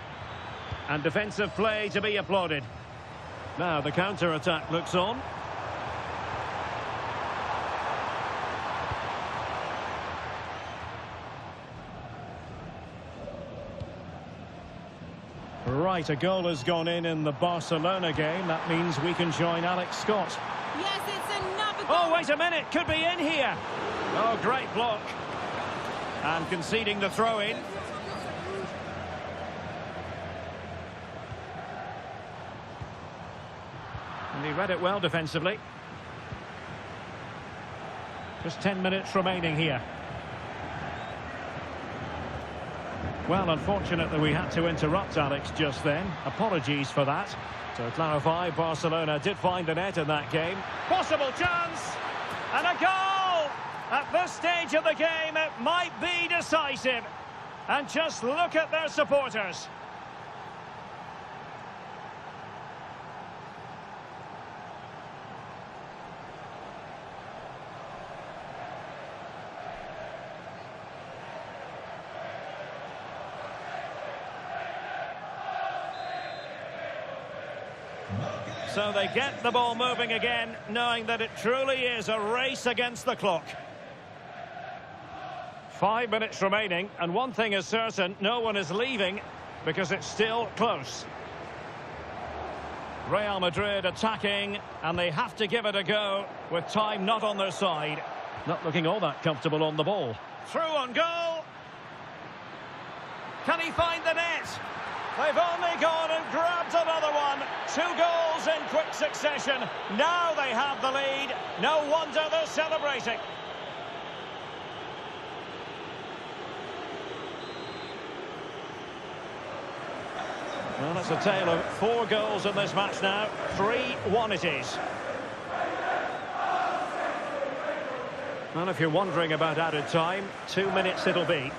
And defensive play to be applauded. Now the counter-attack looks on. Right, a goal has gone in the Barcelona game. That means we can join Alex Scott. Yes, it's another goal. Oh, wait a minute. Could be in here. Oh, great block. And conceding the throw-in. And he read it well defensively. Just 10 minutes remaining here. Well, unfortunately, we had to interrupt Alex just then. Apologies for that. To clarify, Barcelona did find the net in that game. Possible chance! And a goal! At this stage of the game, it might be decisive. And just look at their supporters. So they get the ball moving again, knowing that it truly is a race against the clock. 5 minutes remaining, and one thing is certain, no one is leaving because it's still close. Real Madrid attacking, and they have to give it a go with time not on their side. Not looking all that comfortable on the ball. Through on goal. Can he find the net? They've only gone and grabbed another one. 2 goals in quick succession. Now they have the lead. No wonder they're celebrating. Well, that's a tale of 4 goals in this match now. 3-1 it is. Well, if you're wondering about added time, 2 minutes it'll be.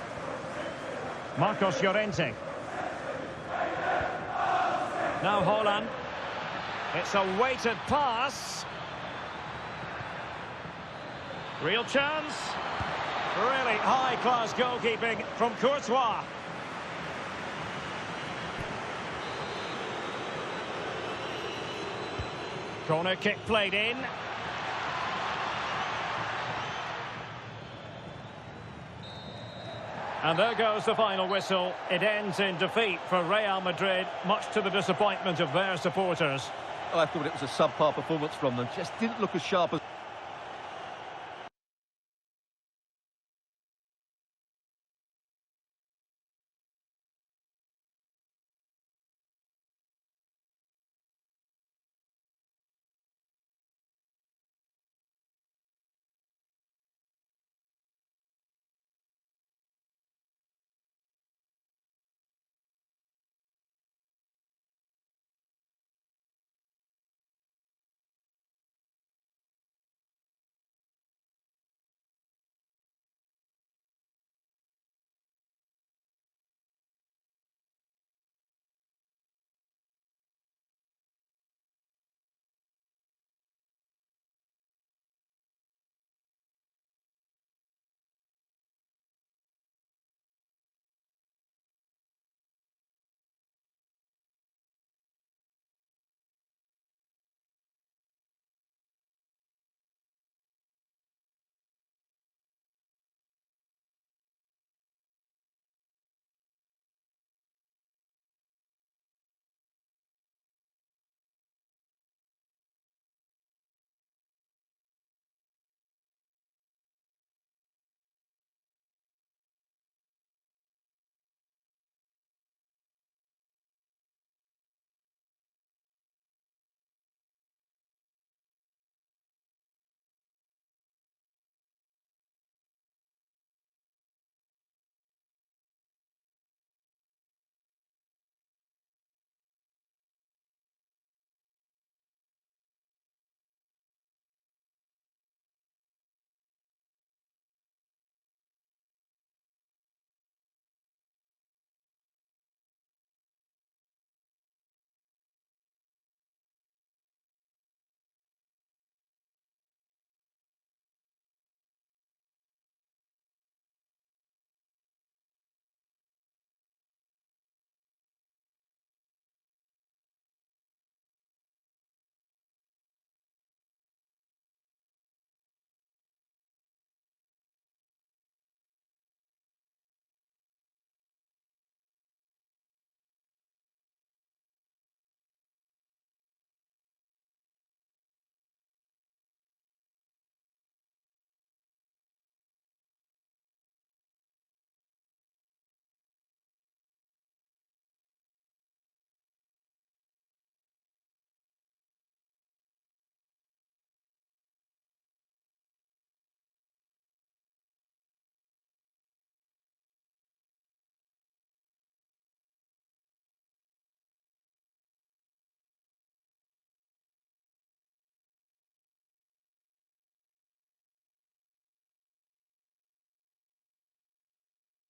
Marcos Llorente. Now Holland. It's a weighted pass. Real chance. Really high-class goalkeeping from Courtois. Corner kick played in. And there goes the final whistle. It ends in defeat for Real Madrid, much to the disappointment of their supporters. I thought it was a subpar performance from them. Just didn't look as sharp as